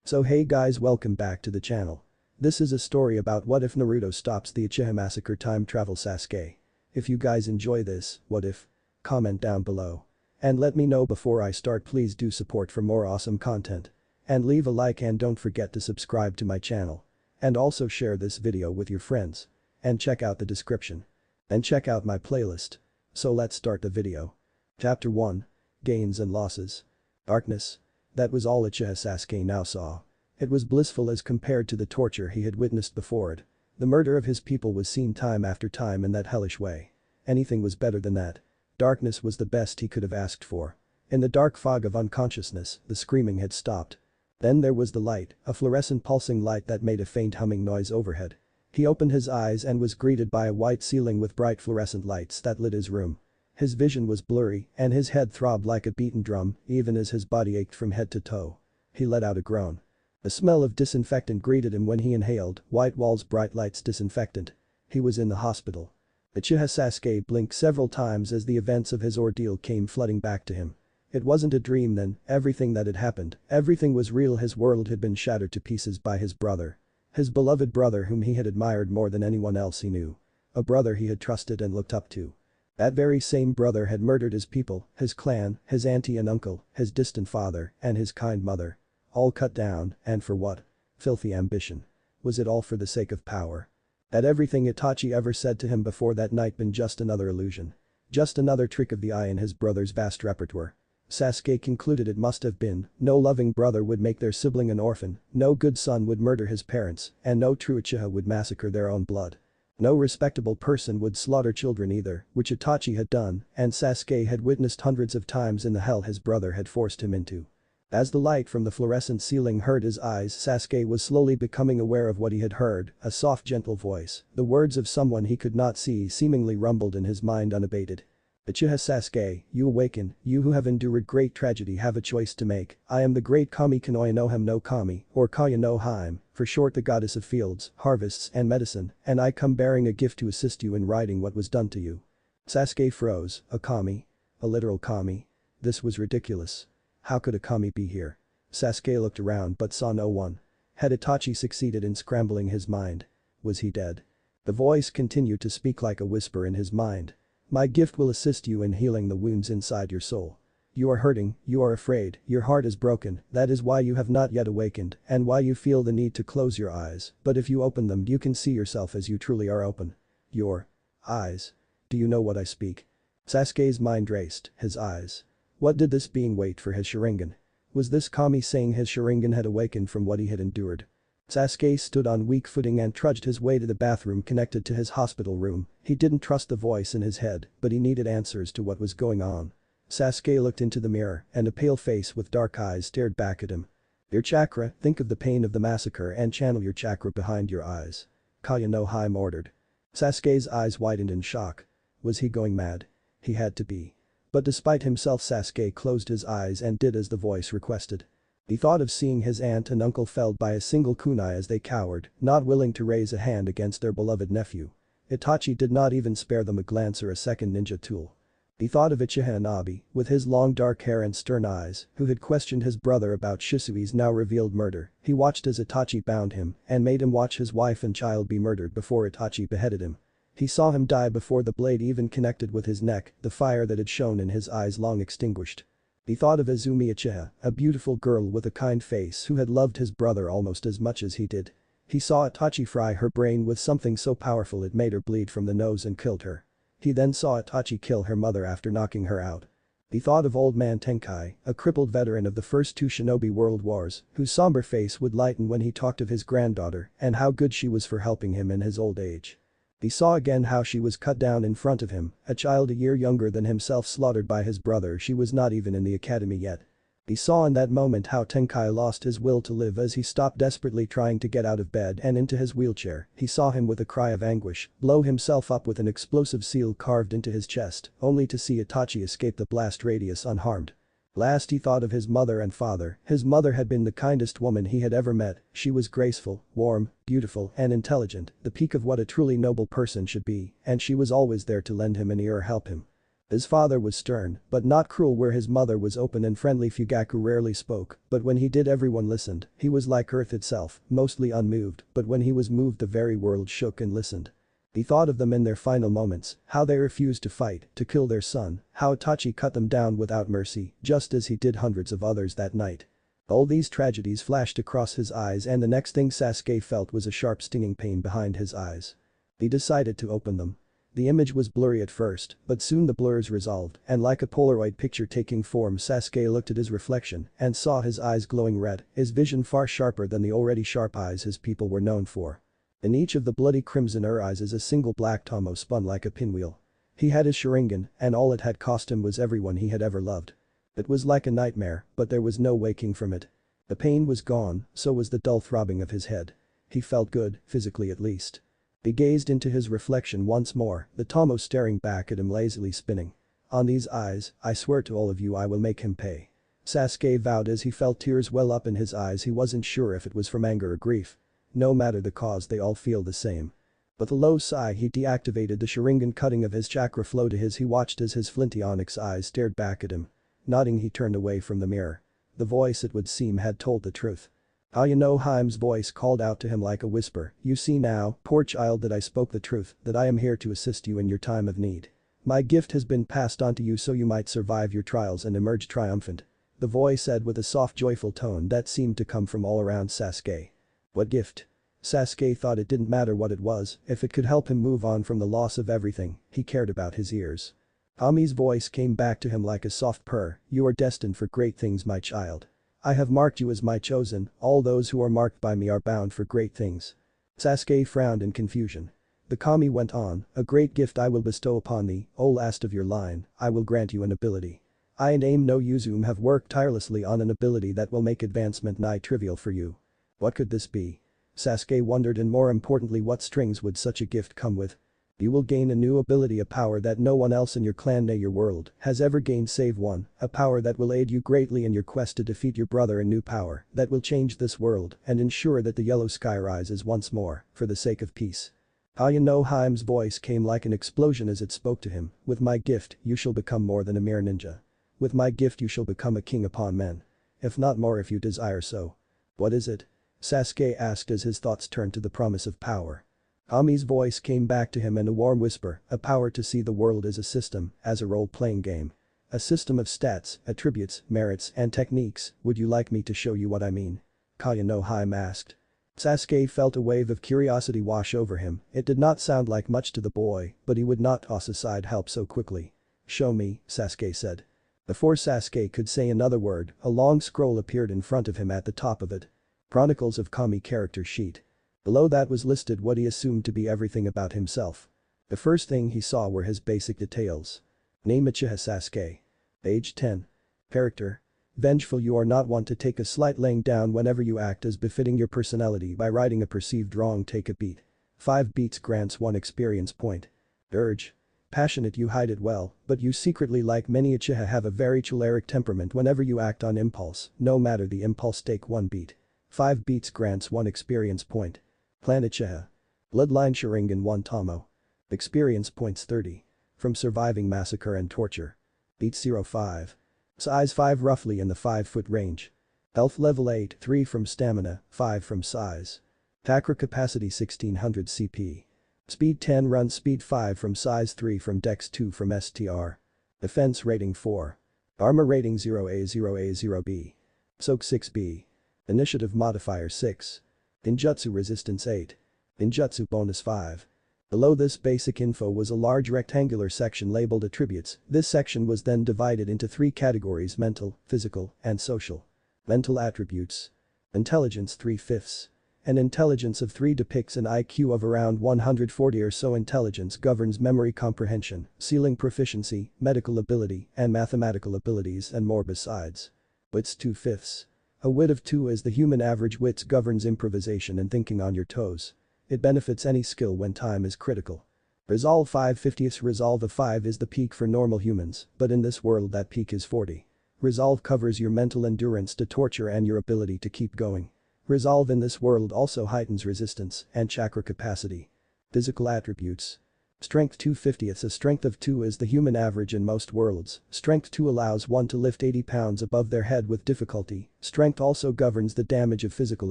So hey guys, welcome back to the channel. This is a story about what if Naruto stops the Uchiha Massacre time travel Sasuke. If you guys enjoy this, what if? Comment down below. And let me know before I start. Please do support for more awesome content. And leave a like and don't forget to subscribe to my channel. And also share this video with your friends. And check out the description. And check out my playlist. So let's start the video. Chapter 1. Gains and Losses. Darkness. That was all Uchiha Sasuke now saw. It was blissful as compared to the torture he had witnessed before it. The murder of his people was seen time after time in that hellish way. Anything was better than that. Darkness was the best he could have asked for. In the dark fog of unconsciousness, the screaming had stopped. Then there was the light, a fluorescent pulsing light that made a faint humming noise overhead. He opened his eyes and was greeted by a white ceiling with bright fluorescent lights that lit his room. His vision was blurry and his head throbbed like a beaten drum even as his body ached from head to toe. He let out a groan. A smell of disinfectant greeted him when he inhaled white walls bright lights disinfectant. He was in the hospital. Uchiha Sasuke blinked several times as the events of his ordeal came flooding back to him. It wasn't a dream then, everything that had happened, everything was real. His world had been shattered to pieces by his brother. His beloved brother whom he had admired more than anyone else he knew. A brother he had trusted and looked up to. That very same brother had murdered his people, his clan, his auntie and uncle, his distant father, and his kind mother. All cut down, and for what? Filthy ambition. Was it all for the sake of power? Had everything Itachi ever said to him before that night been just another illusion? Just another trick of the eye in his brother's vast repertoire? Sasuke concluded it must have been. No loving brother would make their sibling an orphan, no good son would murder his parents, and no true Uchiha would massacre their own blood. No respectable person would slaughter children either, which Itachi had done, and Sasuke had witnessed hundreds of times in the hell his brother had forced him into. As the light from the fluorescent ceiling hurt his eyes, Sasuke was slowly becoming aware of what he had heard, a soft gentle voice, the words of someone he could not see seemingly rumbled in his mind unabated. Uchiha Sasuke, you awaken, you who have endured great tragedy have a choice to make. I am the great Kami Kanoya no Hem no Kami, or Kaya no Hime, for short the goddess of fields, harvests and medicine, and I come bearing a gift to assist you in righting what was done to you. Sasuke froze, a Kami? A literal Kami? This was ridiculous. How could a Kami be here? Sasuke looked around but saw no one. Had Itachi succeeded in scrambling his mind? Was he dead? The voice continued to speak like a whisper in his mind. My gift will assist you in healing the wounds inside your soul. You are hurting, you are afraid, your heart is broken, that is why you have not yet awakened and why you feel the need to close your eyes, but if you open them you can see yourself as you truly are open. Your eyes. Do you know what I speak? Sasuke's mind raced, his eyes. What did this being wait for his Sharingan? Was this Kami saying his Sharingan had awakened from what he had endured? Sasuke stood on weak footing and trudged his way to the bathroom connected to his hospital room. He didn't trust the voice in his head, but he needed answers to what was going on. Sasuke looked into the mirror and a pale face with dark eyes stared back at him. Your chakra, think of the pain of the massacre and channel your chakra behind your eyes. Kaya no Hime ordered. Sasuke's eyes widened in shock. Was he going mad? He had to be. But despite himself Sasuke closed his eyes and did as the voice requested. He thought of seeing his aunt and uncle felled by a single kunai as they cowered, not willing to raise a hand against their beloved nephew. Itachi did not even spare them a glance or a second ninja tool. He thought of Uchiha Inabi, with his long dark hair and stern eyes, who had questioned his brother about Shisui's now revealed murder. He watched as Itachi bound him and made him watch his wife and child be murdered before Itachi beheaded him. He saw him die before the blade even connected with his neck, the fire that had shone in his eyes long extinguished. He thought of Izumi Uchiha, a beautiful girl with a kind face who had loved his brother almost as much as he did. He saw Itachi fry her brain with something so powerful it made her bleed from the nose and killed her. He then saw Itachi kill her mother after knocking her out. He thought of old man Tenkai, a crippled veteran of the first two shinobi world wars, whose somber face would lighten when he talked of his granddaughter and how good she was for helping him in his old age. He saw again how she was cut down in front of him, a child a year younger than himself slaughtered by his brother. She was not even in the academy yet. He saw in that moment how Tenkai lost his will to live as he stopped desperately trying to get out of bed and into his wheelchair. He saw him with a cry of anguish blow himself up with an explosive seal carved into his chest, only to see Itachi escape the blast radius unharmed. Last he thought of his mother and father. His mother had been the kindest woman he had ever met. She was graceful, warm, beautiful, and intelligent, the peak of what a truly noble person should be, and she was always there to lend him an ear or help him. His father was stern, but not cruel, where his mother was open and friendly. Fugaku rarely spoke, but when he did everyone listened. He was like earth itself, mostly unmoved, but when he was moved the very world shook and listened. He thought of them in their final moments, how they refused to fight, to kill their son, how Itachi cut them down without mercy, just as he did hundreds of others that night. All these tragedies flashed across his eyes, and the next thing Sasuke felt was a sharp stinging pain behind his eyes. He decided to open them. The image was blurry at first, but soon the blurs resolved, and like a Polaroid picture taking form, Sasuke looked at his reflection and saw his eyes glowing red, his vision far sharper than the already sharp eyes his people were known for. In each of the bloody crimson eyes a single black tomo spun like a pinwheel. He had his Sharingan, and all it had cost him was everyone he had ever loved. It was like a nightmare, but there was no waking from it. The pain was gone, so was the dull throbbing of his head. He felt good, physically at least. He gazed into his reflection once more, the tomo staring back at him lazily spinning. On these eyes, I swear to all of you I will make him pay. Sasuke vowed as he felt tears well up in his eyes. He wasn't sure if it was from anger or grief. No matter the cause, they all feel the same. With a low sigh he deactivated the Sharingan, cutting of his chakra flow to his. He watched as his flinty onyx eyes stared back at him. Nodding, he turned away from the mirror. The voice, it would seem, had told the truth. Haim's voice called out to him like a whisper, "You see now, poor child, that I spoke the truth, that I am here to assist you in your time of need. My gift has been passed on to you so you might survive your trials and emerge triumphant." The voice said with a soft, joyful tone that seemed to come from all around Sasuke. What gift? Sasuke thought it didn't matter what it was, if it could help him move on from the loss of everything he cared about, his ears. Hami's voice came back to him like a soft purr, "You are destined for great things, my child. I have marked you as my chosen, all those who are marked by me are bound for great things." Sasuke frowned in confusion. The kami went on, "A great gift I will bestow upon thee, O last of your line. I will grant you an ability. I and Aim no Uzum have worked tirelessly on an ability that will make advancement nigh trivial for you." What could this be? Sasuke wondered, and more importantly, what strings would such a gift come with? You will gain a new ability, a power that no one else in your clan, nay your world, has ever gained save one, a power that will aid you greatly in your quest to defeat your brother, a new power that will change this world and ensure that the yellow sky rises once more, for the sake of peace. Haim's voice came like an explosion as it spoke to him, "With my gift, you shall become more than a mere ninja. With my gift you shall become a king upon men. If not more, if you desire so." What is it? Sasuke asked as his thoughts turned to the promise of power. Hami's voice came back to him in a warm whisper, "A power to see the world as a system, as a role-playing game. A system of stats, attributes, merits, and techniques. Would you like me to show you what I mean?" Haim asked. Sasuke felt a wave of curiosity wash over him. It did not sound like much to the boy, but he would not toss aside help so quickly. "Show me," Sasuke said. Before Sasuke could say another word, a long scroll appeared in front of him. At the top of it, Chronicles of Kami character sheet. Below that was listed what he assumed to be everything about himself. The first thing he saw were his basic details. Name: Uchiha Sasuke. Age 10. Character: vengeful. You are not one to take a slight, laying down whenever you act as befitting your personality by righting a perceived wrong. Take a beat. 5 beats grants 1 experience point. Urge: passionate. You hide it well, but you secretly, like many Uchiha, have a very choleric temperament. Whenever you act on impulse, no matter the impulse, take 1 beat. 5 beats grants 1 experience point. Clan Uchiha. Bloodline Sharingan 1 Tomo. Experience points 30. From surviving massacre and torture. Beat 05. Size 5, roughly in the 5-foot range. Health level 8, 3 from stamina, 5 from size. Chakra capacity 1600 CP. Speed 10, run speed 5 from size, 3 from dex, 2 from STR. Defense rating 4. Armor rating 0A0A0B. Soak 6B. Initiative modifier 6. Ninjutsu resistance 8. Ninjutsu bonus 5. Below this basic info was a large rectangular section labeled attributes. This section was then divided into 3 categories: mental, physical, and social. Mental attributes. Intelligence 3/5. An intelligence of 3 depicts an IQ of around 140 or so. Intelligence governs memory comprehension, sealing proficiency, medical ability, and mathematical abilities, and more besides. Wits 2/5. A wit of 2 is the human average. Wits governs improvisation and thinking on your toes. It benefits any skill when time is critical. Resolve 5/50. Resolve of 5 is the peak for normal humans, but in this world that peak is 40. Resolve covers your mental endurance to torture and your ability to keep going. Resolve in this world also heightens resistance and chakra capacity. Physical attributes. Strength 2/50. A strength of 2 is the human average in most worlds. Strength 2 allows one to lift 80 pounds above their head with difficulty. Strength also governs the damage of physical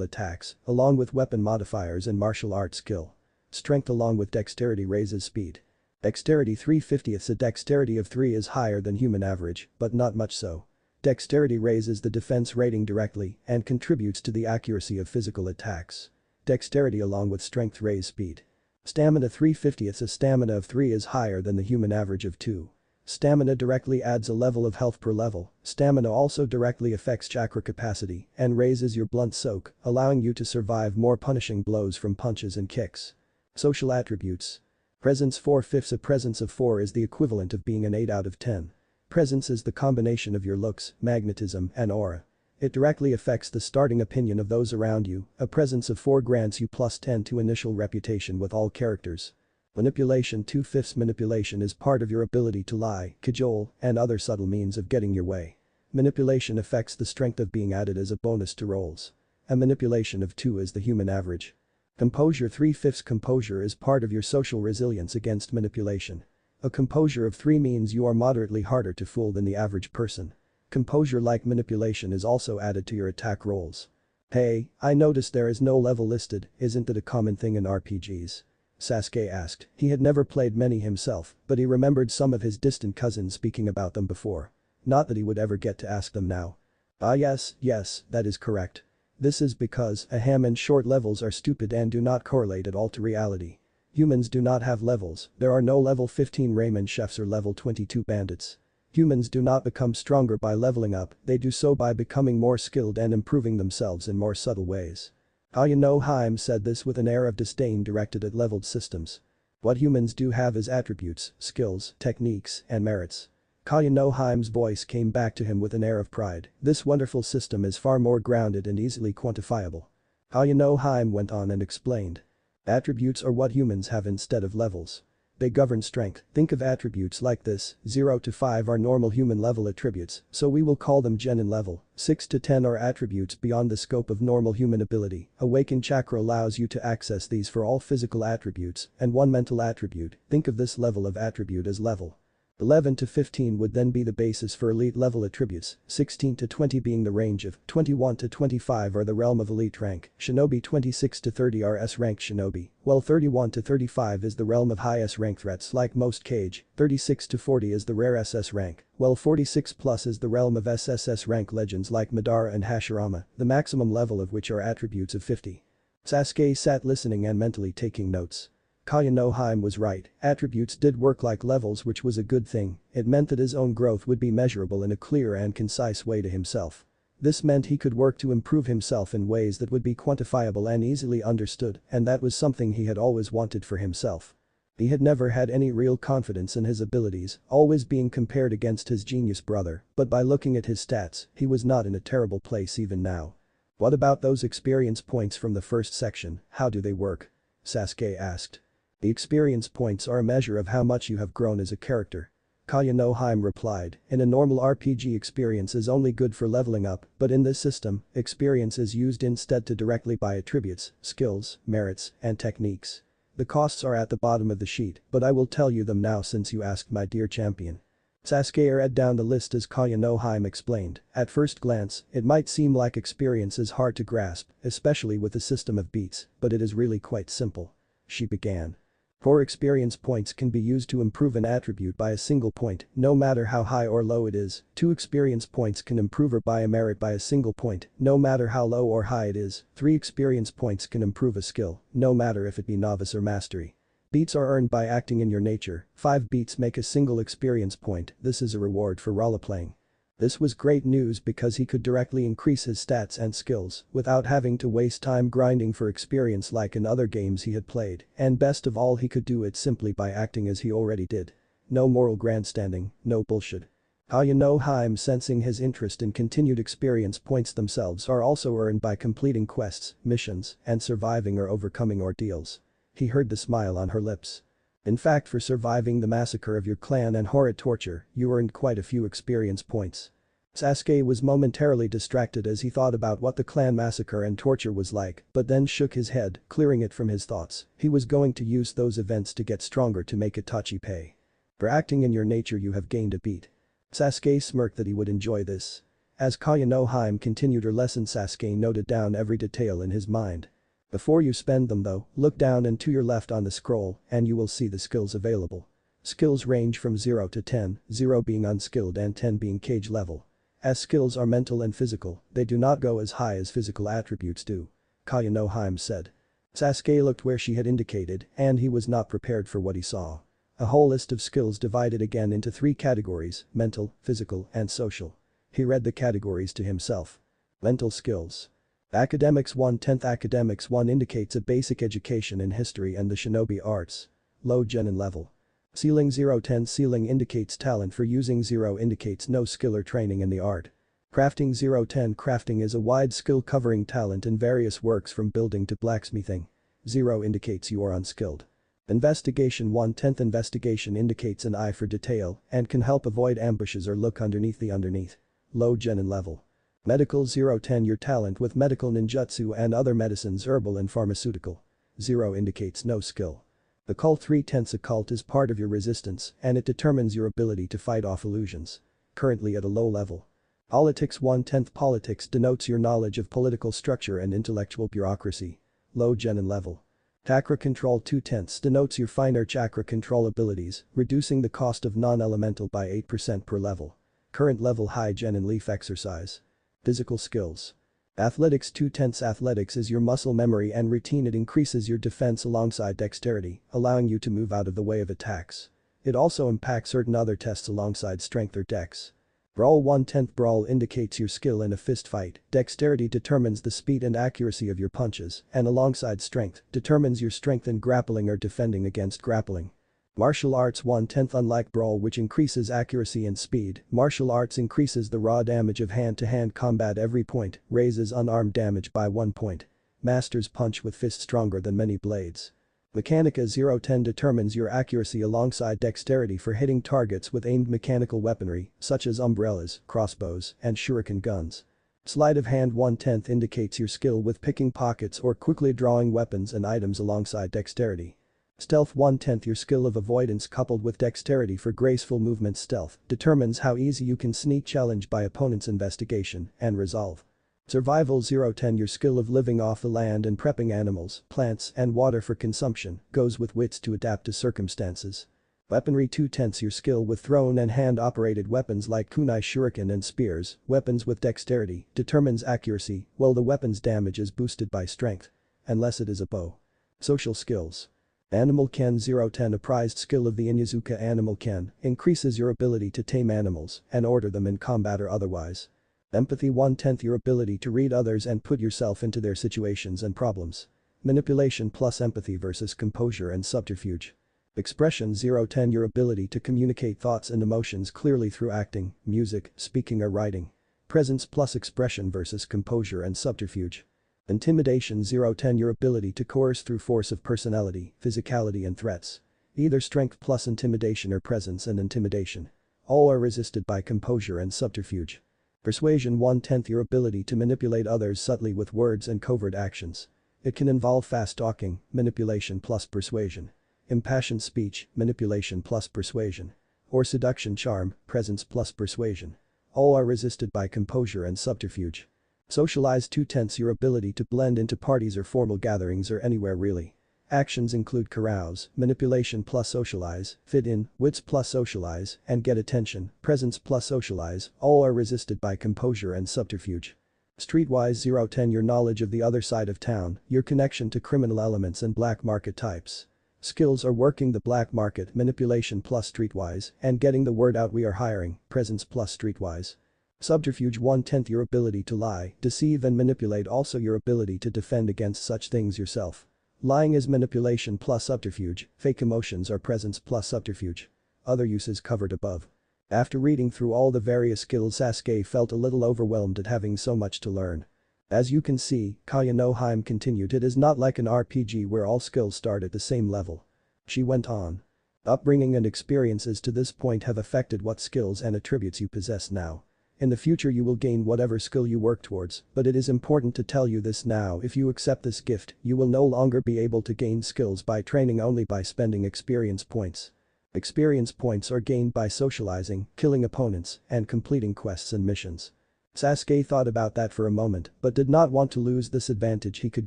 attacks, along with weapon modifiers and martial arts skill. Strength along with dexterity raises speed. Dexterity 3/50. A dexterity of 3 is higher than human average, but not much so. Dexterity raises the defense rating directly and contributes to the accuracy of physical attacks. Dexterity along with strength raise speed. Stamina 3/50. A stamina of 3 is higher than the human average of 2. Stamina directly adds a level of health per level. Stamina also directly affects chakra capacity and raises your blunt soak, allowing you to survive more punishing blows from punches and kicks. Social attributes. Presence 4/5. A presence of 4 is the equivalent of being an 8 out of 10. Presence is the combination of your looks, magnetism, and aura. It directly affects the starting opinion of those around you. A presence of 4 grants you +10 to initial reputation with all characters. Manipulation 2/5. Manipulation is part of your ability to lie, cajole, and other subtle means of getting your way. Manipulation affects the strength of being added as a bonus to rolls. A manipulation of 2 is the human average. Composure 3/5. Composure is part of your social resilience against manipulation. A composure of 3 means you are moderately harder to fool than the average person. Composure-like manipulation is also added to your attack rolls. Hey, I noticed there is no level listed, isn't that a common thing in RPGs? Sasuke asked. He had never played many himself, but he remembered some of his distant cousins speaking about them before. Not that he would ever get to ask them now. Yes, that is correct. This is because ahem and short levels are stupid and do not correlate at all to reality. Humans do not have levels, there are no level 15 ramen chefs or level 22 bandits. Humans do not become stronger by leveling up, they do so by becoming more skilled and improving themselves in more subtle ways. Haim said this with an air of disdain directed at leveled systems. What humans do have is attributes, skills, techniques, and merits. Haim's voice came back to him with an air of pride. This wonderful system is far more grounded and easily quantifiable. Haim went on and explained. Attributes are what humans have instead of levels. They govern strength. Think of attributes like this, 0 to 5 are normal human level attributes, so we will call them genin level. 6 to 10 are attributes beyond the scope of normal human ability. Awakened chakra allows you to access these for all physical attributes, and 1 mental attribute. Think of this level of attribute as level. 11 to 15 would then be the basis for elite level attributes, 16 to 20 being the range of, 21 to 25 are the realm of elite rank, shinobi 26 to 30 are S-rank shinobi, while 31 to 35 is the realm of high S-rank threats like most Cage, 36 to 40 is the rare SS rank, while 46 plus is the realm of SSS rank legends like Madara and Hashirama, the maximum level of which are attributes of 50. Sasuke sat listening and mentally taking notes. Haim was right, attributes did work like levels, which was a good thing. It meant that his own growth would be measurable in a clear and concise way to himself. This meant he could work to improve himself in ways that would be quantifiable and easily understood, and that was something he had always wanted for himself. He had never had any real confidence in his abilities, always being compared against his genius brother, but by looking at his stats, he was not in a terrible place even now. What about those experience points from the first section, how do they work? Sasuke asked. The experience points are a measure of how much you have grown as a character. Haim replied, in a normal RPG experience is only good for leveling up, but in this system, experience is used instead to directly buy attributes, skills, merits, and techniques. The costs are at the bottom of the sheet, but I will tell you them now since you asked, my dear champion. Sasuke read down the list as Haim explained. At first glance, it might seem like experience is hard to grasp, especially with the system of beats, but it is really quite simple. She began. 4 experience points can be used to improve an attribute by a single point, no matter how high or low it is. 2 experience points can improve or buy a merit by a single point, no matter how low or high it is. 3 experience points can improve a skill, no matter if it be novice or mastery. Beats are earned by acting in your nature. 5 beats make a single experience point, this is a reward for roleplaying. This was great news because he could directly increase his stats and skills without having to waste time grinding for experience like in other games he had played, and best of all he could do it simply by acting as he already did. No moral grandstanding, no bullshit. Haim sensing his interest in continued experience points themselves are also earned by completing quests, missions, and surviving or overcoming ordeals. He heard the smile on her lips. In fact, for surviving the massacre of your clan and horrid torture, you earned quite a few experience points. Sasuke was momentarily distracted as he thought about what the clan massacre and torture was like, but then shook his head, clearing it from his thoughts. He was going to use those events to get stronger to make Itachi pay. For acting in your nature you have gained a beat. Sasuke smirked that he would enjoy this. As Kaya no Hime continued her lesson, Sasuke noted down every detail in his mind. Before you spend them though, look down and to your left on the scroll and you will see the skills available. Skills range from 0 to 10, 0 being unskilled and 10 being cage level. As skills are mental and physical, they do not go as high as physical attributes do. Kaya no Hime said. Sasuke looked where she had indicated and he was not prepared for what he saw. A whole list of skills divided again into 3 categories: mental, physical, and social. He read the categories to himself. Mental skills. Academics 1/10. Academics 1 indicates a basic education in history and the shinobi arts. Low genin level. Ceiling 0/10. Ceiling indicates talent for using. 0 indicates no skill or training in the art. Crafting 0/10. Crafting is a wide skill covering talent in various works from building to blacksmithing. 0 indicates you are unskilled. Investigation 1/10. Investigation indicates an eye for detail and can help avoid ambushes or look underneath the underneath. Low genin level. Medical 0/10. Your talent with medical ninjutsu and other medicines, herbal and pharmaceutical. 0 indicates no skill. Occult 3/10. Occult is part of your resistance and it determines your ability to fight off illusions. Currently at a low level. Politics 1/10. Politics denotes your knowledge of political structure and intellectual bureaucracy. Low genin level. Chakra control 2/10 denotes your finer chakra control abilities, reducing the cost of non-elemental by 8% per level. Current level high genin leaf exercise. Physical skills. Athletics 2/10. Athletics is your muscle memory and routine. It increases your defense alongside dexterity, allowing you to move out of the way of attacks. It also impacts certain other tests alongside strength or dex. Brawl 1/10. Brawl indicates your skill in a fist fight. Dexterity determines the speed and accuracy of your punches, and alongside strength, determines your strength in grappling or defending against grappling. Martial arts 1/10. Unlike brawl, which increases accuracy and speed, martial arts increases the raw damage of hand-to-hand combat every point, raises unarmed damage by 1 point. Masters punch with fists stronger than many blades. Mechanica 0/10 determines your accuracy alongside dexterity for hitting targets with aimed mechanical weaponry, such as umbrellas, crossbows, and shuriken guns. Sleight of hand 1/10 indicates your skill with picking pockets or quickly drawing weapons and items alongside dexterity. Stealth 1/10. Your skill of avoidance coupled with dexterity for graceful movement. Stealth determines how easy you can sneak challenge by opponent's investigation and resolve. Survival 0/10. Your skill of living off the land and prepping animals, plants, and water for consumption goes with wits to adapt to circumstances. Weaponry 2/10. Your skill with thrown and hand-operated weapons like kunai, shuriken and spears, weapons with dexterity, determines accuracy, while the weapon's damage is boosted by strength. Unless it is a bow. Social skills. Animal Ken 0/10. A prized skill of the Inyazuka Animal Ken increases your ability to tame animals and order them in combat or otherwise. Empathy 1/10. Your ability to read others and put yourself into their situations and problems. Manipulation plus empathy versus composure and subterfuge. Expression 0/10. Your ability to communicate thoughts and emotions clearly through acting, music, speaking or writing. Presence plus expression versus composure and subterfuge. Intimidation 0/10. Your ability to coerce through force of personality, physicality and threats. Either strength plus intimidation or presence and intimidation. All are resisted by composure and subterfuge. Persuasion 1/10. Your ability to manipulate others subtly with words and covert actions. It can involve fast talking, manipulation plus persuasion. Impassioned speech, manipulation plus persuasion. Or seduction charm, presence plus persuasion. All are resisted by composure and subterfuge. Socialize 2/10. Your ability to blend into parties or formal gatherings or anywhere really. Actions include carouse, manipulation plus socialize, fit in, wits plus socialize, and get attention, presence plus socialize, all are resisted by composure and subterfuge. Streetwise 0/10. Your knowledge of the other side of town, your connection to criminal elements and black market types. Skills are working the black market, manipulation plus streetwise, and getting the word out we are hiring, presence plus streetwise. Subterfuge 1/10. Your ability to lie, deceive and manipulate, also your ability to defend against such things yourself. Lying is manipulation plus subterfuge, fake emotions are presence plus subterfuge. Other uses covered above. After reading through all the various skills, Sasuke felt a little overwhelmed at having so much to learn. As you can see, Kaya no Hime continued, it is not like an RPG where all skills start at the same level. She went on. Upbringing and experiences to this point have affected what skills and attributes you possess now. In the future you will gain whatever skill you work towards, but it is important to tell you this now: if you accept this gift, you will no longer be able to gain skills by training, only by spending experience points. Experience points are gained by socializing, killing opponents, and completing quests and missions. Sasuke thought about that for a moment, but did not want to lose this advantage. He could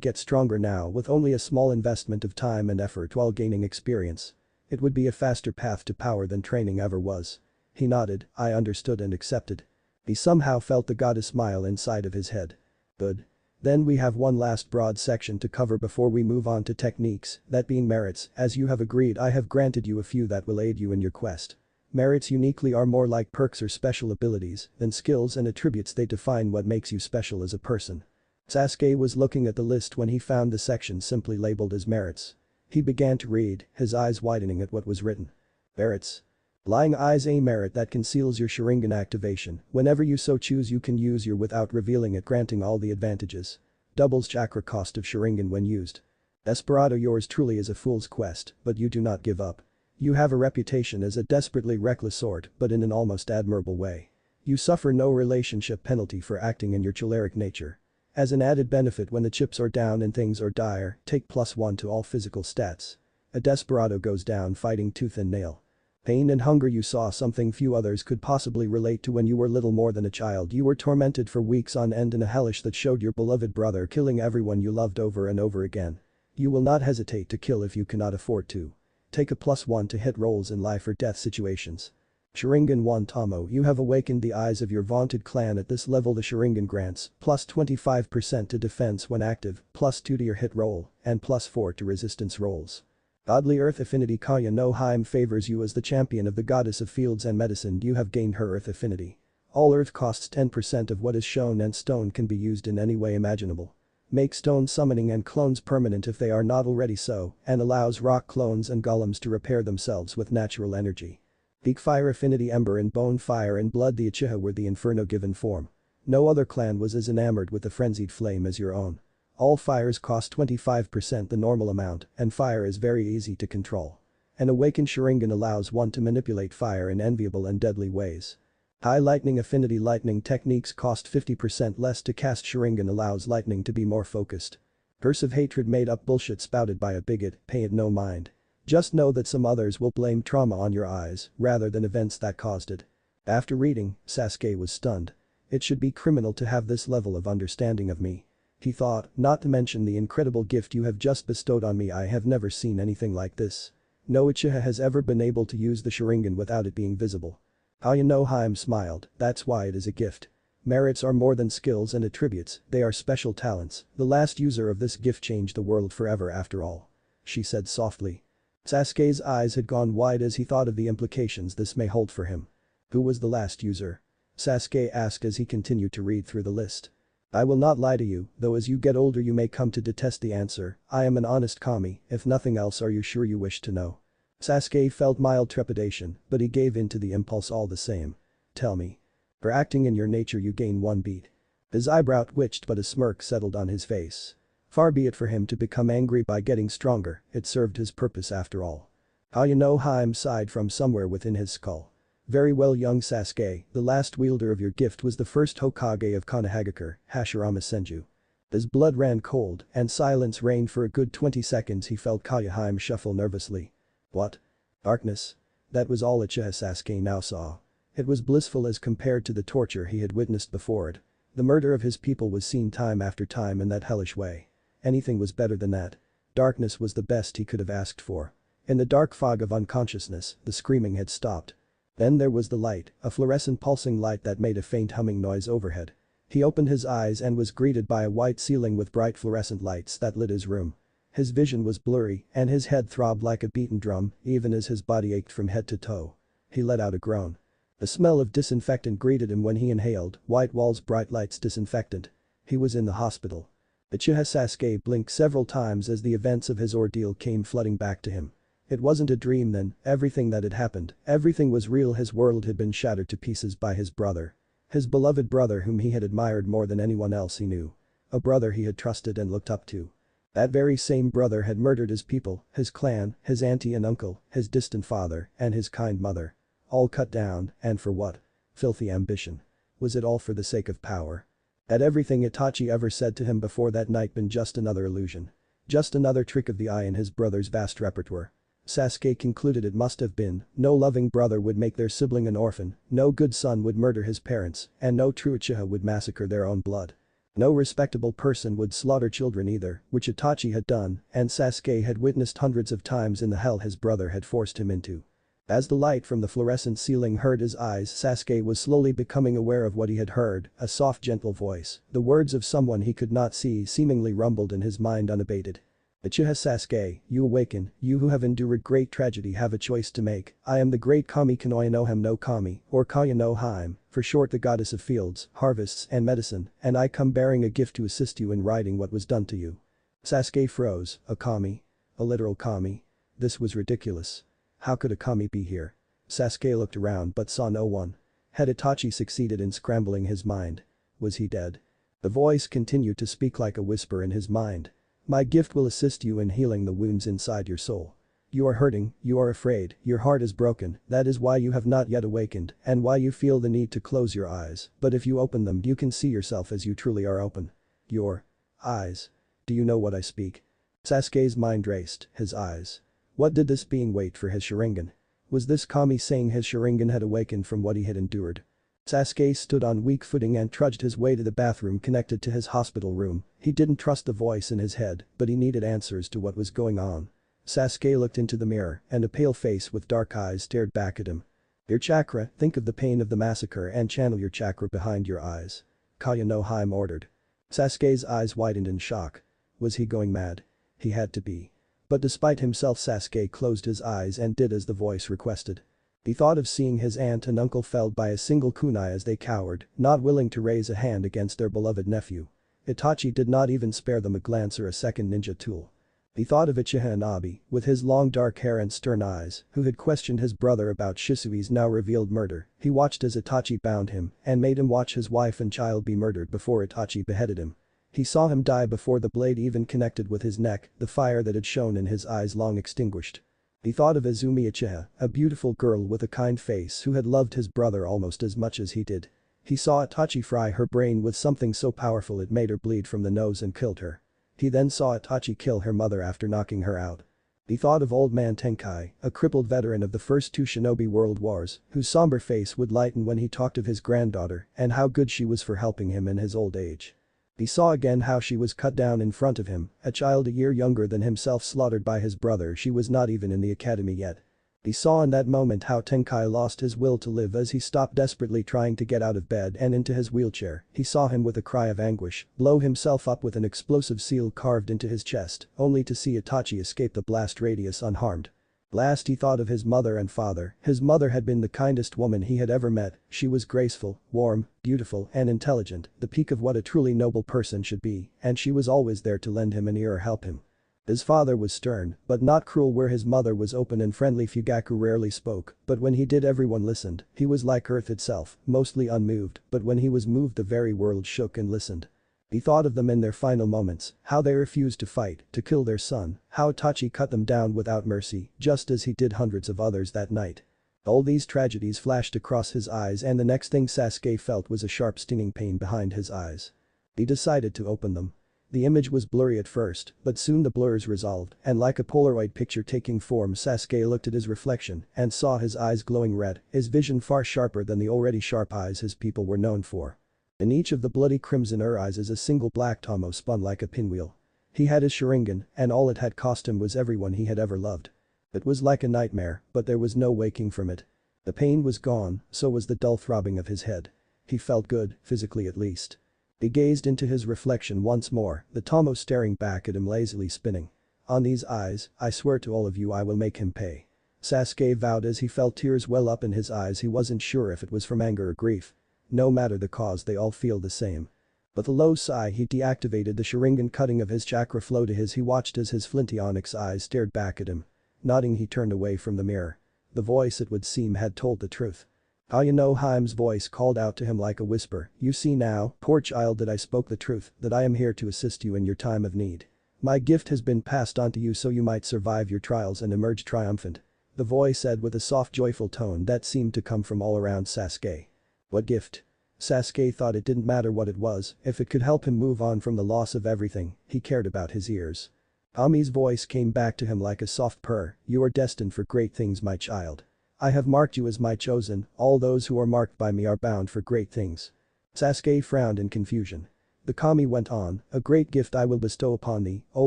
get stronger now with only a small investment of time and effort while gaining experience. It would be a faster path to power than training ever was. He nodded, I understood, and accepted. He somehow felt the goddess smile inside of his head. Good. Then we have one last broad section to cover before we move on to techniques, that being merits. As you have agreed, I have granted you a few that will aid you in your quest. Merits uniquely are more like perks or special abilities than skills and attributes. They define what makes you special as a person. Sasuke was looking at the list when he found the section simply labeled as merits. He began to read, his eyes widening at what was written. Merits. Lying eyes. A merit that conceals your Sharingan activation. Whenever you so choose, you can use your without revealing it, granting all the advantages. Doubles chakra cost of Sharingan when used. Desperado. Yours truly is a fool's quest, but you do not give up. You have a reputation as a desperately reckless sort, but in an almost admirable way. You suffer no relationship penalty for acting in your choleric nature. As an added benefit, when the chips are down and things are dire, take +1 to all physical stats. A desperado goes down fighting tooth and nail. Pain and hunger. You saw something few others could possibly relate to when you were little more than a child. You were tormented for weeks on end in a hellish that showed your beloved brother killing everyone you loved over and over again. You will not hesitate to kill if you cannot afford to. Take a +1 to hit rolls in life or death situations. Sharingan 1 Tomo. You have awakened the eyes of your vaunted clan. At this level, the Sharingan grants +25% to defense when active, +2 to your hit roll, and +4 to resistance rolls. Godly Earth Affinity. Kaya no Hime favors you as the champion of the goddess of fields and medicine. You have gained her Earth Affinity. All Earth costs 10% of what is shown, and stone can be used in any way imaginable. Make stone summoning and clones permanent if they are not already so, and allows rock clones and golems to repair themselves with natural energy. Peak Fire Affinity. Ember and Bone. Fire and Blood. The Uchiha were the Inferno given form. No other clan was as enamored with the frenzied flame as your own. All fires cost 25% the normal amount, and fire is very easy to control. An awakened Sharingan allows one to manipulate fire in enviable and deadly ways. High Lightning Affinity. Lightning techniques cost 50% less to cast. Sharingan allows lightning to be more focused. Curse of Hatred. Made up bullshit spouted by a bigot, pay it no mind. Just know that some others will blame trauma on your eyes rather than events that caused it. After reading, Sasuke was stunned. It should be criminal to have this level of understanding of me. He thought, not to mention the incredible gift you have just bestowed on me. I have never seen anything like this. No Uchiha has ever been able to use the Sharingan without it being visible. Kaya no Hime smiled, that's why it is a gift. Merits are more than skills and attributes, they are special talents. The last user of this gift changed the world forever after all. She said softly. Sasuke's eyes had gone wide as he thought of the implications this may hold for him. Who was the last user? Sasuke asked as he continued to read through the list. I will not lie to you, though as you get older you may come to detest the answer. I am an honest kami, if nothing else. Are you sure you wish to know? Sasuke felt mild trepidation, but he gave in to the impulse all the same. Tell me. For acting in your nature you gain 1 beat. His eyebrow twitched but a smirk settled on his face. Far be it for him to become angry by getting stronger, it served his purpose after all. Kaya no Hime sighed from somewhere within his skull. Very well, young Sasuke, the last wielder of your gift was the first Hokage of Konohagakure, Hashirama Senju. His blood ran cold, and silence reigned for a good 20 seconds. He felt Kaya Hime shuffle nervously. What? Darkness? That was all Uchiha Sasuke now saw. It was blissful as compared to the torture he had witnessed before it. The murder of his people was seen time after time in that hellish way. Anything was better than that. Darkness was the best he could have asked for. In the dark fog of unconsciousness, the screaming had stopped. Then there was the light, a fluorescent pulsing light that made a faint humming noise overhead. He opened his eyes and was greeted by a white ceiling with bright fluorescent lights that lit his room. His vision was blurry and his head throbbed like a beaten drum, even as his body ached from head to toe. He let out a groan. The smell of disinfectant greeted him when he inhaled, white walls, bright lights, disinfectant. He was in the hospital. Uchiha Sasuke blinked several times as the events of his ordeal came flooding back to him. It wasn't a dream then, everything that had happened, everything was real. His world had been shattered to pieces by his brother. His beloved brother whom he had admired more than anyone else he knew. A brother he had trusted and looked up to. That very same brother had murdered his people, his clan, his auntie and uncle, his distant father, and his kind mother. All cut down, and for what? Filthy ambition. Was it all for the sake of power? Had everything Itachi ever said to him before that night been just another illusion? Just another trick of the eye in his brother's vast repertoire? Sasuke concluded it must have been. No loving brother would make their sibling an orphan, no good son would murder his parents, and no true Uchiha would massacre their own blood. No respectable person would slaughter children either, which Itachi had done, and Sasuke had witnessed hundreds of times in the hell his brother had forced him into. As the light from the fluorescent ceiling hurt his eyes, Sasuke was slowly becoming aware of what he had heard, a soft gentle voice. The words of someone he could not see seemingly rumbled in his mind unabated. Uchiha Sasuke, you awaken, you who have endured great tragedy have a choice to make. I am the great Kami Kanoya no Hem no Kami, or Kaya no Hime, for short the goddess of fields, harvests, and medicine, and I come bearing a gift to assist you in righting what was done to you. Sasuke froze, a Kami? A literal Kami? This was ridiculous. How could a Kami be here? Sasuke looked around but saw no one. Had Itachi succeeded in scrambling his mind? Was he dead? The voice continued to speak like a whisper in his mind. My gift will assist you in healing the wounds inside your soul. You are hurting, you are afraid, your heart is broken, that is why you have not yet awakened and why you feel the need to close your eyes, but if you open them you can see yourself as you truly are open. Your eyes. Do you know what I speak? Sasuke's mind raced, his eyes. What did this being wait for his Sharingan? Was this Kami saying his Sharingan had awakened from what he had endured? Sasuke stood on weak footing and trudged his way to the bathroom connected to his hospital room. He didn't trust the voice in his head, but he needed answers to what was going on. Sasuke looked into the mirror, and a pale face with dark eyes stared back at him. Your chakra, think of the pain of the massacre and channel your chakra behind your eyes. Kaya no Hime ordered. Sasuke's eyes widened in shock. Was he going mad? He had to be. But despite himself Sasuke closed his eyes and did as the voice requested. He thought of seeing his aunt and uncle felled by a single kunai as they cowered, not willing to raise a hand against their beloved nephew. Itachi did not even spare them a glance or a second ninja tool. He thought of Uchiha Inabi, with his long dark hair and stern eyes, who had questioned his brother about Shisui's now revealed murder. He watched as Itachi bound him and made him watch his wife and child be murdered before Itachi beheaded him. He saw him die before the blade even connected with his neck, the fire that had shone in his eyes long extinguished. He thought of Izumi Uchiha, a beautiful girl with a kind face who had loved his brother almost as much as he did. He saw Itachi fry her brain with something so powerful it made her bleed from the nose and killed her. He then saw Itachi kill her mother after knocking her out. He thought of old man Tenkai, a crippled veteran of the first two shinobi world wars, whose somber face would lighten when he talked of his granddaughter and how good she was for helping him in his old age. He saw again how she was cut down in front of him, a child a year younger than himself slaughtered by his brother. She was not even in the academy yet. He saw in that moment how Tenkai lost his will to live as he stopped desperately trying to get out of bed and into his wheelchair. He saw him with a cry of anguish blow himself up with an explosive seal carved into his chest, only to see Itachi escape the blast radius unharmed. Last he thought of his mother and father. His mother had been the kindest woman he had ever met. She was graceful, warm, beautiful, and intelligent, the peak of what a truly noble person should be, and she was always there to lend him an ear or help him. His father was stern, but not cruel, where his mother was open and friendly. Fugaku rarely spoke, but when he did everyone listened. He was like earth itself, mostly unmoved, but when he was moved the very world shook and listened. He thought of them in their final moments, how they refused to fight, to kill their son, how Itachi cut them down without mercy, just as he did hundreds of others that night. All these tragedies flashed across his eyes, and the next thing Sasuke felt was a sharp stinging pain behind his eyes. He decided to open them. The image was blurry at first, but soon the blurs resolved, and like a Polaroid picture taking form, Sasuke looked at his reflection and saw his eyes glowing red, his vision far sharper than the already sharp eyes his people were known for. In each of the bloody crimson eyes a single black tomo spun like a pinwheel. He had his Sharingan, and all it had cost him was everyone he had ever loved. It was like a nightmare, but there was no waking from it. The pain was gone, so was the dull throbbing of his head. He felt good, physically at least. He gazed into his reflection once more, the tomo staring back at him lazily spinning. On these eyes, I swear to all of you I will make him pay. Sasuke vowed as he felt tears well up in his eyes. He wasn't sure if it was from anger or grief. No matter the cause, they all feel the same. With a low sigh he deactivated the Sharingan, cutting of his chakra flow to his. He watched as his flinty onyx eyes stared back at him. Nodding he turned away from the mirror. The voice, it would seem, had told the truth. Kaya no Hime's voice called out to him like a whisper, you see now, poor child, that I spoke the truth, that I am here to assist you in your time of need. My gift has been passed on to you so you might survive your trials and emerge triumphant. The voice said with a soft joyful tone that seemed to come from all around Sasuke. What gift? Sasuke thought it didn't matter what it was, if it could help him move on from the loss of everything, he cared about his ears. Kami's voice came back to him like a soft purr, "You are destined for great things, my child. I have marked you as my chosen, all those who are marked by me are bound for great things." Sasuke frowned in confusion. The Kami went on, "A great gift I will bestow upon thee, O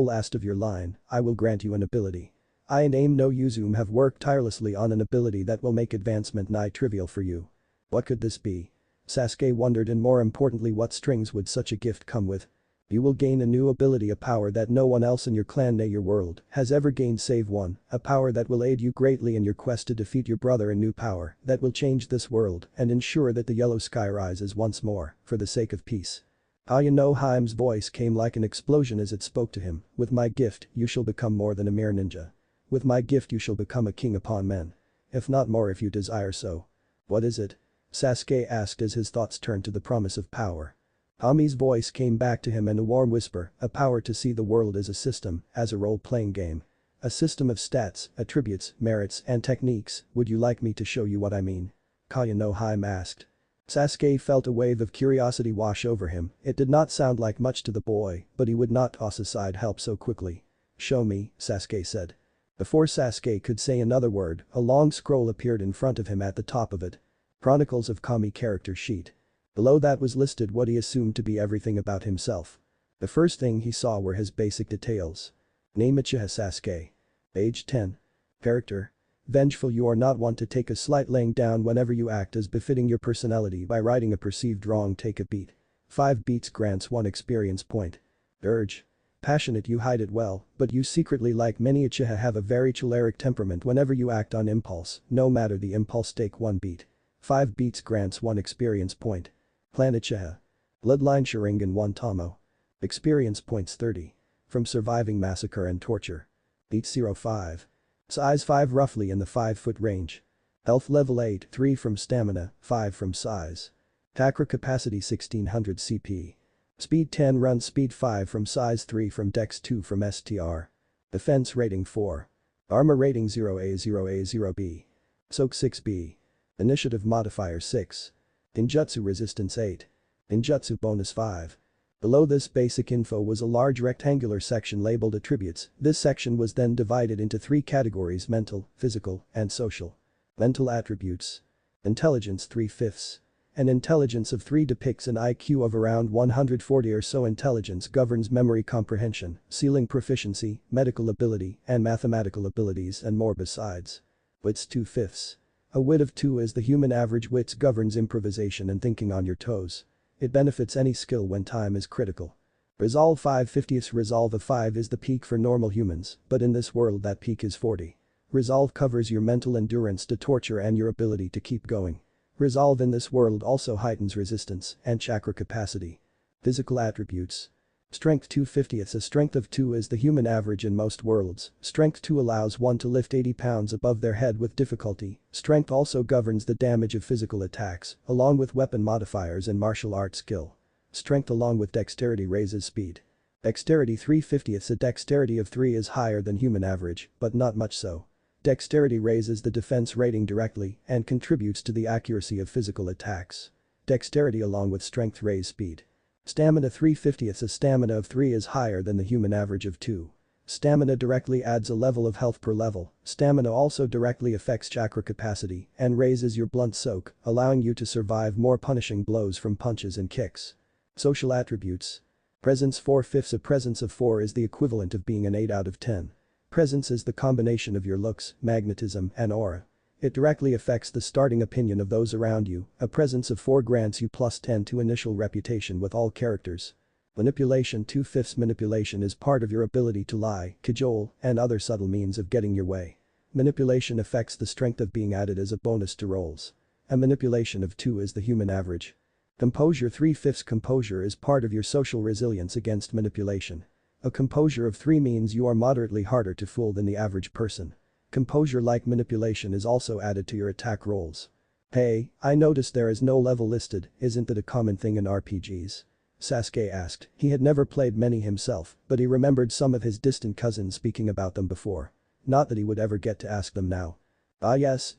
last of your line, I will grant you an ability. I and Aim no Uzume have worked tirelessly on an ability that will make advancement nigh trivial for you." What could this be? Sasuke wondered, and more importantly, what strings would such a gift come with? You will gain a new ability, a power that no one else in your clan, nay your world, has ever gained save one, a power that will aid you greatly in your quest to defeat your brother, a new power that will change this world and ensure that the yellow sky rises once more, for the sake of peace. Ayanohame's voice came like an explosion as it spoke to him, "With my gift, you shall become more than a mere ninja. With my gift you shall become a king upon men. If not more, if you desire so." "What is it?" Sasuke asked as his thoughts turned to the promise of power. Kami's voice came back to him in a warm whisper, "A power to see the world as a system, as a role-playing game. A system of stats, attributes, merits, and techniques. Would you like me to show you what I mean?" Ayanohame asked. Sasuke felt a wave of curiosity wash over him. It did not sound like much to the boy, but he would not toss aside help so quickly. "Show me," Sasuke said. Before Sasuke could say another word, a long scroll appeared in front of him. At the top of it, Chronicles of Kami character sheet. Below that was listed what he assumed to be everything about himself. The first thing he saw were his basic details. Name: Uchiha Sasuke. Age 10. Character: vengeful. You are not one to take a slight laying down whenever you act as befitting your personality by righting a perceived wrong. Take a beat. 5 beats grants 1 experience point. Urge: passionate. You hide it well, but you secretly, like many Uchiha, have a very choleric temperament. Whenever you act on impulse, no matter the impulse, take 1 beat. 5 beats grants 1 experience point. Clan Uchiha. Bloodline Sharingan 1 Tomo. Experience points 30. From surviving massacre and torture. Beat 05. Size 5, roughly in the 5-foot range. Health level 8, 3 from stamina, 5 from size. Chakra capacity 1600 CP. Speed 10, run speed 5 from size, 3 from dex, 2 from STR. Defense rating 4. Armor rating 0A 0A 0B. Soak 6B. Initiative modifier 6. Ninjutsu resistance 8. Ninjutsu bonus 5. Below this basic info was a large rectangular section labeled attributes. This section was then divided into 3 categories: mental, physical, and social. Mental attributes. Intelligence 3/5. An intelligence of 3 depicts an IQ of around 140 or so. Intelligence governs memory comprehension, sealing proficiency, medical ability, and mathematical abilities, and more besides. Wits 2/5. A wit of 2 is the human average. Wits governs improvisation and thinking on your toes. It benefits any skill when time is critical. Resolve 5/50. Resolve of 5 is the peak for normal humans, but in this world that peak is 40. Resolve covers your mental endurance to torture and your ability to keep going. Resolve in this world also heightens resistance and chakra capacity. Physical attributes. Strength 2/50. A strength of 2 is the human average in most worlds. Strength 2 allows one to lift 80 pounds above their head with difficulty. Strength also governs the damage of physical attacks, along with weapon modifiers and martial arts skill. Strength along with dexterity raises speed. Dexterity 3/50. A dexterity of 3 is higher than human average, but not much so. Dexterity raises the defense rating directly and contributes to the accuracy of physical attacks. Dexterity along with strength raise speed. Stamina 3/50. A stamina of 3 is higher than the human average of 2. Stamina directly adds a level of health per level. Stamina also directly affects chakra capacity and raises your blunt soak, allowing you to survive more punishing blows from punches and kicks. Social attributes. Presence 4/5. A presence of 4 is the equivalent of being an 8 out of 10. Presence is the combination of your looks, magnetism, and aura. It directly affects the starting opinion of those around you. A presence of 4 grants you +10 to initial reputation with all characters. Manipulation 2/5. Manipulation is part of your ability to lie, cajole, and other subtle means of getting your way. Manipulation affects the strength of being added as a bonus to rolls. A manipulation of 2 is the human average. Composure 3/5. Composure is part of your social resilience against manipulation. A composure of 3 means you are moderately harder to fool than the average person. Composure like manipulation is also added to your attack rolls. Hey, I noticed there is no level listed, isn't that a common thing in RPGs? Sasuke asked. He had never played many himself, but he remembered some of his distant cousins speaking about them before. Not that he would ever get to ask them now. Ah yes,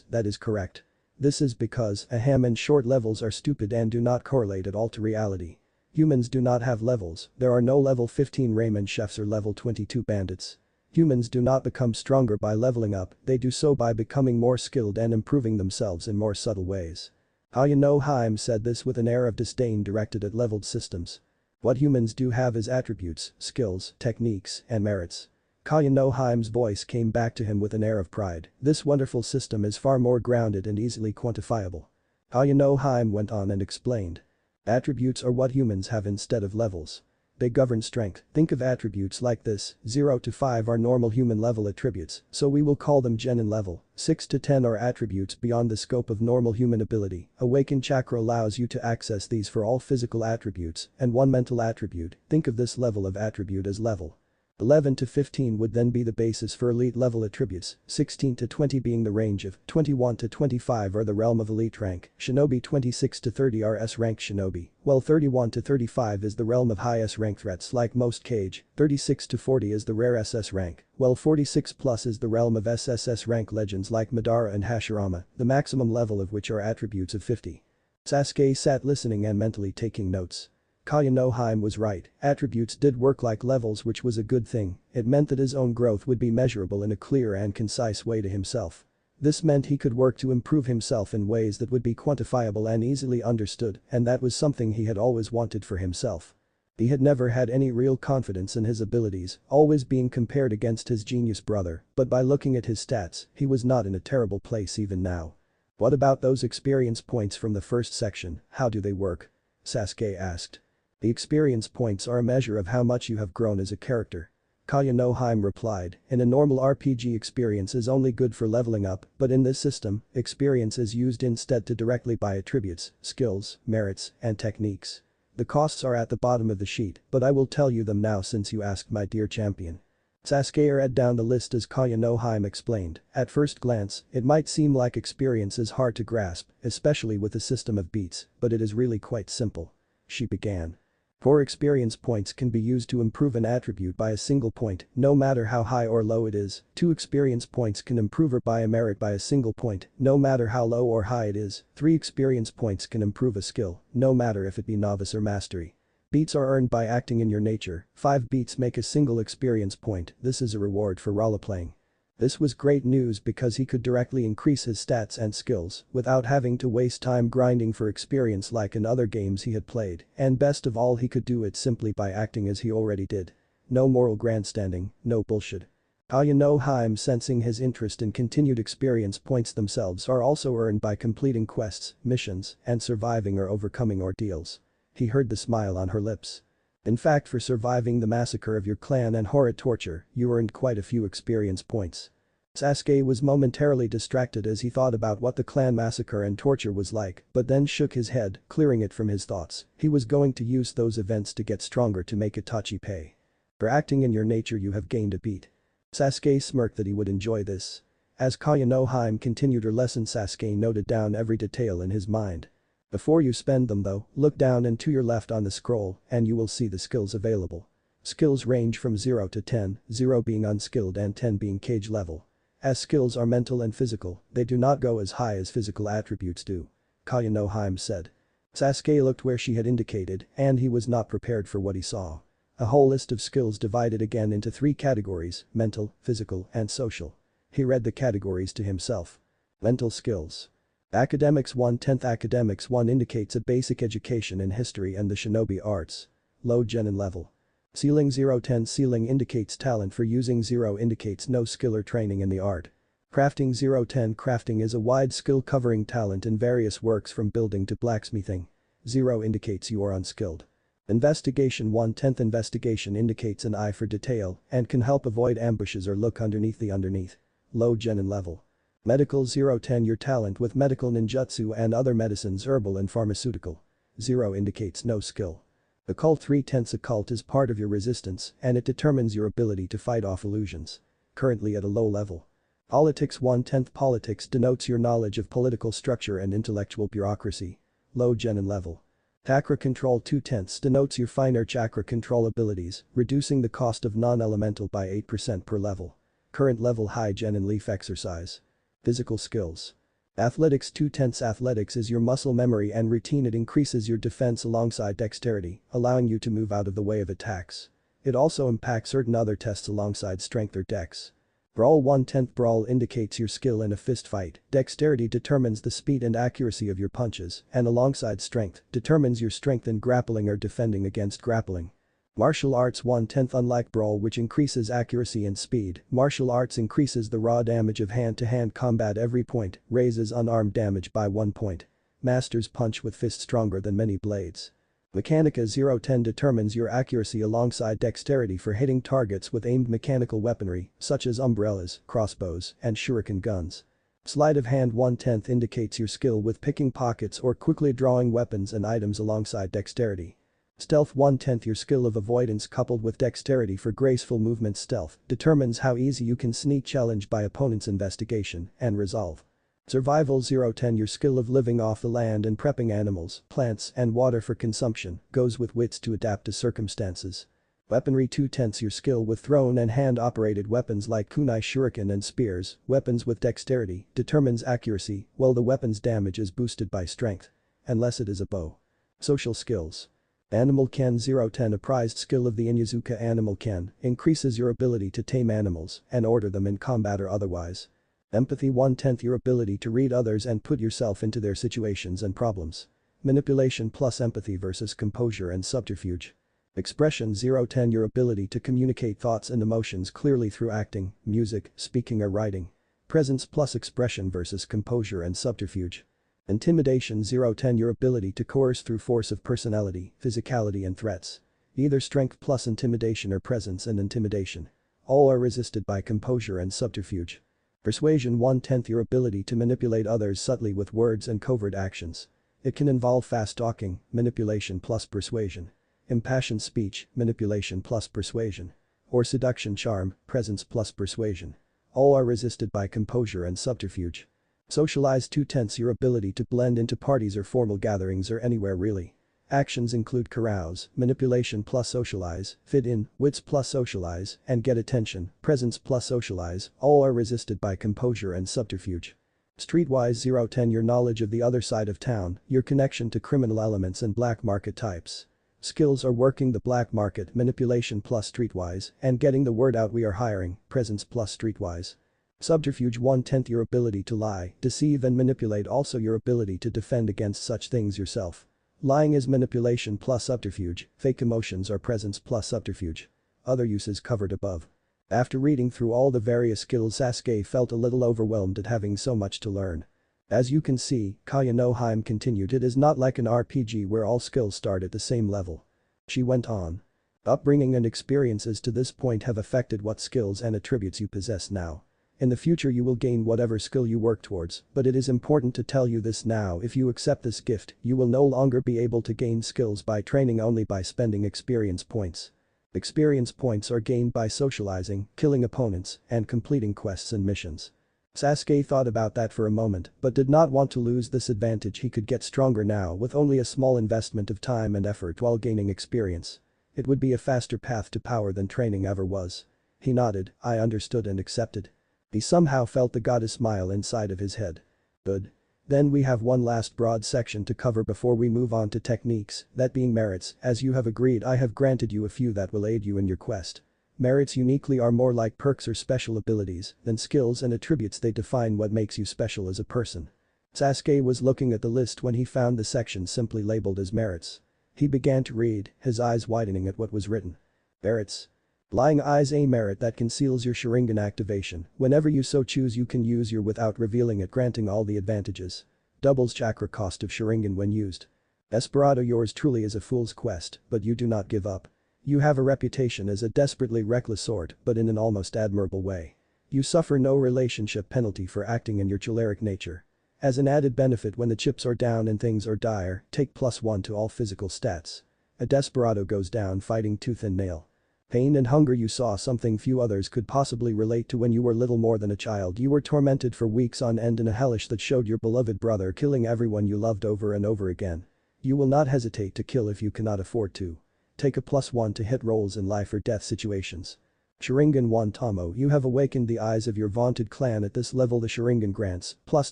that is correct. This is because ahem and short levels are stupid and do not correlate at all to reality. Humans do not have levels, there are no level 15 ramen chefs or level 22 bandits. Humans do not become stronger by leveling up, they do so by becoming more skilled and improving themselves in more subtle ways. Haim said this with an air of disdain directed at leveled systems. What humans do have is attributes, skills, techniques, and merits. Haim's voice came back to him with an air of pride. This wonderful system is far more grounded and easily quantifiable. Haim went on and explained. Attributes are what humans have instead of levels. They govern strength. Think of attributes like this, 0 to 5 are normal human level attributes, so we will call them genin level. 6 to 10 are attributes beyond the scope of normal human ability. Awakened Chakra allows you to access these for all physical attributes, and one mental attribute, think of this level of attribute as level. 11 to 15 would then be the basis for elite level attributes, 16 to 20 being the range of, 21 to 25 are the realm of elite rank, shinobi 26 to 30 are S-rank shinobi, while 31 to 35 is the realm of high S-rank threats like most Kage, 36 to 40 is the rare SS rank, while 46 plus is the realm of SSS rank legends like Madara and Hashirama, the maximum level of which are attributes of 50. Sasuke sat listening and mentally taking notes. Haim was right, attributes did work like levels, which was a good thing, it meant that his own growth would be measurable in a clear and concise way to himself. This meant he could work to improve himself in ways that would be quantifiable and easily understood, and that was something he had always wanted for himself. He had never had any real confidence in his abilities, always being compared against his genius brother, but by looking at his stats, he was not in a terrible place even now. What about those experience points from the first section, how do they work? Sasuke asked. The experience points are a measure of how much you have grown as a character. Haim replied, in a normal RPG experience is only good for leveling up, but in this system, experience is used instead to directly buy attributes, skills, merits, and techniques. The costs are at the bottom of the sheet, but I will tell you them now since you asked, my dear champion. Sasuke read down the list as Haim explained. At first glance, it might seem like experience is hard to grasp, especially with a system of beats, but it is really quite simple. She began. 4 experience points can be used to improve an attribute by a single point, no matter how high or low it is. 2 experience points can improve or buy a merit by a single point, no matter how low or high it is. 3 experience points can improve a skill, no matter if it be novice or mastery. Beats are earned by acting in your nature. 5 beats make a single experience point, this is a reward for roleplaying. This was great news because he could directly increase his stats and skills without having to waste time grinding for experience like in other games he had played, and best of all he could do it simply by acting as he already did. No moral grandstanding, no bullshit. Haim sensing his interest in continued experience points themselves are also earned by completing quests, missions, and surviving or overcoming ordeals. He heard the smile on her lips. In fact, for surviving the massacre of your clan and horrid torture, you earned quite a few experience points. Sasuke was momentarily distracted as he thought about what the clan massacre and torture was like, but then shook his head, clearing it from his thoughts. He was going to use those events to get stronger to make Itachi pay. For acting in your nature you have gained a beat. Sasuke smirked that he would enjoy this. As Haim continued her lesson, Sasuke noted down every detail in his mind. Before you spend them though, look down and to your left on the scroll and you will see the skills available. Skills range from 0 to 10, 0 being unskilled and 10 being Kage level. As skills are mental and physical, they do not go as high as physical attributes do. Haim said. Sasuke looked where she had indicated and he was not prepared for what he saw. A whole list of skills divided again into 3 categories, mental, physical, and social. He read the categories to himself. Mental skills. Academics 1 10th Academics 1 indicates a basic education in history and the shinobi arts. Low genin level. Ceiling 0-10 Ceiling indicates talent for using 0 indicates no skill or training in the art. Crafting 0-10 Crafting is a wide skill covering talent in various works from building to blacksmithing. 0 indicates you are unskilled. Investigation 1/10 Investigation indicates an eye for detail and can help avoid ambushes or look underneath the underneath. Low genin level. Medical 0-10 Your talent with medical ninjutsu and other medicines herbal and pharmaceutical. 0 indicates no skill. Occult 3/10 Occult is part of your resistance and it determines your ability to fight off illusions. Currently at a low level. Politics 1/10 Politics denotes your knowledge of political structure and intellectual bureaucracy. Low genin level. Chakra control 2/10 denotes your finer chakra control abilities, reducing the cost of non-elemental by 8% per level. Current level high genin leaf exercise. Physical skills. Athletics 2/10 Athletics is your muscle memory and routine. It increases your defense alongside dexterity, allowing you to move out of the way of attacks. It also impacts certain other tests alongside strength or dex. Brawl 1/10 Brawl indicates your skill in a fist fight. Dexterity determines the speed and accuracy of your punches, and alongside strength, determines your strength in grappling or defending against grappling. Martial Arts 1/10 Unlike Brawl, which increases accuracy and speed, martial arts increases the raw damage of hand-to-hand combat every point, raises unarmed damage by 1 point. Masters punch with fists stronger than many blades. Mechanica 0/10 determines your accuracy alongside dexterity for hitting targets with aimed mechanical weaponry, such as umbrellas, crossbows, and shuriken guns. Sleight of hand 1/10 indicates your skill with picking pockets or quickly drawing weapons and items alongside dexterity. Stealth 1/10 Your skill of avoidance coupled with dexterity for graceful movement. Stealth determines how easy you can sneak challenge by opponent's investigation and resolve. Survival 0/10 Your skill of living off the land and prepping animals, plants, and water for consumption goes with wits to adapt to circumstances. Weaponry 2/10 Your skill with thrown and hand-operated weapons like kunai, shuriken, and spears, weapons with dexterity, determines accuracy, while the weapon's damage is boosted by strength. Unless it is a bow. Social skills. Animal Ken 0/10 A prized skill of the Inyazuka Animal Ken increases your ability to tame animals and order them in combat or otherwise. Empathy 1/10 Your ability to read others and put yourself into their situations and problems. Manipulation plus empathy versus composure and subterfuge. Expression 0/10 Your ability to communicate thoughts and emotions clearly through acting, music, speaking or writing. Presence plus expression versus composure and subterfuge. Intimidation 0/10 Your ability to coerce through force of personality, physicality and threats. Either strength plus intimidation or presence and intimidation. All are resisted by composure and subterfuge. Persuasion 1/10 Your ability to manipulate others subtly with words and covert actions. It can involve fast talking, manipulation plus persuasion. Impassioned speech, manipulation plus persuasion. Or seduction charm, presence plus persuasion. All are resisted by composure and subterfuge. Socialize 2/10 Your ability to blend into parties or formal gatherings or anywhere really. Actions include carouse, manipulation plus socialize, fit in, wits plus socialize, and get attention, presence plus socialize, all are resisted by composure and subterfuge. Streetwise 0/10 Your knowledge of the other side of town, your connection to criminal elements and black market types. Skills are working the black market, manipulation plus streetwise, and getting the word out we are hiring, presence plus streetwise. Subterfuge 1/10 Your ability to lie, deceive and manipulate, also your ability to defend against such things yourself. Lying is manipulation plus subterfuge, fake emotions are presence plus subterfuge. Other uses covered above. After reading through all the various skills, Sasuke felt a little overwhelmed at having so much to learn. As you can see, Kaya no Hime continued, it is not like an RPG where all skills start at the same level. She went on. Upbringing and experiences to this point have affected what skills and attributes you possess now. In the future you will gain whatever skill you work towards, but it is important to tell you this now: if you accept this gift, you will no longer be able to gain skills by training, only by spending experience points. Experience points are gained by socializing, killing opponents, and completing quests and missions. Sasuke thought about that for a moment, but did not want to lose this advantage. He could get stronger now with only a small investment of time and effort while gaining experience. It would be a faster path to power than training ever was. He nodded, I understood and accepted. He somehow felt the goddess smile inside of his head. Good. Then we have one last broad section to cover before we move on to techniques, that being merits. As you have agreed, I have granted you a few that will aid you in your quest. Merits uniquely are more like perks or special abilities than skills and attributes. They define what makes you special as a person. Sasuke was looking at the list when he found the section simply labeled as merits. He began to read, his eyes widening at what was written. Merits. Lying eyes, a merit that conceals your Sharingan activation. Whenever you so choose you can use your without revealing it, granting all the advantages. Doubles chakra cost of Sharingan when used. Desperado, yours truly is a fool's quest, but you do not give up. You have a reputation as a desperately reckless sort, but in an almost admirable way. You suffer no relationship penalty for acting in your choleric nature. As an added benefit, when the chips are down and things are dire, take +1 to all physical stats. A desperado goes down fighting tooth and nail. Pain and hunger, you saw something few others could possibly relate to when you were little more than a child. You were tormented for weeks on end in a hellish that showed your beloved brother killing everyone you loved over and over again. You will not hesitate to kill if you cannot afford to. Take a +1 to hit rolls in life or death situations. Sharingan 1 Tomo, you have awakened the eyes of your vaunted clan. At this level the Sharingan grants plus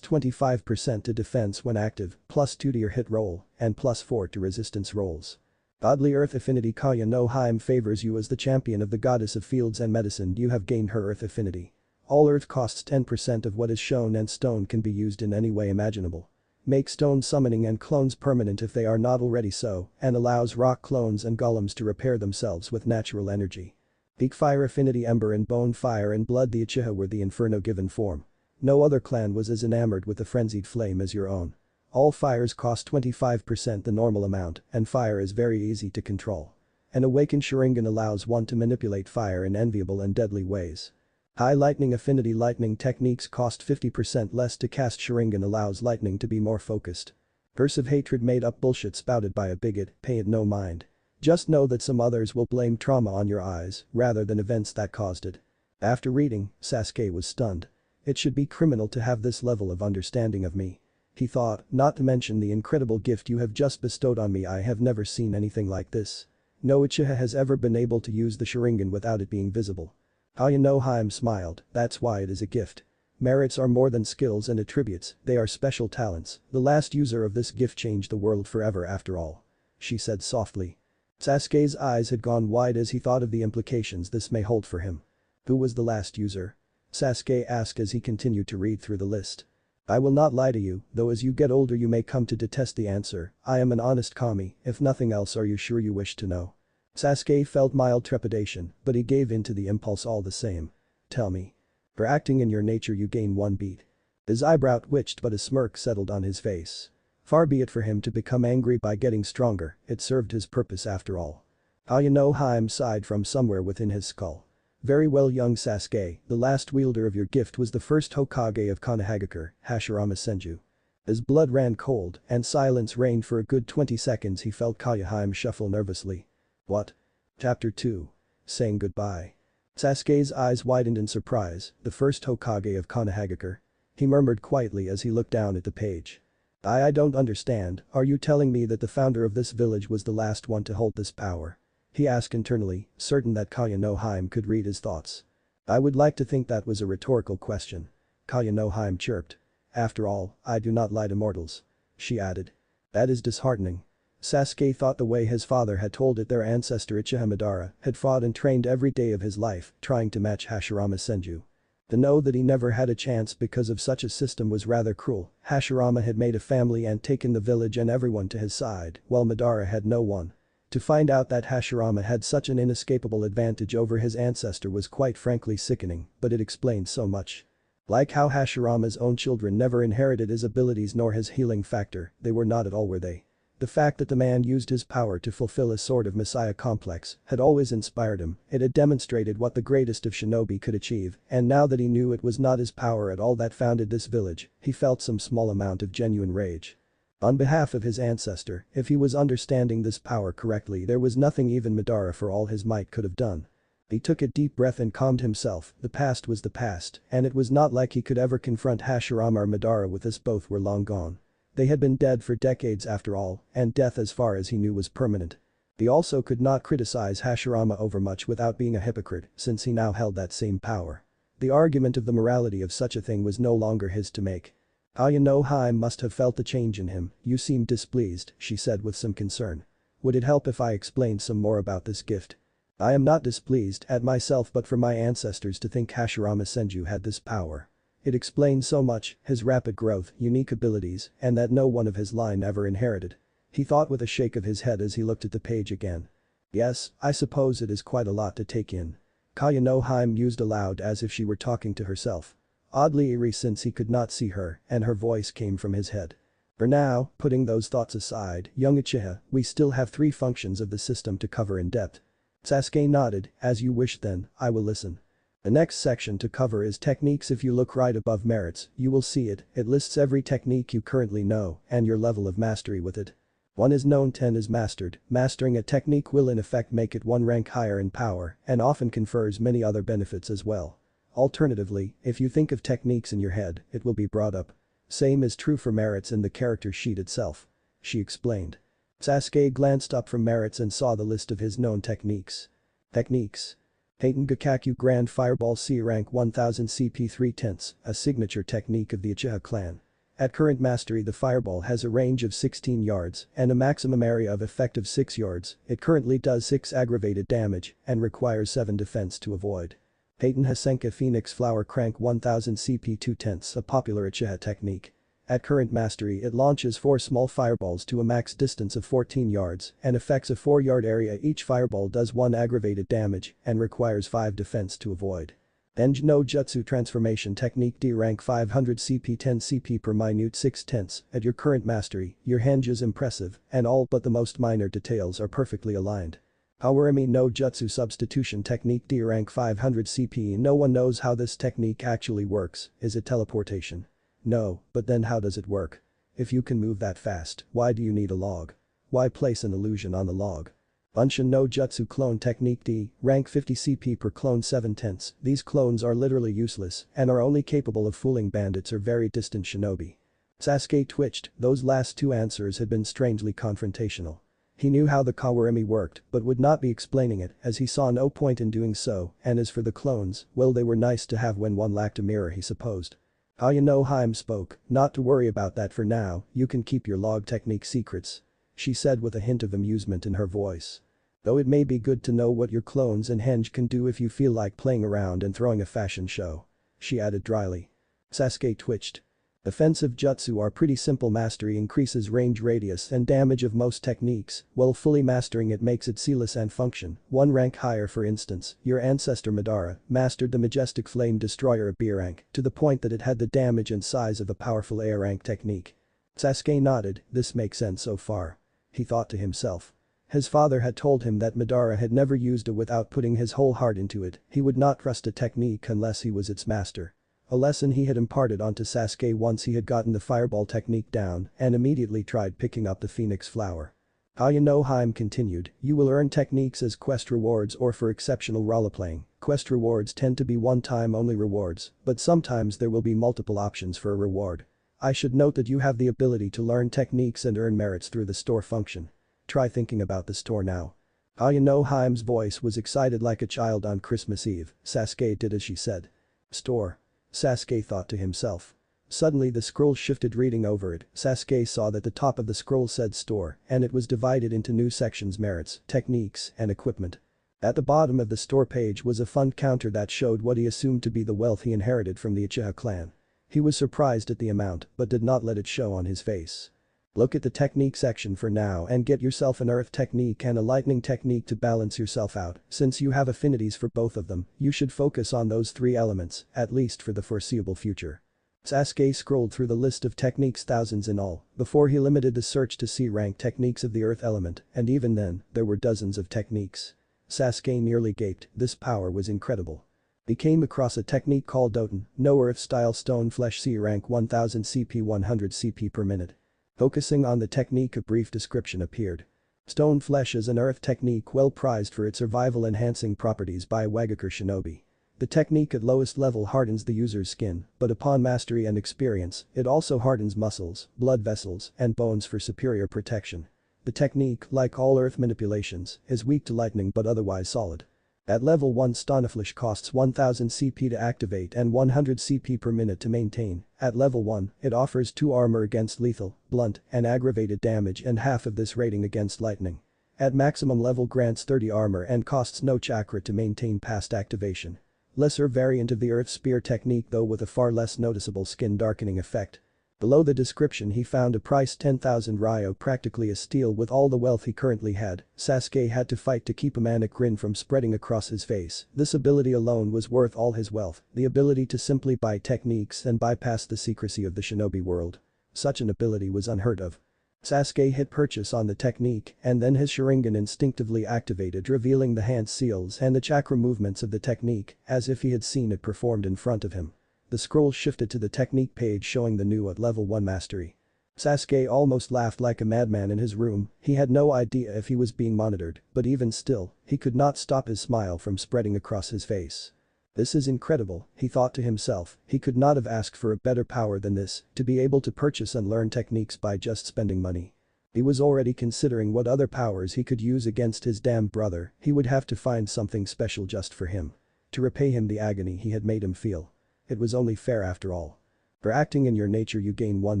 25% to defense when active, plus 2 to your hit roll, and plus 4 to resistance rolls. Godly Earth Affinity Kaya no Haim favors you as the champion of the goddess of fields and medicine. You have gained her Earth Affinity. All Earth costs 10% of what is shown, and stone can be used in any way imaginable. Make stone summoning and clones permanent if they are not already so, and allows rock clones and golems to repair themselves with natural energy. Peak Fire Affinity Ember and Bone Fire and Blood. The Uchiha were the inferno given form. No other clan was as enamored with the frenzied flame as your own. All fires cost 25% the normal amount, and fire is very easy to control. An awakened Sharingan allows one to manipulate fire in enviable and deadly ways. High Lightning Affinity Lightning techniques cost 50% less to cast. Sharingan allows lightning to be more focused. Curse of Hatred made up bullshit spouted by a bigot, pay it no mind. Just know that some others will blame trauma on your eyes rather than events that caused it. After reading, Sasuke was stunned. It should be criminal to have this level of understanding of me. He thought, not to mention the incredible gift you have just bestowed on me. I have never seen anything like this. No Uchiha has ever been able to use the Sharingan without it being visible. Kaya no Haim smiled, that's why it is a gift. Merits are more than skills and attributes, they are special talents. The last user of this gift changed the world forever after all. She said softly. Sasuke's eyes had gone wide as he thought of the implications this may hold for him. Who was the last user? Sasuke asked as he continued to read through the list. I will not lie to you, though as you get older you may come to detest the answer. I am an honest kami, if nothing else. Are you sure you wish to know? Sasuke felt mild trepidation, but he gave in to the impulse all the same. Tell me. For acting in your nature you gain 1 beat. His eyebrow twitched but a smirk settled on his face. Far be it for him to become angry by getting stronger, it served his purpose after all. Kaya no Haim sighed from somewhere within his skull. Very well young Sasuke, the last wielder of your gift was the first Hokage of Konohagakure, Hashirama Senju. His blood ran cold and silence reigned for a good 20 seconds. He felt Kaya Haim shuffle nervously. What? Chapter 2. Saying goodbye. Sasuke's eyes widened in surprise, the first Hokage of Konohagakure. He murmured quietly as he looked down at the page. I don't understand, are you telling me that the founder of this village was the last one to hold this power? He asked internally, certain that Kaya no Haim could read his thoughts. I would like to think that was a rhetorical question. Kaya no Haim chirped. After all, I do not lie to mortals. She added. That is disheartening. Sasuke thought the way his father had told it their ancestor Uchiha Madara had fought and trained every day of his life trying to match Hashirama Senju. To know that he never had a chance because of such a system was rather cruel. Hashirama had made a family and taken the village and everyone to his side, while Madara had no one. To find out that Hashirama had such an inescapable advantage over his ancestor was quite frankly sickening, but it explained so much. Like how Hashirama's own children never inherited his abilities nor his healing factor, they were not at all were they. The fact that the man used his power to fulfill a sort of messiah complex had always inspired him. It had demonstrated what the greatest of shinobi could achieve, and now that he knew it was not his power at all that founded this village, he felt some small amount of genuine rage. On behalf of his ancestor, if he was understanding this power correctly, there was nothing even Madara for all his might could have done. He took a deep breath and calmed himself. The past was the past, and it was not like he could ever confront Hashirama or Madara with this. Both were long gone. They had been dead for decades after all, and death as far as he knew was permanent. He also could not criticize Hashirama overmuch without being a hypocrite, since he now held that same power. The argument of the morality of such a thing was no longer his to make. Kaya no Haim must have felt the change in him. You seem displeased, she said with some concern. Would it help if I explained some more about this gift? I am not displeased at myself but for my ancestors to think Hashirama Senju had this power. It explains so much, his rapid growth, unique abilities, and that no one of his line ever inherited. He thought with a shake of his head as he looked at the page again. Yes, I suppose it is quite a lot to take in. Kaya no Haim mused aloud as if she were talking to herself. Oddly eerie since he could not see her, and her voice came from his head. For now, putting those thoughts aside, young Uchiha, we still have 3 functions of the system to cover in depth. Sasuke nodded, as you wish then, I will listen. The next section to cover is techniques. If you look right above merits, you will see it lists every technique you currently know and your level of mastery with it. 1 is known, 10 is mastered. Mastering a technique will in effect make it 1 rank higher in power and often confers many other benefits as well. Alternatively, if you think of techniques in your head, it will be brought up. Same is true for merits in the character sheet itself. She explained. Sasuke glanced up from merits and saw the list of his known techniques. Techniques. Heitan Gakkaku Grand Fireball C rank 1000 CP 3/10, a signature technique of the Uchiha clan. At current mastery the fireball has a range of 16 yards and a maximum area of effect of 6 yards, it currently does 6 aggravated damage and requires 7 defense to avoid. Heitan Hasenka Phoenix Flower Crank 1000 CP 2/10, a popular Uchiha technique. At current mastery it launches 4 small fireballs to a max distance of 14 yards and affects a 4-yard area. Each fireball does 1 aggravated damage and requires 5 defense to avoid. Denji no Jutsu Transformation Technique D rank 500 CP 10 CP per minute 6/10. At your current mastery, your henge is impressive and all but the most minor details are perfectly aligned. Kawarimi no Jutsu Substitution Technique D rank 500 CP. No one knows how this technique actually works. Is it teleportation? No, but then how does it work? If you can move that fast, why do you need a log? Why place an illusion on the log? Bunshin no Jutsu Clone Technique D, rank 50 CP per clone 7/10. These clones are literally useless and are only capable of fooling bandits or very distant shinobi. Sasuke twitched, those last 2 answers had been strangely confrontational. He knew how the Kawarimi worked but would not be explaining it as he saw no point in doing so, and as for the clones, well they were nice to have when one lacked a mirror he supposed. Ayano Haim spoke, not to worry about that for now, you can keep your log technique secrets. She said with a hint of amusement in her voice. Though it may be good to know what your clones and henge can do if you feel like playing around and throwing a fashion show. She added dryly. Sasuke twitched. Offensive jutsu are pretty simple. Mastery increases range, radius and damage of most techniques, while fully mastering it makes it seamless and function. 1 rank higher. For instance, your ancestor Madara mastered the majestic flame destroyer B rank to the point that it had the damage and size of a powerful A rank technique. Sasuke nodded, this makes sense so far. He thought to himself. His father had told him that Madara had never used it without putting his whole heart into it, he would not trust a technique unless he was its master. A lesson he had imparted onto Sasuke once he had gotten the fireball technique down and immediately tried picking up the phoenix flower. Ayano Haim continued, you will earn techniques as quest rewards or for exceptional roleplaying. Quest rewards tend to be one-time only rewards, but sometimes there will be multiple options for a reward. I should note that you have the ability to learn techniques and earn merits through the store function. Try thinking about the store now. Ayano Haim's voice was excited like a child on Christmas Eve. Sasuke did as she said. Store. Sasuke thought to himself. Suddenly the scroll shifted. Reading over it, Sasuke saw that the top of the scroll said store and it was divided into new sections: merits, techniques, and equipment. At the bottom of the store page was a fund counter that showed what he assumed to be the wealth he inherited from the Uchiha clan. He was surprised at the amount but did not let it show on his face. Look at the technique section for now and get yourself an earth technique and a lightning technique to balance yourself out. Since you have affinities for both of them, you should focus on those 3 elements, at least for the foreseeable future. Sasuke scrolled through the list of techniques, thousands in all, before he limited the search to C-rank techniques of the earth element, and even then, there were dozens of techniques. Sasuke nearly gaped, this power was incredible. He came across a technique called Doten, no earth-style stone flesh C-rank 1000 CP 100 CP per minute. Focusing on the technique, a brief description appeared. Stone flesh is an earth technique well prized for its survival-enhancing properties by Wagakure shinobi. The technique at lowest level hardens the user's skin, but upon mastery and experience, it also hardens muscles, blood vessels, and bones for superior protection. The technique, like all earth manipulations, is weak to lightning but otherwise solid. At level 1, Stoneflesh costs 1000 CP to activate and 100 CP per minute to maintain. At level 1, it offers 2 armor against lethal, blunt, and aggravated damage and half of this rating against lightning. At maximum level grants 30 armor and costs no chakra to maintain past activation. Lesser variant of the earth spear technique though with a far less noticeable skin darkening effect. Below the description he found a price 10,000 ryo, practically a steal. With all the wealth he currently had, Sasuke had to fight to keep a manic grin from spreading across his face. This ability alone was worth all his wealth, the ability to simply buy techniques and bypass the secrecy of the shinobi world. Such an ability was unheard of. Sasuke hit purchase on the technique and then his Sharingan instinctively activated, revealing the hand seals and the chakra movements of the technique as if he had seen it performed in front of him. The scroll shifted to the technique page showing the new at level 1 mastery. Sasuke almost laughed like a madman in his room, he had no idea if he was being monitored, but even still, he could not stop his smile from spreading across his face. This is incredible, he thought to himself, he could not have asked for a better power than this, to be able to purchase and learn techniques by just spending money. He was already considering what other powers he could use against his damn brother. He would have to find something special just for him. To repay him the agony he had made him feel. It was only fair after all. For acting in your nature you gain 1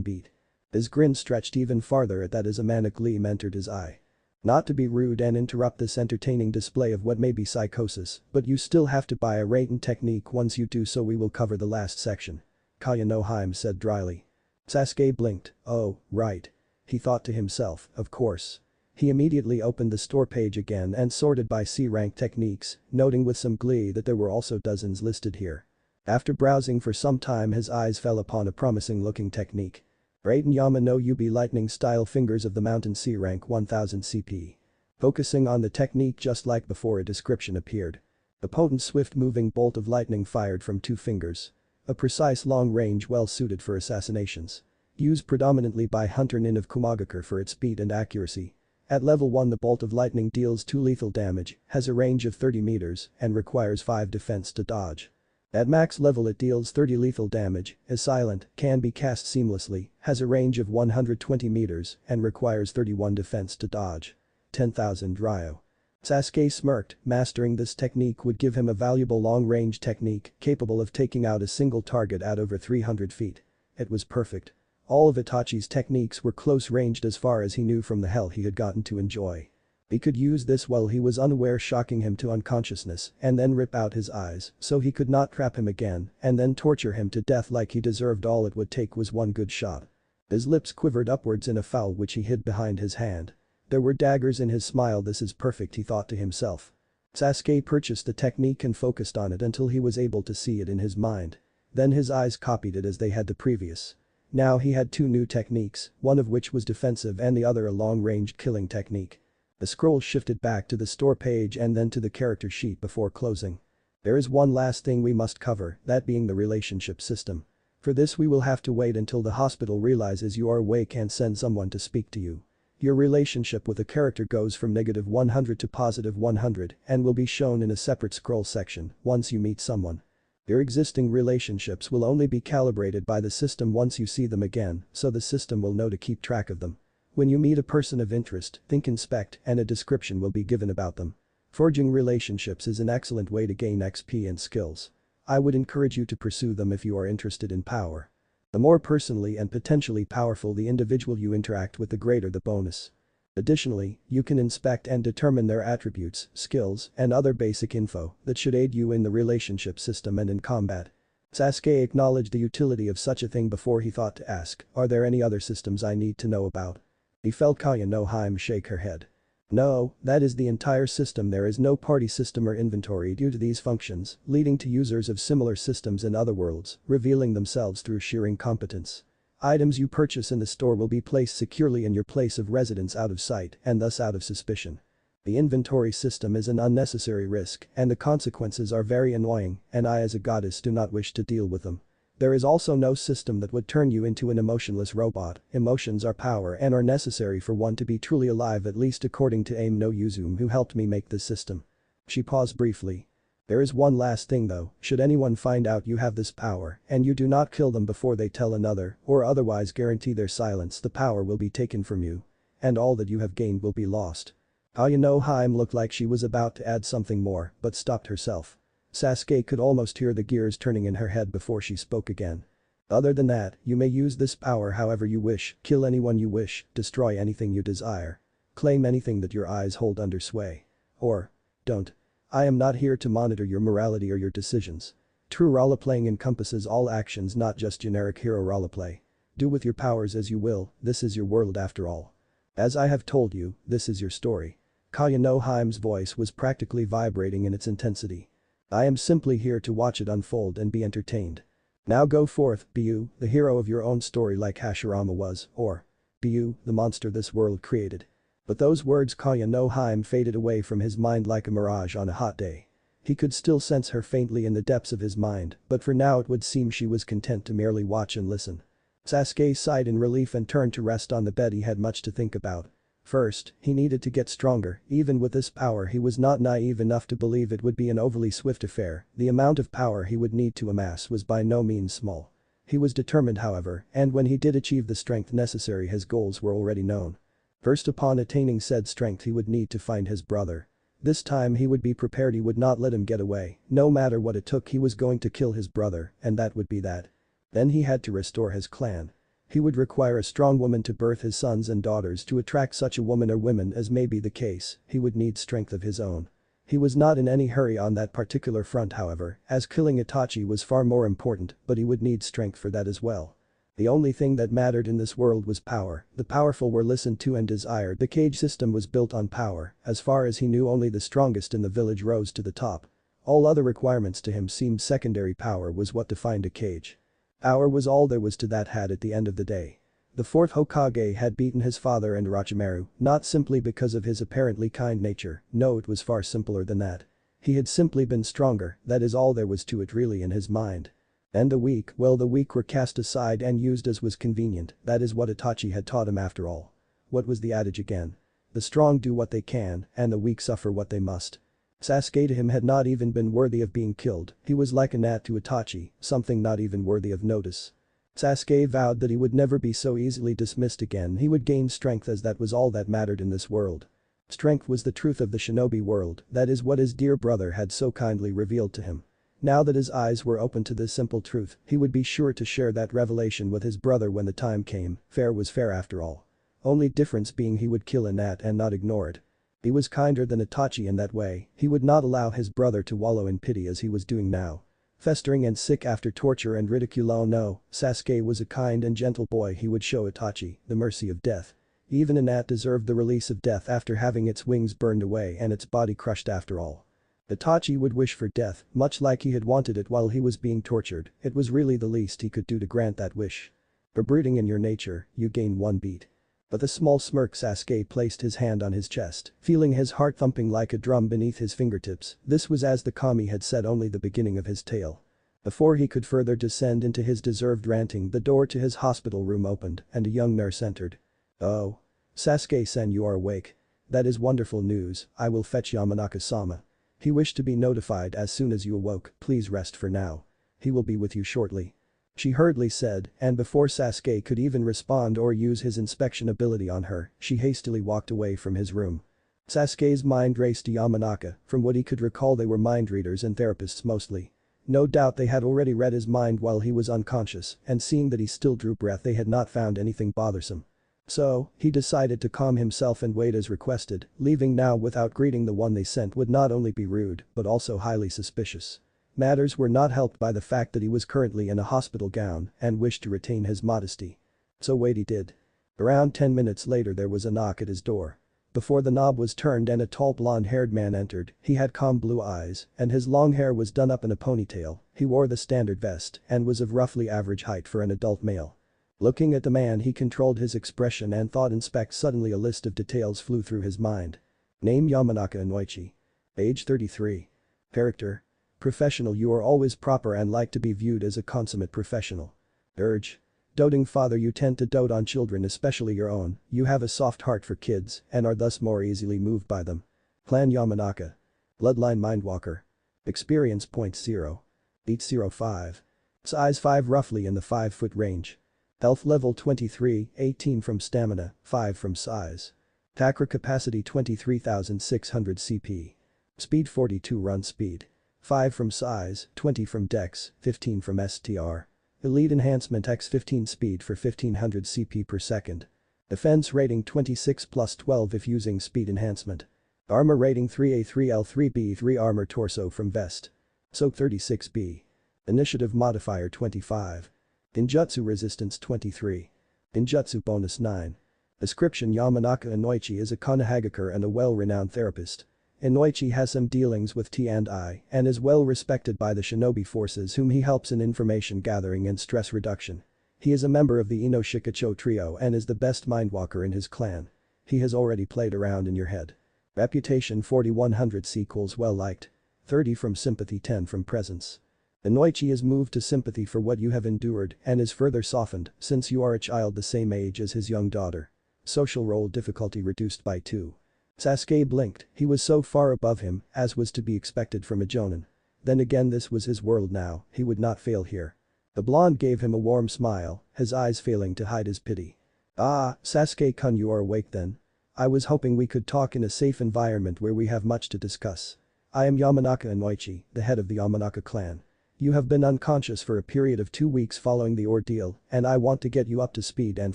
beat. His grin stretched even farther at that as a manic gleam entered his eye. Not to be rude and interrupt this entertaining display of what may be psychosis, but you still have to buy a Raiden technique. Once you do so we will cover the last section. Kaya no Hime said dryly. Sasuke blinked. Oh, right. He thought to himself, of course. He immediately opened the store page again and sorted by C-rank techniques, noting with some glee that there were also dozens listed here. After browsing for some time his eyes fell upon a promising looking technique. Raiden Yama no Yubi lightning style fingers of the mountain C-rank 1000 CP. Focusing on the technique just like before a description appeared. A potent swift moving bolt of lightning fired from 2 fingers. A precise long range well suited for assassinations. Used predominantly by Hunter Nin of Kumagakure for its speed and accuracy. At level 1 the bolt of lightning deals 2 lethal damage, has a range of 30 meters, and requires 5 defense to dodge. At max level it deals 30 lethal damage, is silent, can be cast seamlessly, has a range of 120 meters, and requires 31 defense to dodge. 10,000 Ryo. Sasuke smirked, mastering this technique would give him a valuable long-range technique capable of taking out a single target at over 300 feet. It was perfect. All of Itachi's techniques were close-ranged as far as he knew from the hell he had gotten to enjoy. He could use this while he was unaware, shocking him to unconsciousness and then rip out his eyes so he could not trap him again and then torture him to death like he deserved. All it would take was one good shot. His lips quivered upwards in a foul which he hid behind his hand. There were daggers in his smile. This is perfect, he thought to himself. Sasuke purchased the technique and focused on it until he was able to see it in his mind. Then his eyes copied it as they had the previous. Now he had 2 new techniques, one of which was defensive and the other a long-range killing technique. The scroll shifted back to the store page and then to the character sheet before closing. There is one last thing we must cover, that being the relationship system. For this we will have to wait until the hospital realizes you are awake and send someone to speak to you. Your relationship with a character goes from -100 to +100 and will be shown in a separate scroll section once you meet someone. Your existing relationships will only be calibrated by the system once you see them again, so the system will know to keep track of them. When you meet a person of interest, think inspect and a description will be given about them. Forging relationships is an excellent way to gain XP and skills. I would encourage you to pursue them if you are interested in power. The more personally and potentially powerful the individual you interact with, the greater the bonus. Additionally, you can inspect and determine their attributes, skills, and other basic info that should aid you in the relationship system and in combat. Sasuke acknowledged the utility of such a thing before he thought to ask, are there any other systems I need to know about? He felt Kaya no Hime shake her head. No, that is the entire system. There is no party system or inventory due to these functions, leading to users of similar systems in other worlds, revealing themselves through sheer incompetence. Items you purchase in the store will be placed securely in your place of residence out of sight and thus out of suspicion. The inventory system is an unnecessary risk and the consequences are very annoying and I as a goddess do not wish to deal with them. There is also no system that would turn you into an emotionless robot. Emotions are power and are necessary for one to be truly alive, at least according to Aim no Yuzume, who helped me make this system. She paused briefly. There is one last thing though, should anyone find out you have this power and you do not kill them before they tell another or otherwise guarantee their silence, the power will be taken from you. And all that you have gained will be lost. Kaya no Hime looked like she was about to add something more but stopped herself. Sasuke could almost hear the gears turning in her head before she spoke again. Other than that, you may use this power however you wish, kill anyone you wish, destroy anything you desire. Claim anything that your eyes hold under sway. Or, don't. I am not here to monitor your morality or your decisions. True roleplaying encompasses all actions, not just generic hero roleplay. Do with your powers as you will, this is your world after all. As I have told you, this is your story. Kaya no Hime's voice was practically vibrating in its intensity. I am simply here to watch it unfold and be entertained. Now go forth, be you, the hero of your own story like Hashirama was, or be you, the monster this world created. But those words Kaya no Hime faded away from his mind like a mirage on a hot day. He could still sense her faintly in the depths of his mind, but for now it would seem she was content to merely watch and listen. Sasuke sighed in relief and turned to rest on the bed. He had much to think about. First, he needed to get stronger. Even with this power he was not naive enough to believe it would be an overly swift affair. The amount of power he would need to amass was by no means small. He was determined however, and when he did achieve the strength necessary his goals were already known. First, upon attaining said strength, he would need to find his brother. This time he would be prepared, he would not let him get away, no matter what it took. He was going to kill his brother, and that would be that. Then he had to restore his clan. He would require a strong woman to birth his sons and daughters. To attract such a woman or women as may be the case, he would need strength of his own. He was not in any hurry on that particular front, however, as killing Itachi was far more important, but he would need strength for that as well. The only thing that mattered in this world was power. The powerful were listened to and desired. The cage system was built on power. As far as he knew, only the strongest in the village rose to the top. All other requirements to him seemed secondary. Power was what defined a cage. Power was all there was to that hat at the end of the day. The fourth Hokage had beaten his father and Orochimaru, not simply because of his apparently kind nature, no, it was far simpler than that. He had simply been stronger, that is all there was to it really in his mind. And the weak, well, the weak were cast aside and used as was convenient. That is what Itachi had taught him after all. What was the adage again? The strong do what they can, and the weak suffer what they must. Sasuke to him had not even been worthy of being killed. He was like a gnat to Itachi, something not even worthy of notice. Sasuke vowed that he would never be so easily dismissed again. He would gain strength, as that was all that mattered in this world. Strength was the truth of the shinobi world, that is what his dear brother had so kindly revealed to him. Now that his eyes were open to this simple truth, he would be sure to share that revelation with his brother when the time came. Fair was fair after all. Only difference being he would kill a gnat and not ignore it. He was kinder than Itachi in that way. He would not allow his brother to wallow in pity as he was doing now. Festering and sick after torture and ridicule. Oh no, Sasuke was a kind and gentle boy. He would show Itachi the mercy of death. Even a gnat deserved the release of death after having its wings burned away and its body crushed after all. Itachi would wish for death, much like he had wanted it while he was being tortured. It was really the least he could do to grant that wish. For brooding in your nature, you gain 1 beat. With a small smirk, Sasuke placed his hand on his chest, feeling his heart thumping like a drum beneath his fingertips. This was, as the kami had said, only the beginning of his tale. Before he could further descend into his deserved ranting, the door to his hospital room opened and a young nurse entered. Oh. Sasuke-sen, you are awake. That is wonderful news. I will fetch Yamanaka-sama. He wished to be notified as soon as you awoke. Please rest for now. He will be with you shortly. She hurriedly said, and before Sasuke could even respond or use his inspection ability on her, she hastily walked away from his room. Sasuke's mind raced to Yamanaka. From what he could recall, they were mind readers and therapists mostly. No doubt they had already read his mind while he was unconscious, and seeing that he still drew breath, they had not found anything bothersome. So, he decided to calm himself and wait as requested. Leaving now without greeting the one they sent would not only be rude but also highly suspicious. Matters were not helped by the fact that he was currently in a hospital gown and wished to retain his modesty. So wait he did. Around 10 minutes later there was a knock at his door. Before the knob was turned and a tall blonde-haired man entered. He had calm blue eyes and his long hair was done up in a ponytail. He wore the standard vest and was of roughly average height for an adult male. Looking at the man, he controlled his expression and thought inspect. Suddenly a list of details flew through his mind. Name: Yamanaka Inoichi. Age: 33. Character: professional. You are always proper and like to be viewed as a consummate professional. Urge: doting father. You tend to dote on children, especially your own. You have a soft heart for kids and are thus more easily moved by them. Clan: Yamanaka. Bloodline: Mindwalker. Experience points 0. Beat 05. Size: 5, roughly in the 5-foot range. Health level 23, 18 from stamina, 5 from size. Chakra capacity 23,600 CP. Speed 42 run speed. 5 from size, 20 from dex, 15 from STR. Elite enhancement x 15 speed for 1500 CP per second. Defense rating 26 plus 12 if using speed enhancement. Armor rating 3A3L3B3 armor torso from vest. Soak 36B. Initiative modifier 25. Ninjutsu resistance 23. Ninjutsu bonus 9. Description: Yamanaka Inoichi is a Konohagakure and a well-renowned therapist. Inoichi has some dealings with T&I and is well respected by the shinobi forces whom he helps in information gathering and stress reduction. He is a member of the Ino Shikacho trio and is the best mindwalker in his clan. He has already played around in your head. Reputation 4100 equals well liked. 30 from sympathy, 10 from presence. Inoichi is moved to sympathy for what you have endured and is further softened since you are a child the same age as his young daughter. Social role difficulty reduced by 2. Sasuke blinked. He was so far above him, as was to be expected from a jonin. Then again, this was his world now, he would not fail here. The blonde gave him a warm smile, his eyes failing to hide his pity. Ah, Sasuke-kun, you are awake then. I was hoping we could talk in a safe environment where we have much to discuss. I am Yamanaka Inoichi, the head of the Yamanaka clan. You have been unconscious for a period of 2 weeks following the ordeal, and I want to get you up to speed and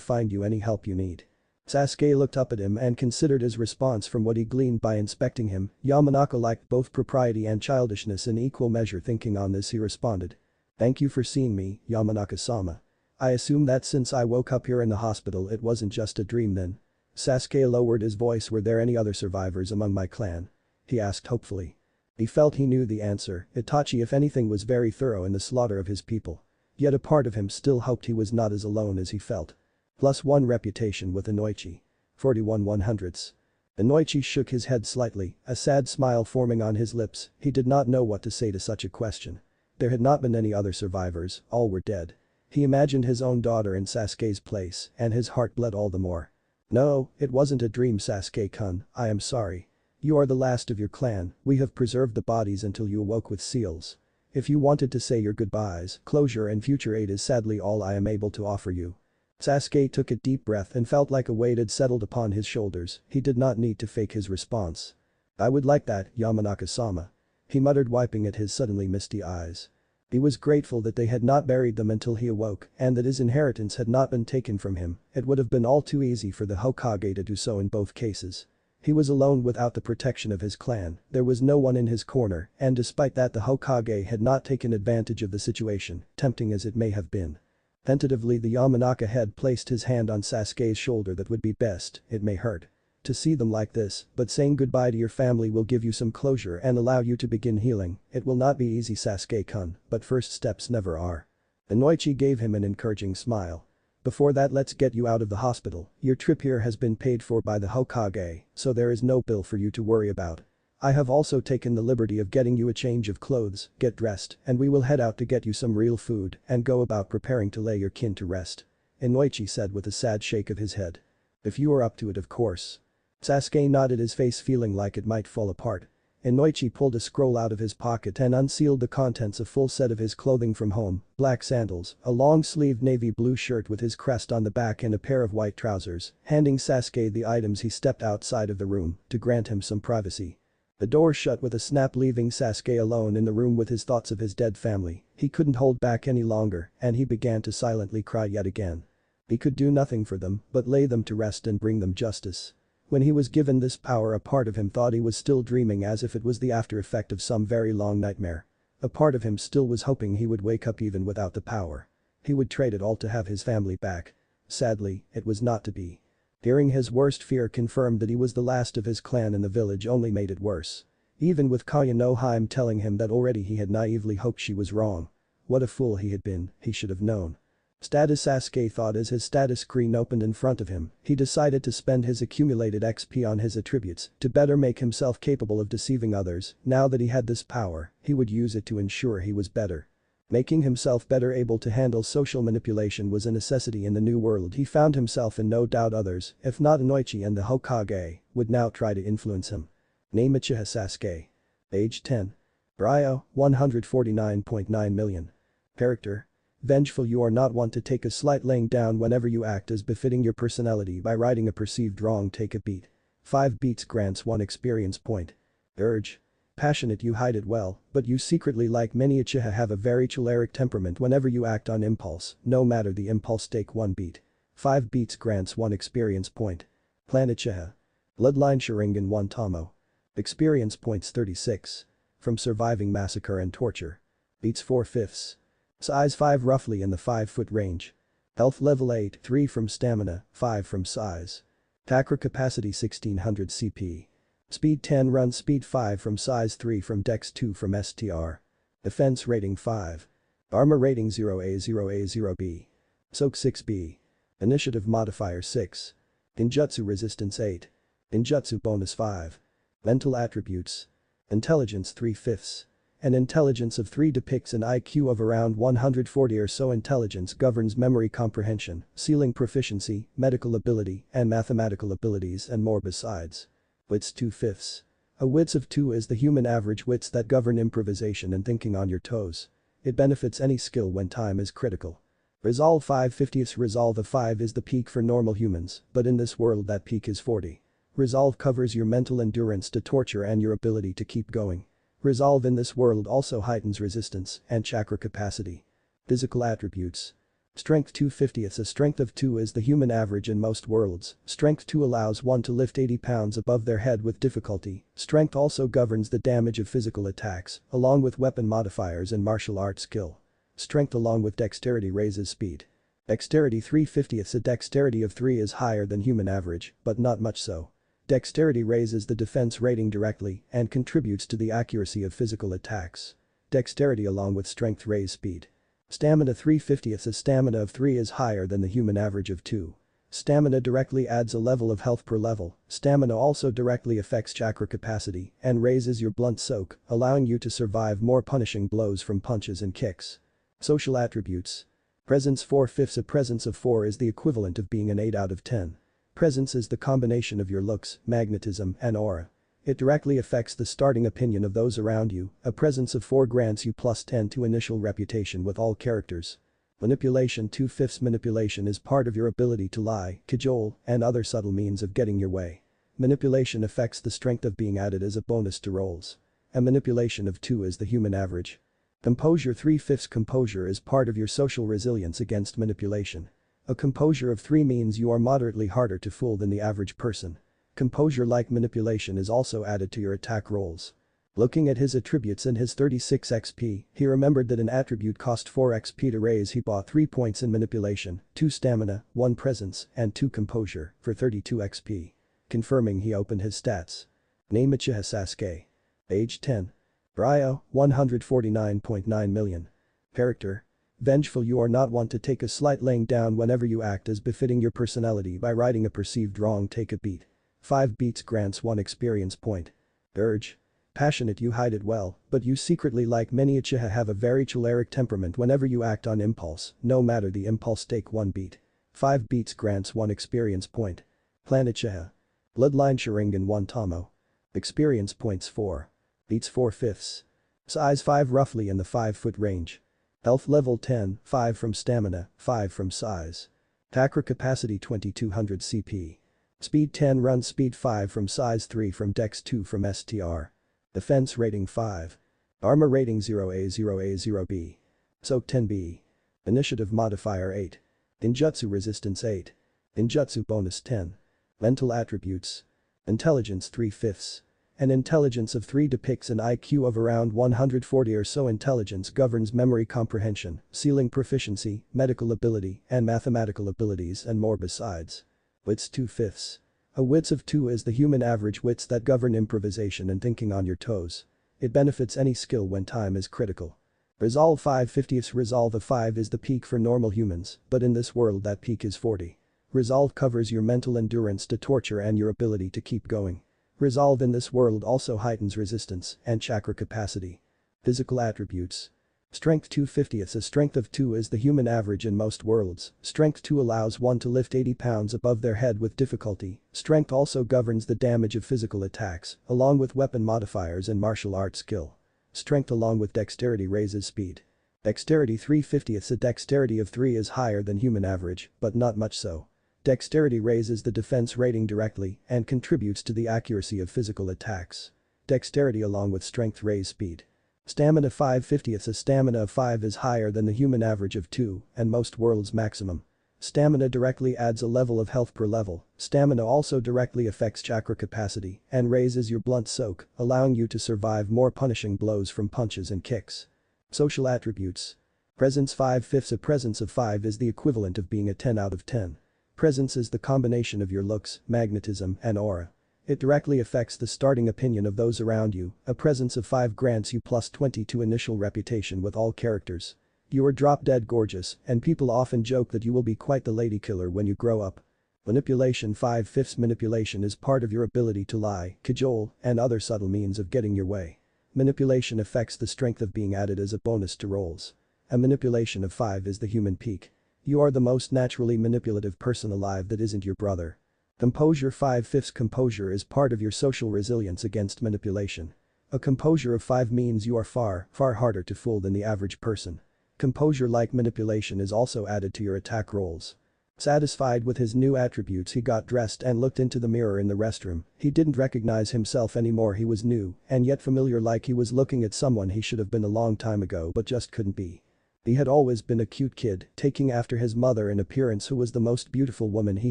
find you any help you need. Sasuke looked up at him and considered his response from what he gleaned by inspecting him. Yamanaka liked both propriety and childishness in equal measure. Thinking on this, he responded. Thank you for seeing me, Yamanaka-sama. I assume that since I woke up here in the hospital it wasn't just a dream then. Sasuke lowered his voice. Were there any other survivors among my clan? He asked hopefully. He felt he knew the answer. Itachi, if anything, was very thorough in the slaughter of his people. Yet a part of him still hoped he was not as alone as he felt. +1 reputation with Inoichi. 41/100ths. Inoichi shook his head slightly, a sad smile forming on his lips. He did not know what to say to such a question. There had not been any other survivors, all were dead. He imagined his own daughter in Sasuke's place, and his heart bled all the more. No, it wasn't a dream, Sasuke-kun, I am sorry. You are the last of your clan. We have preserved the bodies until you awoke with seals. If you wanted to say your goodbyes, closure and future aid is sadly all I am able to offer you. Sasuke took a deep breath and felt like a weight had settled upon his shoulders. He did not need to fake his response. I would like that, Yamanaka-sama. He muttered, wiping at his suddenly misty eyes. He was grateful that they had not buried them until he awoke and that his inheritance had not been taken from him. It would have been all too easy for the Hokage to do so in both cases. He was alone without the protection of his clan. There was no one in his corner, and despite that the Hokage had not taken advantage of the situation, tempting as it may have been. Tentatively the Yamanaka head placed his hand on Sasuke's shoulder. That would be best, it may hurt. To see them like this, but saying goodbye to your family will give you some closure and allow you to begin healing. It will not be easy, Sasuke-kun, but first steps never are. Inoichi gave him an encouraging smile. Before that, let's get you out of the hospital. Your trip here has been paid for by the Hokage, so there is no bill for you to worry about. I have also taken the liberty of getting you a change of clothes. Get dressed, and we will head out to get you some real food and go about preparing to lay your kin to rest. Inoichi said with a sad shake of his head. If you are up to it, of course. Sasuke nodded, his face feeling like it might fall apart. Inoichi pulled a scroll out of his pocket and unsealed the contents, a full set of his clothing from home, black sandals, a long-sleeved navy blue shirt with his crest on the back and a pair of white trousers. Handing Sasuke the items, he stepped outside of the room to grant him some privacy. The door shut with a snap, leaving Sasuke alone in the room with his thoughts of his dead family. He couldn't hold back any longer and he began to silently cry yet again. He could do nothing for them but lay them to rest and bring them justice. When he was given this power, a part of him thought he was still dreaming, as if it was the after effect of some very long nightmare. A part of him still was hoping he would wake up even without the power. He would trade it all to have his family back. Sadly, it was not to be. Hearing his worst fear confirmed that he was the last of his clan in the village only made it worse. Even with Kaya no Hime telling him that already, he had naively hoped she was wrong. What a fool he had been, he should have known. Status, Sasuke thought as his status screen opened in front of him. He decided to spend his accumulated XP on his attributes to better make himself capable of deceiving others. Now that he had this power, he would use it to ensure he was better. Making himself better able to handle social manipulation was a necessity in the new world. He found himself in no doubt others, if not Inoichi and the Hokage, would now try to influence him. Name: Uchiha Sasuke. Age 10. Bio: 149.9 million. Character: vengeful. You are not one to take a slight laying down whenever you act as befitting your personality by righting a perceived wrong. Take a beat. 5 beats grants 1 experience point. Urge: passionate. You hide it well, but you secretly, like many Uchiha, have a very choleric temperament. Whenever you act on impulse, no matter the impulse, take 1 beat. 5 beats grants 1 experience point. Clan Uchiha. Bloodline Sharingan 1 Tamo. Experience points 36. From surviving massacre and torture. Beats 4/5. Size 5, roughly in the 5-foot range. Health level 8, 3 from stamina, 5 from size. Chakra capacity 1600 CP. Speed 10, run speed 5 from size, 3 from dex, 2 from STR. Defense rating 5. Armor rating 0A 0A 0B. Soak 6B. Initiative modifier 6. Ninjutsu resistance 8. Ninjutsu bonus 5. Mental attributes. Intelligence 3/5. An intelligence of 3 depicts an IQ of around 140 or so. Intelligence governs memory comprehension, sealing proficiency, medical ability, and mathematical abilities, and more besides. Wits 2/5. A wits of 2 is the human average wits that govern improvisation and thinking on your toes. It benefits any skill when time is critical. Resolve 5/50. Resolve of 5 is the peak for normal humans, but in this world that peak is 40. Resolve covers your mental endurance to torture and your ability to keep going. Resolve in this world also heightens resistance and chakra capacity. Physical attributes. Strength 2/50. A strength of 2 is the human average in most worlds. Strength 2 allows one to lift 80 pounds above their head with difficulty. Strength also governs the damage of physical attacks, along with weapon modifiers and martial arts skill. Strength along with dexterity raises speed. Dexterity 3/50. A dexterity of 3 is higher than human average, but not much so. Dexterity raises the defense rating directly and contributes to the accuracy of physical attacks. Dexterity along with strength raise speed. Stamina 3/50. A stamina of 3 is higher than the human average of 2. Stamina directly adds a level of health per level. Stamina also directly affects chakra capacity and raises your blunt soak, allowing you to survive more punishing blows from punches and kicks. Social attributes. Presence 4/5. A presence of 4 is the equivalent of being an 8 out of 10. Presence is the combination of your looks, magnetism, and aura. It directly affects the starting opinion of those around you. A presence of 4 grants you +10 to initial reputation with all characters. Manipulation 2/5. Manipulation is part of your ability to lie, cajole, and other subtle means of getting your way. Manipulation affects the strength of being added as a bonus to rolls. A manipulation of 2 is the human average. Composure 3/5. Composure is part of your social resilience against manipulation. A composure of 3 means you are moderately harder to fool than the average person. Composure-like manipulation is also added to your attack rolls. Looking at his attributes and his 36 XP, he remembered that an attribute cost 4 XP to raise. He bought 3 points in manipulation, 2 stamina, 1 presence, and 2 composure for 32 XP. Confirming he opened his stats. Name Uchiha Sasuke. Age 10. Bio, 149.9 million. Character. Vengeful. You are not one to take a slight laying down whenever you act as befitting your personality by righting a perceived wrong. Take a beat. 5 beats grants 1 experience point. Urge. Passionate. You hide it well, but you secretly, like many Uchiha, have a very choleric temperament whenever you act on impulse, no matter the impulse. Take 1 beat. 5 beats grants 1 experience point. Clan Uchiha. Bloodline Sharingan 1 Tomo. Experience points 4. Beats 4/5. Size 5 roughly in the 5-foot range. Health level 10, 5 from stamina, 5 from size. Chakra capacity 2200 CP. Speed 10 run speed 5 from size 3 from dex 2 from STR. Defense rating 5. Armor rating 0A0A0B. Soak 10B. Initiative modifier 8. Ninjutsu resistance 8. Ninjutsu bonus 10. Mental attributes. Intelligence 3/5. An intelligence of 3 depicts an IQ of around 140 or so. Intelligence governs memory comprehension, sealing proficiency, medical ability, and mathematical abilities and more besides. Wits 2/5. A wits of 2 is the human average. Wits that govern improvisation and thinking on your toes. It benefits any skill when time is critical. Resolve 5/50. Resolve of 5 is the peak for normal humans, but in this world that peak is 40. Resolve covers your mental endurance to torture and your ability to keep going. Resolve in this world also heightens resistance and chakra capacity. Physical attributes. Strength 2/50. A strength of 2 is the human average in most worlds. Strength 2 allows one to lift 80 pounds above their head with difficulty. Strength also governs the damage of physical attacks, along with weapon modifiers and martial arts skill. Strength along with dexterity raises speed. Dexterity 3/50. A dexterity of 3 is higher than human average, but not much so. Dexterity raises the defense rating directly and contributes to the accuracy of physical attacks. Dexterity along with strength raise speed. Stamina 5/50. A stamina of 5 is higher than the human average of 2 and most worlds maximum. Stamina directly adds a level of health per level. Stamina also directly affects chakra capacity and raises your blunt soak, allowing you to survive more punishing blows from punches and kicks. Social attributes. Presence 5/5. A presence of 5 is the equivalent of being a 10 out of 10. Presence is the combination of your looks, magnetism, and aura. It directly affects the starting opinion of those around you. A presence of 5 grants you +20 to initial reputation with all characters. You are drop-dead gorgeous, and people often joke that you will be quite the lady killer when you grow up. Manipulation 5/5. Manipulation is part of your ability to lie, cajole, and other subtle means of getting your way. Manipulation affects the strength of being added as a bonus to rolls. A manipulation of 5 is the human peak. You are the most naturally manipulative person alive that isn't your brother. Composure 5/5. Composure is part of your social resilience against manipulation. A composure of 5 means you are far harder to fool than the average person. Composure-like manipulation is also added to your attack rolls. Satisfied with his new attributes, he got dressed and looked into the mirror in the restroom. He didn't recognize himself anymore. He was new and yet familiar, like he was looking at someone he should have been a long time ago but just couldn't be. He had always been a cute kid, taking after his mother in appearance, who was the most beautiful woman he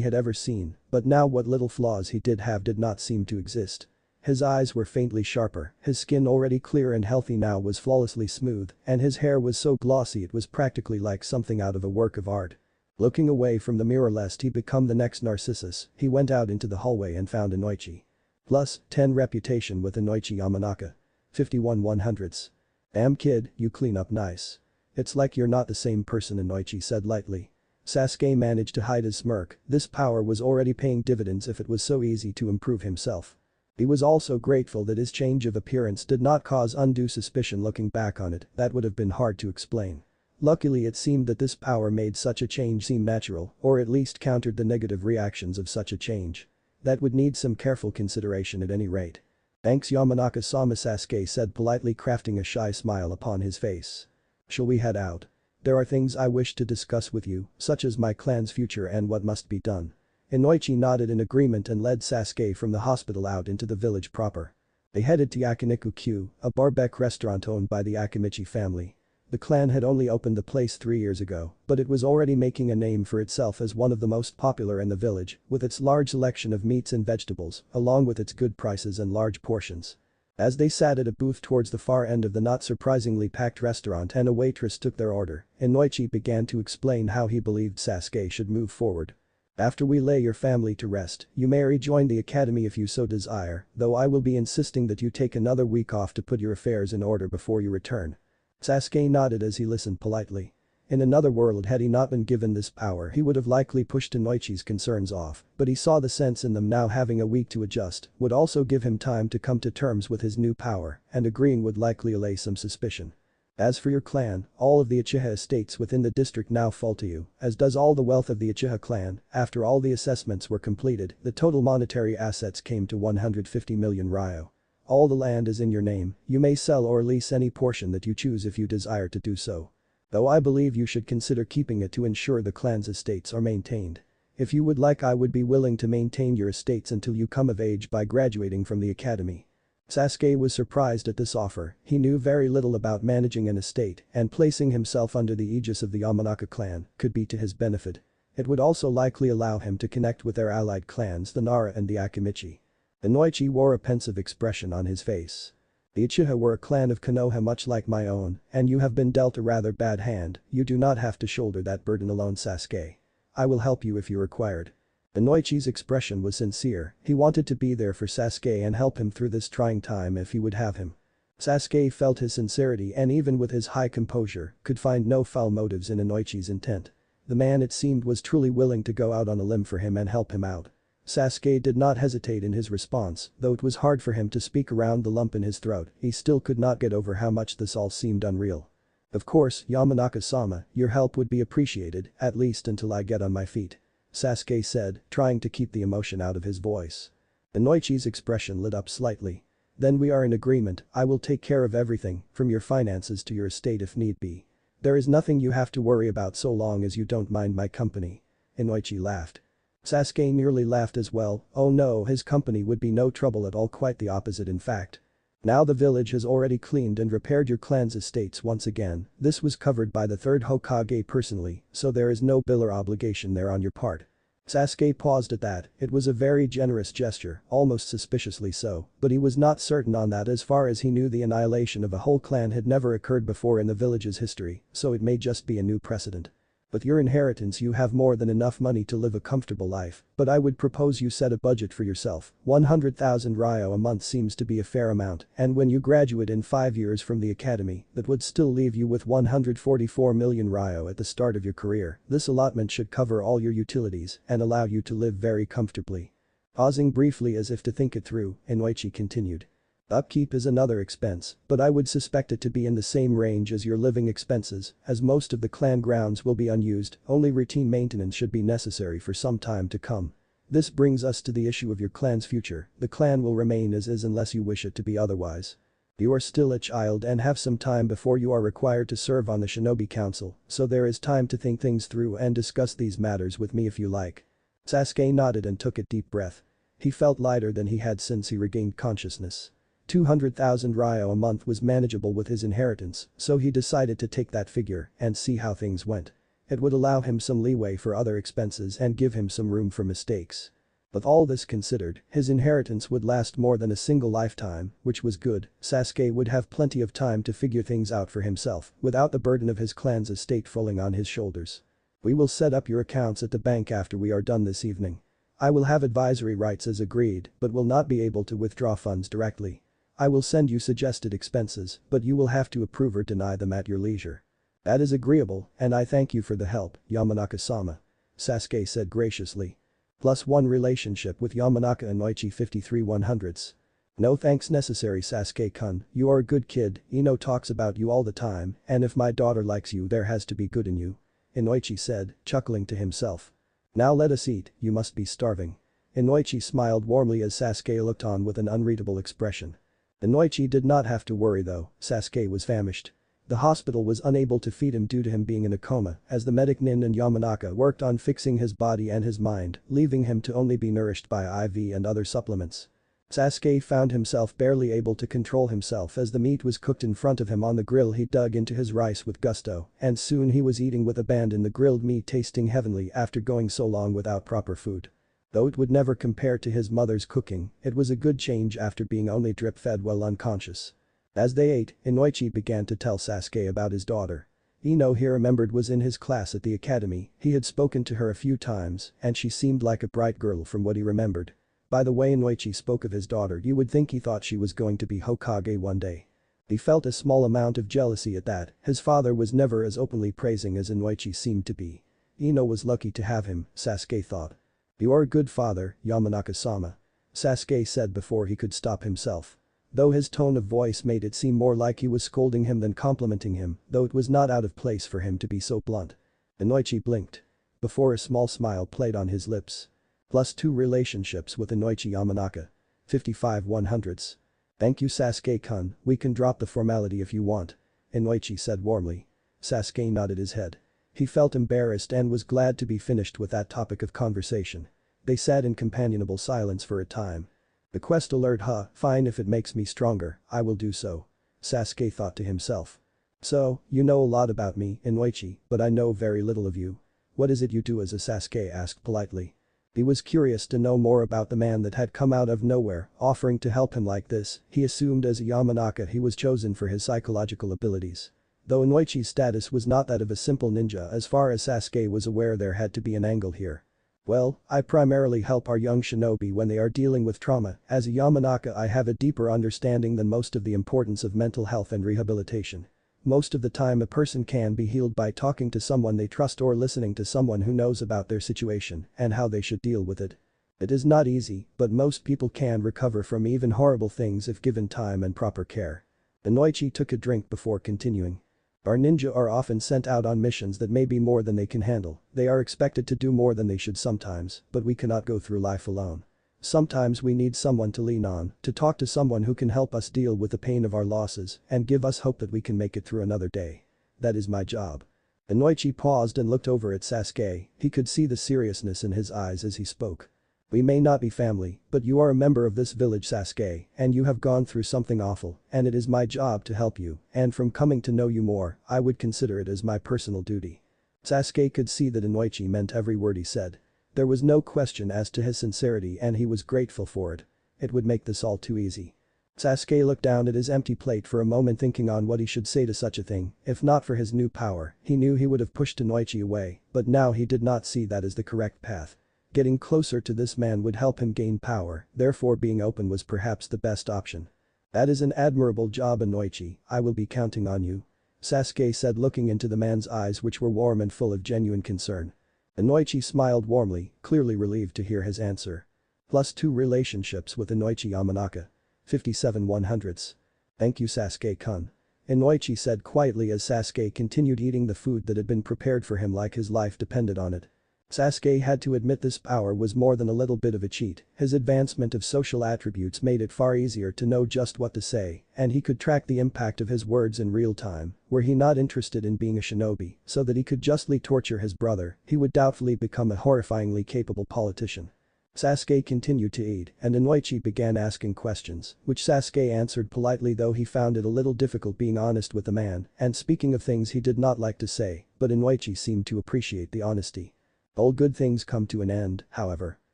had ever seen, but now what little flaws he did have did not seem to exist. His eyes were faintly sharper, his skin, already clear and healthy now, was flawlessly smooth, and his hair was so glossy it was practically like something out of a work of art. Looking away from the mirror lest he become the next Narcissus, he went out into the hallway and found Inoichi. Plus 10 reputation with Inoichi Yamanaka. 51 100ths. Damn kid, you clean up nice. It's like you're not the same person, Inoichi said lightly. Sasuke managed to hide his smirk. This power was already paying dividends if it was so easy to improve himself. He was also grateful that his change of appearance did not cause undue suspicion. Looking back on it, that would have been hard to explain. Luckily, it seemed that this power made such a change seem natural, or at least countered the negative reactions of such a change. That would need some careful consideration at any rate. Thanks, Yamanaka-sama, Sasuke said politely, crafting a shy smile upon his face. Shall we head out? There are things I wish to discuss with you, such as my clan's future and what must be done. Inoichi nodded in agreement and led Sasuke from the hospital out into the village proper. They headed to Yakiniku-Q, a barbecue restaurant owned by the Akimichi family. The clan had only opened the place 3 years ago, but it was already making a name for itself as one of the most popular in the village, with its large selection of meats and vegetables, along with its good prices and large portions. As they sat at a booth towards the far end of the not surprisingly packed restaurant and a waitress took their order, Inoichi began to explain how he believed Sasuke should move forward. After we lay your family to rest, you may rejoin the academy if you so desire, though I will be insisting that you take another week off to put your affairs in order before you return. Sasuke nodded as he listened politely. In another world, had he not been given this power, he would have likely pushed Inoichi's concerns off, but he saw the sense in them now. Having a week to adjust would also give him time to come to terms with his new power, and agreeing would likely allay some suspicion. As for your clan, all of the Uchiha estates within the district now fall to you, as does all the wealth of the Uchiha clan. After all the assessments were completed, the total monetary assets came to 150 million ryo. All the land is in your name. You may sell or lease any portion that you choose if you desire to do so. Though I believe you should consider keeping it to ensure the clan's estates are maintained. If you would like, I would be willing to maintain your estates until you come of age by graduating from the academy. Sasuke was surprised at this offer. He knew very little about managing an estate, and placing himself under the aegis of the Yamanaka clan could be to his benefit. It would also likely allow him to connect with their allied clans, the Nara and the Akimichi. Inoichi wore a pensive expression on his face. The Uchiha were a clan of Konoha much like my own, and you have been dealt a rather bad hand. You do not have to shoulder that burden alone, Sasuke. I will help you if you required. Inoichi's expression was sincere. He wanted to be there for Sasuke and help him through this trying time if he would have him. Sasuke felt his sincerity and, even with his high composure, could find no foul motives in Inoichi's intent. The man, it seemed, was truly willing to go out on a limb for him and help him out. Sasuke did not hesitate in his response, though it was hard for him to speak around the lump in his throat. He still could not get over how much this all seemed unreal. Of course, Yamanaka-sama, your help would be appreciated, at least until I get on my feet. Sasuke said, trying to keep the emotion out of his voice. Inoichi's expression lit up slightly. Then we are in agreement. I will take care of everything, from your finances to your estate if need be. There is nothing you have to worry about so long as you don't mind my company. Inoichi laughed. Sasuke merely laughed as well. Oh no, his company would be no trouble at all, quite the opposite in fact. Now the village has already cleaned and repaired your clan's estates once again. This was covered by the third Hokage personally, so there is no bill or obligation there on your part. Sasuke paused at that. It was a very generous gesture, almost suspiciously so, but he was not certain on that. As far as he knew, the annihilation of a whole clan had never occurred before in the village's history, so it may just be a new precedent. With your inheritance you have more than enough money to live a comfortable life, but I would propose you set a budget for yourself. 100,000 ryo a month seems to be a fair amount, and when you graduate in 5 years from the academy, that would still leave you with 144 million ryo at the start of your career. This allotment should cover all your utilities and allow you to live very comfortably. Pausing briefly as if to think it through, Inoichi continued. Upkeep is another expense, but I would suspect it to be in the same range as your living expenses, as most of the clan grounds will be unused. Only routine maintenance should be necessary for some time to come. This brings us to the issue of your clan's future. The clan will remain as is unless you wish it to be otherwise. You are still a child and have some time before you are required to serve on the Shinobi Council, so there is time to think things through and discuss these matters with me if you like." Sasuke nodded and took a deep breath. He felt lighter than he had since he regained consciousness. 200,000 ryo a month was manageable with his inheritance, so he decided to take that figure and see how things went. It would allow him some leeway for other expenses and give him some room for mistakes. With all this considered, his inheritance would last more than a single lifetime, which was good. Sasuke would have plenty of time to figure things out for himself without the burden of his clan's estate falling on his shoulders. "We will set up your accounts at the bank after we are done this evening. I will have advisory rights as agreed, but will not be able to withdraw funds directly. I will send you suggested expenses, but you will have to approve or deny them at your leisure." "That is agreeable, and I thank you for the help, Yamanaka-sama," Sasuke said graciously. +1 relationship with Yamanaka Inoichi 53/100s. "No thanks necessary, Sasuke-kun, you are a good kid, Ino talks about you all the time, and if my daughter likes you there has to be good in you," Inoichi said, chuckling to himself. "Now let us eat, you must be starving." Inoichi smiled warmly as Sasuke looked on with an unreadable expression. Inoichi did not have to worry though, Sasuke was famished. The hospital was unable to feed him due to him being in a coma, as the medic Nin and Yamanaka worked on fixing his body and his mind, leaving him to only be nourished by IV and other supplements. Sasuke found himself barely able to control himself as the meat was cooked in front of him on the grill. He dug into his rice with gusto, and soon he was eating with abandon, the grilled meat tasting heavenly after going so long without proper food. Though it would never compare to his mother's cooking, it was a good change after being only drip-fed while unconscious. As they ate, Inoichi began to tell Sasuke about his daughter. Ino, he remembered, was in his class at the academy. He had spoken to her a few times and she seemed like a bright girl from what he remembered. By the way Inoichi spoke of his daughter, you would think he thought she was going to be Hokage one day. He felt a small amount of jealousy at that. His father was never as openly praising as Inoichi seemed to be. Ino was lucky to have him, Sasuke thought. "You are a good father, Yamanaka-sama," Sasuke said before he could stop himself. Though his tone of voice made it seem more like he was scolding him than complimenting him, though it was not out of place for him to be so blunt. Inoichi blinked. Before a small smile played on his lips. +2 relationships with Inoichi Yamanaka. 55/100s. "Thank you, Sasuke-kun, we can drop the formality if you want," Inoichi said warmly. Sasuke nodded his head. He felt embarrassed and was glad to be finished with that topic of conversation. They sat in companionable silence for a time. "The quest alert, huh, fine, if it makes me stronger, I will do so," Sasuke thought to himself. "So, you know a lot about me, Inoichi, but I know very little of you. What is it you do?" as Sasuke asked politely. He was curious to know more about the man that had come out of nowhere, offering to help him like this. He assumed as a Yamanaka he was chosen for his psychological abilities. Though Inoichi's status was not that of a simple ninja, as far as Sasuke was aware there had to be an angle here. "Well, I primarily help our young shinobi when they are dealing with trauma. As a Yamanaka I have a deeper understanding than most of the importance of mental health and rehabilitation. Most of the time a person can be healed by talking to someone they trust or listening to someone who knows about their situation and how they should deal with it. It is not easy, but most people can recover from even horrible things if given time and proper care." Inoichi took a drink before continuing. "Our ninja are often sent out on missions that may be more than they can handle. They are expected to do more than they should sometimes, but we cannot go through life alone. Sometimes we need someone to lean on, to talk to someone who can help us deal with the pain of our losses and give us hope that we can make it through another day. That is my job." Inoichi paused and looked over at Sasuke. He could see the seriousness in his eyes as he spoke. "We may not be family, but you are a member of this village, Sasuke, and you have gone through something awful, and it is my job to help you, and from coming to know you more, I would consider it as my personal duty." Sasuke could see that Inoichi meant every word he said. There was no question as to his sincerity and he was grateful for it. It would make this all too easy. Sasuke looked down at his empty plate for a moment, thinking on what he should say to such a thing. If not for his new power, he knew he would have pushed Inoichi away, but now he did not see that as the correct path. Getting closer to this man would help him gain power, therefore being open was perhaps the best option. "That is an admirable job, Inoichi, I will be counting on you," Sasuke said, looking into the man's eyes which were warm and full of genuine concern. Inoichi smiled warmly, clearly relieved to hear his answer. +2 relationships with Inoichi Yamanaka. 57/100s. "Thank you, Sasuke-kun," Inoichi said quietly as Sasuke continued eating the food that had been prepared for him like his life depended on it. Sasuke had to admit this power was more than a little bit of a cheat, his advancement of social attributes made it far easier to know just what to say, and he could track the impact of his words in real time. Were he not interested in being a shinobi, so that he could justly torture his brother, he would doubtfully become a horrifyingly capable politician. Sasuke continued to eat, and Inoichi began asking questions, which Sasuke answered politely, though he found it a little difficult being honest with the man and speaking of things he did not like to say, but Inoichi seemed to appreciate the honesty. All good things come to an end, however.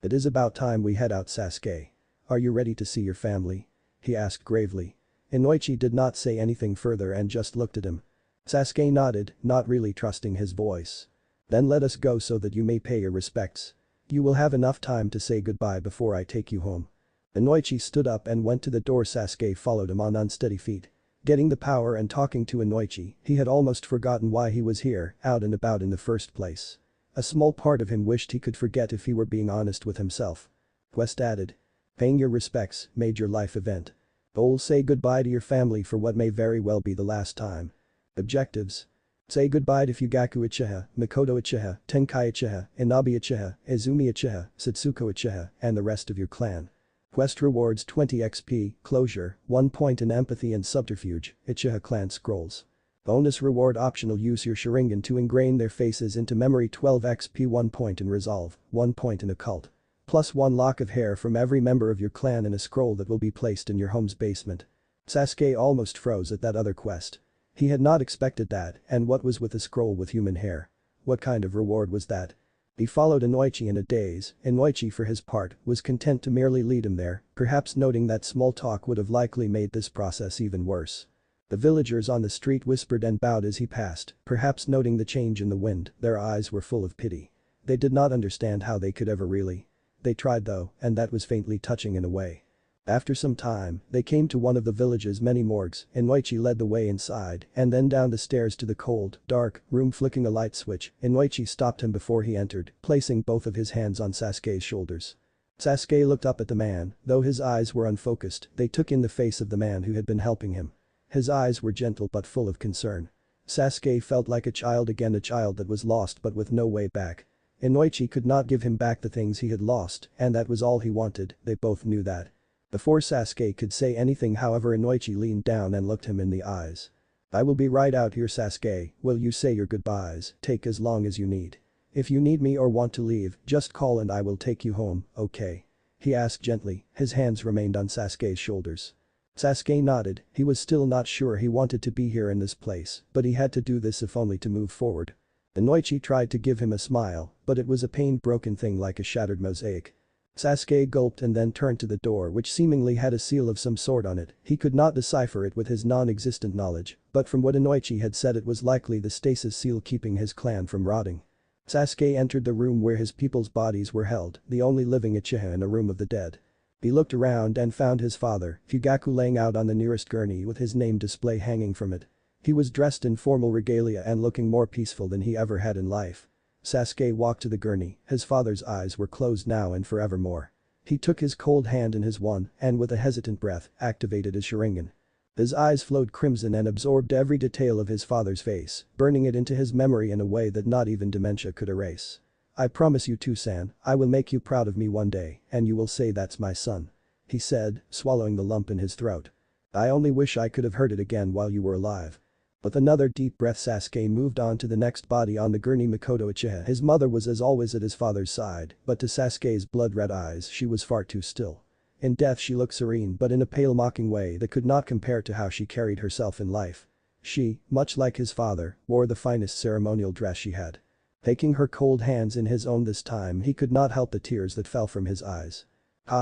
It is about time we head out, Sasuke. Are you ready to see your family? He asked gravely. Inoichi did not say anything further and just looked at him. Sasuke nodded, not really trusting his voice. Then let us go so that you may pay your respects. You will have enough time to say goodbye before I take you home. Inoichi stood up and went to the door. Sasuke followed him on unsteady feet. Getting the power and talking to Inoichi, he had almost forgotten why he was here, out and about in the first place. A small part of him wished he could forget if he were being honest with himself. Quest added. Paying your respects, major life event. Goal: say goodbye to your family for what may very well be the last time. Objectives. Say goodbye to Fugaku Uchiha, Mikoto Uchiha, Tenkai Uchiha, Inabi Uchiha, Izumi Uchiha, Satsuko Uchiha, and the rest of your clan. Quest rewards 20 XP, closure, 1 point in empathy and subterfuge, Uchiha clan scrolls. Bonus reward optional: use your Sharingan to ingrain their faces into memory, 12 XP, 1 point in resolve, 1 point in occult. Plus 1 lock of hair from every member of your clan in a scroll that will be placed in your home's basement. Sasuke almost froze at that other quest. He had not expected that, and what was with a scroll with human hair? What kind of reward was that? He followed Inoichi in a daze. Inoichi for his part was content to merely lead him there, perhaps noting that small talk would have likely made this process even worse. The villagers on the street whispered and bowed as he passed, perhaps noting the change in the wind. Their eyes were full of pity. They did not understand how they could ever really. They tried though, and that was faintly touching in a way. After some time, they came to one of the village's many morgues. Inoichi led the way inside and then down the stairs to the cold, dark room. Flicking a light switch, Inoichi stopped him before he entered, placing both of his hands on Sasuke's shoulders. Sasuke looked up at the man, though his eyes were unfocused. They took in the face of the man who had been helping him. His eyes were gentle but full of concern. Sasuke felt like a child again, a child that was lost but with no way back. Inoichi could not give him back the things he had lost, and that was all he wanted. They both knew that. Before Sasuke could say anything, however, Inoichi leaned down and looked him in the eyes. I will be right out here, Sasuke. Will you say your goodbyes? Take as long as you need. If you need me or want to leave, just call and I will take you home, okay? He asked gently. His hands remained on Sasuke's shoulders. Sasuke nodded. He was still not sure he wanted to be here in this place, but he had to do this if only to move forward. Inoichi tried to give him a smile, but it was a pain-broken thing like a shattered mosaic. Sasuke gulped and then turned to the door, which seemingly had a seal of some sort on it. He could not decipher it with his non-existent knowledge, but from what Inoichi had said, it was likely the stasis seal keeping his clan from rotting. Sasuke entered the room where his people's bodies were held, the only living Uchiha in a room of the dead. He looked around and found his father, Fugaku, laying out on the nearest gurney with his name display hanging from it. He was dressed in formal regalia and looking more peaceful than he ever had in life. Sasuke walked to the gurney. His father's eyes were closed now and forevermore. He took his cold hand in his one and with a hesitant breath, activated his Sharingan. His eyes flowed crimson and absorbed every detail of his father's face, burning it into his memory in a way that not even dementia could erase. I promise you too, San, I will make you proud of me one day, and you will say that's my son. He said, swallowing the lump in his throat. I only wish I could have heard it again while you were alive. With another deep breath, Sasuke moved on to the next body on the gurney, Mikoto Uchiha. His mother was as always at his father's side, but to Sasuke's blood-red eyes she was far too still. In death she looked serene, but in a pale, mocking way that could not compare to how she carried herself in life. She, much like his father, wore the finest ceremonial dress she had. Taking her cold hands in his own this time, he could not help the tears that fell from his eyes.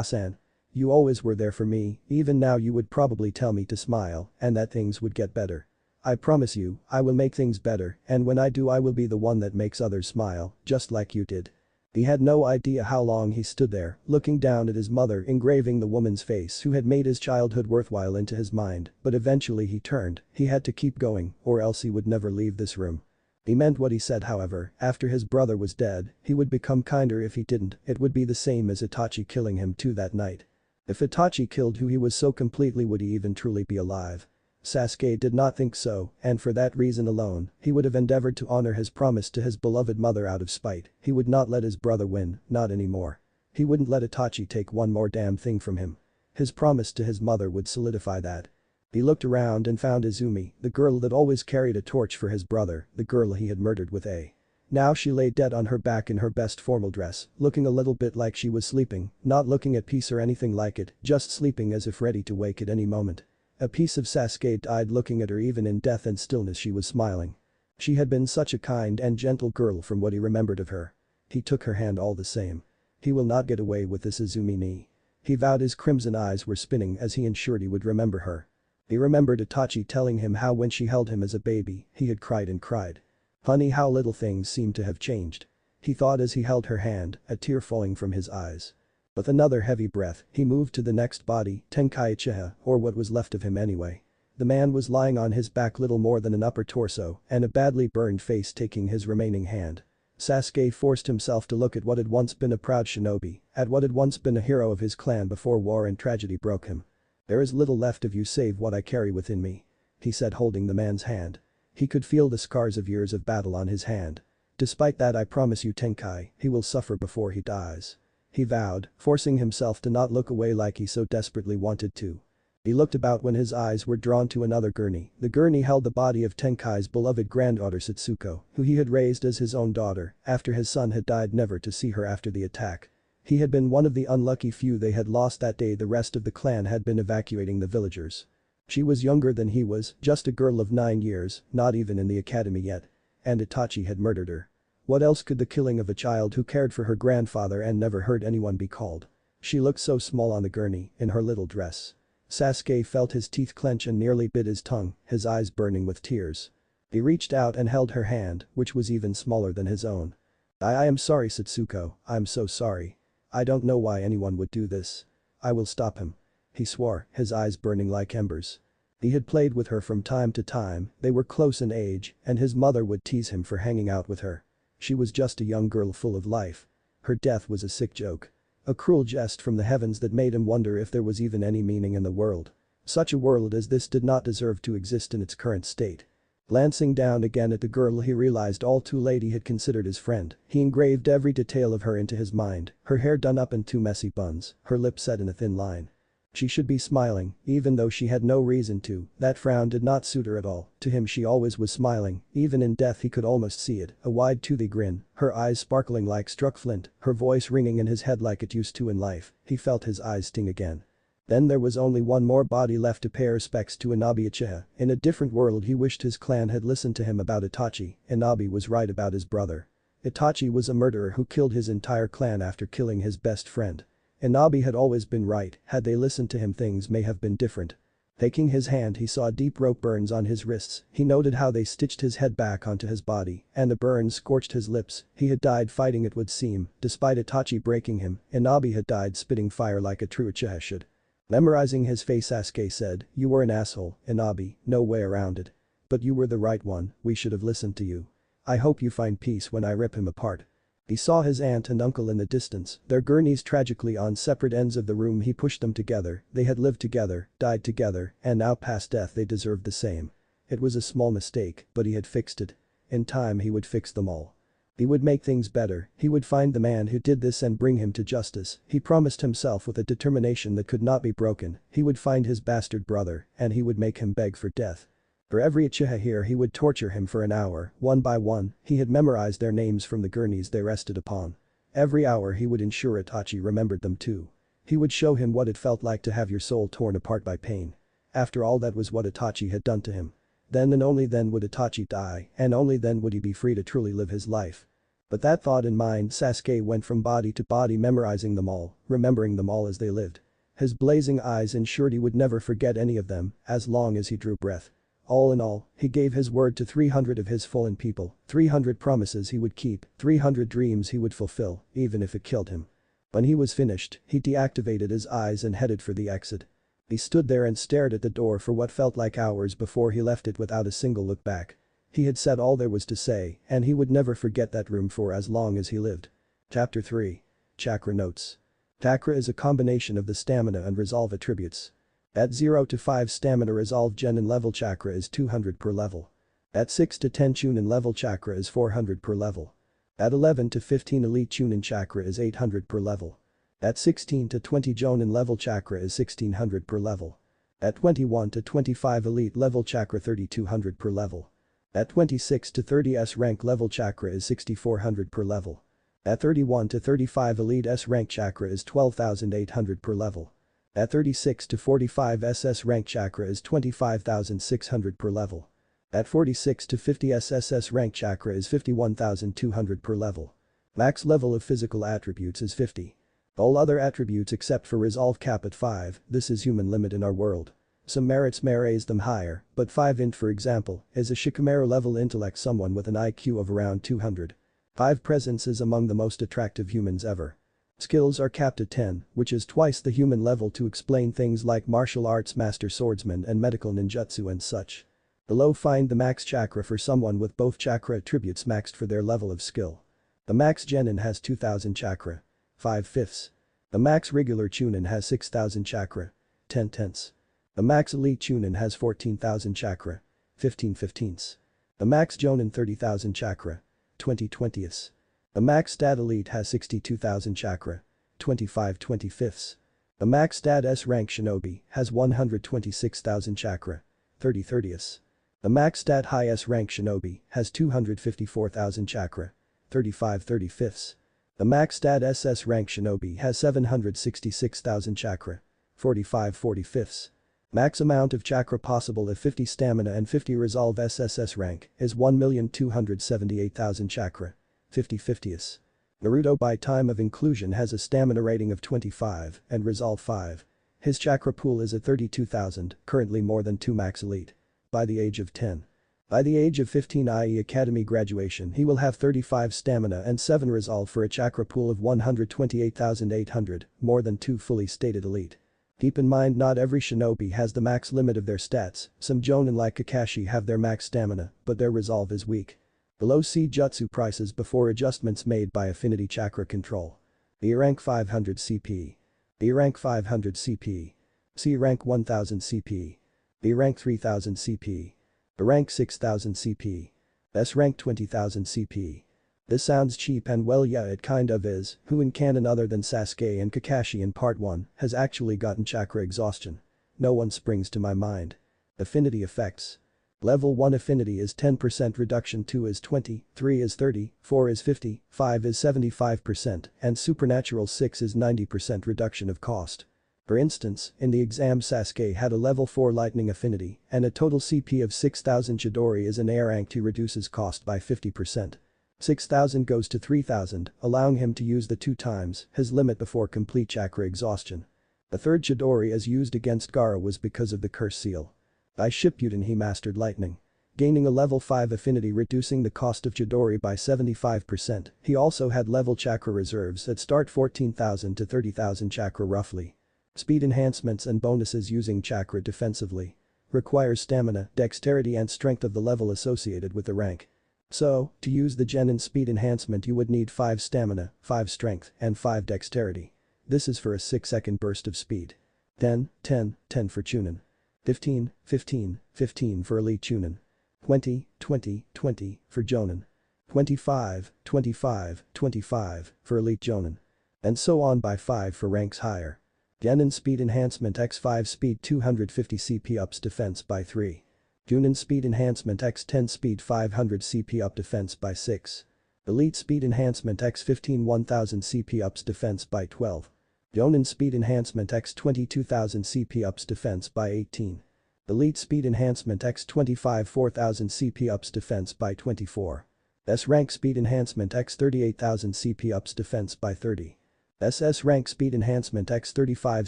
"San, you always were there for me. Even now you would probably tell me to smile and that things would get better. I promise you, I will make things better, and when I do I will be the one that makes others smile, just like you did." He had no idea how long he stood there, looking down at his mother, engraving the woman's face who had made his childhood worthwhile into his mind, but eventually he turned. He had to keep going, or else he would never leave this room. He meant what he said, however. After his brother was dead, he would become kinder. If he didn't, it would be the same as Itachi killing him too that night. If Itachi killed who he was so completely, would he even truly be alive? Sasuke did not think so, and for that reason alone, he would have endeavored to honor his promise to his beloved mother out of spite. He would not let his brother win, not anymore. He wouldn't let Itachi take one more damn thing from him. His promise to his mother would solidify that. He looked around and found Izumi, the girl that always carried a torch for his brother, the girl he had murdered with a. Now she lay dead on her back in her best formal dress, looking a little bit like she was sleeping, not looking at peace or anything like it, just sleeping as if ready to wake at any moment. A piece of Sasuke died looking at her. Even in death and stillness she was smiling. She had been such a kind and gentle girl from what he remembered of her. He took her hand all the same. He will not get away with this Izumi ni. He vowed. His crimson eyes were spinning as he ensured he would remember her. He remembered Itachi telling him how when she held him as a baby, he had cried and cried. Funny how little things seem to have changed. He thought as he held her hand, a tear falling from his eyes. With another heavy breath, he moved to the next body, Tenkai Uchiha, or what was left of him anyway. The man was lying on his back, little more than an upper torso, and a badly burned face taking his remaining hand. Sasuke forced himself to look at what had once been a proud shinobi, at what had once been a hero of his clan before war and tragedy broke him. "There is little left of you save what I carry within me," he said, holding the man's hand. He could feel the scars of years of battle on his hand. "Despite that, I promise you, Tenkai, he will suffer before he dies," he vowed, forcing himself to not look away like he so desperately wanted to. He looked about when his eyes were drawn to another gurney. The gurney held the body of Tenkai's beloved granddaughter Satsuko, who he had raised as his own daughter after his son had died, never to see her after the attack. He had been one of the unlucky few they had lost that day. The rest of the clan had been evacuating the villagers. She was younger than he was, just a girl of 9 years, not even in the academy yet. And Itachi had murdered her. What else could the killing of a child who cared for her grandfather and never heard anyone be called? She looked so small on the gurney, in her little dress. Sasuke felt his teeth clench and nearly bit his tongue, his eyes burning with tears. He reached out and held her hand, which was even smaller than his own. I am sorry, Satsuko, I'm so sorry. I don't know why anyone would do this. I will stop him," he swore, his eyes burning like embers. He had played with her from time to time, they were close in age, and his mother would tease him for hanging out with her. She was just a young girl full of life. Her death was a sick joke. A cruel jest from the heavens that made him wonder if there was even any meaning in the world. Such a world as this did not deserve to exist in its current state. Glancing down again at the girl, he realized all too late he had considered his friend. He engraved every detail of her into his mind, her hair done up in 2 messy buns, her lips set in a thin line. She should be smiling, even though she had no reason to. That frown did not suit her at all. To him she always was smiling, even in death he could almost see it, a wide toothy grin, her eyes sparkling like struck flint, her voice ringing in his head like it used to in life. He felt his eyes sting again. Then there was only one more body left to pay respects to, Inabi Uchiha. In a different world he wished his clan had listened to him about Itachi. Inabi was right about his brother. Itachi was a murderer who killed his entire clan after killing his best friend. Inabi had always been right. Had they listened to him, things may have been different. Taking his hand, he saw deep rope burns on his wrists. He noted how they stitched his head back onto his body, and the burns scorched his lips. He had died fighting, it would seem. Despite Itachi breaking him, Inabi had died spitting fire like a true Uchiha should. Memorizing his face, Sasuke said, "You were an asshole, Inabi, no way around it. But you were the right one, we should have listened to you. I hope you find peace when I rip him apart." He saw his aunt and uncle in the distance, their gurneys tragically on separate ends of the room. He pushed them together. They had lived together, died together, and now past death they deserved the same. It was a small mistake, but he had fixed it. In time he would fix them all. He would make things better. He would find the man who did this and bring him to justice. He promised himself with a determination that could not be broken. He would find his bastard brother, and he would make him beg for death. For every Uchiha here he would torture him for an hour, one by one. He had memorized their names from the gurneys they rested upon. Every hour he would ensure Itachi remembered them too. He would show him what it felt like to have your soul torn apart by pain. After all, that was what Itachi had done to him. Then and only then would Itachi die, and only then would he be free to truly live his life. But that thought in mind, Sasuke went from body to body, memorizing them all, remembering them all as they lived. His blazing eyes ensured he would never forget any of them, as long as he drew breath. All in all, he gave his word to 300 of his fallen people, 300 promises he would keep, 300 dreams he would fulfill, even if it killed him. When he was finished, he deactivated his eyes and headed for the exit. He stood there and stared at the door for what felt like hours before he left it without a single look back. He had said all there was to say, and he would never forget that room for as long as he lived. Chapter 3. Chakra Notes. Chakra is a combination of the stamina and resolve attributes. At 0 to 5 stamina resolve genin level chakra is 200 per level. At 6 to 10 chunin level chakra is 400 per level. At 11 to 15 elite chunin chakra is 800 per level. At 16 to 20 jonin level chakra is 1600 per level. At 21 to 25 elite level chakra 3200 per level. At 26 to 30 S rank level chakra is 6400 per level. At 31 to 35 elite S rank chakra is 12,800 per level. At 36 to 45 SS rank chakra is 25,600 per level. At 46 to 50 SSS rank chakra is 51,200 per level. Max level of physical attributes is 50. All other attributes except for resolve cap at 5, this is human limit in our world. Some merits may raise them higher, but 5 int for example, is a Shikamaru level intellect someone with an IQ of around 200. 5 presence is among the most attractive humans ever. Skills are capped at 10, which is twice the human level to explain things like martial arts master swordsman and medical ninjutsu and such. Below find the max chakra for someone with both chakra attributes maxed for their level of skill. The max genin has 2000 chakra. 5/5. The max regular chunin has 6000 chakra. 10/10. The max elite chunin has 14,000 chakra. 15/15. The max jonin 30,000 chakra. 20/20. The max stat elite has 62,000 chakra. 25/25. The max stat S rank shinobi has 126,000 chakra. 30/30. The max stat high S rank shinobi has 254,000 chakra. 35/35. The max stat SS rank shinobi has 766,000 chakra. 45/45. Max amount of chakra possible if 50 stamina and 50 resolve SSS rank is 1,278,000 chakra. 50/50. Naruto by time of inclusion has a stamina rating of 25 and resolve 5. His chakra pool is at 32,000, currently more than 2 max elite. By the age of 10. By the age of 15 i.e. academy graduation he will have 35 stamina and 7 resolve for a chakra pool of 128,800, more than 2 fully stated elite. Keep in mind not every shinobi has the max limit of their stats, some jonin like Kakashi have their max stamina, but their resolve is weak. Below see jutsu prices before adjustments made by affinity chakra control. B rank 500 CP. B rank 500 CP. C rank 1000 CP. B rank 3000 CP. B rank 6000 CP. S rank 20,000 CP. This sounds cheap and well yeah it kind of is, who in canon other than Sasuke and Kakashi in part 1 has actually gotten chakra exhaustion? No one springs to my mind. Affinity effects. Level 1 affinity is 10% reduction, 2 is 20, 3 is 30, 4 is 50, 5 is 75% and supernatural 6 is 90% reduction of cost. For instance, in the exam Sasuke had a level 4 lightning affinity and a total CP of 6000. Chidori is an A rank he reduces cost by 50%. 6000 goes to 3000, allowing him to use the 2 times his limit before complete chakra exhaustion. The third Chidori as used against Gaara was because of the curse seal. By Shippuden he mastered lightning. Gaining a level 5 affinity reducing the cost of Chidori by 75%, he also had level chakra reserves that start 14,000 to 30,000 chakra roughly. Speed enhancements and bonuses using chakra defensively. Requires stamina, dexterity and strength of the level associated with the rank. So, to use the genin speed enhancement you would need 5 stamina, 5 strength and 5 dexterity. This is for a 6-second burst of speed. 10, 10, 10 for chunin. 15, 15, 15 for elite chunin. 20, 20, 20 for jonin. 25, 25, 25 for elite jonin. And so on by 5 for ranks higher. Genin speed enhancement x5 speed 250 CP ups defense by 3. Chunin speed enhancement x10 speed 500 CP up defense by 6. Elite speed enhancement x15 1000 CP ups defense by 12. Jonin speed enhancement x20 2000 CP ups defense by 18. Elite speed enhancement x25 4000 CP ups defense by 24. S rank speed enhancement x38,000 CP ups defense by 30. SS rank speed enhancement x35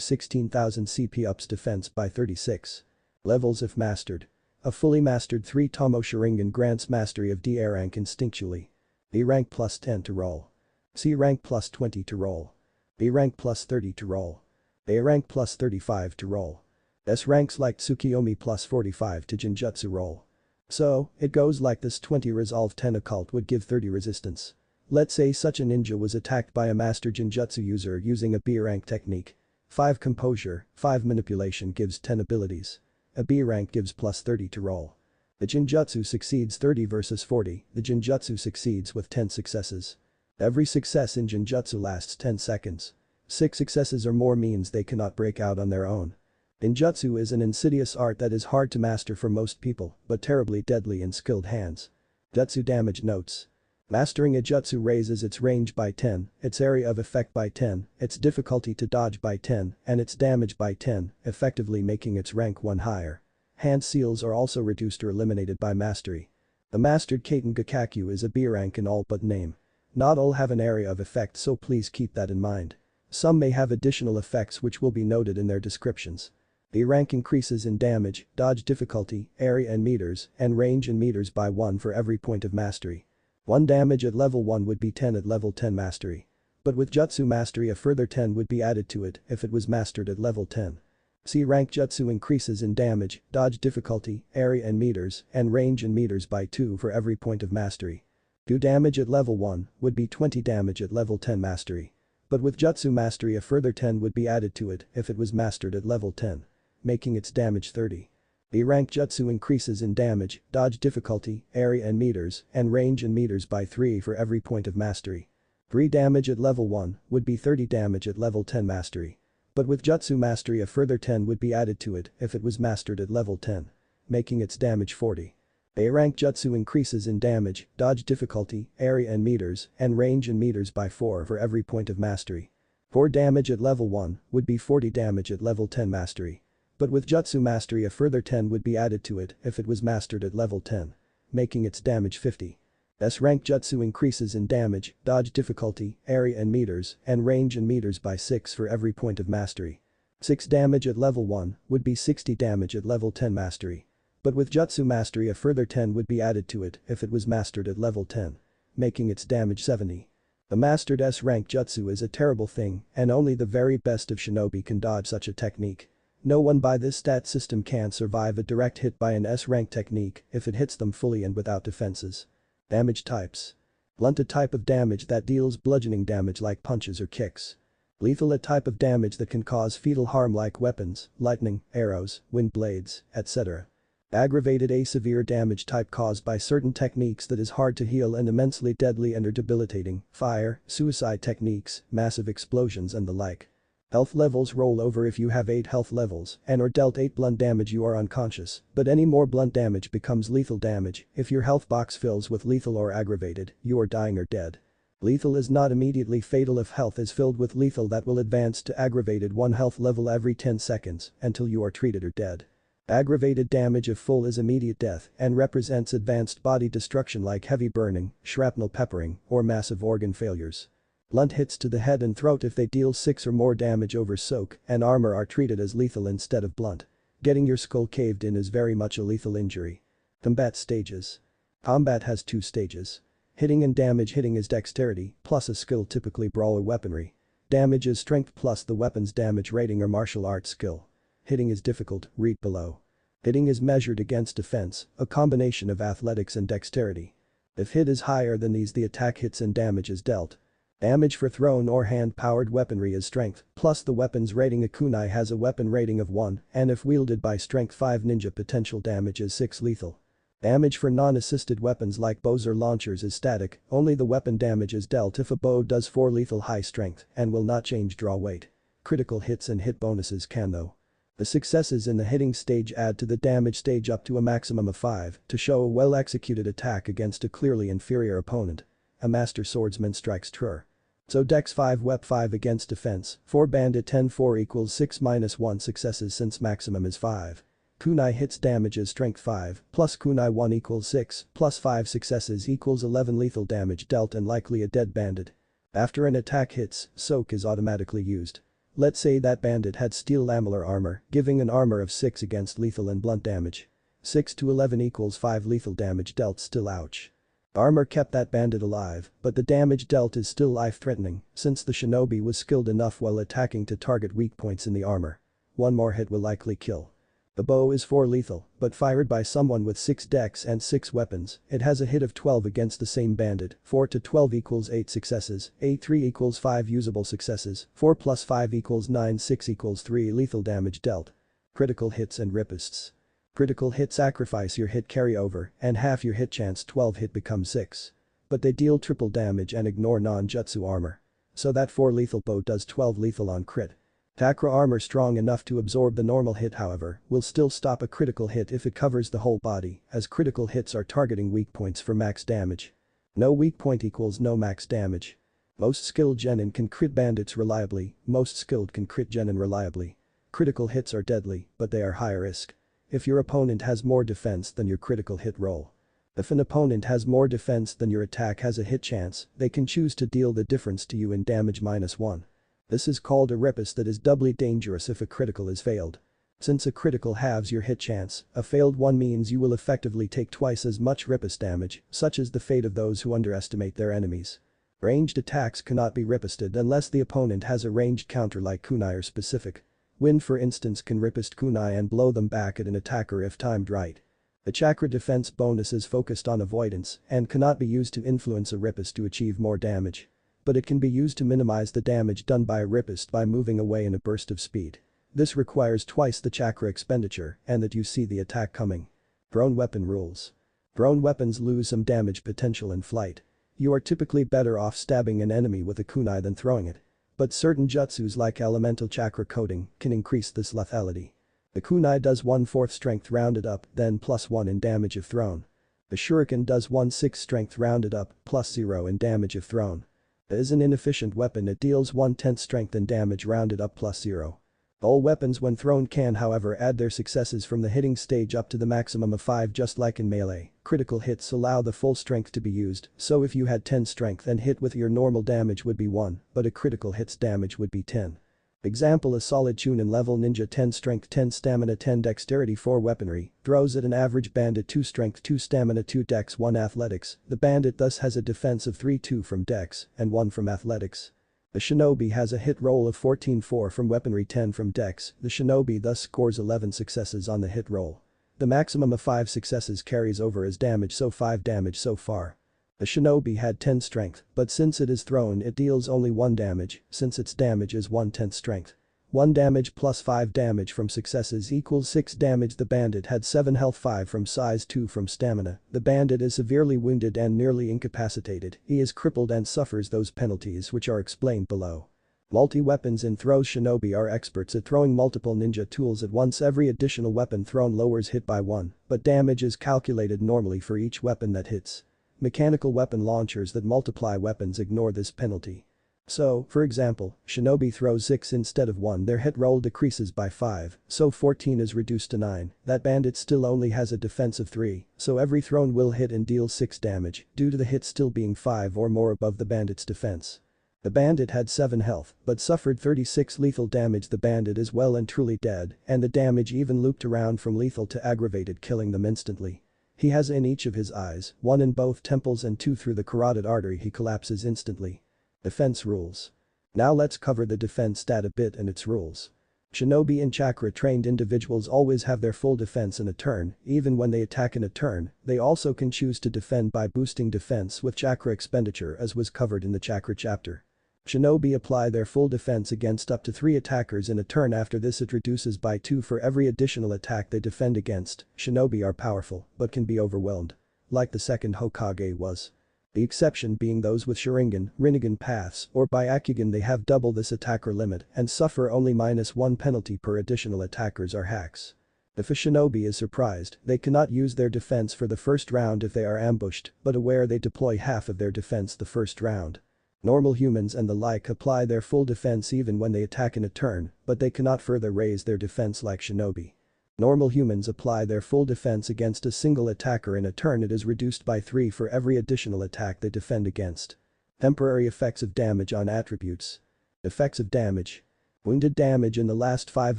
16,000 CP ups defense by 36. Levels if mastered. A fully mastered 3 Tomo Sharingan grants mastery of D A rank instinctually. B rank plus 10 to roll. C rank plus 20 to roll. B rank plus 30 to roll. A rank plus 35 to roll. S ranks like Tsukiyomi plus 45 to Jinjutsu roll. So, it goes like this: 20 resolve, 10 occult would give 30 resistance. Let's say such a ninja was attacked by a master Jinjutsu user using a B rank technique. 5 composure, 5 manipulation gives 10 abilities. A B rank gives plus 30 to roll. The Jinjutsu succeeds 30 versus 40, the Jinjutsu succeeds with 10 successes. Every success in Jinjutsu lasts 10 seconds. 6 successes or more means they cannot break out on their own. Ninjutsu is an insidious art that is hard to master for most people, but terribly deadly in skilled hands. Jutsu damage notes. Mastering a jutsu raises its range by 10, its area of effect by 10, its difficulty to dodge by 10, and its damage by 10, effectively making its rank 1 higher. Hand seals are also reduced or eliminated by mastery. The mastered Kaiten Gakakyu is a B rank in all but name. Not all have an area of effect, so please keep that in mind. Some may have additional effects which will be noted in their descriptions. The rank increases in damage, dodge difficulty, area in meters, and range in meters by 1 for every point of mastery. 1 damage at level 1 would be 10 at level 10 mastery. But with Jutsu mastery a further 10 would be added to it if it was mastered at level 10. C rank Jutsu increases in damage, dodge difficulty, area in meters, and range in meters by 2 for every point of mastery. Do damage at level 1 would be 20 damage at level 10 mastery. But with Jutsu mastery a further 10 would be added to it if it was mastered at level 10. Making its damage 30. B rank Jutsu increases in damage, dodge difficulty, area in meters, and range in meters by 3 for every point of mastery. 3 damage at level 1 would be 30 damage at level 10 mastery. But with Jutsu mastery a further 10 would be added to it if it was mastered at level 10. Making its damage 40. A rank Jutsu increases in damage, dodge difficulty, area in meters, and range in meters by 4 for every point of mastery. 4 damage at level 1 would be 40 damage at level 10 mastery. But with Jutsu mastery a further 10 would be added to it if it was mastered at level 10. Making its damage 50. S rank Jutsu increases in damage, dodge difficulty, area in meters, and range in meters by 6 for every point of mastery. 6 damage at level 1 would be 60 damage at level 10 mastery. But with Jutsu mastery a further 10 would be added to it if it was mastered at level 10. Making its damage 70. The mastered S rank Jutsu is a terrible thing and only the very best of shinobi can dodge such a technique. No one by this stat system can survive a direct hit by an S rank technique if it hits them fully and without defenses. Damage types. Blunt, a type of damage that deals bludgeoning damage like punches or kicks. Lethal, a type of damage that can cause fatal harm like weapons, lightning, arrows, wind blades, etc. Aggravated, a severe damage type caused by certain techniques that is hard to heal and immensely deadly and or debilitating, fire, suicide techniques, massive explosions and the like. Health levels roll over if you have 8 health levels and or dealt 8 blunt damage you are unconscious, but any more blunt damage becomes lethal damage if your health box fills with lethal or aggravated, you are dying or dead. Lethal is not immediately fatal if health is filled with lethal that will advance to aggravated 1 health level every 10 seconds until you are treated or dead. Aggravated damage if full is immediate death and represents advanced body destruction like heavy burning, shrapnel peppering, or massive organ failures. Blunt hits to the head and throat if they deal 6 or more damage over soak and armor are treated as lethal instead of blunt. Getting your skull caved in is very much a lethal injury. Combat stages. Combat has 2 stages. Hitting and damage. Hitting is dexterity, plus a skill, typically brawl or weaponry. Damage is strength plus the weapon's damage rating or martial arts skill. Hitting is difficult, read below. Hitting is measured against defense, a combination of athletics and dexterity. If hit is higher than these the attack hits and damage is dealt. Damage for thrown or hand-powered weaponry is strength, plus the weapon's rating. A kunai has a weapon rating of 1, and if wielded by strength 5 ninja potential damage is 6 lethal. Damage for non-assisted weapons like bows or launchers is static, only the weapon damage is dealt if a bow does 4 lethal high strength and will not change draw weight. Critical hits and hit bonuses can though. The successes in the hitting stage add to the damage stage up to a maximum of 5 to show a well-executed attack against a clearly inferior opponent. A master swordsman strikes true. So dex 5 wep 5 against defense, 4 bandit 10 4 equals 6 minus 1 successes since maximum is 5. Kunai hits damage is strength 5, plus kunai 1 equals 6, plus 5 successes equals 11 lethal damage dealt and likely a dead bandit. After an attack hits, soak is automatically used. Let's say that bandit had steel lamellar armor, giving an armor of 6 against lethal and blunt damage. 6 to 11 equals 5 lethal damage dealt, still ouch. Armor kept that bandit alive, but the damage dealt is still life-threatening since the shinobi was skilled enough while attacking to target weak points in the armor. 1 more hit will likely kill. The bow is 4 lethal, but fired by someone with 6 dex and 6 weapons, it has a hit of 12 against the same bandit, 4 to 12 equals 8 successes, A3 equals 5 usable successes, 4 plus 5 equals 9, 6 equals 3 lethal damage dealt. Critical hits and riposts. Critical hit sacrifice your hit carryover and half your hit chance, 12 hit becomes 6. But they deal triple damage and ignore non-jutsu armor. So that 4 lethal bow does 12 lethal on crit. Chakra armor strong enough to absorb the normal hit, however, will still stop a critical hit if it covers the whole body, as critical hits are targeting weak points for max damage. No weak point equals no max damage. Most skilled genin can crit bandits reliably, most skilled can crit genin reliably. Critical hits are deadly, but they are high risk. If your opponent has more defense than your critical hit roll. If an opponent has more defense than your attack has a hit chance, they can choose to deal the difference to you in damage -1. This is called a riposte that is doubly dangerous if a critical is failed. Since a critical halves your hit chance, a failed one means you will effectively take twice as much riposte damage, such is the fate of those who underestimate their enemies. Ranged attacks cannot be riposted unless the opponent has a ranged counter like kunai or specific. Wind, for instance, can riposte kunai and blow them back at an attacker if timed right. The chakra defense bonus is focused on avoidance and cannot be used to influence a riposte to achieve more damage. But it can be used to minimize the damage done by a riposte by moving away in a burst of speed. This requires twice the chakra expenditure and that you see the attack coming. Thrown weapon rules. Thrown weapons lose some damage potential in flight. You are typically better off stabbing an enemy with a kunai than throwing it. But certain jutsus like elemental chakra coating can increase this lethality. The kunai does 1/4 strength rounded up, then +1 in damage if thrown. The shuriken does 1/6 strength rounded up, +0 in damage if thrown. It is an inefficient weapon, it deals 1/10 strength and damage rounded up +0. All weapons when thrown can however add their successes from the hitting stage up to the maximum of 5 just like in melee. Critical hits allow the full strength to be used, so if you had 10 strength and hit with your normal damage would be 1, but a critical hit's damage would be 10. Example: a solid chunin level ninja 10 strength 10 stamina 10 dexterity 4 weaponry, throws at an average bandit 2 strength 2 stamina 2 dex 1 athletics, the bandit thus has a defense of 3-2 from dex and 1 from athletics. The shinobi has a hit roll of 14-4 from weaponry 10 from dex, the shinobi thus scores 11 successes on the hit roll. The maximum of 5 successes carries over as damage, so 5 damage so far. The shinobi had 10 strength, but since it is thrown it deals only 1 damage, since its damage is 1/10 strength. 1 damage plus 5 damage from successes equals 6 damage. The bandit had 7 health, 5 from size, 2 from stamina. The bandit is severely wounded and nearly incapacitated, he is crippled and suffers those penalties which are explained below. Multi-weapons in throws. Shinobi are experts at throwing multiple ninja tools at once. Every additional weapon thrown lowers hit by 1, but damage is calculated normally for each weapon that hits. Mechanical weapon launchers that multiply weapons ignore this penalty. So, for example, shinobi throws 6 instead of 1, their hit roll decreases by 5, so 14 is reduced to 9, that bandit still only has a defense of 3, so every thrown will hit and deal 6 damage, due to the hit still being 5 or more above the bandit's defense. The bandit had 7 health, but suffered 36 lethal damage. The bandit is well and truly dead, and the damage even looped around from lethal to aggravated, killing them instantly. He has in each of his eyes, 1 in both temples and 2 through the carotid artery. He collapses instantly. Defense rules. Now let's cover the defense stat a bit and its rules. Shinobi and chakra trained individuals always have their full defense in a turn, even when they attack in a turn. They also can choose to defend by boosting defense with chakra expenditure, as was covered in the chakra chapter. Shinobi apply their full defense against up to 3 attackers in a turn. After this it reduces by 2 for every additional attack they defend against. Shinobi are powerful, but can be overwhelmed. Like the second Hokage was. The exception being those with Sharingan, Rinnegan paths, or Byakugan. They have double this attacker limit and suffer only -1 penalty per additional attackers or hacks. If a shinobi is surprised, they cannot use their defense for the first round if they are ambushed, but aware they deploy half of their defense the first round. Normal humans and the like apply their full defense even when they attack in a turn, but they cannot further raise their defense like shinobi. Normal humans apply their full defense against a single attacker in a turn. It is reduced by 3 for every additional attack they defend against. Temporary effects of damage on attributes. Effects of damage. Wounded damage in the last 5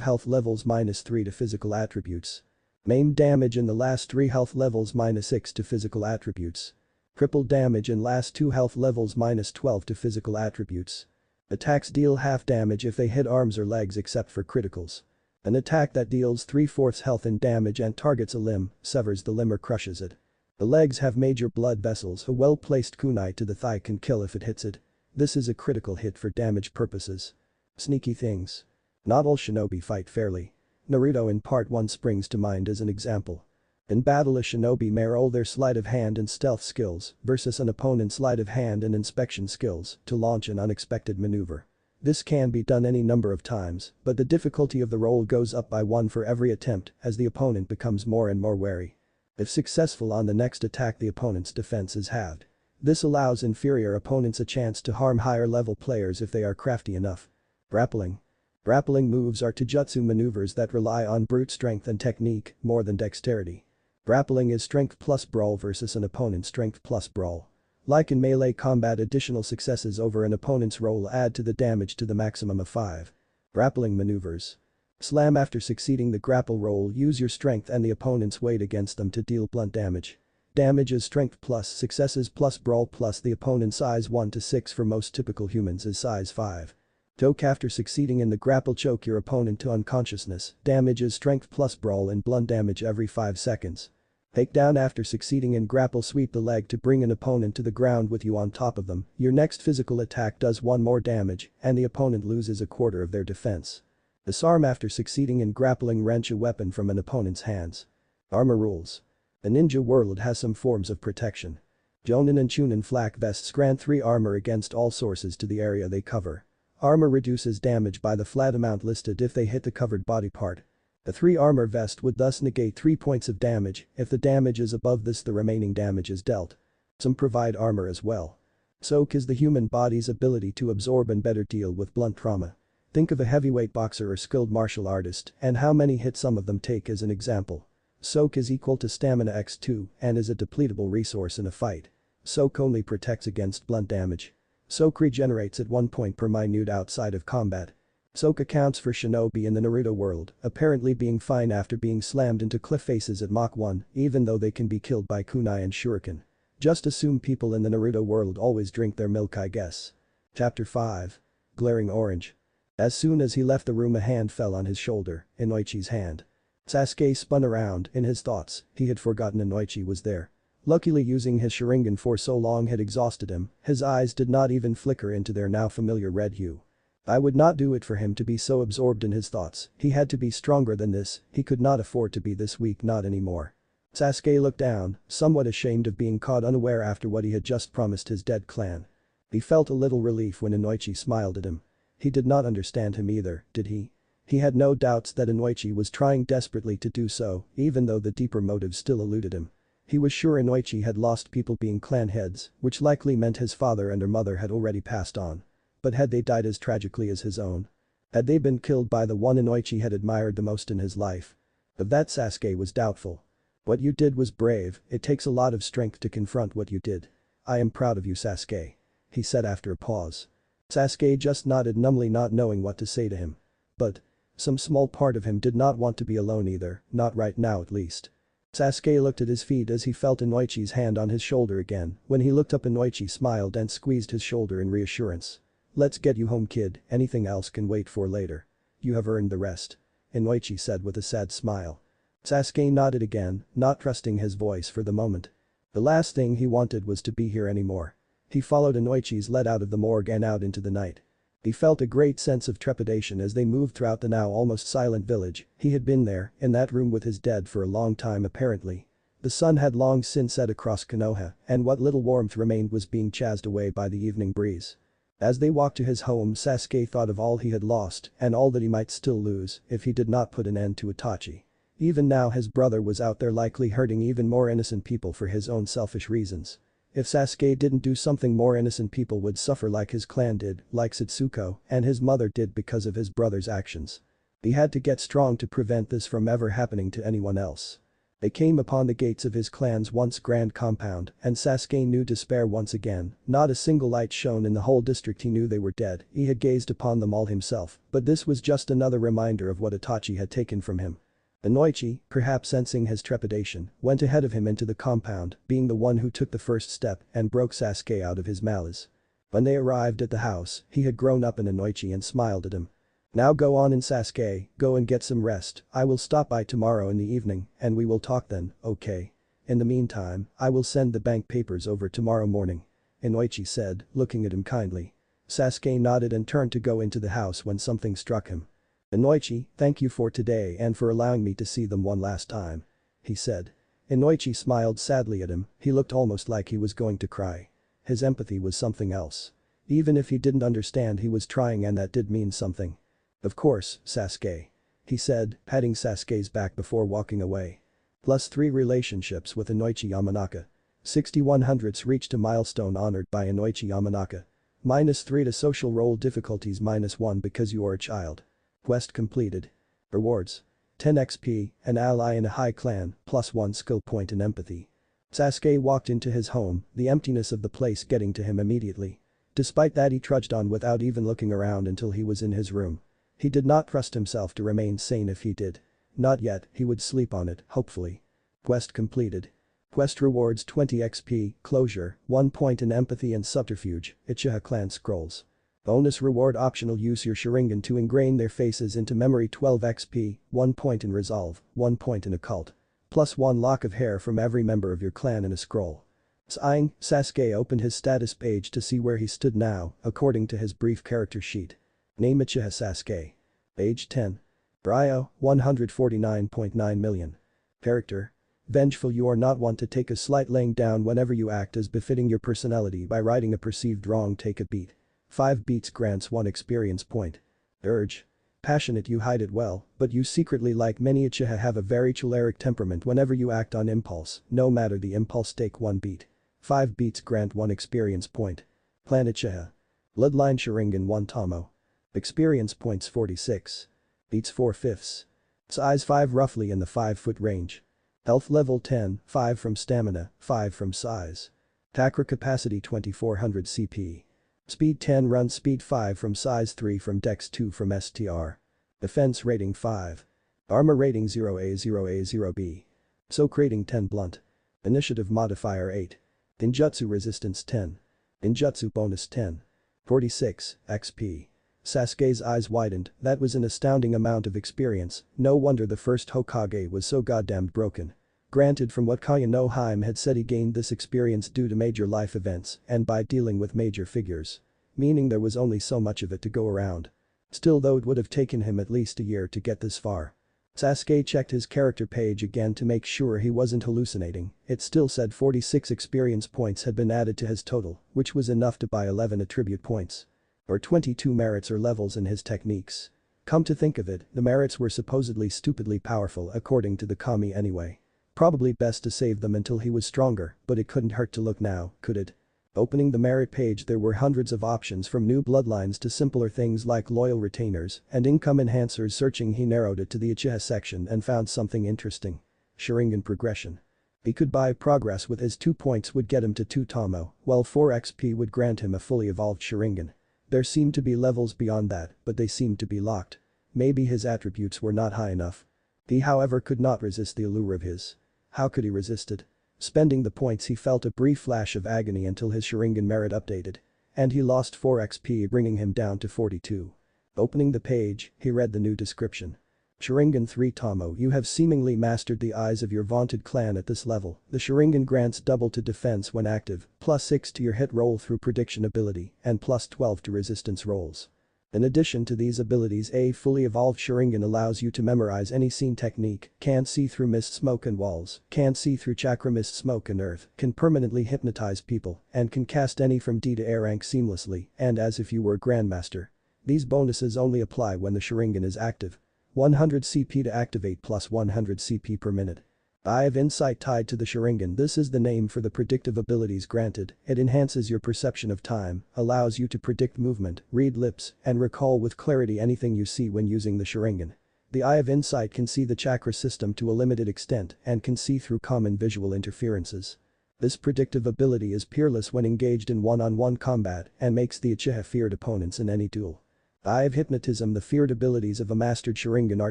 health levels -3 to physical attributes. Maimed damage in the last 3 health levels -6 to physical attributes. Crippled damage in last 2 health levels -12 to physical attributes. Attacks deal half damage if they hit arms or legs except for criticals. An attack that deals 3/4 health and damage and targets a limb, severs the limb or crushes it. The legs have major blood vessels, a well-placed kunai to the thigh can kill if it hits it. This is a critical hit for damage purposes. Sneaky things. Not all shinobi fight fairly. Naruto in part 1 springs to mind as an example. In battle a shinobi may roll their sleight of hand and stealth skills versus an opponent's sleight of hand and inspection skills to launch an unexpected maneuver. This can be done any number of times, but the difficulty of the roll goes up by 1 for every attempt as the opponent becomes more and more wary. If successful on the next attack the opponent's defense is halved. This allows inferior opponents a chance to harm higher level players if they are crafty enough. Grappling. Grappling moves are taijutsu maneuvers that rely on brute strength and technique more than dexterity. Grappling is strength plus brawl versus an opponent's strength plus brawl. Like in melee combat, additional successes over an opponent's roll add to the damage to the maximum of 5. Grappling maneuvers. Slam. After succeeding the grapple roll, use your strength and the opponent's weight against them to deal blunt damage. Damage is strength plus successes plus brawl plus the opponent's size 1 to 6 for most typical humans is size 5. Choke. After succeeding in the grapple, choke your opponent to unconsciousness. Damage is strength plus brawl and blunt damage every 5 seconds. Takedown. After succeeding in grapple, sweep the leg to bring an opponent to the ground with you on top of them. Your next physical attack does 1 more damage and the opponent loses a quarter of their defense. Disarm. After succeeding in grappling, wrench a weapon from an opponent's hands. Armor rules. The ninja world has some forms of protection. Jonin and Chunin flak vests grant 3 armor against all sources to the area they cover. Armor reduces damage by the flat amount listed if they hit the covered body part. The 3 armor vest would thus negate 3 points of damage. If the damage is above this, the remaining damage is dealt. Some provide armor as well. Soak is the human body's ability to absorb and better deal with blunt trauma. Think of a heavyweight boxer or skilled martial artist and how many hits some of them take as an example. Soak is equal to stamina x2 and is a depletable resource in a fight. Soak only protects against blunt damage. Soak regenerates at 1 point per minute outside of combat. Soak accounts for shinobi in the Naruto world, apparently being fine after being slammed into cliff faces at Mach 1, even though they can be killed by kunai and shuriken. Just assume people in the Naruto world always drink their milk, I guess. Chapter 5. Glaring orange. As soon as he left the room, a hand fell on his shoulder, Inoichi's hand. Sasuke spun around. In his thoughts, he had forgotten Inoichi was there. Luckily, using his Sharingan for so long had exhausted him, his eyes did not even flicker into their now familiar red hue. I would not do it for him to be so absorbed in his thoughts. He had to be stronger than this, he could not afford to be this weak, not anymore. Sasuke looked down, somewhat ashamed of being caught unaware after what he had just promised his dead clan. He felt a little relief when Inoichi smiled at him. He did not understand him either, did he? He had no doubts that Inoichi was trying desperately to do so, even though the deeper motive still eluded him. He was sure Inoichi had lost people being clan heads, which likely meant his father and her mother had already passed on. But had they died as tragically as his own? Had they been killed by the one Inoichi had admired the most in his life? Of that Sasuke was doubtful. What you did was brave, it takes a lot of strength to confront what you did. I am proud of you, Sasuke. He said after a pause. Sasuke just nodded numbly, not knowing what to say to him. But some small part of him did not want to be alone either, not right now at least. Sasuke looked at his feet as he felt Inoichi's hand on his shoulder again. When he looked up, Inoichi smiled and squeezed his shoulder in reassurance. Let's get you home, kid, anything else can wait for later. You have earned the rest. Inoichi said with a sad smile. Sasuke nodded again, not trusting his voice for the moment. The last thing he wanted was to be here anymore. He followed Inoichi's lead out of the morgue and out into the night. He felt a great sense of trepidation as they moved throughout the now almost silent village. He had been there, in that room with his dead for a long time apparently. The sun had long since set across Konoha, and what little warmth remained was being chased away by the evening breeze. As they walked to his home, Sasuke thought of all he had lost and all that he might still lose if he did not put an end to Itachi. Even now his brother was out there likely hurting even more innocent people for his own selfish reasons. If Sasuke didn't do something, more innocent people would suffer like his clan did, like Satsuko and his mother did because of his brother's actions. He had to get strong to prevent this from ever happening to anyone else. They came upon the gates of his clan's once grand compound and Sasuke knew despair once again. Not a single light shone in the whole district. He knew they were dead. He had gazed upon them all himself, but this was just another reminder of what Itachi had taken from him. Inoichi, perhaps sensing his trepidation, went ahead of him into the compound, being the one who took the first step and broke Sasuke out of his malaise. When they arrived at the house, he had grown up in Inoichi and smiled at him. Now go on in Sasuke, go and get some rest, I will stop by tomorrow in the evening and we will talk then, okay? In the meantime, I will send the bank papers over tomorrow morning. Inoichi said, looking at him kindly. Sasuke nodded and turned to go into the house when something struck him. Inoichi, thank you for today and for allowing me to see them one last time. He said. Inoichi smiled sadly at him, he looked almost like he was going to cry. His empathy was something else. Even if he didn't understand, he was trying, and that did mean something. Of course, Sasuke. He said, patting Sasuke's back before walking away. +3 relationships with Inoichi Yamanaka. 6100s reached a milestone honored by Inoichi Yamanaka. -3 to social role difficulties, -1 because you are a child. Quest completed. Rewards. 10 XP, an ally in a high clan, +1 skill point in empathy. Sasuke walked into his home, the emptiness of the place getting to him immediately. Despite that, he trudged on without even looking around until he was in his room. He did not trust himself to remain sane if he did. Not yet, he would sleep on it, hopefully. Quest completed. Quest rewards 20 XP, closure, 1 point in empathy and subterfuge, Uchiha clan scrolls. Bonus reward optional, use your Sharingan to ingrain their faces into memory, 12 XP, 1 point in resolve, 1 point in occult. +1 lock of hair from every member of your clan in a scroll. Sighing, Sasuke opened his status page to see where he stood now, according to his brief character sheet. Name Uchiha Sasuke. Age 10. Bio, 149.9 million. Character. Vengeful, you are not one to take a slight laying down whenever you act as befitting your personality by righting a perceived wrong, take a beat. 5 beats grants 1 experience point. Urge. Passionate, you hide it well, but you secretly, like many Uchiha, have a very choleric temperament whenever you act on impulse, no matter the impulse, take 1 beat. 5 beats grant 1 experience point. Clan Uchiha. Bloodline Sharingan 1 Tomo. Experience points 46. Beats 4/5. Size 5, roughly in the 5-foot range. Health level 10, 5 from stamina, 5 from size. Chakra capacity 2400 CP. Speed 10, run speed 5 from size, 3 from dex, 2 from STR. Defense rating 5. Armor rating 0A 0A 0B. Soak rating 10 blunt. Initiative modifier 8. Ninjutsu resistance 10. Ninjutsu bonus 10. 46 XP. Sasuke's eyes widened, that was an astounding amount of experience, no wonder the first Hokage was so goddamned broken. Granted, from what Kaya no Hime had said, he gained this experience due to major life events and by dealing with major figures. Meaning there was only so much of it to go around. Still though, it would have taken him at least a year to get this far. Sasuke checked his character page again to make sure he wasn't hallucinating, it still said 46 experience points had been added to his total, which was enough to buy 11 attribute points. Or 22 merits or levels in his techniques. Come to think of it, the merits were supposedly stupidly powerful according to the kami anyway. Probably best to save them until he was stronger, but it couldn't hurt to look now, could it? Opening the merit page, there were hundreds of options from new bloodlines to simpler things like loyal retainers and income enhancers. Searching, he narrowed it to the Uchiha section and found something interesting. Sharingan progression. He could buy progress with his 2 points would get him to 2 Tomo, while 4 XP would grant him a fully evolved Sharingan. There seemed to be levels beyond that, but they seemed to be locked. Maybe his attributes were not high enough. He, however, could not resist the allure of his. How could he resist it? Spending the points, he felt a brief flash of agony until his Sharingan merit updated. And he lost 4 XP, bringing him down to 42. Opening the page, he read the new description. Sharingan 3 Tomo, you have seemingly mastered the eyes of your vaunted clan at this level. The Sharingan grants double to defense when active, +6 to your hit roll through prediction ability, and +12 to resistance rolls. In addition to these abilities, a fully evolved Sharingan allows you to memorize any scene technique, can see through mist, smoke and walls, can see through chakra, mist, smoke and earth, can permanently hypnotize people, and can cast any from D to A rank seamlessly and as if you were a grandmaster. These bonuses only apply when the Sharingan is active. 100 CP to activate +100 CP per minute. Eye of Insight tied to the Sharingan. This is the name for the predictive abilities granted. It enhances your perception of time, allows you to predict movement, read lips, and recall with clarity anything you see when using the Sharingan. The Eye of Insight can see the chakra system to a limited extent and can see through common visual interferences. This predictive ability is peerless when engaged in one-on-one combat and makes the Uchiha feared opponents in any duel. Eye of Hypnotism. The feared abilities of a mastered Sharingan are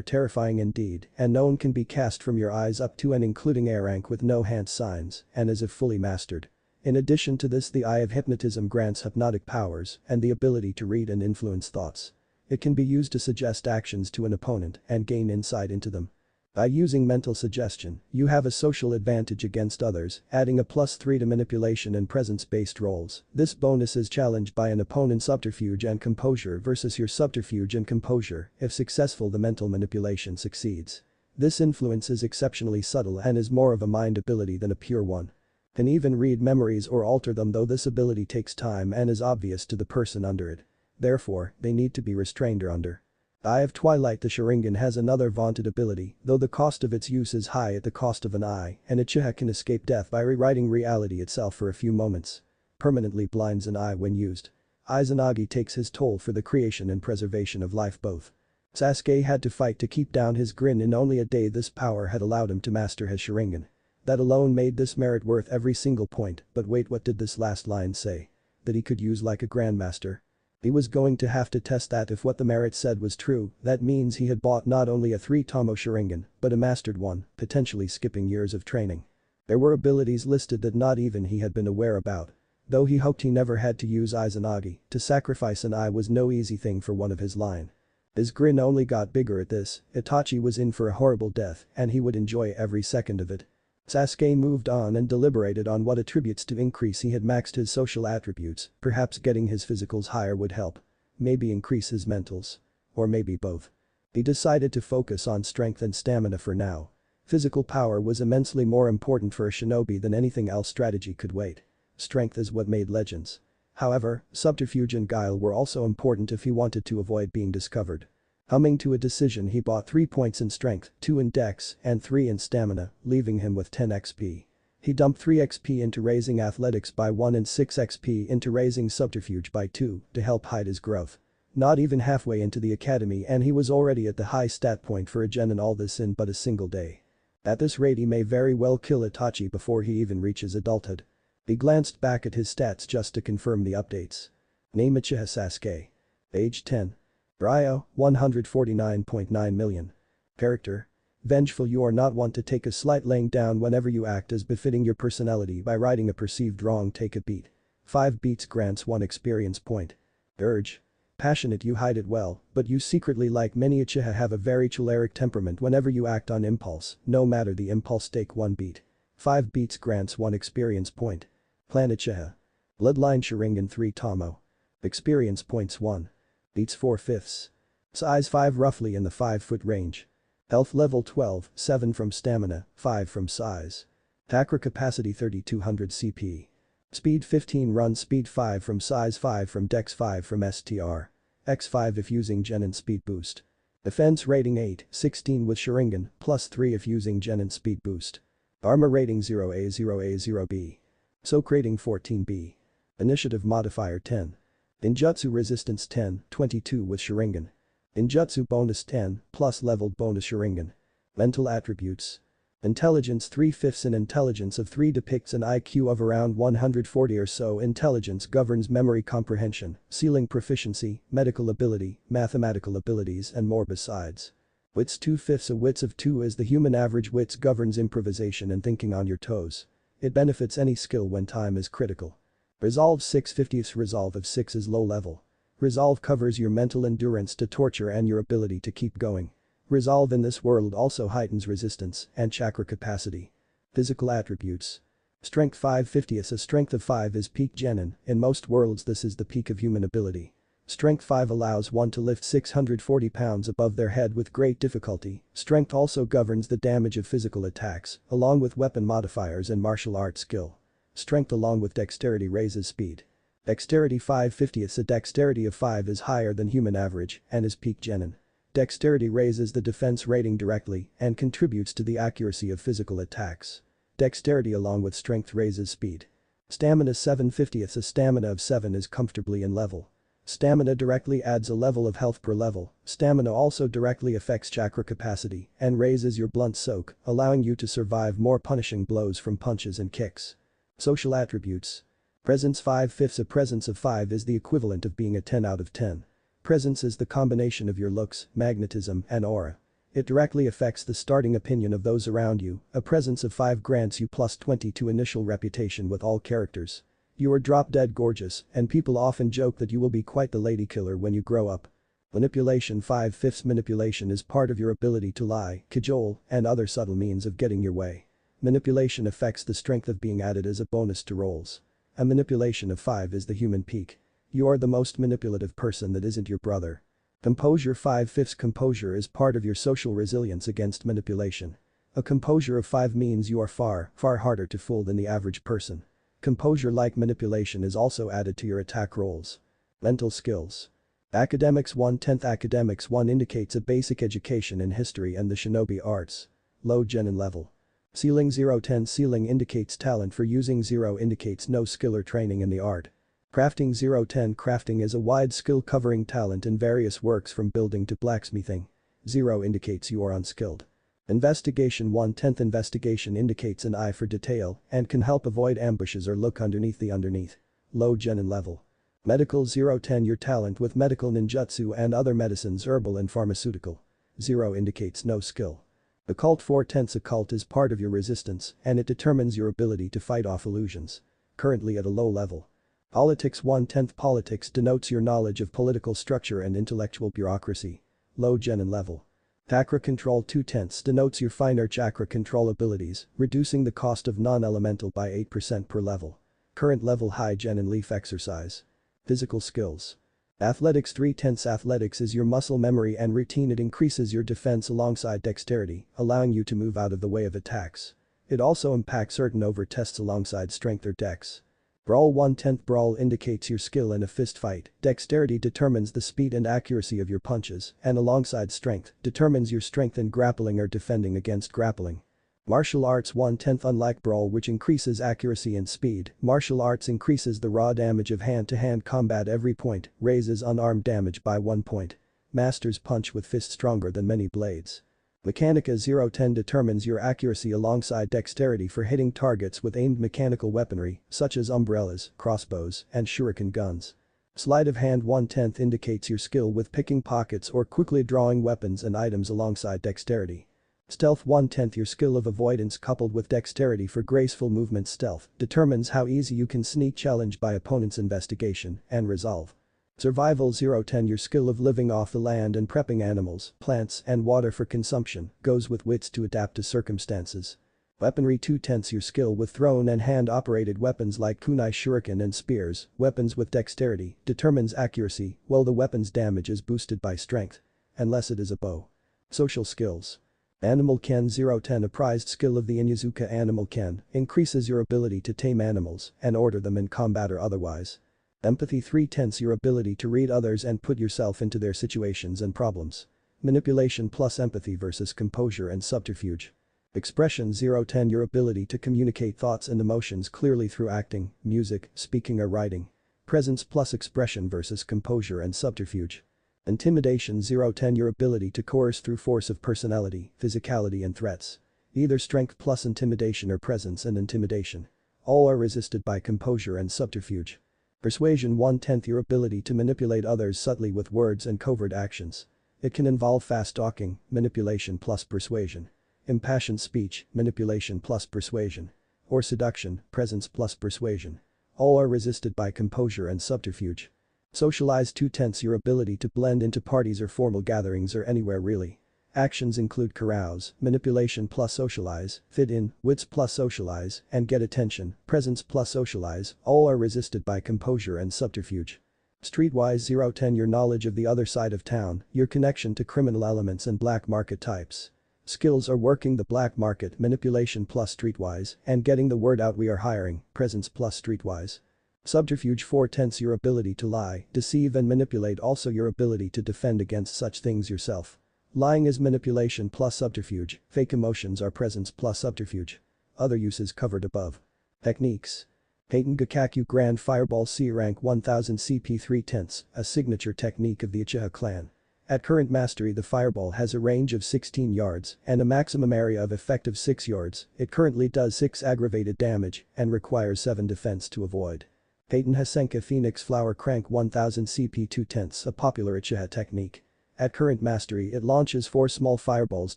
terrifying indeed, and no one can be cast from your eyes up to and including A rank with no hand signs and as if fully mastered. In addition to this, the Eye of Hypnotism grants hypnotic powers and the ability to read and influence thoughts. It can be used to suggest actions to an opponent and gain insight into them. By using mental suggestion, you have a social advantage against others, adding a +3 to manipulation and presence-based roles. This bonus is challenged by an opponent's subterfuge and composure versus your subterfuge and composure. If successful, the mental manipulation succeeds. This influence is exceptionally subtle and is more of a mind ability than a pure one. Can even read memories or alter them, though this ability takes time and is obvious to the person under it. Therefore, they need to be restrained or under. Eye of Twilight. The Sharingan has another vaunted ability, though the cost of its use is high at the cost of an eye, and Uchiha can escape death by rewriting reality itself for a few moments. Permanently blinds an eye when used. Izanagi takes his toll for the creation and preservation of life both. Sasuke had to fight to keep down his grin in only a day. This power had allowed him to master his Sharingan. That alone made this merit worth every single point, but wait, what did this last line say? That he could use like a grandmaster? He was going to have to test that. If what the merit said was true, that means he had bought not only a 3-tomo Sharingan, but a mastered one, potentially skipping years of training. There were abilities listed that not even he had been aware about. Though he hoped he never had to use Izanagi, to sacrifice an eye was no easy thing for one of his line. His grin only got bigger at this. Itachi was in for a horrible death, and he would enjoy every second of it. Sasuke moved on and deliberated on what attributes to increase. He had maxed his social attributes, perhaps getting his physicals higher would help. Maybe increase his mentals. Or maybe both. He decided to focus on strength and stamina for now. Physical power was immensely more important for a shinobi than anything else. Strategy could wait. Strength is what made legends. However, subterfuge and guile were also important if he wanted to avoid being discovered. Coming to a decision, he bought 3 points in strength, 2 in dex, and 3 in stamina, leaving him with 10 XP. He dumped 3 XP into raising athletics by 1 and 6 XP into raising subterfuge by 2 to help hide his growth. Not even halfway into the academy and he was already at the high stat point for a genin, all this in but a single day. At this rate he may very well kill Itachi before he even reaches adulthood. He glanced back at his stats just to confirm the updates. Name: Uchiha Sasuke. Age 10. Ryo, 149.9 million. Character: vengeful. You are not one to take a slight, laying down whenever you act as befitting your personality by righting a perceived wrong. Take a beat. 5 beats grants 1 experience point. Urge: passionate. You hide it well, but you secretly, like many Uchiha, have a very choleric temperament. Whenever you act on impulse, no matter the impulse, take 1 beat. 5 beats grants 1 experience point. Clan Uchiha. Bloodline Sharingan 3-tomo. Experience points 1. Beats 4/5. Size 5, roughly in the 5-foot range. Health level 12, 7 from stamina, 5 from size. Chakra capacity 3200 CP. Speed 15, run speed 5 from size, 5 from dex, 5 from STR. X5 if using genin speed boost. Defense rating 8, 16 with Sharingan, +3 if using genin speed boost. Armor rating 0A 0A 0B. Soak rating 14B. Initiative modifier 10. Ninjutsu resistance 10, 22 with Sharingan. Ninjutsu bonus 10, plus leveled bonus Sharingan. Mental attributes. Intelligence 3/5 in intelligence of 3 depicts an IQ of around 140 or so. Intelligence governs memory comprehension, sealing proficiency, medical ability, mathematical abilities and more besides. Wits 2/5. A wits of 2 is the human average. Wits governs improvisation and thinking on your toes. It benefits any skill when time is critical. Resolve 6/50. Resolve of 6 is low level. Resolve covers your mental endurance to torture and your ability to keep going. Resolve in this world also heightens resistance and chakra capacity. Physical attributes. Strength 5/50. A strength of 5 is peak genin. In most worlds this is the peak of human ability. Strength 5 allows one to lift 640 pounds above their head with great difficulty. Strength also governs the damage of physical attacks, along with weapon modifiers and martial arts skill. Strength along with dexterity raises speed. Dexterity 5/50. A dexterity of 5 is higher than human average and is peak genin. Dexterity raises the defense rating directly and contributes to the accuracy of physical attacks. Dexterity along with strength raises speed. Stamina 7/50. A stamina of 7 is comfortably in level. Stamina directly adds a level of health per level. Stamina also directly affects chakra capacity and raises your blunt soak, allowing you to survive more punishing blows from punches and kicks. Social attributes. Presence 5/5. A presence of 5 is the equivalent of being a 10 out of 10. Presence is the combination of your looks, magnetism, and aura. It directly affects the starting opinion of those around you. A presence of 5 grants you +20 to initial reputation with all characters. You are drop dead gorgeous, and people often joke that you will be quite the lady killer when you grow up. Manipulation 5/5 Manipulation is part of your ability to lie, cajole, and other subtle means of getting your way. Manipulation affects the strength of being added as a bonus to rolls. A manipulation of 5 is the human peak. You are the most manipulative person that isn't your brother. Composure 5/5 Composure is part of your social resilience against manipulation. A composure of 5 means you are far harder to fool than the average person. Composure-like manipulation is also added to your attack rolls. Mental skills. Academics 1/10 Academics 1 indicates a basic education in history and the shinobi arts. Low genin level. Ceiling 0/10 Ceiling indicates talent for using 0 indicates no skill or training in the art. Crafting 0/10 Crafting is a wide skill covering talent in various works from building to blacksmithing. 0 indicates you are unskilled. Investigation 1/10 Investigation indicates an eye for detail and can help avoid ambushes or look underneath the underneath. Low genin level. Medical 0/10 Your talent with medical ninjutsu and other medicines herbal and pharmaceutical. 0 indicates no skill. Occult 4/10 Occult is part of your resistance and it determines your ability to fight off illusions. Currently at a low level. Politics 1/10 Politics denotes your knowledge of political structure and intellectual bureaucracy. Low genin level. Chakra control 2/10 denotes your finer chakra control abilities, reducing the cost of non-elemental by 8% per level. Current level high genin leaf exercise. Physical skills. Athletics 3/10 Athletics is your muscle memory and routine. It increases your defense alongside dexterity, allowing you to move out of the way of attacks. It also impacts certain over tests alongside strength or dex. Brawl 1/10 Brawl indicates your skill in a fist fight. Dexterity determines the speed and accuracy of your punches, and alongside strength, determines your strength in grappling or defending against grappling. Martial arts 1/10 Unlike Brawl which increases accuracy and speed, martial arts increases the raw damage of hand-to-hand combat every point, raises unarmed damage by 1 point. Masters punch with fists stronger than many blades. Mechanica 0/10 determines your accuracy alongside dexterity for hitting targets with aimed mechanical weaponry, such as umbrellas, crossbows, and shuriken guns. Sleight of hand 1/10 indicates your skill with picking pockets or quickly drawing weapons and items alongside dexterity. Stealth 1/10 Your skill of avoidance coupled with dexterity for graceful movement. Stealth determines how easy you can sneak challenge by opponent's investigation and resolve. Survival 0/10 Your skill of living off the land and prepping animals, plants, and water for consumption goes with wits to adapt to circumstances. Weaponry 2/10 Your skill with thrown and hand-operated weapons like kunai shuriken and spears, weapons with dexterity, determines accuracy, while the weapon's damage is boosted by strength. Unless it is a bow. Social skills. Animal Ken 0/10 A prized skill of the Inyazuka Animal Ken increases your ability to tame animals and order them in combat or otherwise. Empathy 3/10 Your ability to read others and put yourself into their situations and problems. Manipulation plus empathy versus composure and subterfuge. Expression 0/10 Your ability to communicate thoughts and emotions clearly through acting, music, speaking or writing. Presence plus expression versus composure and subterfuge. Intimidation 0/10 Your ability to coerce through force of personality, physicality and threats. Either strength plus intimidation or presence and intimidation. All are resisted by composure and subterfuge. Persuasion 1/10 Your ability to manipulate others subtly with words and covert actions. It can involve fast talking, manipulation plus persuasion. Impassioned speech, manipulation plus persuasion. Or seduction, presence plus persuasion. All are resisted by composure and subterfuge. Socialize 2/10 Your ability to blend into parties or formal gatherings or anywhere really. Actions include carouse, manipulation plus socialize, fit in, wits plus socialize, and get attention, presence plus socialize, all are resisted by composure and subterfuge. Streetwise 0/10 Your knowledge of the other side of town, your connection to criminal elements and black market types. Skills are working the black market, manipulation plus streetwise, and getting the word out we are hiring, presence plus streetwise. Subterfuge 4/10 Your ability to lie, deceive and manipulate also your ability to defend against such things yourself. Lying is manipulation plus subterfuge, fake emotions are presence plus subterfuge. Other uses covered above. Techniques. Heitan Gakakyu Grand Fireball C rank 1000 CP 3/10, a signature technique of the Uchiha clan. At current mastery the fireball has a range of 16 yards and a maximum area of effect of 6 yards, it currently does 6 aggravated damage and requires 7 defense to avoid. Heitan Hasenka Phoenix Flower Crank 1000 CP 2/10, a popular Uchiha technique. At current mastery it launches 4 small fireballs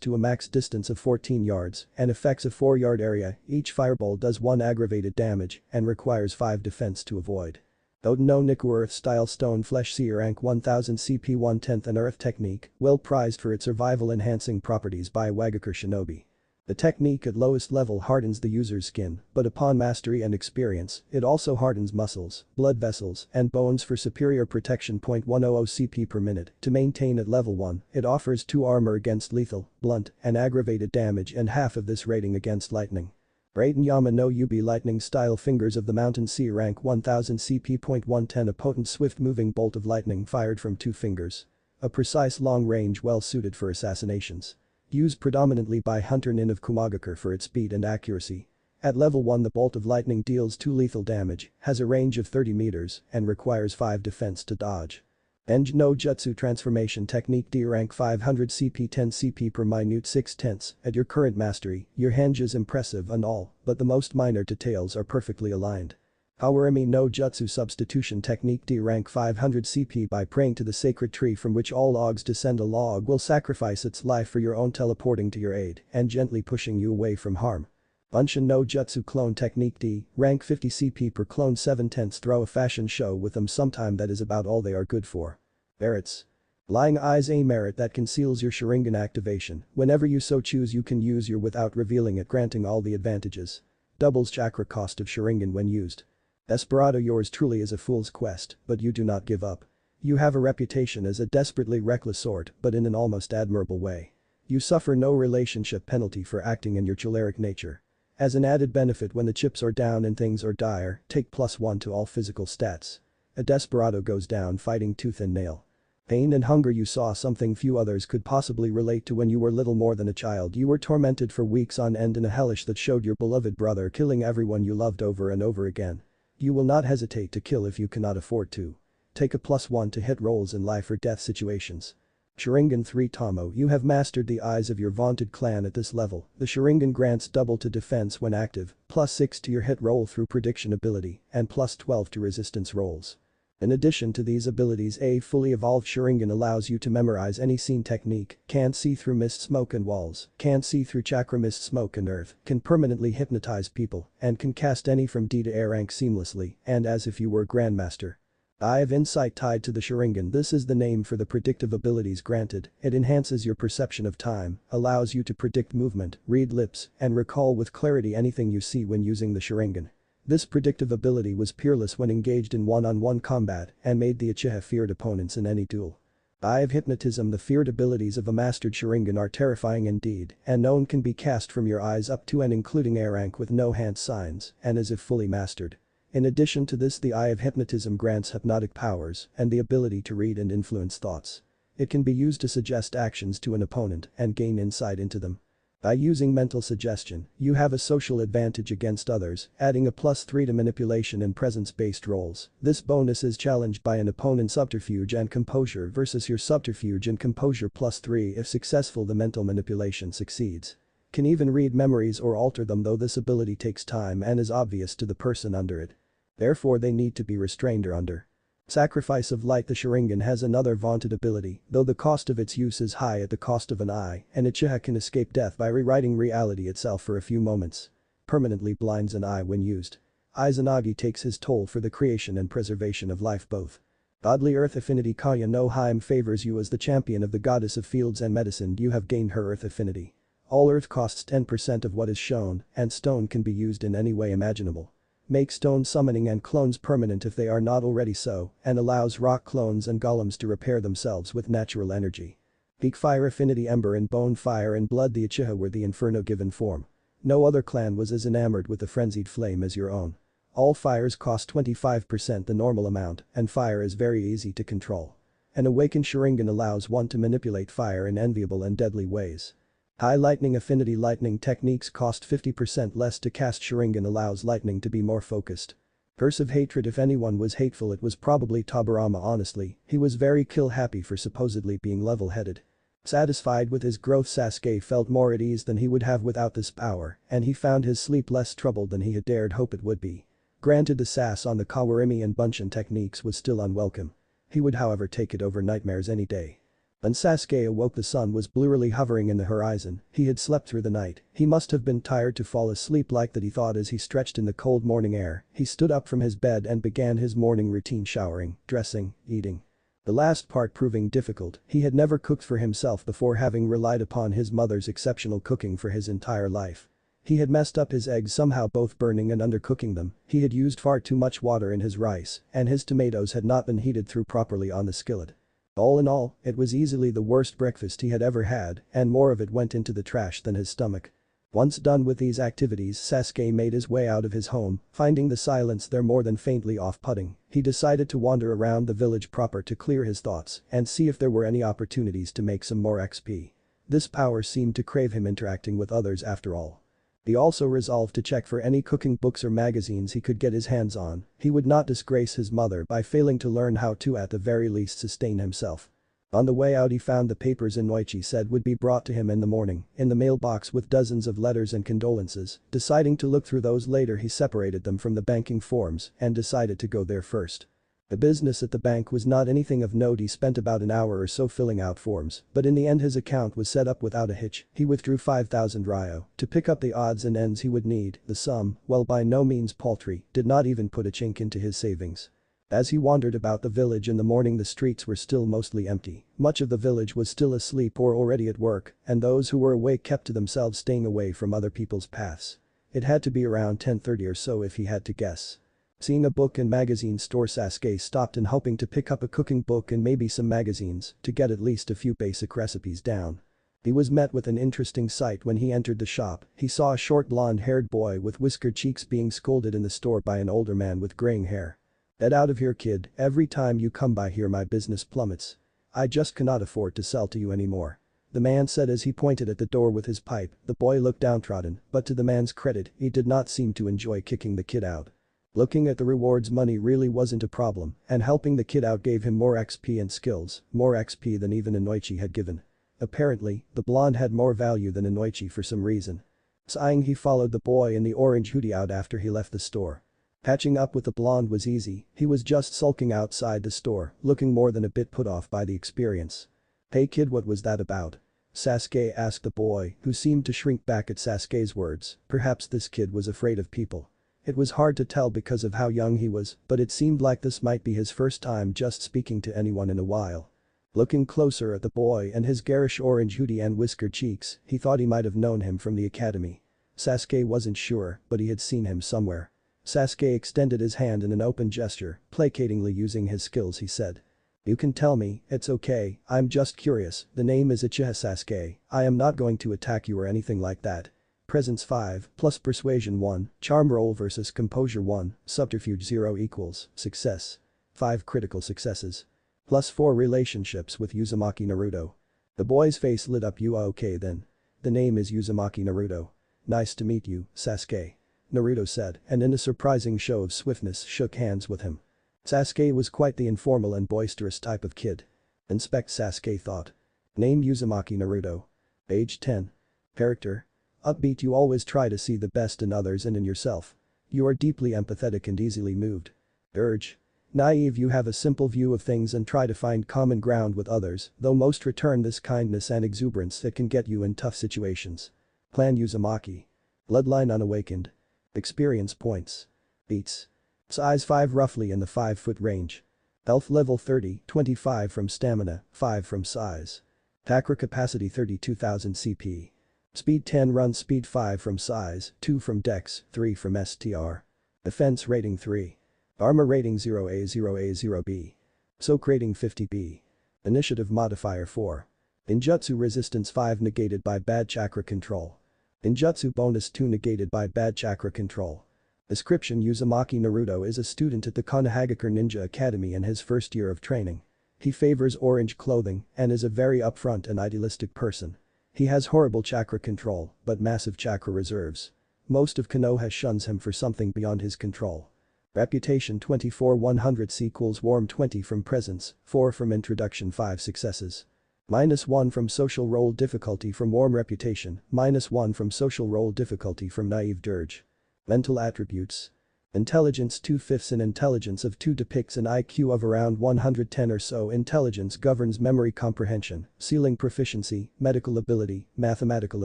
to a max distance of 14 yards and affects a 4-yard area, each fireball does 1 aggravated damage and requires 5 defense to avoid. Oden no Niku Earth-style stone flesh seer rank 1000 CP 1/10 an earth technique, well prized for its survival-enhancing properties by Wagakure Shinobi. The technique at lowest level hardens the user's skin, but upon mastery and experience, it also hardens muscles, blood vessels, and bones for superior protection. 0.100 CP per minute. To maintain at level 1, it offers 2 armor against lethal, blunt, and aggravated damage and half of this rating against lightning. Raiden Yama no Yubi lightning style fingers of the mountain sea rank 1000 CP. 110 a potent swift moving bolt of lightning fired from 2 fingers. A precise long range well suited for assassinations. Used predominantly by Hunter Nin of Kumagakure for its speed and accuracy. At level 1 the bolt of lightning deals 2 lethal damage, has a range of 30 meters, and requires 5 defense to dodge. Enj no Jutsu transformation technique D rank 500 CP 10 CP per minute 6/10. At your current mastery, your henge is impressive and all, but the most minor details are perfectly aligned. Kawarimi no Jutsu substitution technique D rank 500 CP by praying to the sacred tree from which all logs descend. A log will sacrifice its life for your own, teleporting to your aid and gently pushing you away from harm. Bunshin no Jutsu clone technique D, rank 50 CP per clone 7/10. Throw a fashion show with them sometime, that is about all they are good for. Merits. Lying eyes a merit that conceals your Sharingan activation. Whenever you so choose you can use your without revealing it, granting all the advantages. Doubles chakra cost of Sharingan when used. Desperado, yours truly is a fool's quest, but you do not give up. You have a reputation as a desperately reckless sort, but in an almost admirable way. You suffer no relationship penalty for acting in your choleric nature. As an added benefit, when the chips are down and things are dire, take +1 to all physical stats. A desperado goes down fighting tooth and nail. Pain and hunger. You saw something few others could possibly relate to when you were little more than a child. You were tormented for weeks on end in a hellish that showed your beloved brother killing everyone you loved over and over again. You will not hesitate to kill if you cannot afford to. Take a +1 to hit rolls in life or death situations. Sharingan 3 Tomo, you have mastered the eyes of your vaunted clan at this level. The Sharingan grants double to defense when active, +6 to your hit roll through prediction ability, and +12 to resistance rolls. In addition to these abilities, a fully evolved Sharingan allows you to memorize any scene technique, can't see through mist, smoke and walls, can't see through chakra, mist, smoke and earth, can permanently hypnotize people, and can cast any from D to A rank seamlessly and as if you were Grandmaster. Eye of Insight tied to the Sharingan. This is the name for the predictive abilities granted. It enhances your perception of time, allows you to predict movement, read lips, and recall with clarity anything you see when using the Sharingan. This predictive ability was peerless when engaged in one-on-one combat and made the Uchiha feared opponents in any duel. Eye of Hypnotism. The feared abilities of a mastered Sharingan are terrifying indeed, and none can be cast from your eyes up to and including A rank with no hand signs and as if fully mastered. In addition to this, the Eye of Hypnotism grants hypnotic powers and the ability to read and influence thoughts. It can be used to suggest actions to an opponent and gain insight into them. By using mental suggestion, you have a social advantage against others, adding a +3 to manipulation and presence-based roles. This bonus is challenged by an opponent's subterfuge and composure versus your subterfuge and composure +3. If successful, the mental manipulation succeeds. Can even read memories or alter them, though this ability takes time and is obvious to the person under it. Therefore they need to be restrained or under. Sacrifice of Light. The Sharingan has another vaunted ability, though the cost of its use is high at the cost of an eye, and Uchiha can escape death by rewriting reality itself for a few moments. Permanently blinds an eye when used. Izanagi takes his toll for the creation and preservation of life both. Godly Earth Affinity. Kaya no Haim favors you as the champion of the goddess of fields and medicine. You have gained her Earth Affinity. All earth costs 10% of what is shown, and stone can be used in any way imaginable. Make stone summoning and clones permanent if they are not already so, and allows rock clones and golems to repair themselves with natural energy. Peak Fire Affinity. Ember and Bone. Fire and Blood. The Uchiha were the Inferno given form. No other clan was as enamored with the frenzied flame as your own. All fires cost 25% the normal amount, and fire is very easy to control. An awakened Sharingan allows one to manipulate fire in enviable and deadly ways. High Lightning Affinity. Lightning techniques cost 50% less to cast. Sharingan allows lightning to be more focused. Curse of Hatred. If anyone was hateful, it was probably Tobirama. Honestly, he was very kill happy for supposedly being level-headed. Satisfied with his growth, Sasuke felt more at ease than he would have without this power, and he found his sleep less troubled than he had dared hope it would be. Granted, the sass on the Kawarimi and Bunshin techniques was still unwelcome. He would however take it over nightmares any day. When Sasuke awoke, the sun was blearily hovering in the horizon. He had slept through the night. He must have been tired to fall asleep like that, he thought as he stretched in the cold morning air. He stood up from his bed and began his morning routine, showering, dressing, eating. The last part proving difficult. He had never cooked for himself before, having relied upon his mother's exceptional cooking for his entire life. He had messed up his eggs somehow, both burning and undercooking them. He had used far too much water in his rice, and his tomatoes had not been heated through properly on the skillet. All in all, it was easily the worst breakfast he had ever had, and more of it went into the trash than his stomach. Once done with these activities, Sasuke made his way out of his home, finding the silence there more than faintly off-putting. He decided to wander around the village proper to clear his thoughts and see if there were any opportunities to make some more XP. This power seemed to crave him interacting with others after all. He also resolved to check for any cooking books or magazines he could get his hands on. He would not disgrace his mother by failing to learn how to at the very least sustain himself. On the way out, he found the papers Inoichi said would be brought to him in the morning in the mailbox with dozens of letters and condolences. Deciding to look through those later, he separated them from the banking forms and decided to go there first. The business at the bank was not anything of note. He spent about an hour or so filling out forms, but in the end his account was set up without a hitch. He withdrew 5,000 ryo to pick up the odds and ends he would need. The sum, while by no means paltry, did not even put a chink into his savings. As he wandered about the village in the morning, the streets were still mostly empty. Much of the village was still asleep or already at work, and those who were awake kept to themselves, staying away from other people's paths. It had to be around 10:30 or so if he had to guess. Seeing a book and magazine store, Sasuke stopped and hoping to pick up a cooking book and maybe some magazines to get at least a few basic recipes down. He was met with an interesting sight when he entered the shop. He saw a short blonde-haired boy with whiskered cheeks being scolded in the store by an older man with graying hair. "Get out of here, kid, every time you come by here my business plummets. I just cannot afford to sell to you anymore," the man said as he pointed at the door with his pipe. The boy looked downtrodden, but to the man's credit, he did not seem to enjoy kicking the kid out. Looking at the rewards, money really wasn't a problem, and helping the kid out gave him more XP and skills, more XP than even Inoichi had given. Apparently, the blonde had more value than Inoichi for some reason. Sighing, he followed the boy in the orange hoodie out after he left the store. Patching up with the blonde was easy. He was just sulking outside the store, looking more than a bit put off by the experience. "Hey kid, what was that about?" Sasuke asked the boy, who seemed to shrink back at Sasuke's words. Perhaps this kid was afraid of people. It was hard to tell because of how young he was, but it seemed like this might be his first time just speaking to anyone in a while. Looking closer at the boy and his garish orange hoodie and whiskered cheeks, he thought he might have known him from the academy. Sasuke wasn't sure, but he had seen him somewhere. Sasuke extended his hand in an open gesture, placatingly using his skills. He said, "You can tell me, it's okay, I'm just curious. The name is Uchiha Sasuke. I am not going to attack you or anything like that." Presence 5, plus persuasion 1, charm roll versus composure 1, subterfuge 0 equals success. 5 critical successes. Plus 4 relationships with Uzumaki Naruto. The boy's face lit up. "You are okay then? The name is Uzumaki Naruto. Nice to meet you, Sasuke," Naruto said, and in a surprising show of swiftness shook hands with him. Sasuke was quite the informal and boisterous type of kid. Inspect, Sasuke thought. Name Uzumaki Naruto. Age 10. Character. Upbeat. You always try to see the best in others and in yourself. You are deeply empathetic and easily moved. Urge. Naive. You have a simple view of things and try to find common ground with others, though most return this kindness and exuberance that can get you in tough situations. Clan Uzumaki. Bloodline unawakened. Experience points. Beats. Size 5, roughly in the 5-foot range. Health level 30, 25 from stamina, 5 from size. Chakra capacity 32,000 CP. Speed 10, run speed 5 from size, 2 from dex, 3 from STR. Defense rating 3. Armor rating 0A 0A 0B. Soak rating 50B. Initiative modifier 4. Ninjutsu resistance 5 negated by bad chakra control. Ninjutsu bonus 2 negated by bad chakra control. Description: Uzumaki Naruto is a student at the Konohagakure Ninja Academy in his first year of training. He favors orange clothing and is a very upfront and idealistic person. He has horrible chakra control, but massive chakra reserves. Most of Konoha shuns him for something beyond his control. Reputation 24, 100 equals warm 20 from presence, 4 from introduction, 5 successes. -1 from social role difficulty from warm reputation, -1 from social role difficulty from naive dirge. Mental attributes. Intelligence 2/5 An intelligence of 2 depicts an IQ of around 110 or so. Intelligence governs memory comprehension, sealing proficiency, medical ability, mathematical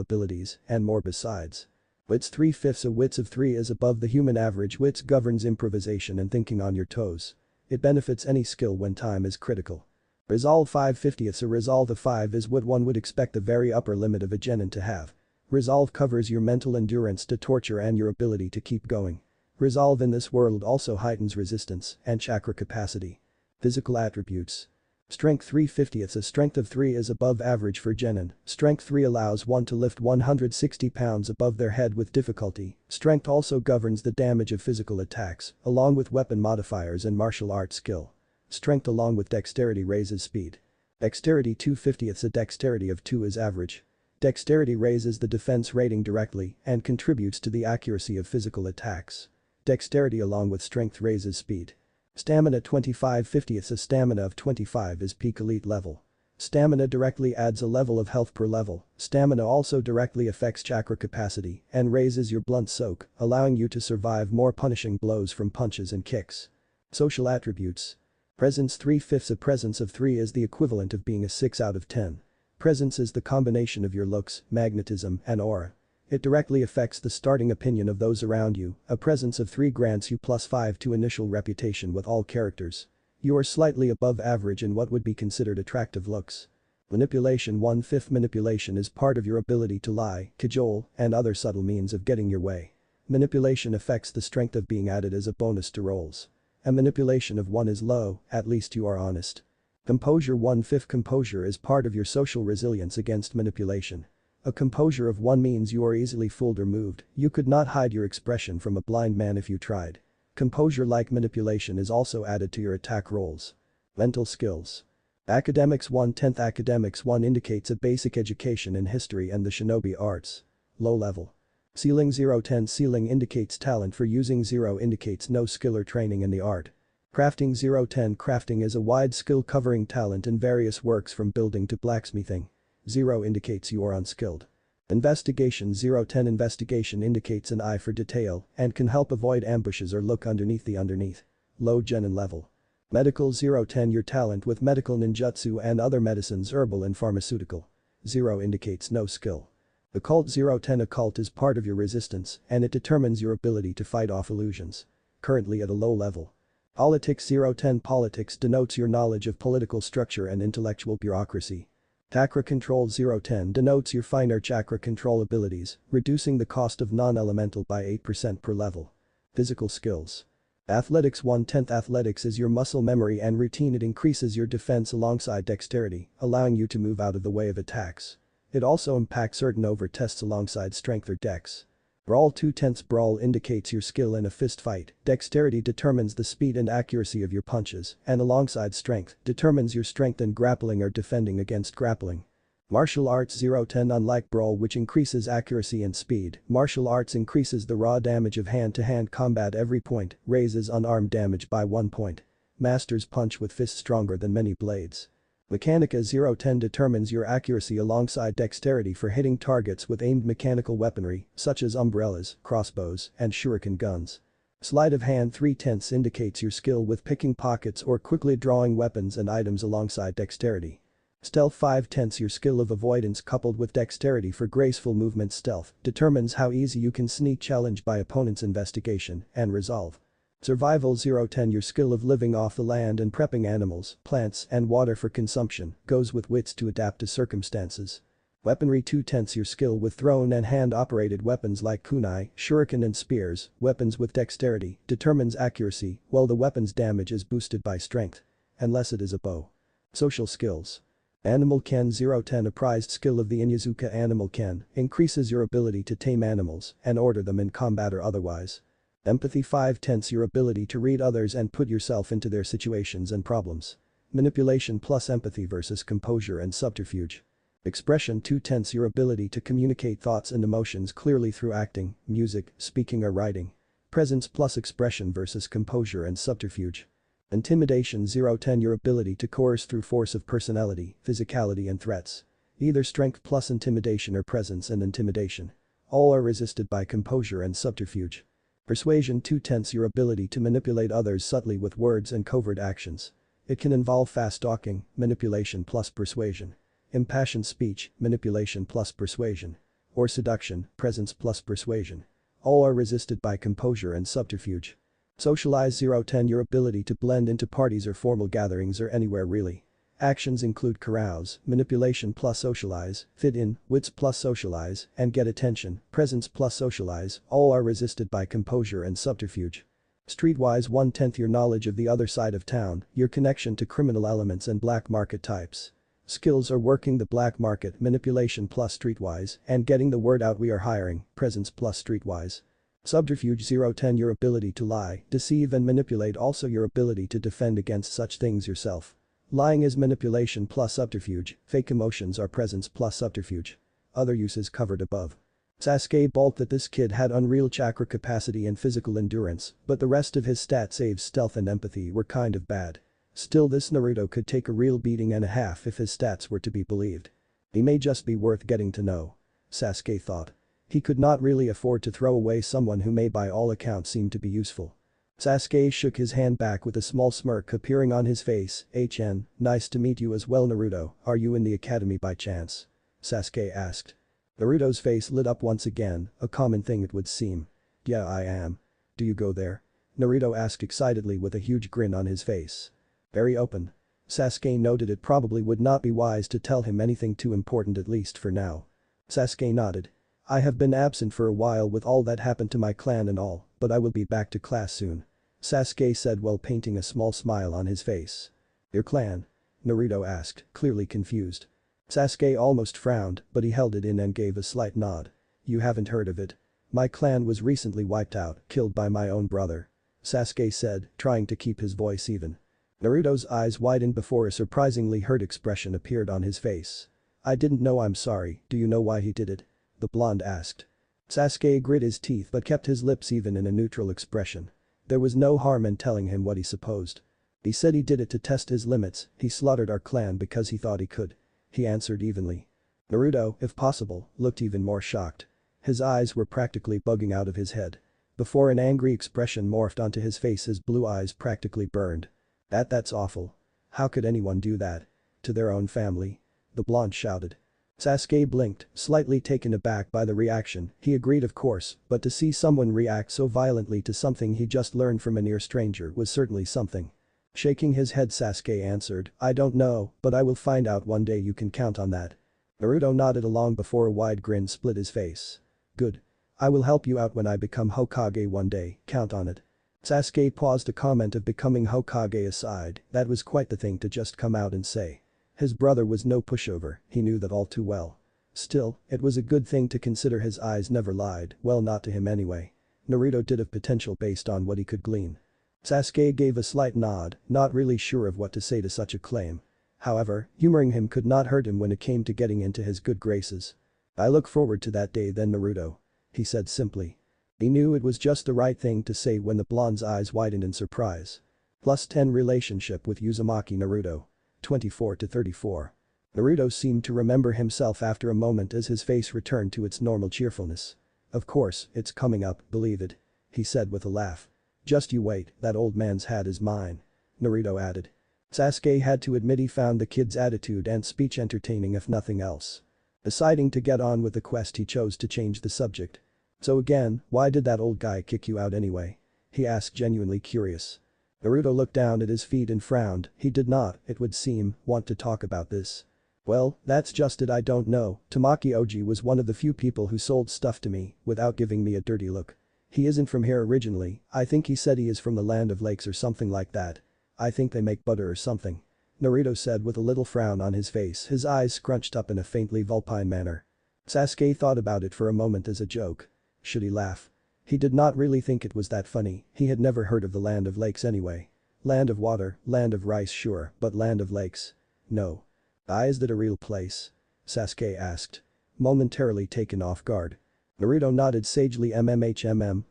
abilities, and more besides. Wits 3/5 A wits of 3 is above the human average. Wits governs improvisation and thinking on your toes. It benefits any skill when time is critical. Resolve 5/50 A resolve of 5 is what one would expect the very upper limit of a genin to have. Resolve covers your mental endurance to torture and your ability to keep going. Resolve in this world also heightens resistance and chakra capacity. Physical attributes. Strength 3/50 A strength of 3 is above average for genin. Strength 3 allows one to lift 160 pounds above their head with difficulty. Strength also governs the damage of physical attacks, along with weapon modifiers and martial arts skill. Strength along with dexterity raises speed. Dexterity 2/50 A dexterity of 2 is average. Dexterity raises the defense rating directly and contributes to the accuracy of physical attacks. Dexterity along with strength raises speed. Stamina 25/50 A stamina of 25 is peak elite level. Stamina directly adds a level of health per level. Stamina also directly affects chakra capacity and raises your blunt soak, allowing you to survive more punishing blows from punches and kicks. Social attributes. Presence 3/5 A presence of 3 is the equivalent of being a 6 out of 10. Presence is the combination of your looks, magnetism, and aura. It directly affects the starting opinion of those around you. A presence of 3 grants you +5 to initial reputation with all characters. You are slightly above average in what would be considered attractive looks. Manipulation 1/5 Manipulation is part of your ability to lie, cajole, and other subtle means of getting your way. Manipulation affects the strength of being added as a bonus to rolls. A manipulation of 1 is low, at least you are honest. Composure 1/5 Composure is part of your social resilience against manipulation. A composure of 1 means you are easily fooled or moved. You could not hide your expression from a blind man if you tried. Composure-like manipulation is also added to your attack rolls. Mental skills. Academics 1/10 Academics 1 indicates a basic education in history and the shinobi arts. Low level. Ceiling 0/10 Ceiling indicates talent for using 0 indicates no skill or training in the art. Crafting 0/10 Crafting is a wide skill covering talent in various works from building to blacksmithing. 0 indicates you are unskilled. Investigation 0/10 Investigation indicates an eye for detail and can help avoid ambushes or look underneath. Low genin level. Medical 0/10 Your talent with medical ninjutsu and other medicines herbal and pharmaceutical. 0 indicates no skill. Occult 0/10 Occult is part of your resistance and it determines your ability to fight off illusions. Currently at a low level. Politics 0/10 Politics denotes your knowledge of political structure and intellectual bureaucracy. Chakra control 0/10 denotes your finer chakra control abilities, reducing the cost of non-elemental by 8% per level. Physical skills. Athletics 1/10 Athletics is your muscle memory and routine. It increases your defense alongside dexterity, allowing you to move out of the way of attacks. It also impacts certain over tests alongside strength or dex. Brawl 2/10 Brawl indicates your skill in a fist fight. Dexterity determines the speed and accuracy of your punches, and alongside strength, determines your strength in grappling or defending against grappling. Martial arts 0/10 Unlike Brawl which increases accuracy and speed, martial arts increases the raw damage of hand-to-hand combat every point, raises unarmed damage by 1 point. Masters punch with fists stronger than many blades. Mechanica 0/10 determines your accuracy alongside dexterity for hitting targets with aimed mechanical weaponry, such as umbrellas, crossbows, and shuriken guns. Sleight of hand 3/10 indicates your skill with picking pockets or quickly drawing weapons and items alongside dexterity. Stealth 5/10 Your skill of avoidance coupled with dexterity for graceful movement. Stealth determines how easy you can sneak challenge by opponent's investigation and resolve. Survival 0/10 Your skill of living off the land and prepping animals, plants, and water for consumption goes with wits to adapt to circumstances. Weaponry 2/10 Your skill with thrown and hand-operated weapons like kunai, shuriken and spears, weapons with dexterity, determines accuracy, while the weapon's damage is boosted by strength. Unless it is a bow. Social skills. Animal Ken 0/10 A prized skill of the Inyazuka Animal Ken increases your ability to tame animals and order them in combat or otherwise. Empathy 5/10 Your ability to read others and put yourself into their situations and problems. Manipulation plus empathy versus composure and subterfuge. Expression 2/10 Your ability to communicate thoughts and emotions clearly through acting, music, speaking or writing. Presence plus expression versus composure and subterfuge. Intimidation 0/10 Your ability to coerce through force of personality, physicality and threats. Either strength plus intimidation or presence and intimidation. All are resisted by composure and subterfuge. Persuasion 2/10 your ability to manipulate others subtly with words and covert actions. It can involve fast talking, manipulation plus persuasion. Impassioned speech, manipulation plus persuasion. Or seduction, presence plus persuasion. All are resisted by composure and subterfuge. Socialize 0/10 your ability to blend into parties or formal gatherings or anywhere really. Actions include carouse, manipulation plus socialize, fit in, wits plus socialize, and get attention, presence plus socialize, all are resisted by composure and subterfuge. Streetwise 1/10 your knowledge of the other side of town, your connection to criminal elements and black market types. Skills are working the black market, manipulation plus streetwise, and getting the word out we are hiring, presence plus streetwise. Subterfuge 0/10 your ability to lie, deceive and manipulate, also your ability to defend against such things yourself. Lying is manipulation plus subterfuge, fake emotions are presence plus subterfuge. Other uses covered above. Sasuke balked that this kid had unreal chakra capacity and physical endurance, but the rest of his stats save stealth and empathy were kind of bad. Still, this Naruto could take a real beating and a half if his stats were to be believed. He may just be worth getting to know. Sasuke thought. He could not really afford to throw away someone who may by all accounts seem to be useful. Sasuke shook his hand back with a small smirk appearing on his face. "HN, nice to meet you as well Naruto, are you in the academy by chance?" Sasuke asked. Naruto's face lit up once again, a common thing it would seem. "Yeah, I am. Do you go there?" Naruto asked excitedly with a huge grin on his face. "Very open." Sasuke noted it probably would not be wise to tell him anything too important, at least for now. Sasuke nodded. "I have been absent for a while with all that happened to my clan and all, but I will be back to class soon," Sasuke said while painting a small smile on his face. "Your clan?" Naruto asked, clearly confused. Sasuke almost frowned, but he held it in and gave a slight nod. "You haven't heard of it. My clan was recently wiped out, killed by my own brother," Sasuke said, trying to keep his voice even. Naruto's eyes widened before a surprisingly hurt expression appeared on his face. "I didn't know, I'm sorry, do you know why he did it?" the blonde asked. Sasuke grit his teeth but kept his lips even in a neutral expression. There was no harm in telling him what he supposed. "He said he did it to test his limits, he slaughtered our clan because he thought he could," he answered evenly. Naruto, if possible, looked even more shocked. His eyes were practically bugging out of his head. Before an angry expression morphed onto his face, his blue eyes practically burned. That's awful. How could anyone do that? To their own family?" the blonde shouted. Sasuke blinked, slightly taken aback by the reaction. He agreed of course, but to see someone react so violently to something he just learned from a near stranger was certainly something. Shaking his head, Sasuke answered, "I don't know, but I will find out one day, you can count on that." Naruto nodded along before a wide grin split his face. "Good. I will help you out when I become Hokage one day, count on it." Sasuke paused, a comment of becoming Hokage aside, that was quite the thing to just come out and say. His brother was no pushover, he knew that all too well. Still, it was a good thing to consider. His eyes never lied, well, not to him anyway. Naruto did have potential based on what he could glean. Sasuke gave a slight nod, not really sure of what to say to such a claim. However, humoring him could not hurt him when it came to getting into his good graces. "I look forward to that day then Naruto," he said simply. He knew it was just the right thing to say when the blonde's eyes widened in surprise. +10 relationship with Uzumaki Naruto. 24-34. Naruto seemed to remember himself after a moment as his face returned to its normal cheerfulness. "Of course, it's coming up, believe it," he said with a laugh. "Just you wait, that old man's hat is mine," Naruto added. Sasuke had to admit he found the kid's attitude and speech entertaining if nothing else. Deciding to get on with the quest, he chose to change the subject. "So again, why did that old guy kick you out anyway?" he asked, genuinely curious. Naruto looked down at his feet and frowned. He did not, it would seem, want to talk about this. "Well, that's just it, I don't know. Tamaki Oji was one of the few people who sold stuff to me without giving me a dirty look. He isn't from here originally, I think he said he is from the land of lakes or something like that. I think they make butter or something," Naruto said with a little frown on his face, his eyes scrunched up in a faintly vulpine manner. Sasuke thought about it for a moment as a joke. Should he laugh? He did not really think it was that funny, he had never heard of the land of lakes anyway. Land of water, land of rice sure, but land of lakes? No. Is that a real place?" Sasuke asked. Momentarily taken off guard. Naruto nodded sagely.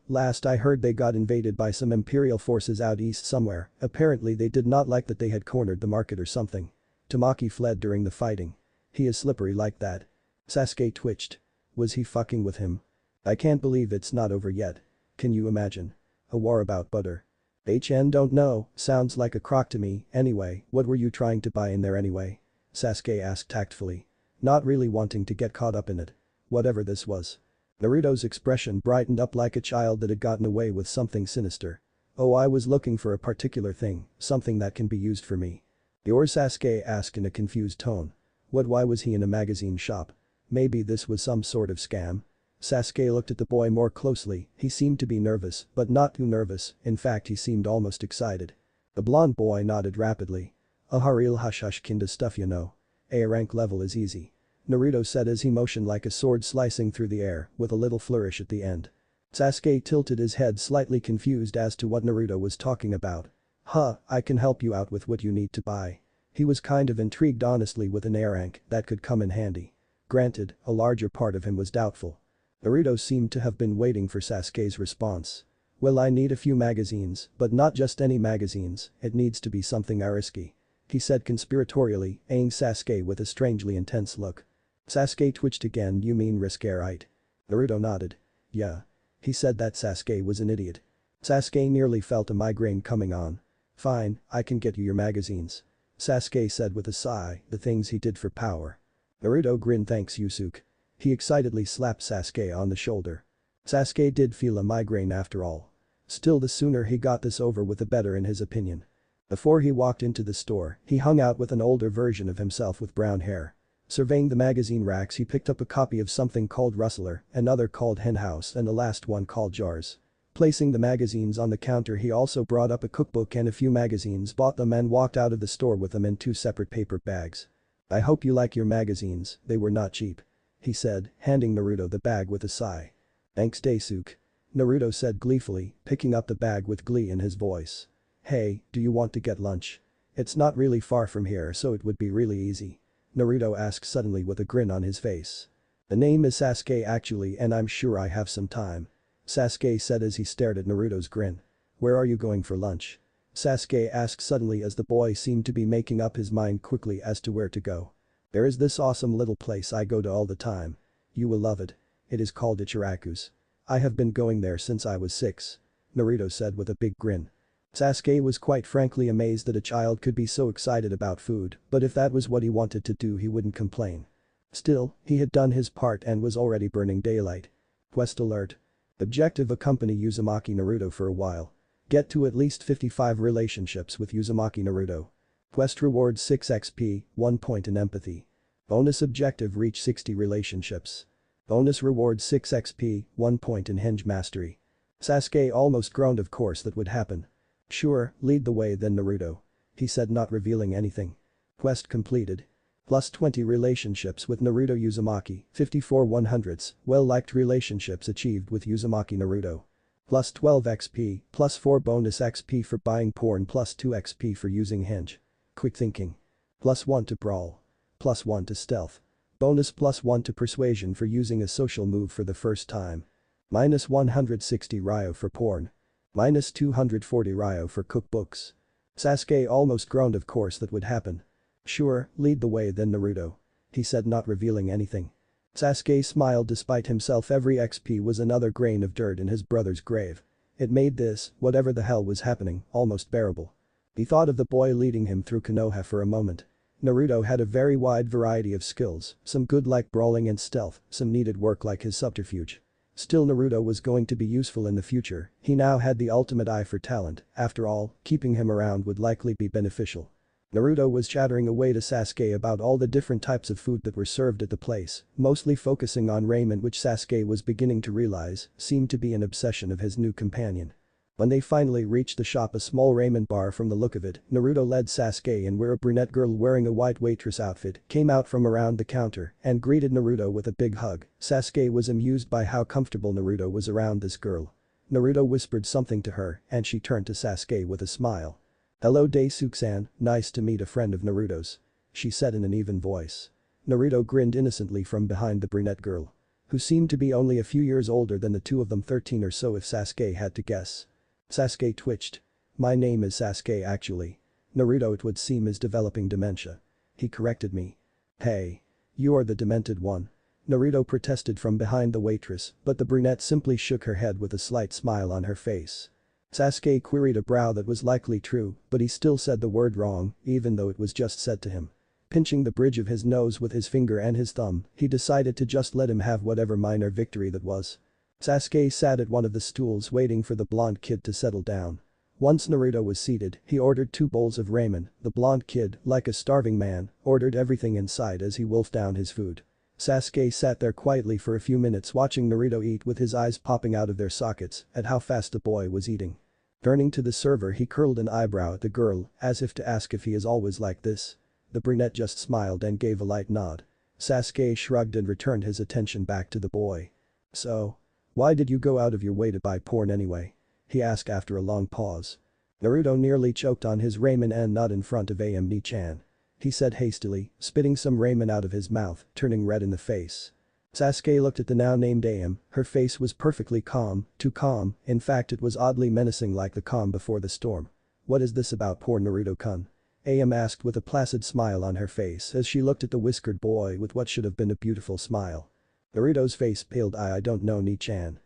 Last I heard they got invaded by some imperial forces out east somewhere, apparently they did not like that they had cornered the market or something. Tamaki fled during the fighting. He is slippery like that. Sasuke twitched. Was he fucking with him? I can't believe it's not over yet. Can you imagine? A war about butter. Don't know, sounds like a crock to me, anyway, what were you trying to buy in there anyway? Sasuke asked tactfully. Not really wanting to get caught up in it. Whatever this was. Naruto's expression brightened up like a child that had gotten away with something sinister. Oh, I was looking for a particular thing, something that can be used for me. Yours? Sasuke asked in a confused tone. Why was he in a magazine shop? Maybe this was some sort of scam? Sasuke looked at the boy more closely, he seemed to be nervous, but not too nervous, in fact he seemed almost excited. The blonde boy nodded rapidly. Real hush hush kinda stuff you know. A rank level is easy. Naruto said as he motioned like a sword slicing through the air, with a little flourish at the end. Sasuke tilted his head slightly confused as to what Naruto was talking about. I can help you out with what you need to buy. He was kind of intrigued honestly with an A rank that could come in handy. Granted, a larger part of him was doubtful. Naruto seemed to have been waiting for Sasuke's response. Well, I need a few magazines, but not just any magazines, it needs to be something risky. He said conspiratorially, eyeing Sasuke with a strangely intense look. Sasuke twitched again. You mean risky, right? Naruto nodded. Yeah. He said that Sasuke was an idiot. Sasuke nearly felt a migraine coming on. Fine, I can get you your magazines. Sasuke said with a sigh, the things he did for power. Naruto grinned. Thanks Yusuke. He excitedly slapped Sasuke on the shoulder. Sasuke did feel a migraine after all. Still, the sooner he got this over with the better in his opinion. Before he walked into the store, he hung out with an older version of himself with brown hair. Surveying the magazine racks, he picked up a copy of something called Rustler, another called Hen House, and the last one called Jars. Placing the magazines on the counter, he also brought up a cookbook and a few magazines, bought them and walked out of the store with them in 2 separate paper bags. I hope you like your magazines, they were not cheap. He said, handing Naruto the bag with a sigh. Thanks Daisuke. Naruto said gleefully, picking up the bag with glee in his voice. Hey, do you want to get lunch? It's not really far from here so it would be really easy. Naruto asked suddenly with a grin on his face. The name is Sasuke actually and I'm sure I have some time. Sasuke said as he stared at Naruto's grin. Where are you going for lunch? Sasuke asked suddenly as the boy seemed to be making up his mind quickly as to where to go. There is this awesome little place I go to all the time. You will love it. It is called Ichiraku's. I have been going there since I was 6. Naruto said with a big grin. Sasuke was quite frankly amazed that a child could be so excited about food, but if that was what he wanted to do he wouldn't complain. Still, he had done his part and was already burning daylight. Quest alert. Objective: accompany Uzumaki Naruto for a while. Get to at least 55 relationships with Uzumaki Naruto. Quest reward 6 XP, 1 point in empathy. Bonus objective: reach 60 relationships. Bonus reward 6 XP, 1 point in henge mastery. Sasuke almost groaned. Of course that would happen. Sure, lead the way then Naruto. He said, not revealing anything. Quest completed. Plus 20 relationships with Naruto Uzumaki, 54 100s, well-liked relationships achieved with Uzumaki Naruto. Plus 12 XP, plus 4 bonus XP for buying porn, plus 2 XP for using henge. Quick thinking. Plus 1 to brawl. Plus 1 to stealth. Bonus plus 1 to persuasion for using a social move for the first time. Minus 160 Ryo for porn. Minus 240 Ryo for cookbooks. Sasuke almost groaned. Of course that would happen. Sure, lead the way then Naruto. He said, not revealing anything. Sasuke smiled despite himself. Every XP was another grain of dirt in his brother's grave. It made this, whatever the hell was happening, almost bearable. He thought of the boy leading him through Konoha for a moment. Naruto had a very wide variety of skills, some good like brawling and stealth, some needed work like his subterfuge. Still, Naruto was going to be useful in the future. He now had the ultimate eye for talent. After all, keeping him around would likely be beneficial. Naruto was chattering away to Sasuke about all the different types of food that were served at the place, mostly focusing on ramen, which Sasuke was beginning to realize seemed to be an obsession of his new companion. When they finally reached the shop, a small ramen bar from the look of it, Naruto led Sasuke in, where a brunette girl wearing a white waitress outfit came out from around the counter and greeted Naruto with a big hug. Sasuke was amused by how comfortable Naruto was around this girl. Naruto whispered something to her and she turned to Sasuke with a smile. Hello Daisuke-san, nice to meet a friend of Naruto's. She said in an even voice. Naruto grinned innocently from behind the brunette girl. Who seemed to be only a few years older than the two of them, 13 or so if Sasuke had to guess. Sasuke twitched. My name is Sasuke actually. Naruto, it would seem, is developing dementia. He corrected me. Hey. You are the demented one. Naruto protested from behind the waitress, but the brunette simply shook her head with a slight smile on her face. Sasuke queried a brow that was likely true, but he still said the word wrong, even though it was just said to him. Pinching the bridge of his nose with his finger and his thumb, he decided to just let him have whatever minor victory that was. Sasuke sat at one of the stools waiting for the blonde kid to settle down. Once Naruto was seated, he ordered 2 bowls of ramen. The blonde kid, like a starving man, ordered everything in sight as he wolfed down his food. Sasuke sat there quietly for a few minutes watching Naruto eat with his eyes popping out of their sockets at how fast the boy was eating. Turning to the server, he curled an eyebrow at the girl, as if to ask if he is always like this. The brunette just smiled and gave a light nod. Sasuke shrugged and returned his attention back to the boy. "So? Why did you go out of your way to buy porn anyway?" he asked after a long pause. Naruto nearly choked on his ramen and not in front of Ni-chan. He said hastily, spitting some ramen out of his mouth, turning red in the face. Sasuke looked at the now named Am. Her face was perfectly calm, too calm, in fact it was oddly menacing like the calm before the storm. "What is this about poor Naruto-kun?" Am asked with a placid smile on her face as she looked at the whiskered boy with what should have been a beautiful smile. Naruto's face paled. I don't know Ni-chan.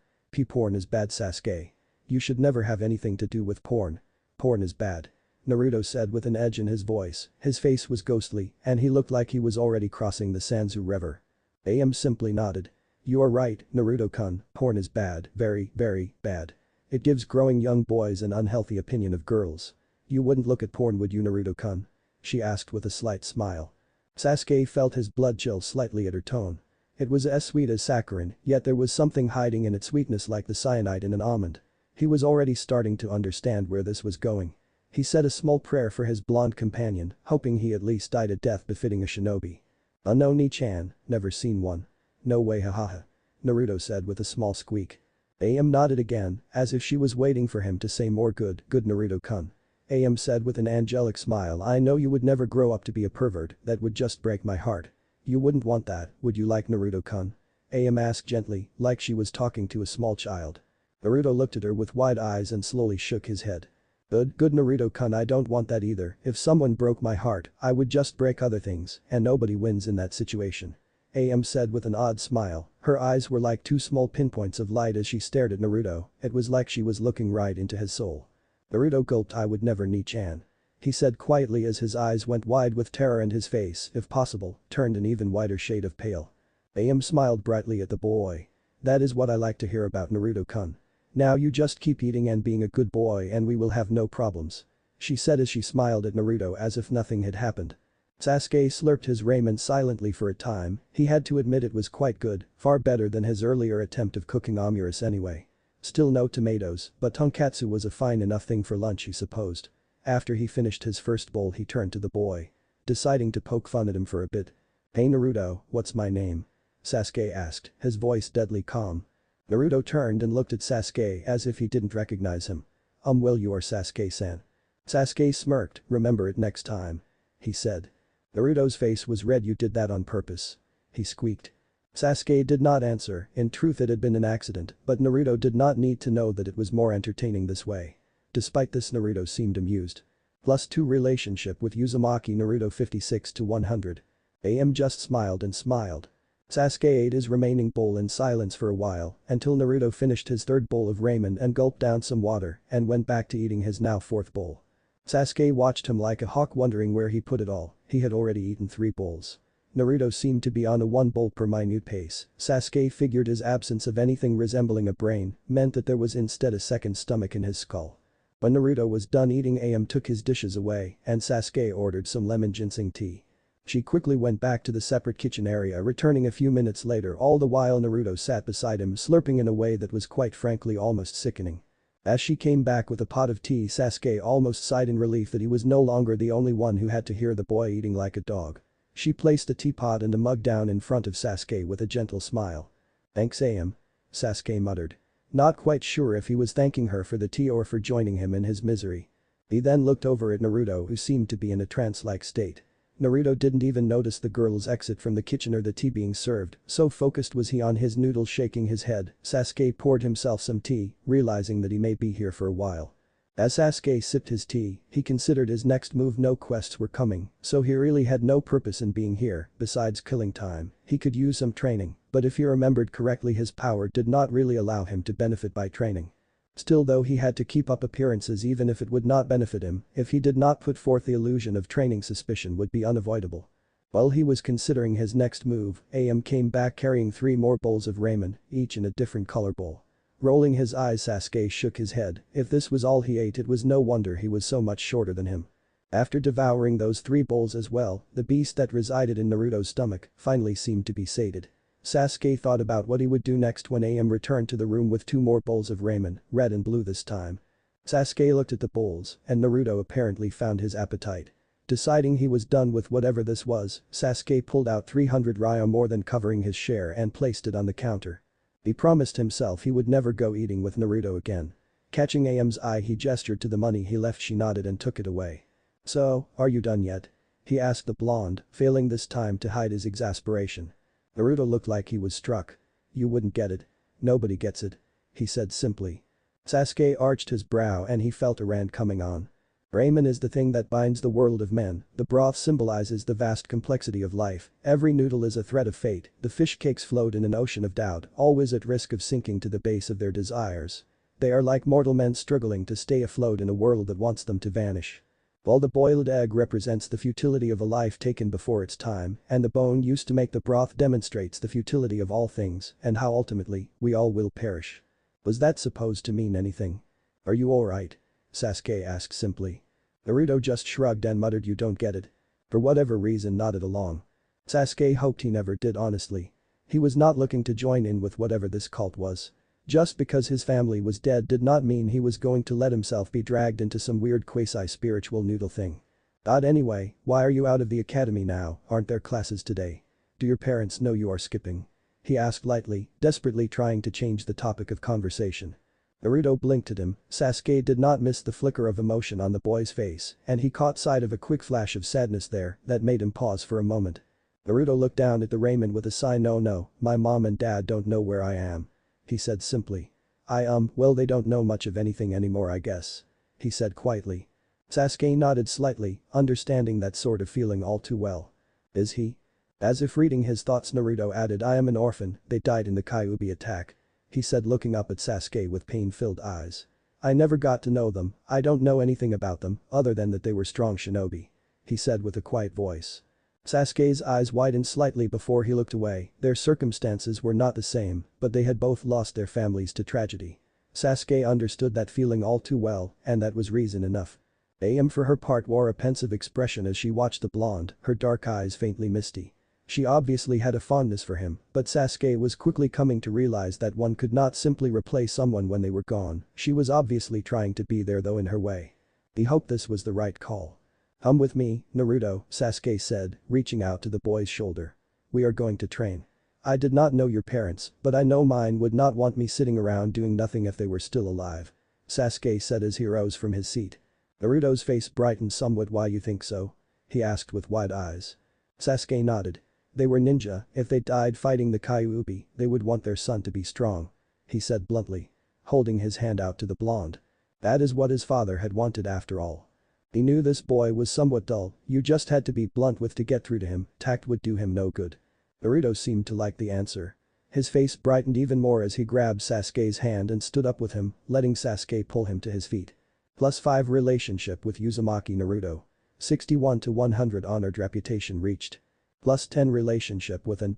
Porn is bad, Sasuke. You should never have anything to do with porn. Porn is bad," Naruto said with an edge in his voice. His face was ghostly and he looked like he was already crossing the Sanzu River. Am simply nodded. "You are right, Naruto-kun, porn is bad, very, very bad. It gives growing young boys an unhealthy opinion of girls. You wouldn't look at porn, would you, Naruto-kun?" she asked with a slight smile. Sasuke felt his blood chill slightly at her tone. It was as sweet as saccharin, yet there was something hiding in its sweetness like the cyanide in an almond. He was already starting to understand where this was going. He said a small prayer for his blonde companion, hoping he at least died a death befitting a shinobi. "No Ni-chan, never seen one." "No way, hahaha," Naruto said with a small squeak. Am nodded again, as if she was waiting for him to say more. Good Naruto-kun." Am said with an angelic smile. "I know you would never grow up to be a pervert, that would just break my heart. You wouldn't want that, would you, like Naruto-kun?" Am asked gently, like she was talking to a small child. Naruto looked at her with wide eyes and slowly shook his head. Good Naruto-kun, I don't want that either. If someone broke my heart, I would just break other things, and nobody wins in that situation." Am said with an odd smile. Her eyes were like 2 small pinpoints of light as she stared at Naruto. It was like she was looking right into his soul. Naruto gulped. "I would never, Ni-chan," he said quietly as his eyes went wide with terror and his face, if possible, turned an even whiter shade of pale. Am smiled brightly at the boy. "That is what I like to hear about, Naruto-kun. Now you just keep eating and being a good boy and we will have no problems," she said as she smiled at Naruto as if nothing had happened. Sasuke slurped his ramen silently for a time. He had to admit it was quite good, far better than his earlier attempt of cooking omurice anyway. Still no tomatoes, but tonkatsu was a fine enough thing for lunch, he supposed. After he finished his first bowl, he turned to the boy. Deciding to poke fun at him for a bit. "Hey Naruto, what's my name?" Sasuke asked, his voice deadly calm. Naruto turned and looked at Sasuke as if he didn't recognize him. Well, you are Sasuke-san." Sasuke smirked. "Remember it next time," he said. Naruto's face was red. "You did that on purpose?" he squeaked. Sasuke did not answer. In truth, it had been an accident, but Naruto did not need to know that it was more entertaining this way. Despite this, Naruto seemed amused. +2 relationship with Uzumaki. Naruto 56-100. Am just smiled and smiled. Sasuke ate his remaining bowl in silence for a while until Naruto finished his 3rd bowl of ramen and gulped down some water and went back to eating his now 4th bowl. Sasuke watched him like a hawk, wondering where he put it all. He had already eaten 3 bowls. Naruto seemed to be on a 1 bowl per minute pace. Sasuke figured his absence of anything resembling a brain meant that there was instead a second stomach in his skull. When Naruto was done eating, Am took his dishes away and Sasuke ordered some lemon ginseng tea. She quickly went back to the separate kitchen area, returning a few minutes later. All the while Naruto sat beside him, slurping in a way that was quite frankly almost sickening. As she came back with a pot of tea, Sasuke almost sighed in relief that he was no longer the only one who had to hear the boy eating like a dog. She placed the teapot and the mug down in front of Sasuke with a gentle smile. "Thanks, Am," Sasuke muttered. Not quite sure if he was thanking her for the tea or for joining him in his misery. He then looked over at Naruto, who seemed to be in a trance-like state. Naruto didn't even notice the girl's exit from the kitchen or the tea being served, so focused was he on his noodles. Shaking his head, Sasuke poured himself some tea, realizing that he may be here for a while. As Sasuke sipped his tea, he considered his next move. No quests were coming, so he really had no purpose in being here, besides killing time. He could use some training, but if he remembered correctly his power did not really allow him to benefit by training. Still though he had to keep up appearances even if it would not benefit him, if he did not put forth the illusion of training suspicion would be unavoidable. While he was considering his next move, AM came back carrying 3 more bowls of ramen, each in a different color bowl. Rolling his eyes, Sasuke shook his head. If this was all he ate, it was no wonder he was so much shorter than him. After devouring those 3 bowls as well, the beast that resided in Naruto's stomach finally seemed to be sated. Sasuke thought about what he would do next when AM returned to the room with 2 more bowls of ramen, red and blue this time. Sasuke looked at the bowls, and Naruto apparently found his appetite. Deciding he was done with whatever this was, Sasuke pulled out 300 ryo, more than covering his share, and placed it on the counter. He promised himself he would never go eating with Naruto again. Catching AM's eye, he gestured to the money he left. She nodded and took it away. "So, are you done yet?" he asked the blonde, failing this time to hide his exasperation. Naruto looked like he was struck. "You wouldn't get it. Nobody gets it," he said simply. Sasuke arched his brow and he felt a rant coming on. Ramen is the thing that binds the world of men, the broth symbolizes the vast complexity of life, every noodle is a thread of fate, the fish cakes float in an ocean of doubt, always at risk of sinking to the base of their desires. They are like mortal men struggling to stay afloat in a world that wants them to vanish. While the boiled egg represents the futility of a life taken before its time, and the bone used to make the broth demonstrates the futility of all things and how ultimately, we all will perish. Was that supposed to mean anything? "Are you alright?" Sasuke asked simply. Naruto just shrugged and muttered, "You don't get it." For whatever reason nodded along. Sasuke hoped he never did, honestly. He was not looking to join in with whatever this cult was. Just because his family was dead did not mean he was going to let himself be dragged into some weird quasi-spiritual noodle thing. Anyway, why are you out of the academy now? Aren't there classes today? Do your parents know you are skipping?" he asked lightly, desperately trying to change the topic of conversation. Naruto blinked at him. Sasuke did not miss the flicker of emotion on the boy's face, and he caught sight of a quick flash of sadness there that made him pause for a moment. Naruto looked down at the ramen with a sigh. No, my mom and dad don't know where I am," he said simply. Well, they don't know much of anything anymore, I guess," he said quietly. Sasuke nodded slightly, understanding that sort of feeling all too well. "Is he?" As if reading his thoughts, Naruto added, "I am an orphan, they died in the Kyuubi attack," he said, looking up at Sasuke with pain-filled eyes. "I never got to know them, I don't know anything about them other than that they were strong shinobi," he said with a quiet voice. Sasuke's eyes widened slightly before he looked away. Their circumstances were not the same, but they had both lost their families to tragedy. Sasuke understood that feeling all too well, and that was reason enough. AM for her part wore a pensive expression as she watched the blonde, her dark eyes faintly misty. She obviously had a fondness for him, but Sasuke was quickly coming to realize that one could not simply replace someone when they were gone. She was obviously trying to be there though in her way. He hoped this was the right call. "Come with me, Naruto," Sasuke said, reaching out to the boy's shoulder. "We are going to train. I did not know your parents, but I know mine would not want me sitting around doing nothing if they were still alive," Sasuke said as he rose from his seat. Naruto's face brightened somewhat. "Why you think so?" he asked with wide eyes. Sasuke nodded. "They were ninja, if they died fighting the Kyuubi, they would want their son to be strong," he said bluntly, holding his hand out to the blonde. That is what his father had wanted after all. He knew this boy was somewhat dull, you just had to be blunt with to get through to him, tact would do him no good. Naruto seemed to like the answer. His face brightened even more as he grabbed Sasuke's hand and stood up with him, letting Sasuke pull him to his feet. +5 relationship with Uzumaki Naruto. 61 to 100 honored reputation reached. +10 relationship with and.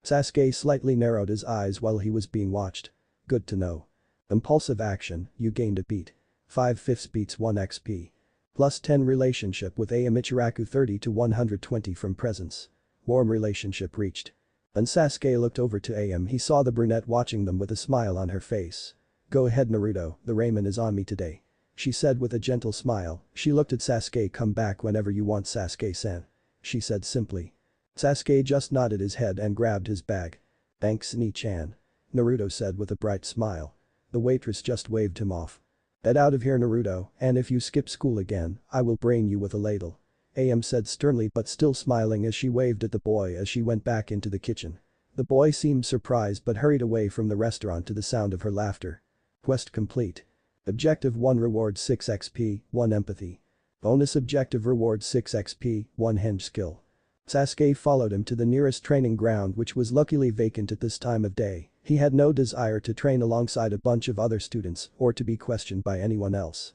Sasuke slightly narrowed his eyes while he was being watched. Good to know. Impulsive action, you gained a beat. 5/5 beats 1 XP. +10 relationship with AM Ichiraku 30 to 120 from presence. Warm relationship reached. When Sasuke looked over to AM, he saw the brunette watching them with a smile on her face. "Go ahead Naruto, the ramen is on me today," she said with a gentle smile. She looked at Sasuke. "Come back whenever you want, Sasuke-san," she said simply. Sasuke just nodded his head and grabbed his bag. "Thanks Ni-chan," Naruto said with a bright smile. The waitress just waved him off. "Get out of here Naruto, and if you skip school again, I will brain you with a ladle," AM said sternly but still smiling as she waved at the boy as she went back into the kitchen. The boy seemed surprised but hurried away from the restaurant to the sound of her laughter. Quest complete. Objective 1 rewards 6 XP, 1 empathy. Bonus objective rewards 6 XP, 1 hinge skill. Sasuke followed him to the nearest training ground which was luckily vacant at this time of day. He had no desire to train alongside a bunch of other students or to be questioned by anyone else.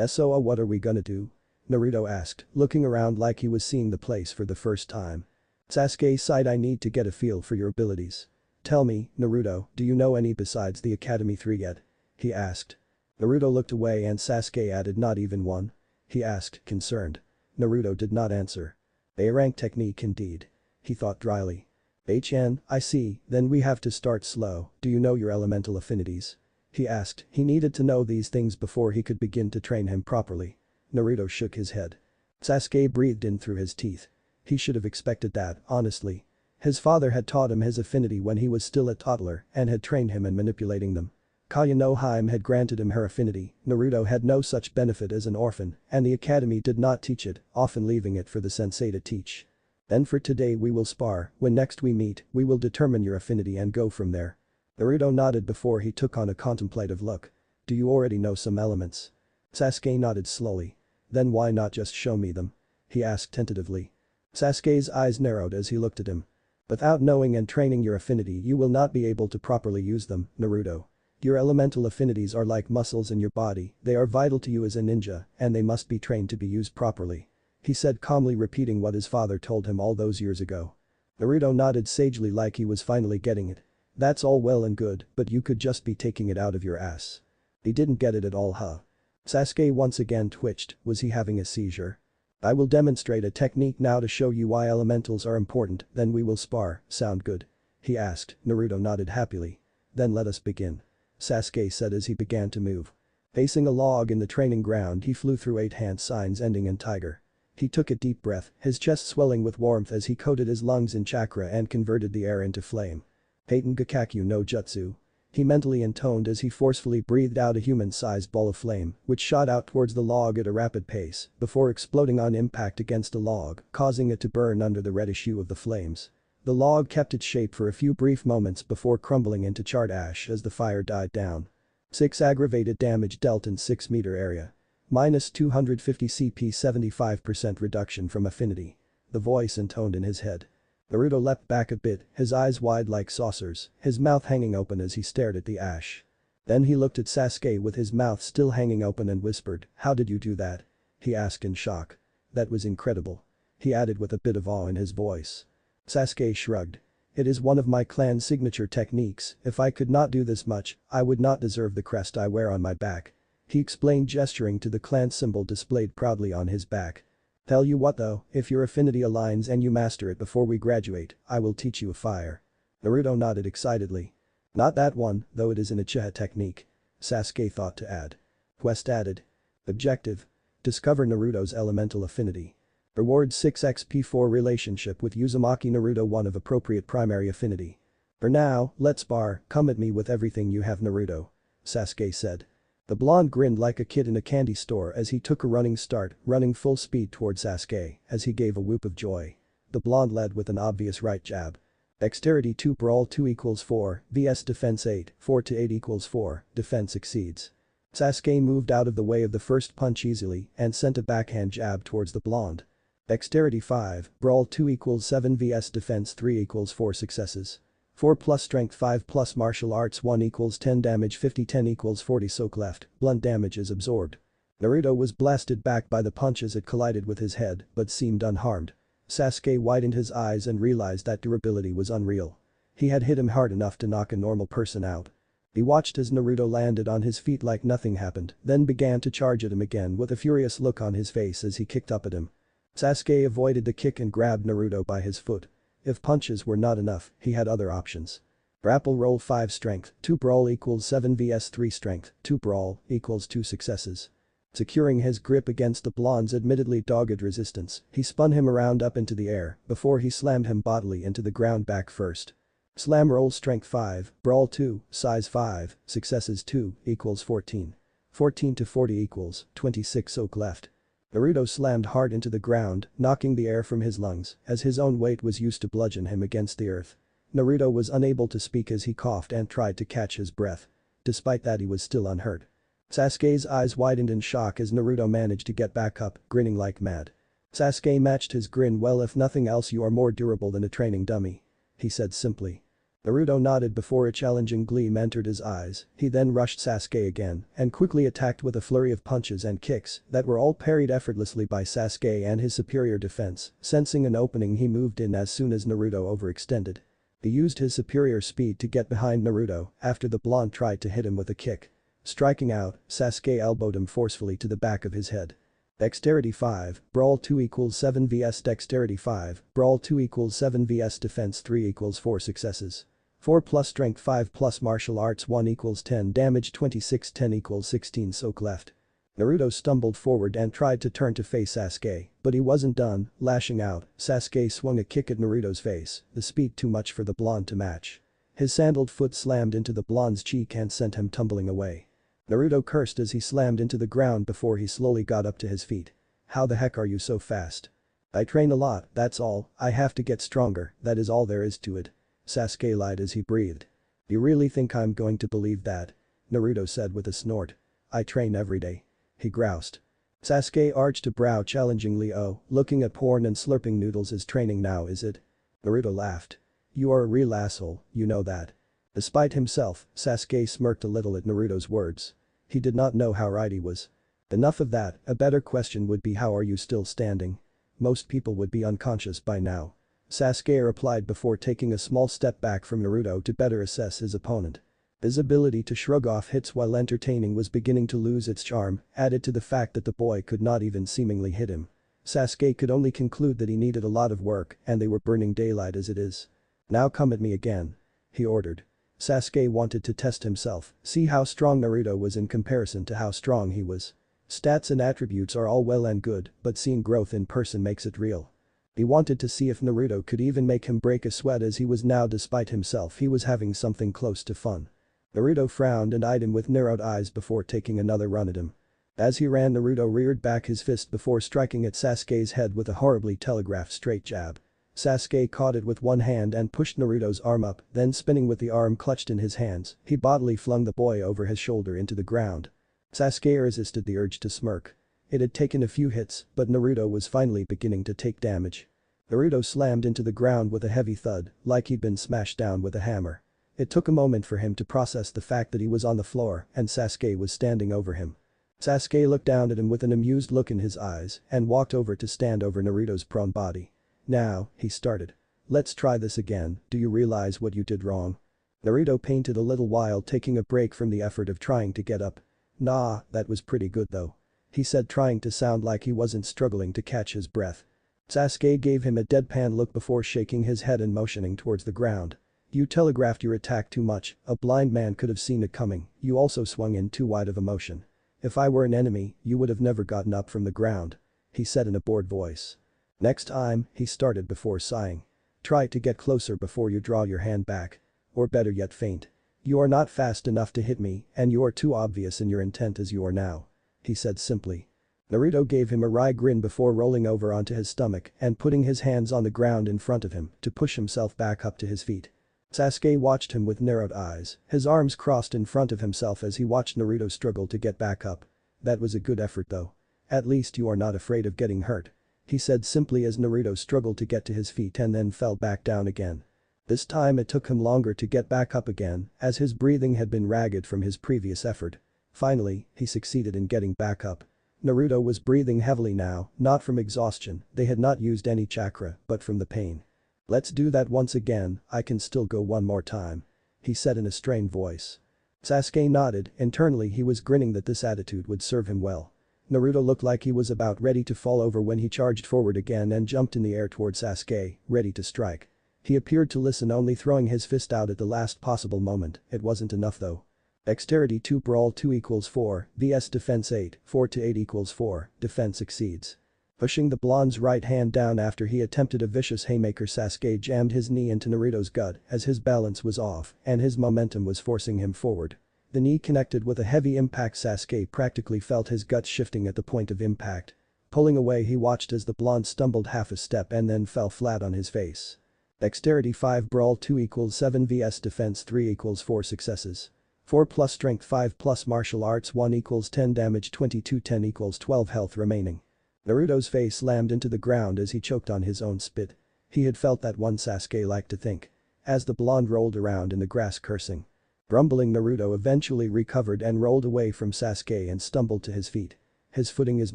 "So what are we gonna do?" Naruto asked, looking around like he was seeing the place for the first time. Sasuke sighed. "I need to get a feel for your abilities. Tell me, Naruto, do you know any besides the Academy 3 yet?" he asked. Naruto looked away and Sasuke added, "Not even one?" he asked, concerned. Naruto did not answer. A-rank technique indeed. He thought dryly. I see, then we have to start slow. Do you know your elemental affinities?" he asked. He needed to know these things before he could begin to train him properly. Naruto shook his head. Sasuke breathed in through his teeth. He should have expected that, honestly. His father had taught him his affinity when he was still a toddler and had trained him in manipulating them. Kaya no Hime had granted him her affinity. Naruto had no such benefit as an orphan, and the academy did not teach it, often leaving it for the sensei to teach. "Then for today we will spar, when next we meet, we will determine your affinity and go from there." Naruto nodded before he took on a contemplative look. "Do you already know some elements?" Sasuke nodded slowly. "Then why not just show me them?" he asked tentatively. Sasuke's eyes narrowed as he looked at him. "Without knowing and training your affinity you will not be able to properly use them, Naruto. Your elemental affinities are like muscles in your body, they are vital to you as a ninja, and they must be trained to be used properly," he said, calmly repeating what his father told him all those years ago. Naruto nodded sagely like he was finally getting it. "That's all well and good, but you could just be taking it out of your ass." He didn't get it at all, huh? Sasuke once again twitched. Was he having a seizure? "I will demonstrate a technique now to show you why elementals are important, then we will spar, sound good?" he asked. Naruto nodded happily. "Then let us begin," Sasuke said as he began to move. Facing a log in the training ground he flew through 8 hand signs ending in tiger. He took a deep breath, his chest swelling with warmth as he coated his lungs in chakra and converted the air into flame. "Paiten Gakakyu no Jutsu," he mentally intoned as he forcefully breathed out a human-sized ball of flame, which shot out towards the log at a rapid pace, before exploding on impact against the log, causing it to burn under the reddish hue of the flames. The log kept its shape for a few brief moments before crumbling into charred ash as the fire died down. 6 aggravated damage dealt in 6 meter area. Minus 250 CP 75% reduction from affinity. The voice intoned in his head. Naruto leapt back a bit, his eyes wide like saucers, his mouth hanging open as he stared at the ash. Then he looked at Sasuke with his mouth still hanging open and whispered, "How did you do that?" he asked in shock. "That was incredible," he added with a bit of awe in his voice. Sasuke shrugged. "It is one of my clan's signature techniques, if I could not do this much, I would not deserve the crest I wear on my back," he explained, gesturing to the clan symbol displayed proudly on his back. "Tell you what though, if your affinity aligns and you master it before we graduate, I will teach you a fire." Naruto nodded excitedly. "Not that one, though it is an Uchiha technique," Sasuke thought to add. Quest added. Objective. Discover Naruto's elemental affinity. Reward 6 XP for relationship with Uzumaki Naruto, one of appropriate primary affinity. "For now, let's spar, come at me with everything you have, Naruto," Sasuke said. The blonde grinned like a kid in a candy store as he took a running start, running full speed toward Sasuke as he gave a whoop of joy. The blonde led with an obvious right jab. Dexterity 2 Brawl 2 equals 4, vs Defense 8, 4 to 8 equals 4, Defense exceeds. Sasuke moved out of the way of the first punch easily and sent a backhand jab towards the blonde. Dexterity 5, Brawl 2 equals 7 vs Defense 3 equals 4 successes. 4 plus Strength 5 plus Martial Arts 1 equals 10 damage 50 10 equals 40 soak left, blunt damage is absorbed. Naruto was blasted back by the punch as it collided with his head but seemed unharmed. Sasuke widened his eyes and realized that durability was unreal. He had hit him hard enough to knock a normal person out. He watched as Naruto landed on his feet like nothing happened, then began to charge at him again with a furious look on his face as he kicked up at him. Sasuke avoided the kick and grabbed Naruto by his foot. If punches were not enough, he had other options. Grapple roll 5 strength, 2 brawl equals 7 vs 3 strength, 2 brawl equals 2 successes. Securing his grip against the blonde's admittedly dogged resistance, he spun him around up into the air before he slammed him bodily into the ground back first. Slam roll strength 5, brawl 2, size 5, successes 2 equals 14. 14 to 40 equals 26 soak left. Naruto slammed hard into the ground, knocking the air from his lungs as his own weight was used to bludgeon him against the earth. Naruto was unable to speak as he coughed and tried to catch his breath. Despite that, he was still unhurt. Sasuke's eyes widened in shock as Naruto managed to get back up, grinning like mad. Sasuke matched his grin. "Well, if nothing else, you are more durable than a training dummy," he said simply. Naruto nodded before a challenging gleam entered his eyes. He then rushed Sasuke again and quickly attacked with a flurry of punches and kicks that were all parried effortlessly by Sasuke and his superior defense. Sensing an opening, he moved in as soon as Naruto overextended. He used his superior speed to get behind Naruto after the blonde tried to hit him with a kick. Striking out, Sasuke elbowed him forcefully to the back of his head. Dexterity 5, Brawl 2 equals 7 vs Dexterity 5, Brawl 2 equals 7 vs Defense 3 equals 4 successes. 4 plus Strength 5 plus Martial Arts 1 equals 10 damage 26 10 equals 16 soak left. Naruto stumbled forward and tried to turn to face Sasuke, but he wasn't done. Lashing out, Sasuke swung a kick at Naruto's face, the speed too much for the blonde to match. His sandaled foot slammed into the blonde's cheek and sent him tumbling away. Naruto cursed as he slammed into the ground before he slowly got up to his feet. "How the heck are you so fast?" "I train a lot, that's all. I have to get stronger, that is all there is to it," Sasuke lied as he breathed. "You really think I'm going to believe that?" Naruto said with a snort. "I train every day," he groused. Sasuke arched a brow challengingly. "Oh, looking at porn and slurping noodles is training now, is it?" Naruto laughed. "You are a real asshole, you know that." Despite himself, Sasuke smirked a little at Naruto's words. He did not know how right he was. Enough of that, a better question would be, how are you still standing? Most people would be unconscious by now. Sasuke replied before taking a small step back from Naruto to better assess his opponent. His ability to shrug off hits while entertaining was beginning to lose its charm, added to the fact that the boy could not even seemingly hit him. Sasuke could only conclude that he needed a lot of work and they were burning daylight as it is. "Now come at me again," he ordered. Sasuke wanted to test himself, see how strong Naruto was in comparison to how strong he was. Stats and attributes are all well and good, but seeing growth in person makes it real. He wanted to see if Naruto could even make him break a sweat as he was now. Despite himself, he was having something close to fun. Naruto frowned and eyed him with narrowed eyes before taking another run at him. As he ran, Naruto reared back his fist before striking at Sasuke's head with a horribly telegraphed straight jab. Sasuke caught it with one hand and pushed Naruto's arm up, then spinning with the arm clutched in his hands, he bodily flung the boy over his shoulder into the ground. Sasuke resisted the urge to smirk. It had taken a few hits, but Naruto was finally beginning to take damage. Naruto slammed into the ground with a heavy thud, like he'd been smashed down with a hammer. It took a moment for him to process the fact that he was on the floor and Sasuke was standing over him. Sasuke looked down at him with an amused look in his eyes and walked over to stand over Naruto's prone body. "Now," he started. "Let's try this again. Do you realize what you did wrong?" Naruto painted a little while, taking a break from the effort of trying to get up. "Nah, that was pretty good though," he said, trying to sound like he wasn't struggling to catch his breath. Sasuke gave him a deadpan look before shaking his head and motioning towards the ground. "You telegraphed your attack too much, a blind man could have seen it coming. You also swung in too wide of a motion. If I were an enemy, you would have never gotten up from the ground," he said in a bored voice. "Next time," he started before sighing. "Try to get closer before you draw your hand back. Or better yet, feint. You are not fast enough to hit me and you are too obvious in your intent as you are now," he said simply. Naruto gave him a wry grin before rolling over onto his stomach and putting his hands on the ground in front of him to push himself back up to his feet. Sasuke watched him with narrowed eyes, his arms crossed in front of himself as he watched Naruto struggle to get back up. "That was a good effort though. At least you are not afraid of getting hurt," he said simply as Naruto struggled to get to his feet and then fell back down again. This time it took him longer to get back up again, as his breathing had been ragged from his previous effort. Finally, he succeeded in getting back up. Naruto was breathing heavily now, not from exhaustion, they had not used any chakra, but from the pain. "Let's do that once again, I can still go one more time," he said in a strained voice. Sasuke nodded, internally he was grinning that this attitude would serve him well. Naruto looked like he was about ready to fall over when he charged forward again and jumped in the air toward Sasuke, ready to strike. He appeared to listen, only throwing his fist out at the last possible moment. It wasn't enough though. Dexterity 2 Brawl 2 equals 4, vs Defense 8, 4 to 8 equals 4, defense exceeds. Pushing the blonde's right hand down after he attempted a vicious haymaker, Sasuke jammed his knee into Naruto's gut as his balance was off and his momentum was forcing him forward. The knee connected with a heavy impact. Sasuke practically felt his gut shifting at the point of impact. Pulling away, he watched as the blonde stumbled half a step and then fell flat on his face. Dexterity 5 Brawl 2 equals 7 vs Defense 3 equals 4 successes. 4 plus strength 5 plus martial arts 1 equals 10 damage 22 10 equals 12 health remaining. Naruto's face slammed into the ground as he choked on his own spit. He had felt that one Sasuke liked to think. As the blonde rolled around in the grass cursing. Grumbling, Naruto eventually recovered and rolled away from Sasuke and stumbled to his feet. His footing is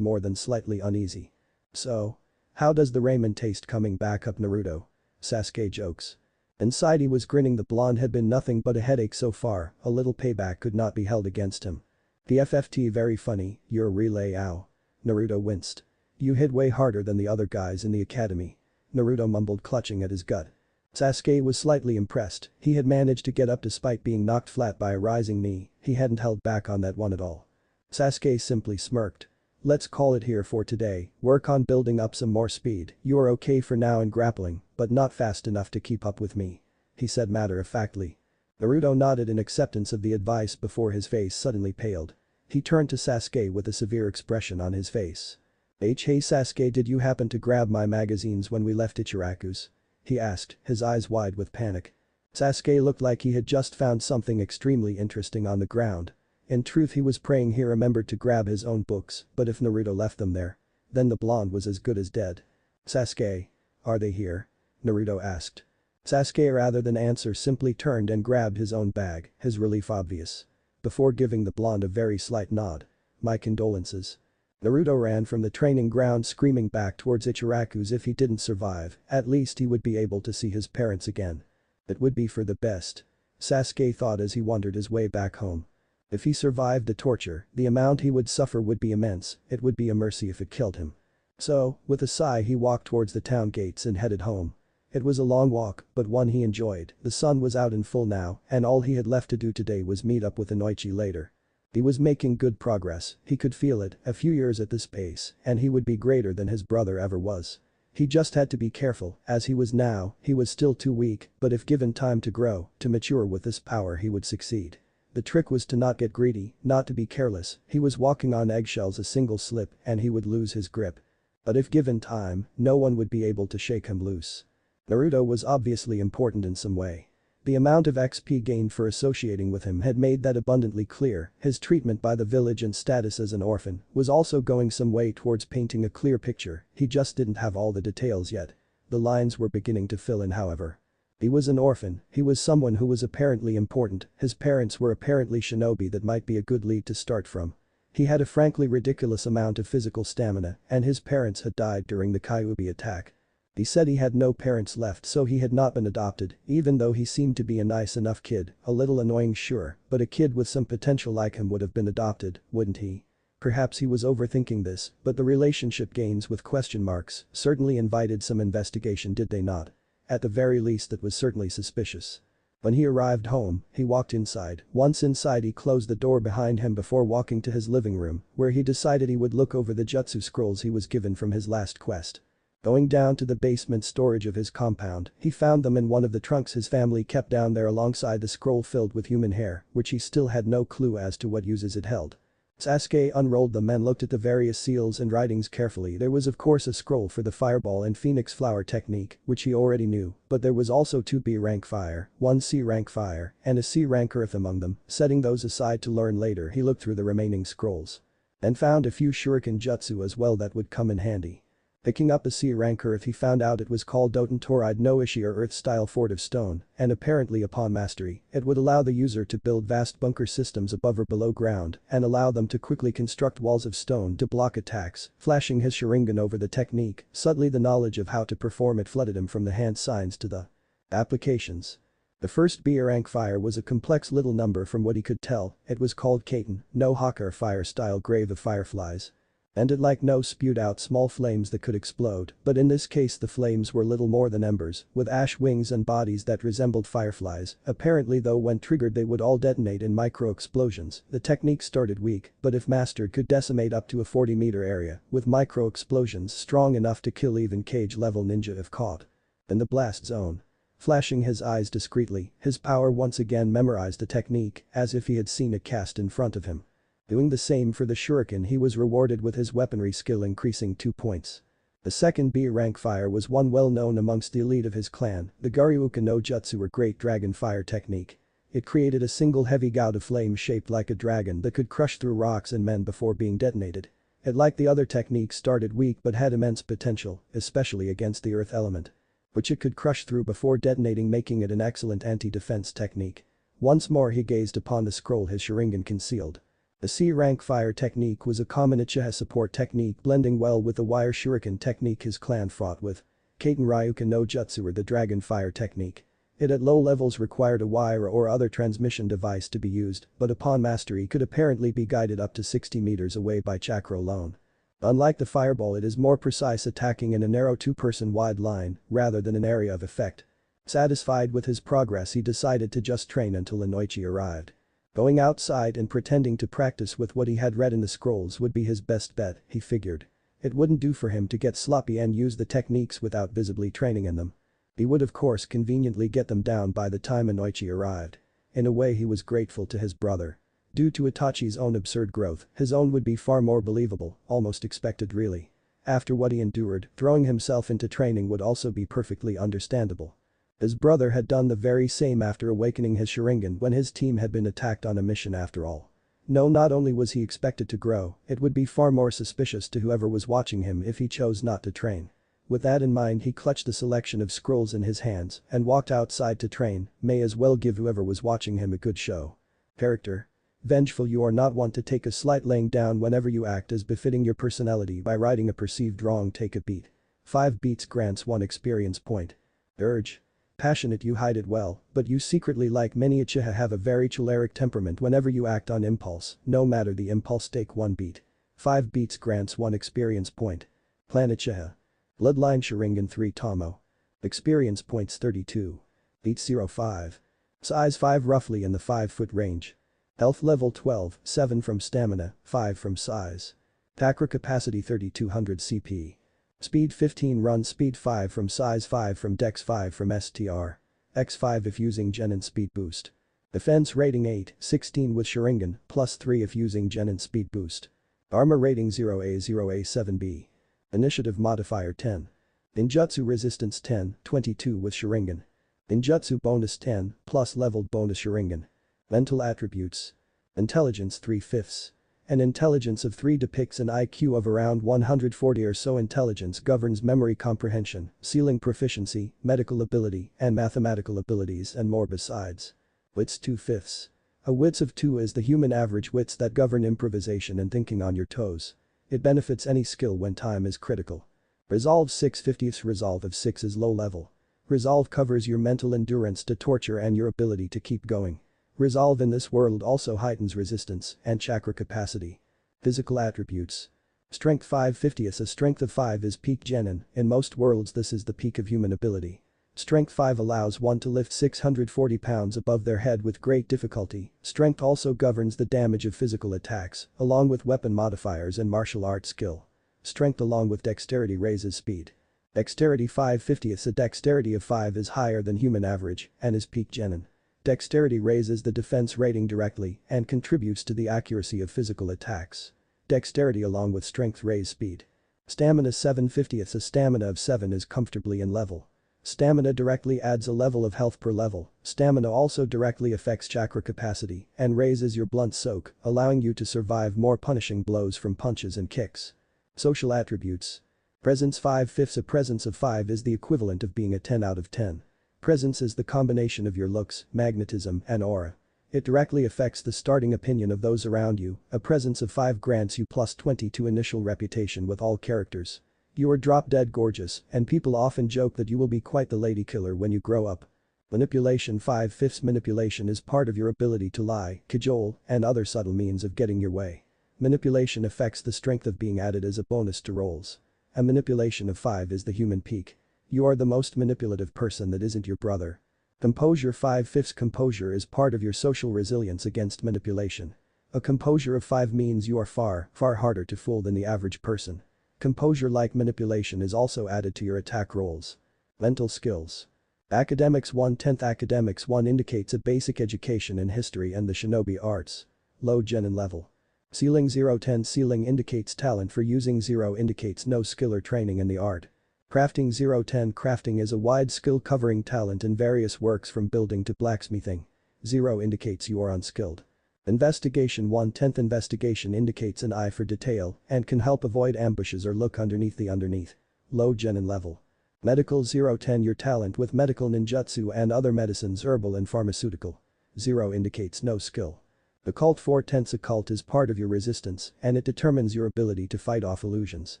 more than slightly uneasy. So? How does the ramen taste coming back up, Naruto? Sasuke jokes. Inside he was grinning. The blonde had been nothing but a headache so far, a little payback could not be held against him. The FFT very funny, you're really ow. Naruto winced. You hit way harder than the other guys in the academy. Naruto mumbled, clutching at his gut. Sasuke was slightly impressed. He had managed to get up despite being knocked flat by a rising knee. He hadn't held back on that one at all. Sasuke simply smirked. Let's call it here for today, work on building up some more speed. You're okay for now in grappling, but not fast enough to keep up with me. He said matter-of-factly. Naruto nodded in acceptance of the advice before his face suddenly paled. He turned to Sasuke with a severe expression on his face. Hey Sasuke, did you happen to grab my magazines when we left Ichiraku's? He asked, his eyes wide with panic. Sasuke looked like he had just found something extremely interesting on the ground. In truth, he was praying he remembered to grab his own books, but if Naruto left them there, then the blonde was as good as dead. Sasuke. Are they here? Naruto asked. Sasuke, rather than answer, simply turned and grabbed his own bag, his relief obvious. Before giving the blonde a very slight nod. My condolences. Naruto ran from the training ground screaming back towards Ichiraku's. If he didn't survive, at least he would be able to see his parents again. It would be for the best. Sasuke thought as he wandered his way back home. If he survived the torture, the amount he would suffer would be immense. It would be a mercy if it killed him. So, with a sigh, he walked towards the town gates and headed home. It was a long walk, but one he enjoyed. The sun was out in full now, and all he had left to do today was meet up with Inoichi later. He was making good progress, he could feel it. A few years at this pace, and he would be greater than his brother ever was. He just had to be careful. As he was now, he was still too weak, but if given time to grow, to mature with this power, he would succeed. The trick was to not get greedy, not to be careless. He was walking on eggshells. A single slip and he would lose his grip. But if given time, no one would be able to shake him loose. Naruto was obviously important in some way. The amount of XP gained for associating with him had made that abundantly clear. His treatment by the village and status as an orphan was also going some way towards painting a clear picture. He just didn't have all the details yet. The lines were beginning to fill in, however. He was an orphan, he was someone who was apparently important, his parents were apparently shinobi. That might be a good lead to start from. He had a frankly ridiculous amount of physical stamina, and his parents had died during the Kyuubi attack. He said he had no parents left, so he had not been adopted, even though he seemed to be a nice enough kid, a little annoying sure, but a kid with some potential like him would have been adopted, wouldn't he? Perhaps he was overthinking this, but the relationship gains with question marks certainly invited some investigation, did they not? At the very least, that was certainly suspicious. When he arrived home, he walked inside. Once inside, he closed the door behind him before walking to his living room, where he decided he would look over the jutsu scrolls he was given from his last quest. Going down to the basement storage of his compound, he found them in one of the trunks his family kept down there alongside the scroll filled with human hair, which he still had no clue as to what uses it held. Sasuke unrolled them and looked at the various seals and writings carefully. There was of course a scroll for the fireball and phoenix flower technique, which he already knew, but there was also 2 B rank fire, 1 C rank fire, and a C rank earth among them. Setting those aside to learn later, he looked through the remaining scrolls. And found a few shuriken jutsu as well that would come in handy. Picking up a C rank earth, he found out it was called Doten Toride no Ishi, or earth-style fort of stone, and apparently upon mastery, it would allow the user to build vast bunker systems above or below ground and allow them to quickly construct walls of stone to block attacks. Flashing his Sharingan over the technique, suddenly the knowledge of how to perform it flooded him from the hand signs to the applications. The first B rank fire was a complex little number. From what he could tell, it was called Kaiten no Hokage fire-style grave of fireflies. And it like no spewed out small flames that could explode, but in this case the flames were little more than embers, with ash wings and bodies that resembled fireflies. Apparently though, when triggered they would all detonate in micro-explosions. The technique started weak, but if mastered could decimate up to a 40-meter area, with micro-explosions strong enough to kill even cage-level ninja if caught. In the blast zone. Flashing his eyes discreetly, his power once again memorized the technique, as if he had seen it cast in front of him. Doing the same for the shuriken, he was rewarded with his weaponry skill increasing 2 points. The second B rank fire was one well known amongst the elite of his clan, the Garyuka no Jutsu, or Great Dragon Fire technique. It created a single heavy gout of flame shaped like a dragon that could crush through rocks and men before being detonated. It, like the other techniques, started weak but had immense potential, especially against the earth element, which it could crush through before detonating, making it an excellent anti-defense technique. Once more he gazed upon the scroll his Sharingan concealed. The C-rank fire technique was a common Uchiha support technique, blending well with the wire shuriken technique his clan fought with. Kaiten Ryuken no Jutsu, or the dragon fire technique. It at low levels required a wire or other transmission device to be used, but upon mastery could apparently be guided up to 60 meters away by Chakra alone. Unlike the fireball, it is more precise, attacking in a narrow two-person wide line rather than an area of effect. Satisfied with his progress, he decided to just train until Inoichi arrived. Going outside and pretending to practice with what he had read in the scrolls would be his best bet, he figured. It wouldn't do for him to get sloppy and use the techniques without visibly training in them. He would of course conveniently get them down by the time Inoichi arrived. In a way, he was grateful to his brother. Due to Itachi's own absurd growth, his own would be far more believable, almost expected really. After what he endured, throwing himself into training would also be perfectly understandable. His brother had done the very same after awakening his Sharingan when his team had been attacked on a mission after all. No, not only was he expected to grow, it would be far more suspicious to whoever was watching him if he chose not to train. With that in mind, he clutched the selection of scrolls in his hands and walked outside to train, may as well give whoever was watching him a good show. Character. Vengeful. You are not one to take a slight laying down whenever you act as befitting your personality by righting a perceived wrong. Take a beat. 5 beats grants 1 experience point. Urge. Passionate. You hide it well, but you secretly, like many Uchiha, have a very choleric temperament whenever you act on impulse, no matter the impulse. Take 1 beat. 5 beats grants 1 experience point. Clan Uchiha. Bloodline Sharingan 3 Tomo. Experience points 32. Beat 05. Size 5, roughly in the 5-foot range. Health level 12, 7 from stamina, 5 from size. Chakra capacity 3200 CP. Speed 15, run speed 5 from size, 5 from dex, 5 from STR. X5 if using Genin speed boost. Defense rating 8, 16 with Sharingan, plus 3 if using Genin speed boost. Armor rating 0A 0A 7B. Initiative modifier 10. Ninjutsu resistance 10, 22 with Sharingan. Ninjutsu bonus 10, plus leveled bonus Sharingan. Mental attributes. Intelligence 3/5. An intelligence of 3 depicts an IQ of around 140 or so. Intelligence governs memory comprehension, sealing proficiency, medical ability, and mathematical abilities and more besides. Wits 2/5. A wits of 2 is the human average wits that govern improvisation and thinking on your toes. It benefits any skill when time is critical. Resolve 6/50. Resolve of 6 is low level. Resolve covers your mental endurance to torture and your ability to keep going. Resolve in this world also heightens resistance and chakra capacity. Physical attributes. Strength 5/50. A strength of 5 is peak genin. In most worlds this is the peak of human ability. Strength 5 allows one to lift 640 pounds above their head with great difficulty. Strength also governs the damage of physical attacks, along with weapon modifiers and martial arts skill. Strength along with dexterity raises speed. Dexterity 5/50. A dexterity of 5 is higher than human average and is peak genin. Dexterity raises the defense rating directly and contributes to the accuracy of physical attacks. Dexterity along with strength raise speed. Stamina 7/50. A stamina of 7 is comfortably in level. Stamina directly adds a level of health per level. Stamina also directly affects chakra capacity and raises your blunt soak, allowing you to survive more punishing blows from punches and kicks. Social attributes. Presence 5/5. A presence of 5 is the equivalent of being a 10 out of 10. Presence is the combination of your looks, magnetism, and aura. It directly affects the starting opinion of those around you. A presence of 5 grants you plus 20 to initial reputation with all characters. You are drop dead gorgeous, and people often joke that you will be quite the lady killer when you grow up. Manipulation 5/5. Manipulation is part of your ability to lie, cajole, and other subtle means of getting your way. Manipulation affects the strength of being added as a bonus to rolls. A manipulation of 5 is the human peak. You are the most manipulative person that isn't your brother. Composure 5/5. Composure is part of your social resilience against manipulation. A composure of 5 means you are far harder to fool than the average person. Composure like manipulation is also added to your attack rolls. Mental skills. Academics 1/10. Academics 1 indicates a basic education in history and the shinobi arts. Low genin level. Ceiling 0/10. Ceiling indicates talent for using. 0 indicates no skill or training in the art. Crafting 0/10. Crafting is a wide skill covering talent in various works from building to blacksmithing. 0 indicates you are unskilled. Investigation 1/10 investigation indicates an eye for detail and can help avoid ambushes or look underneath the underneath. Low genin level. Medical 0/10 your talent with medical ninjutsu and other medicines herbal and pharmaceutical. 0 indicates no skill. Occult 4/10 occult is part of your resistance and it determines your ability to fight off illusions.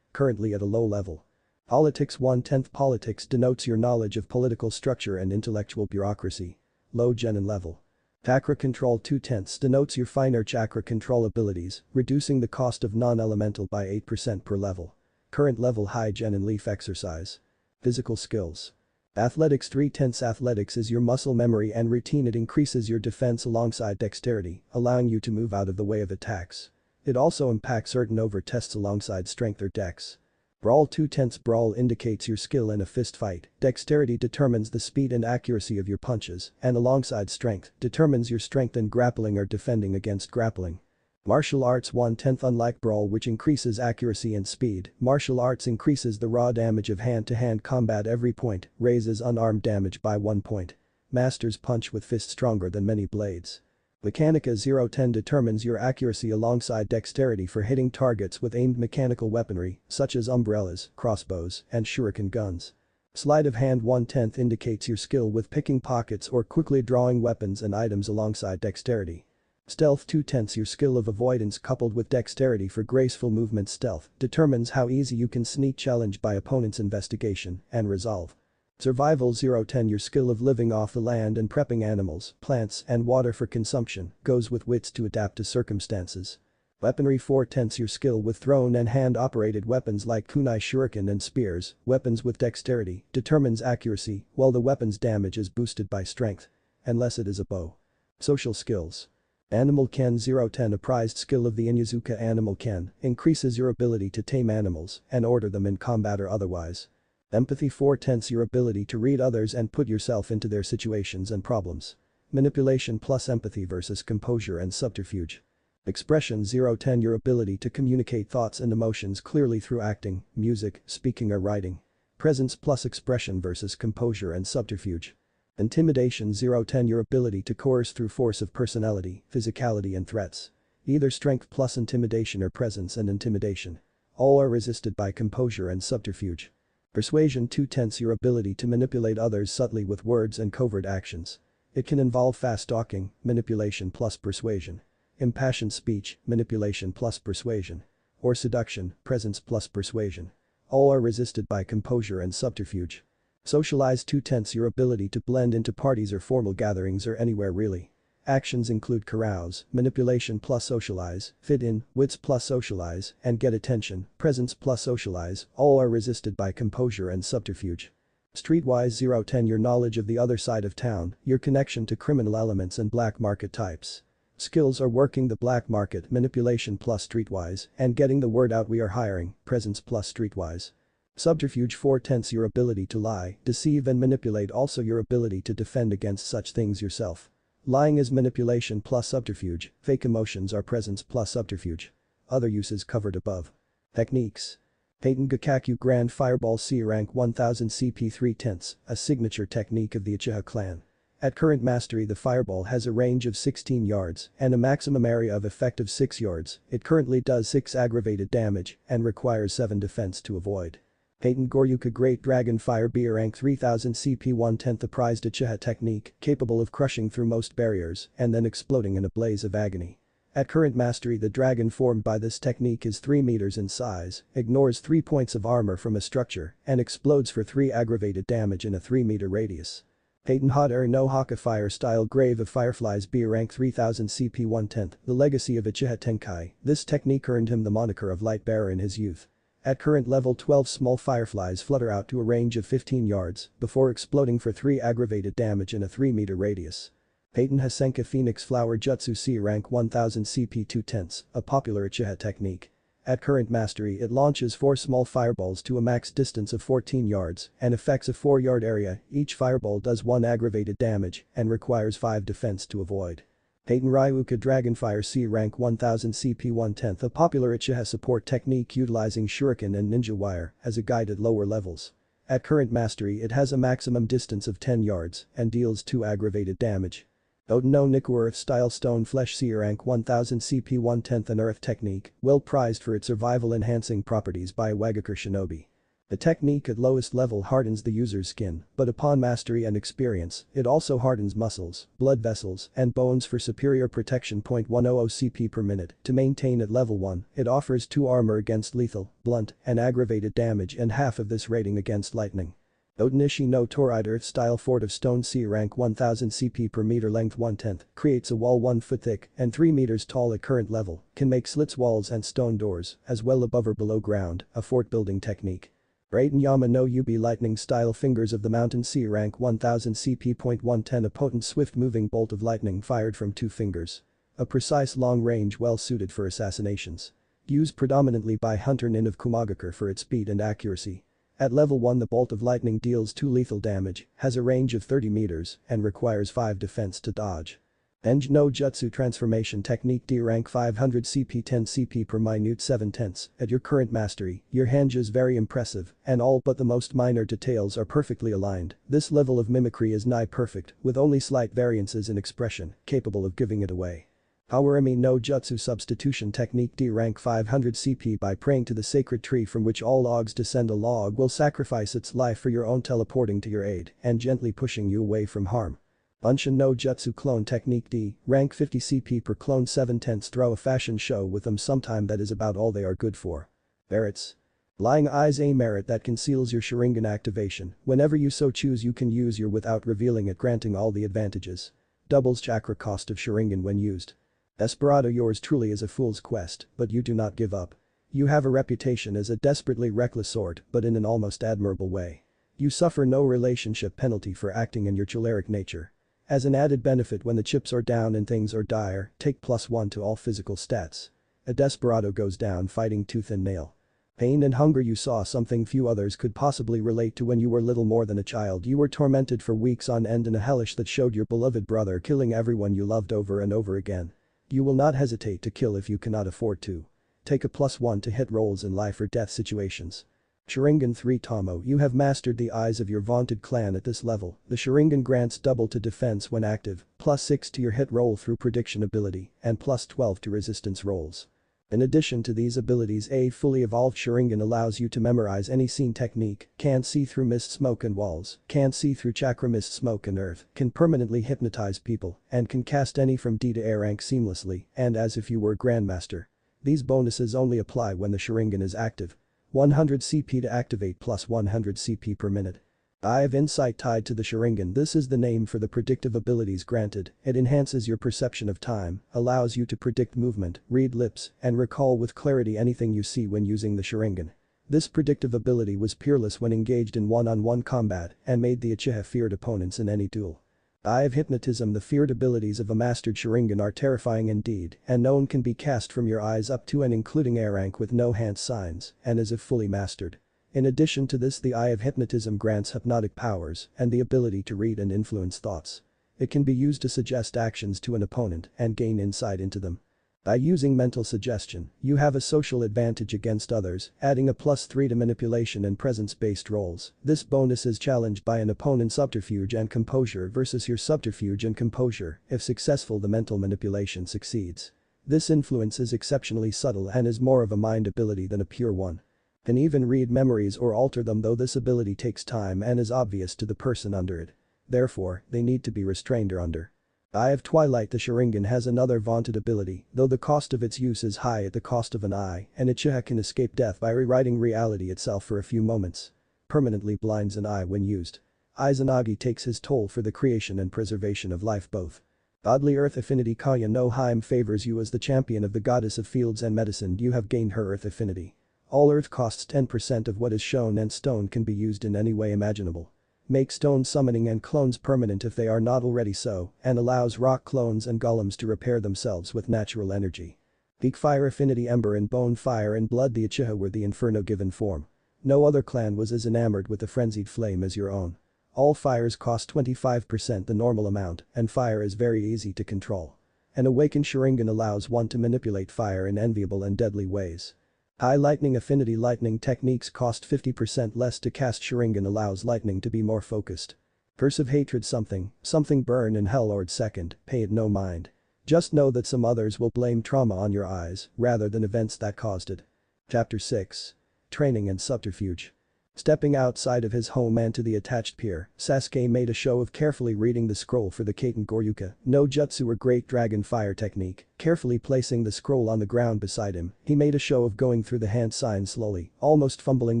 Currently at a low level. Politics 1/10 politics denotes your knowledge of political structure and intellectual bureaucracy. Low genin level. Chakra control 2/10 denotes your finer chakra control abilities, reducing the cost of non-elemental by 8% per level. Current level high genin leaf exercise. Physical skills. Athletics 3/10 athletics is your muscle memory and routine. It increases your defense alongside dexterity, allowing you to move out of the way of attacks. It also impacts certain over tests alongside strength or dex. Brawl 2/10 brawl indicates your skill in a fist fight, dexterity determines the speed and accuracy of your punches, and alongside strength, determines your strength in grappling or defending against grappling. Martial arts 1/10 unlike brawl which increases accuracy and speed, martial arts increases the raw damage of hand-to-hand combat every point, raises unarmed damage by 1 point. Masters punch with fists stronger than many blades. Mechanica 0/10 determines your accuracy alongside dexterity for hitting targets with aimed mechanical weaponry, such as umbrellas, crossbows, and shuriken guns. Sleight of hand 1/10 indicates your skill with picking pockets or quickly drawing weapons and items alongside dexterity. Stealth 2/10 your skill of avoidance coupled with dexterity for graceful movement. Stealth determines how easy you can sneak challenge by opponent's investigation and resolve. Survival 0/10 your skill of living off the land and prepping animals, plants, and water for consumption goes with wits to adapt to circumstances. Weaponry 4/10 your skill with thrown and hand-operated weapons like kunai shuriken and spears, weapons with dexterity, determines accuracy, while the weapon's damage is boosted by strength. Unless it is a bow. Social skills. Animal Ken 0/10 a prized skill of the Inuzuka Animal Ken, increases your ability to tame animals and order them in combat or otherwise. Empathy 4/10 your ability to read others and put yourself into their situations and problems. Manipulation plus empathy versus composure and subterfuge. Expression 0/10 your ability to communicate thoughts and emotions clearly through acting, music, speaking or writing. Presence plus expression versus composure and subterfuge. Intimidation 0/10 your ability to coerce through force of personality, physicality and threats. Either strength plus intimidation or presence and intimidation. All are resisted by composure and subterfuge. Persuasion 2/10 your ability to manipulate others subtly with words and covert actions. It can involve fast talking, manipulation plus persuasion. Impassioned speech, manipulation plus persuasion. Or seduction, presence plus persuasion. All are resisted by composure and subterfuge. Socialize 2/10 your ability to blend into parties or formal gatherings or anywhere really. Actions include carouse, manipulation plus socialize, fit in, wits plus socialize, and get attention, presence plus socialize, all are resisted by composure and subterfuge. Streetwise 0/10 your knowledge of the other side of town, your connection to criminal elements and black market types. Skills are working the black market, manipulation plus streetwise, and getting the word out we are hiring, presence plus streetwise. Subterfuge 4/10 your ability to lie, deceive and manipulate also your ability to defend against such things yourself. Lying is manipulation plus subterfuge, fake emotions are presence plus subterfuge. Other uses covered above. Techniques. Peiton Gakakyu Grand Fireball C rank 1000 CP 3/10, a signature technique of the Uchiha clan. At current mastery the fireball has a range of 16 yards and a maximum area of effect of 6 yards, it currently does 6 aggravated damage and requires 7 defense to avoid. Peiton Goryuka Great Dragon Fire B rank 3000 CP 1/10 a prized Uchiha technique capable of crushing through most barriers and then exploding in a blaze of agony. At current mastery the dragon formed by this technique is 3 meters in size, ignores 3 points of armor from a structure, and explodes for 3 aggravated damage in a 3-meter radius. Peiton Hot Air No Haka Fire Style Grave of Fireflies B rank 3000 CP 1/10 the legacy of Uchiha Tenkai, this technique earned him the moniker of Light Bearer in his youth. At current level 12 small fireflies flutter out to a range of 15 yards before exploding for 3 aggravated damage in a 3-meter radius. Peiton Hasenka Phoenix Flower Jutsu C rank 1000 CP 2/10, a popular Uchiha technique. At current mastery it launches 4 small fireballs to a max distance of 14 yards and affects a 4-yard area, each fireball does 1 aggravated damage and requires 5 defense to avoid. Peiton Ryuka Dragonfire C rank 1000 CP 1/10 a popular Uchiha support technique utilizing shuriken and ninja wire as a guide at lower levels. At current mastery it has a maximum distance of 10 yards and deals 2 aggravated damage. Oden no Niku Earth Style Stone Flesh Seer Rank 1000 CP 1/10 an Earth Technique, well prized for its survival enhancing properties by Wagakure Shinobi. The technique at lowest level hardens the user's skin, but upon mastery and experience, it also hardens muscles, blood vessels, and bones for superior protection. 0.100 CP per minute. To maintain at level 1, it offers 2 armor against lethal, blunt, and aggravated damage and half of this rating against lightning. Odenishi no Toride Earth Style Fort of Stone Sea Rank 1000 CP per meter length 1/10, creates a wall 1 foot thick and 3 meters tall at current level, can make slits walls and stone doors, as well above or below ground, a fort building technique. Raiden no Yubi Lightning Style Fingers of the Mountain Sea Rank 1000 CP. 1/10 a potent swift moving bolt of lightning fired from 2 fingers. A precise long range well suited for assassinations. Used predominantly by Hunter Nin of Kumagakure for its speed and accuracy. At level 1 the bolt of lightning deals 2 lethal damage, has a range of 30 meters, and requires 5 defense to dodge. Eng no Jutsu Transformation Technique D rank 500 CP 10 CP per minute 7/10. At your current mastery, your henge is very impressive, and all but the most minor details are perfectly aligned. This level of mimicry is nigh perfect, with only slight variances in expression, capable of giving it away. Hawarimi no Jutsu Substitution Technique D rank 500 CP by praying to the sacred tree from which all logs descend. A log will sacrifice its life for your own, teleporting to your aid and gently pushing you away from harm. Bunshin no Jutsu Clone Technique D, rank 50 CP per clone 7/10. Throw a fashion show with them sometime, that is about all they are good for. Merits. Lying Eyes, a merit that conceals your Sharingan activation. Whenever you so choose you can use your without revealing it, granting all the advantages. Doubles chakra cost of Sharingan when used. Desperado, yours truly is a fool's quest, but you do not give up. You have a reputation as a desperately reckless sort, but in an almost admirable way. You suffer no relationship penalty for acting in your choleric nature. As an added benefit, when the chips are down and things are dire, take +1 to all physical stats. A desperado goes down fighting tooth and nail. Pain and hunger, you saw something few others could possibly relate to when you were little more than a child. You were tormented for weeks on end in a hellish that showed your beloved brother killing everyone you loved over and over again. You will not hesitate to kill if you cannot afford to. Take a +1 to hit rolls in life or death situations. Sharingan 3 Tomo, you have mastered the eyes of your vaunted clan at this level. The Sharingan grants double to defense when active, +6 to your hit roll through prediction ability, and +12 to resistance rolls. In addition to these abilities, a fully evolved Sharingan allows you to memorize any scene technique, can see through mist, smoke and walls, can see through chakra, mist, smoke and earth, can permanently hypnotize people, and can cast any from D to A rank seamlessly and as if you were Grandmaster. These bonuses only apply when the Sharingan is active. 100 CP to activate +100 CP per minute. Eye of Insight tied to the Sharingan. This is the name for the predictive abilities granted. It enhances your perception of time, allows you to predict movement, read lips, and recall with clarity anything you see when using the Sharingan. This predictive ability was peerless when engaged in one-on-one combat and made the Uchiha feared opponents in any duel. Eye of Hypnotism. The feared abilities of a mastered Sharingan are terrifying indeed, and no one can be cast from your eyes up to and including A rank with no hand signs and as if fully mastered. In addition to this, the Eye of Hypnotism grants hypnotic powers and the ability to read and influence thoughts. It can be used to suggest actions to an opponent and gain insight into them. By using mental suggestion, you have a social advantage against others, adding a +3 to manipulation and presence-based roles. This bonus is challenged by an opponent's subterfuge and composure versus your subterfuge and composure. If successful, the mental manipulation succeeds. This influence is exceptionally subtle and is more of a mind ability than a pure one. Can even read memories or alter them, though this ability takes time and is obvious to the person under it. Therefore, they need to be restrained or under. Eye of Twilight. The Sharingan has another vaunted ability, though the cost of its use is high at the cost of an eye, and Uchiha can escape death by rewriting reality itself for a few moments. Permanently blinds an eye when used. Izanagi takes his toll for the creation and preservation of life both. Godly Earth Affinity. Kaya no Haim favors you as the champion of the goddess of fields and medicine. You have gained her Earth Affinity. All earth costs 10% of what is shown, and stone can be used in any way imaginable. Make stone summoning and clones permanent if they are not already so, and allows rock clones and golems to repair themselves with natural energy. Peak Fire Affinity. Ember and Bone. Fire and Blood. The Uchiha were the Inferno given form. No other clan was as enamored with the frenzied flame as your own. All fires cost 25% the normal amount, and fire is very easy to control. An awakened Sharingan allows one to manipulate fire in enviable and deadly ways. High Lightning Affinity. Lightning techniques cost 50% less to cast. Sharingan allows lightning to be more focused. Curse of hatred something burn in hell or second, pay it no mind. Just know that some others will blame trauma on your eyes rather than events that caused it. Chapter 6. Training and subterfuge. Stepping outside of his home and to the attached pier, Sasuke made a show of carefully reading the scroll for the Kaiten Goryuka no Jutsu or Great Dragon Fire technique, carefully placing the scroll on the ground beside him. He made a show of going through the hand signs slowly, almost fumbling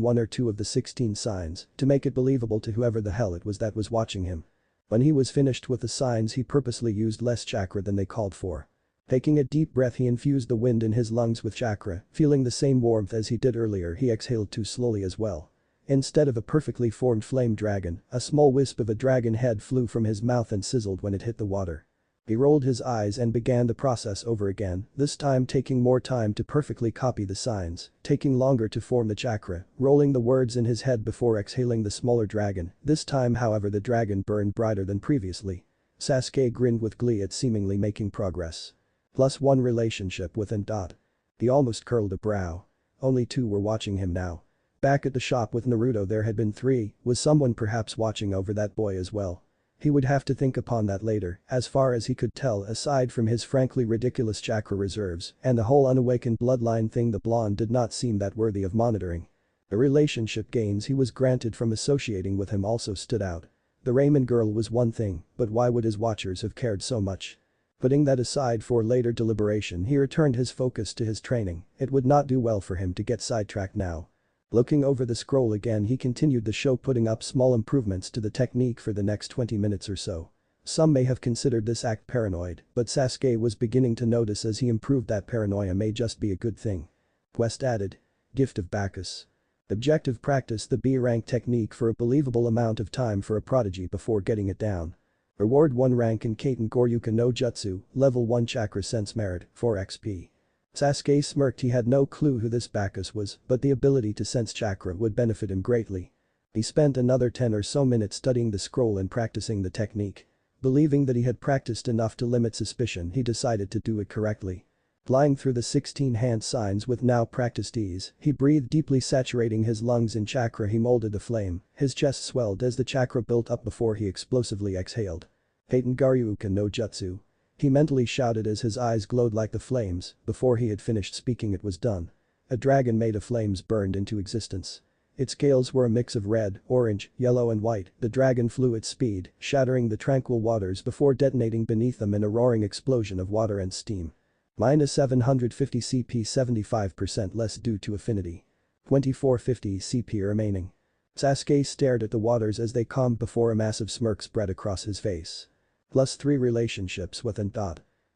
one or two of the 16 signs to make it believable to whoever the hell it was that was watching him. When he was finished with the signs, he purposely used less chakra than they called for. Taking a deep breath, he infused the wind in his lungs with chakra, feeling the same warmth as he did earlier. He exhaled too slowly as well. Instead of a perfectly formed flame dragon, a small wisp of a dragon head flew from his mouth and sizzled when it hit the water. He rolled his eyes and began the process over again, this time taking more time to perfectly copy the signs, taking longer to form the chakra, rolling the words in his head before exhaling the smaller dragon. This time, however, the dragon burned brighter than previously. Sasuke grinned with glee at seemingly making progress. +1 relationship with and. He almost curled a brow. Only 2 were watching him now. Back at the shop with Naruto there had been 3, was someone perhaps watching over that boy as well? He would have to think upon that later. As far as he could tell, aside from his frankly ridiculous chakra reserves and the whole unawakened bloodline thing, the blonde did not seem that worthy of monitoring. The relationship gains he was granted from associating with him also stood out. The Raymond girl was one thing, but why would his watchers have cared so much? Putting that aside for later deliberation, he returned his focus to his training. It would not do well for him to get sidetracked now. Looking over the scroll again, he continued the show, putting up small improvements to the technique for the next 20 minutes or so. Some may have considered this act paranoid, but Sasuke was beginning to notice as he improved that paranoia may just be a good thing. Quest added. Gift of Bacchus. Objective: practice the B-rank technique for a believable amount of time for a prodigy before getting it down. Reward: 1 rank in Kaiten Goryuka no Jutsu, level 1 chakra sense merit, 4 XP. Sasuke smirked. He had no clue who this Bacchus was, but the ability to sense chakra would benefit him greatly. He spent another 10 or so minutes studying the scroll and practicing the technique. Believing that he had practiced enough to limit suspicion, he decided to do it correctly. Flying through the 16 hand signs with now practiced ease, he breathed deeply, saturating his lungs in chakra. He molded a flame, his chest swelled as the chakra built up before he explosively exhaled. Kaiten Goryuka no Jutsu. He mentally shouted as his eyes glowed like the flames. Before he had finished speaking, it was done. A dragon made of flames burned into existence. Its scales were a mix of red, orange, yellow and white. The dragon flew at speed, shattering the tranquil waters before detonating beneath them in a roaring explosion of water and steam. -750 CP, 75% less due to affinity. 2450 CP remaining. Sasuke stared at the waters as they calmed before a massive smirk spread across his face. +3 relationships with and.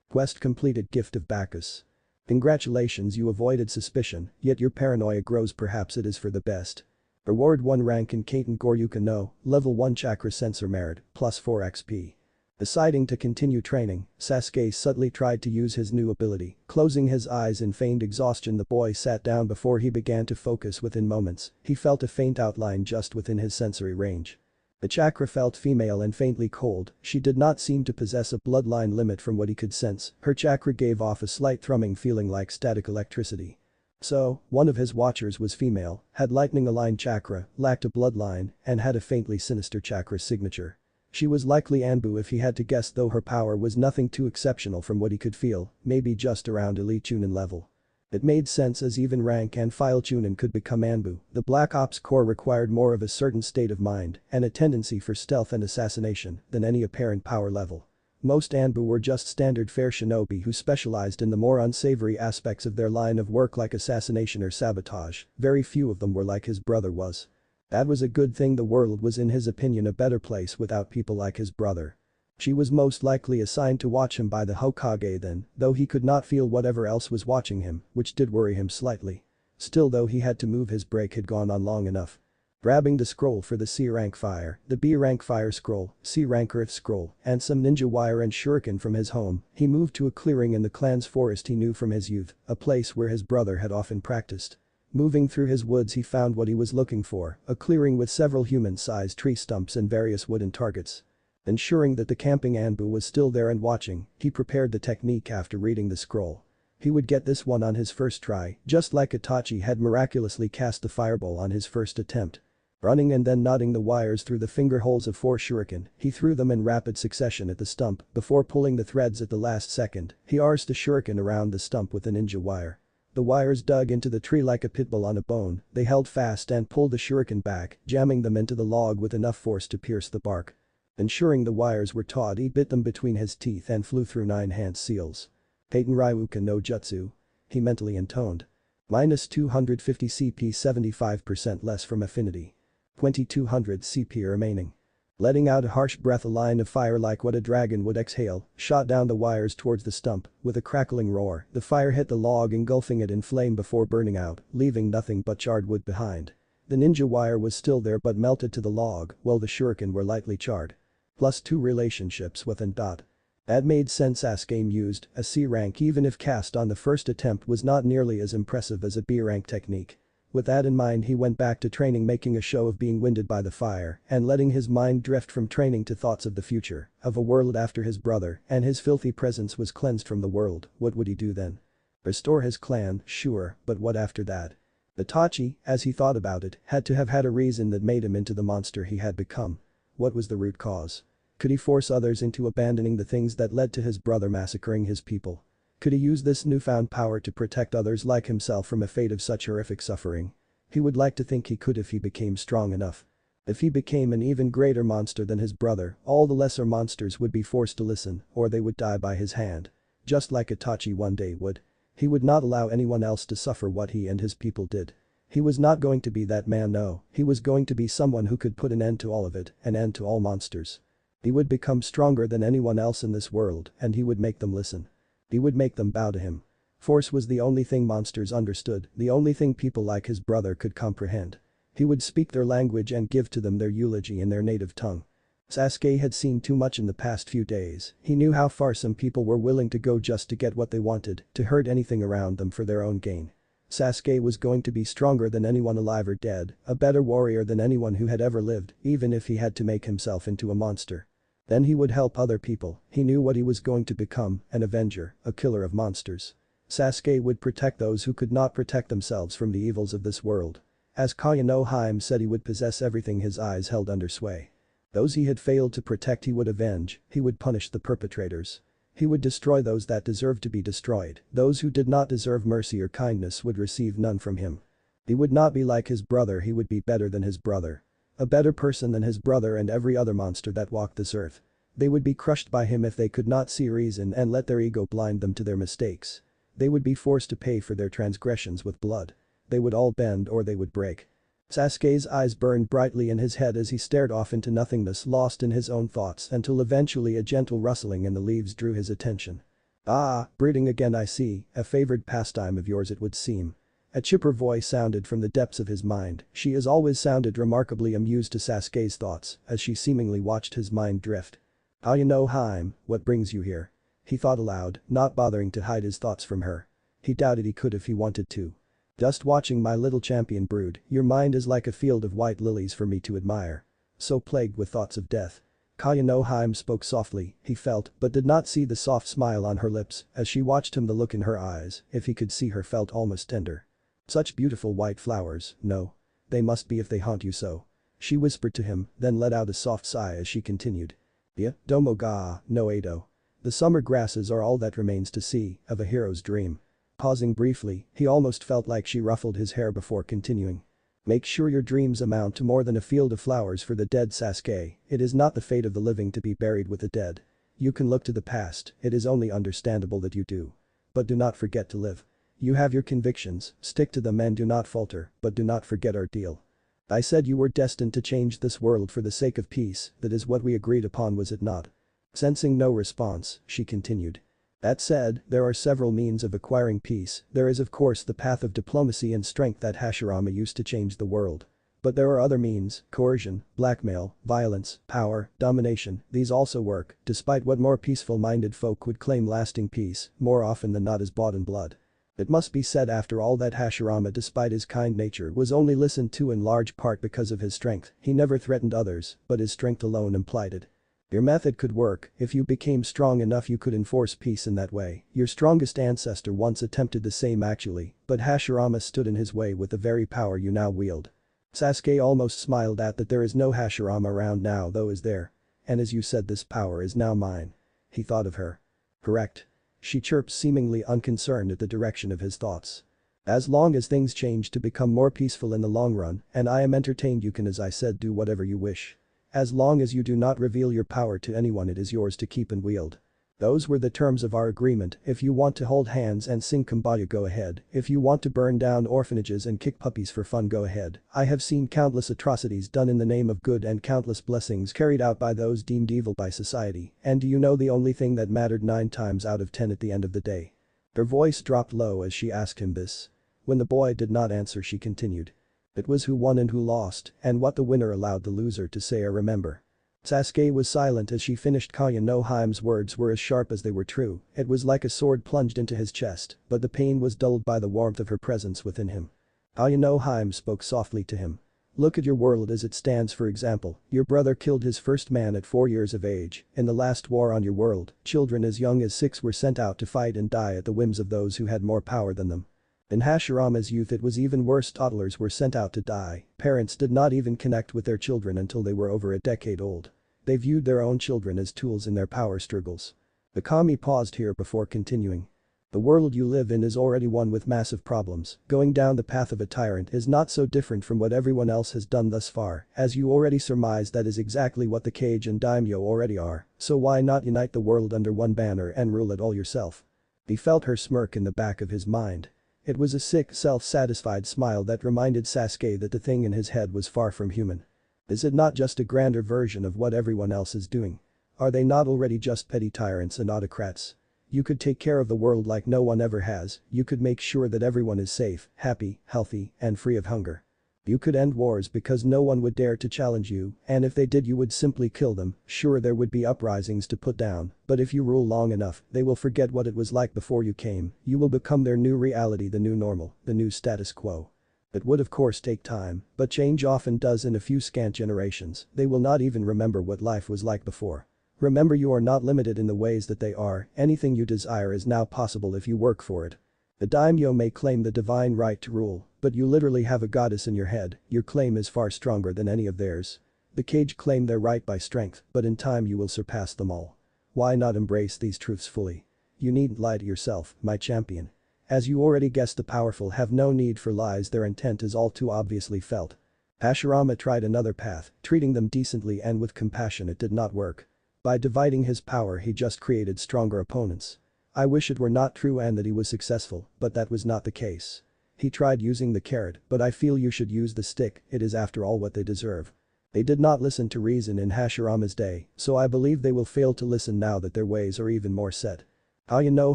Quest completed. Gift of Bacchus. Congratulations, you avoided suspicion, yet your paranoia grows. Perhaps it is for the best. Reward: 1 rank in Kaiten Goryuka no, level 1 chakra sensor merit, +4 XP. Deciding to continue training, Sasuke subtly tried to use his new ability. Closing his eyes in feigned exhaustion, the boy sat down before he began to focus. Within moments, he felt a faint outline just within his sensory range. The chakra felt female and faintly cold. She did not seem to possess a bloodline limit from what he could sense. Her chakra gave off a slight thrumming feeling like static electricity. So, one of his watchers was female, had lightning-aligned chakra, lacked a bloodline, and had a faintly sinister chakra signature. She was likely Anbu if he had to guess, though her power was nothing too exceptional from what he could feel, maybe just around elite Chunin level. It made sense as even rank and file Chunin could become Anbu. The Black Ops Corps required more of a certain state of mind and a tendency for stealth and assassination than any apparent power level. Most Anbu were just standard fare shinobi who specialized in the more unsavory aspects of their line of work like assassination or sabotage. Very few of them were like his brother was. That was a good thing. The world was in his opinion a better place without people like his brother. She was most likely assigned to watch him by the Hokage then, though he could not feel whatever else was watching him, which did worry him slightly. Still, though, he had to move. His break had gone on long enough. Grabbing the scroll for the C-rank fire, the B-rank fire scroll, C-rank earth scroll, and some ninja wire and shuriken from his home, he moved to a clearing in the clan's forest he knew from his youth, a place where his brother had often practiced. Moving through his woods, he found what he was looking for, a clearing with several human-sized tree stumps and various wooden targets. Ensuring that the camping Anbu was still there and watching, he prepared the technique after reading the scroll. He would get this one on his first try, just like Itachi had miraculously cast the fireball on his first attempt. Running and then knotting the wires through the finger holes of 4 shuriken, he threw them in rapid succession at the stump before pulling the threads at the last second. He arsed a shuriken around the stump with a ninja wire. The wires dug into the tree like a pitbull on a bone. They held fast and pulled the shuriken back, jamming them into the log with enough force to pierce the bark. Ensuring the wires were taut, he bit them between his teeth and flew through 9 hand seals. Peiton Ryuka no Jutsu. He mentally intoned. Minus 250 CP, 75% less from affinity. 2200 CP remaining. Letting out a harsh breath, a line of fire like what a dragon would exhale, shot down the wires towards the stump. With a crackling roar, the fire hit the log, engulfing it in flame before burning out, leaving nothing but charred wood behind. The ninja wire was still there but melted to the log, while the shuriken were lightly charred. +2 relationships with and dot. That made sense. Sasuke used a C rank even if cast on the first attempt was not nearly as impressive as a B rank technique. With that in mind, he went back to training, making a show of being winded by the fire and letting his mind drift from training to thoughts of the future, of a world after his brother and his filthy presence was cleansed from the world. What would he do then? Restore his clan, sure, but what after that? Itachi, as he thought about it, had to have had a reason that made him into the monster he had become. What was the root cause? Could he force others into abandoning the things that led to his brother massacring his people? Could he use this newfound power to protect others like himself from a fate of such horrific suffering? He would like to think he could if he became strong enough. If he became an even greater monster than his brother, all the lesser monsters would be forced to listen or they would die by his hand. Just like Itachi one day would. He would not allow anyone else to suffer what he and his people did. He was not going to be that man, no, he was going to be someone who could put an end to all of it, an end to all monsters. He would become stronger than anyone else in this world and he would make them listen. He would make them bow to him. Force was the only thing monsters understood, the only thing people like his brother could comprehend. He would speak their language and give to them their eulogy in their native tongue. Sasuke had seen too much in the past few days. He knew how far some people were willing to go just to get what they wanted, to hurt anything around them for their own gain. Sasuke was going to be stronger than anyone alive or dead, a better warrior than anyone who had ever lived, even if he had to make himself into a monster. Then he would help other people. He knew what he was going to become, an avenger, a killer of monsters. Sasuke would protect those who could not protect themselves from the evils of this world. As Kaya no Hime said, he would possess everything his eyes held under sway. Those he had failed to protect he would avenge, he would punish the perpetrators. He would destroy those that deserved to be destroyed, those who did not deserve mercy or kindness would receive none from him. He would not be like his brother, he would be better than his brother. A better person than his brother and every other monster that walked this earth. They would be crushed by him if they could not see reason and let their ego blind them to their mistakes. They would be forced to pay for their transgressions with blood. They would all bend or they would break. Sasuke's eyes burned brightly in his head as he stared off into nothingness, lost in his own thoughts until eventually a gentle rustling in the leaves drew his attention. Ah, breeding again, I see, a favored pastime of yours it would seem. A chipper voice sounded from the depths of his mind. She as always sounded remarkably amused to Sasuke's thoughts as she seemingly watched his mind drift. Kaya no Hime, what brings you here? He thought aloud, not bothering to hide his thoughts from her. He doubted he could if he wanted to. Just watching my little champion brood, your mind is like a field of white lilies for me to admire. So plagued with thoughts of death. Kaya no Hime spoke softly, he felt but did not see the soft smile on her lips as she watched him. The look in her eyes, if he could see her, felt almost tender. Such beautiful white flowers, no. They must be if they haunt you so. She whispered to him, then let out a soft sigh as she continued. Yeah, domo ga, no Edo. The summer grasses are all that remains to see of a hero's dream. Pausing briefly, he almost felt like she ruffled his hair before continuing. Make sure your dreams amount to more than a field of flowers for the dead, Sasuke. It is not the fate of the living to be buried with the dead. You can look to the past, it is only understandable that you do. But do not forget to live. You have your convictions, stick to them and do not falter, but do not forget our deal. I said you were destined to change this world for the sake of peace, that is what we agreed upon, was it not? Sensing no response, she continued. That said, there are several means of acquiring peace. There is of course the path of diplomacy and strength that Hashirama used to change the world. But there are other means, coercion, blackmail, violence, power, domination, these also work, despite what more peaceful-minded folk would claim lasting peace, more often than not is bought in blood. It must be said after all that Hashirama, despite his kind nature, was only listened to in large part because of his strength. He never threatened others, but his strength alone implied it. Your method could work, if you became strong enough you could enforce peace in that way. Your strongest ancestor once attempted the same actually, but Hashirama stood in his way with the very power you now wield. Sasuke almost smiled at that. There is no Hashirama around now though, is there? And as you said, this power is now mine. He thought of her. Correct. She chirped, seemingly unconcerned at the direction of his thoughts. As long as things change to become more peaceful in the long run, and I am entertained, you can, as I said, do whatever you wish. As long as you do not reveal your power to anyone, it is yours to keep and wield. Those were the terms of our agreement. If you want to hold hands and sing Kumbaya, go ahead. If you want to burn down orphanages and kick puppies for fun, go ahead. I have seen countless atrocities done in the name of good and countless blessings carried out by those deemed evil by society, and do you know the only thing that mattered 9 times out of 10 at the end of the day? Her voice dropped low as she asked him this. When the boy did not answer, she continued. It was who won and who lost, and what the winner allowed the loser to say or remember. Sasuke was silent as she finished. Kaya no Hime's words were as sharp as they were true. It was like a sword plunged into his chest, but the pain was dulled by the warmth of her presence within him. Kaya no Hime spoke softly to him. Look at your world as it stands. For example, your brother killed his first man at 4 years of age. In the last war on your world, children as young as 6 were sent out to fight and die at the whims of those who had more power than them. In Hashirama's youth it was even worse. Toddlers were sent out to die. Parents did not even connect with their children until they were over a decade old. They viewed their own children as tools in their power struggles. The kami paused here before continuing. The world you live in is already one with massive problems. Going down the path of a tyrant is not so different from what everyone else has done thus far. As you already surmised, that is exactly what the Kage and Daimyo already are, so why not unite the world under one banner and rule it all yourself? He felt her smirk in the back of his mind. It was a sick, self-satisfied smile that reminded Sasuke that the thing in his head was far from human. Is it not just a grander version of what everyone else is doing? Are they not already just petty tyrants and autocrats? You could take care of the world like no one ever has. You could make sure that everyone is safe, happy, healthy, and free of hunger. You could end wars because no one would dare to challenge you, and if they did you would simply kill them. Sure, there would be uprisings to put down, but if you rule long enough, they will forget what it was like before you came. You will become their new reality, the new normal, the new status quo. It would of course take time, but change often does in a few scant generations. They will not even remember what life was like before. Remember, you are not limited in the ways that they are. Anything you desire is now possible if you work for it. The daimyo may claim the divine right to rule, but you literally have a goddess in your head. Your claim is far stronger than any of theirs. The Kage claim their right by strength, but in time you will surpass them all. Why not embrace these truths fully? You needn't lie to yourself, my champion. As you already guessed, the powerful have no need for lies. Their intent is all too obviously felt. Hashirama tried another path, treating them decently and with compassion. It did not work. By dividing his power he just created stronger opponents. I wish it were not true and that he was successful, but that was not the case. He tried using the carrot, but I feel you should use the stick. It is after all what they deserve. They did not listen to reason in Hashirama's day, so I believe they will fail to listen now that their ways are even more set. Kaya no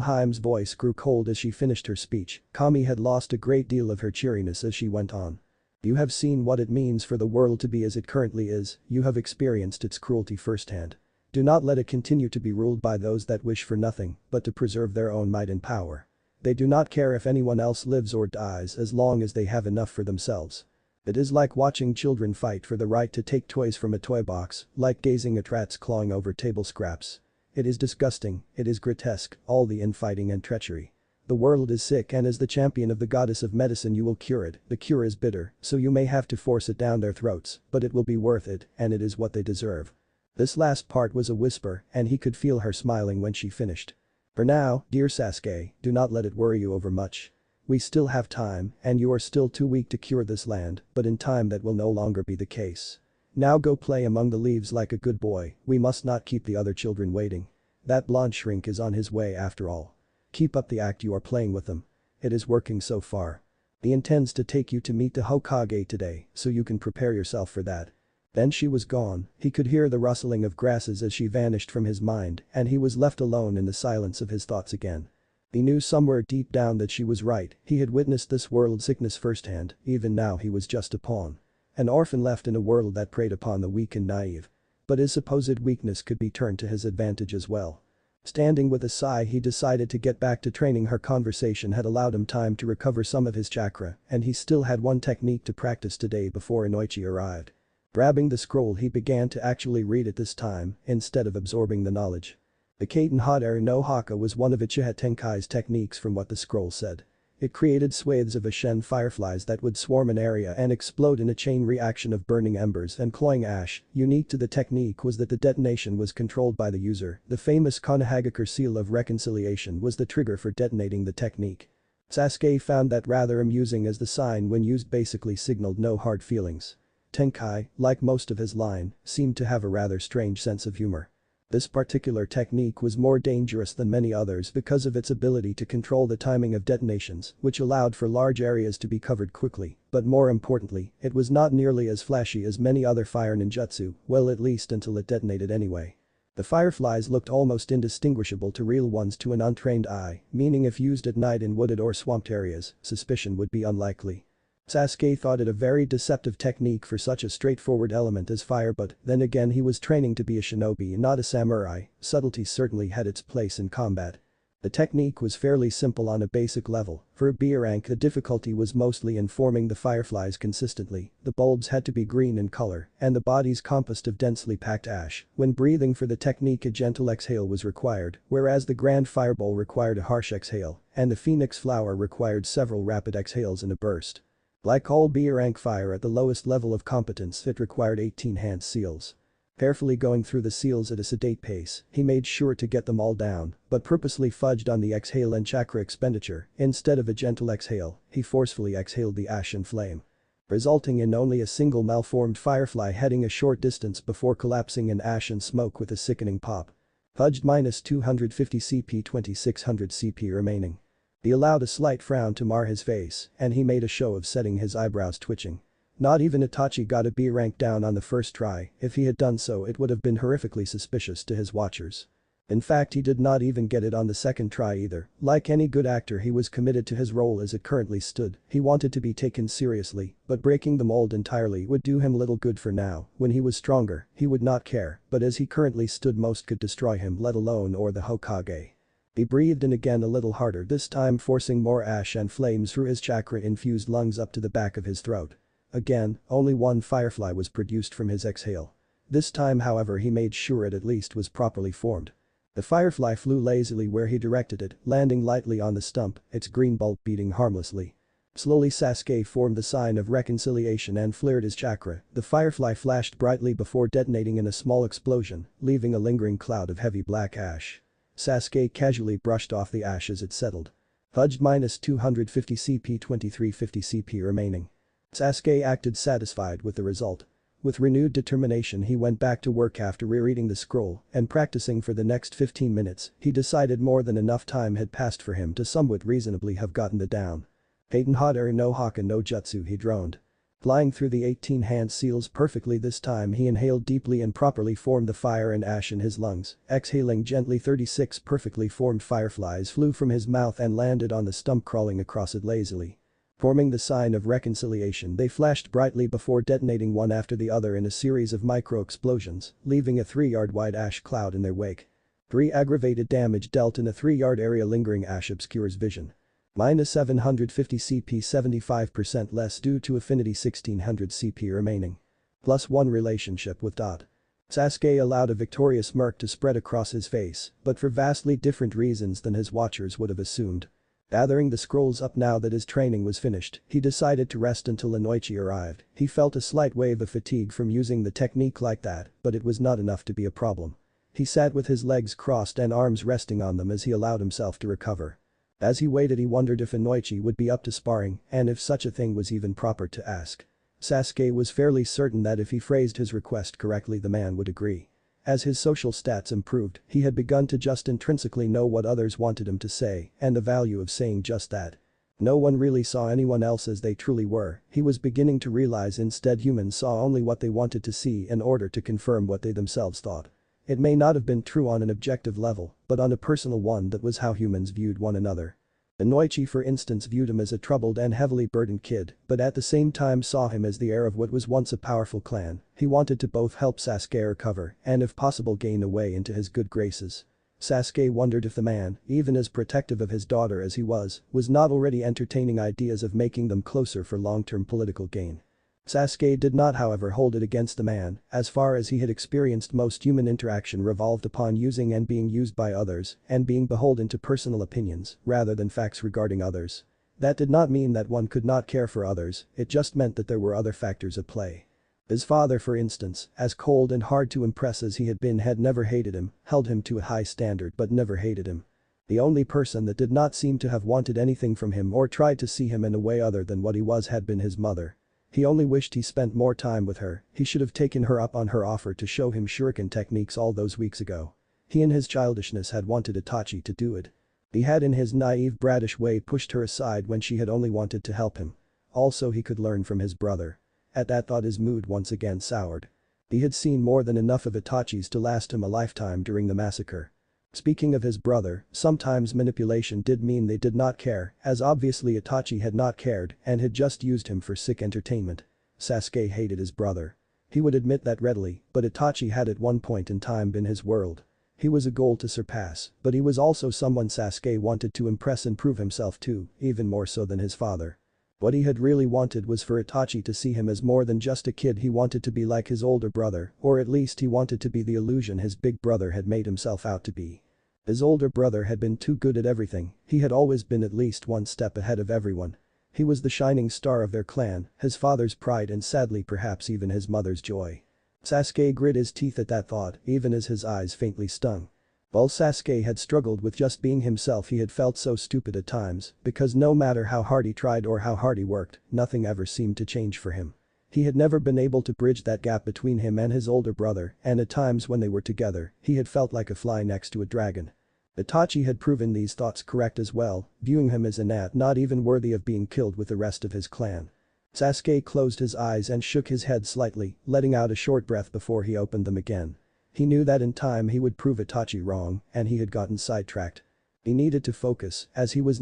Hime's voice grew cold as she finished her speech. Kami had lost a great deal of her cheeriness as she went on. You have seen what it means for the world to be as it currently is. You have experienced its cruelty firsthand. Do not let it continue to be ruled by those that wish for nothing but to preserve their own might and power. They do not care if anyone else lives or dies as long as they have enough for themselves. It is like watching children fight for the right to take toys from a toy box, like gazing at rats clawing over table scraps. It is disgusting, it is grotesque, all the infighting and treachery. The world is sick, and as the champion of the goddess of medicine you will cure it. The cure is bitter, so you may have to force it down their throats, but it will be worth it, and it is what they deserve. This last part was a whisper, and he could feel her smiling when she finished. For now, dear Sasuke, do not let it worry you over much. We still have time, and you are still too weak to cure this land, but in time that will no longer be the case. Now go play among the leaves like a good boy. We must not keep the other children waiting. That blonde shrink is on his way after all. Keep up the act you are playing with them. It is working so far. He intends to take you to meet the Hokage today, so you can prepare yourself for that. Then she was gone. He could hear the rustling of grasses as she vanished from his mind, and he was left alone in the silence of his thoughts again. He knew somewhere deep down that she was right. He had witnessed this world sickness firsthand. Even now he was just a pawn. An orphan left in a world that preyed upon the weak and naive. But his supposed weakness could be turned to his advantage as well. Standing with a sigh, he decided to get back to training. Her conversation had allowed him time to recover some of his chakra, and he still had one technique to practice today before Inoichi arrived. Grabbing the scroll, he began to actually read it this time, instead of absorbing the knowledge. The Kaiten Hot Air no Haka was one of Uchiha Tenkai's techniques from what the scroll said. It created swathes of Ashen fireflies that would swarm an area and explode in a chain reaction of burning embers and cloying ash. Unique to the technique was that the detonation was controlled by the user. The famous Konohagakure seal of reconciliation was the trigger for detonating the technique. Sasuke found that rather amusing as the sign when used basically signaled no hard feelings. Tenkai, like most of his line, seemed to have a rather strange sense of humor. This particular technique was more dangerous than many others because of its ability to control the timing of detonations, which allowed for large areas to be covered quickly, but more importantly, it was not nearly as flashy as many other fire ninjutsu, well at least until it detonated anyway. The fireflies looked almost indistinguishable to real ones to an untrained eye, meaning if used at night in wooded or swamped areas, suspicion would be unlikely. Sasuke thought it a very deceptive technique for such a straightforward element as fire, but then again he was training to be a shinobi not a samurai. Subtlety certainly had its place in combat. The technique was fairly simple on a basic level. For a B rank, the difficulty was mostly in forming the fireflies consistently. The bulbs had to be green in color, and the bodies composed of densely packed ash. When breathing for the technique, a gentle exhale was required, whereas the grand fireball required a harsh exhale, and the phoenix flower required several rapid exhales in a burst. Like all B rank fire at the lowest level of competence, it required 18 hand seals. Carefully going through the seals at a sedate pace, he made sure to get them all down, but purposely fudged on the exhale and chakra expenditure. Instead of a gentle exhale, he forcefully exhaled the ash and flame, resulting in only a single malformed firefly heading a short distance before collapsing in ash and smoke with a sickening pop. Fudged -250 CP, 2600 CP remaining. He allowed a slight frown to mar his face, and he made a show of setting his eyebrows twitching. Not even Itachi got a B rank down on the first try. If he had done so, it would have been horrifically suspicious to his watchers. In fact, he did not even get it on the second try either. Like any good actor, he was committed to his role as it currently stood. He wanted to be taken seriously, but breaking the mold entirely would do him little good for now. When he was stronger, he would not care, but as he currently stood, most could destroy him, let alone or the Hokage. He breathed in again a little harder, this time forcing more ash and flames through his chakra-infused lungs up to the back of his throat. Again, only one firefly was produced from his exhale. This time, however, he made sure it at least was properly formed. The firefly flew lazily where he directed it, landing lightly on the stump, its green bulb beating harmlessly. Slowly Sasuke formed the sign of reconciliation and flared his chakra. The firefly flashed brightly before detonating in a small explosion, leaving a lingering cloud of heavy black ash. Sasuke casually brushed off the ash as it settled. Fudged -250 CP, 2350 CP remaining. Sasuke acted satisfied with the result. With renewed determination, he went back to work after rereading the scroll and practicing for the next 15 minutes. He decided more than enough time had passed for him to somewhat reasonably have gotten it down. Haten Hadari no Haka no Jutsu, he droned. Flying through the 18 hand seals perfectly this time, he inhaled deeply and properly formed the fire and ash in his lungs. Exhaling gently, 36 perfectly formed fireflies flew from his mouth and landed on the stump, crawling across it lazily. Forming the sign of reconciliation, they flashed brightly before detonating one after the other in a series of micro-explosions, leaving a 3-yard wide ash cloud in their wake. 3 aggravated damage dealt in a 3-yard area. Lingering ash obscures vision. -750 CP, 75% less due to affinity, 1600 CP remaining. +1 relationship with Dot. Sasuke allowed a victorious smirk to spread across his face, but for vastly different reasons than his watchers would have assumed. Gathering the scrolls up now that his training was finished, he decided to rest until Inoichi arrived. He felt a slight wave of fatigue from using the technique like that, but it was not enough to be a problem. He sat with his legs crossed and arms resting on them as he allowed himself to recover. As he waited, he wondered if Inoichi would be up to sparring, and if such a thing was even proper to ask. Sasuke was fairly certain that if he phrased his request correctly, the man would agree. As his social stats improved, he had begun to just intrinsically know what others wanted him to say, and the value of saying just that. No one really saw anyone else as they truly were. He was beginning to realize instead humans saw only what they wanted to see in order to confirm what they themselves thought. It may not have been true on an objective level, but on a personal one, that was how humans viewed one another. Inoichi, for instance, viewed him as a troubled and heavily burdened kid, but at the same time saw him as the heir of what was once a powerful clan. He wanted to both help Sasuke recover and, if possible, gain a way into his good graces. Sasuke wondered if the man, even as protective of his daughter as he was not already entertaining ideas of making them closer for long-term political gain. Sasuke did not, however, hold it against the man. As far as he had experienced, most human interaction revolved upon using and being used by others and being beholden to personal opinions rather than facts regarding others. That did not mean that one could not care for others, it just meant that there were other factors at play. His father, for instance, as cold and hard to impress as he had been, had never hated him, held him to a high standard but never hated him. The only person that did not seem to have wanted anything from him or tried to see him in a way other than what he was had been his mother. He only wished he spent more time with her, he should have taken her up on her offer to show him shuriken techniques all those weeks ago. He in his childishness had wanted Itachi to do it. He had in his naive bratish way pushed her aside when she had only wanted to help him. Also he could learn from his brother. At that thought his mood once again soured. He had seen more than enough of Itachi's to last him a lifetime during the massacre. Speaking of his brother, sometimes manipulation did mean they did not care, as obviously Itachi had not cared and had just used him for sick entertainment. Sasuke hated his brother. He would admit that readily, but Itachi had at one point in time been his world. He was a goal to surpass, but he was also someone Sasuke wanted to impress and prove himself to, even more so than his father. What he had really wanted was for Itachi to see him as more than just a kid. He wanted to be like his older brother, or at least he wanted to be the illusion his big brother had made himself out to be. His older brother had been too good at everything, he had always been at least one step ahead of everyone. He was the shining star of their clan, his father's pride and sadly perhaps even his mother's joy. Sasuke grit his teeth at that thought, even as his eyes faintly stung. While Sasuke had struggled with just being himself, he had felt so stupid at times, because no matter how hard he tried or how hard he worked, nothing ever seemed to change for him. He had never been able to bridge that gap between him and his older brother, and at times when they were together, he had felt like a fly next to a dragon. Itachi had proven these thoughts correct as well, viewing him as a gnat not even worthy of being killed with the rest of his clan. Sasuke closed his eyes and shook his head slightly, letting out a short breath before he opened them again. He knew that in time he would prove Itachi wrong, and he had gotten sidetracked. He needed to focus, as he was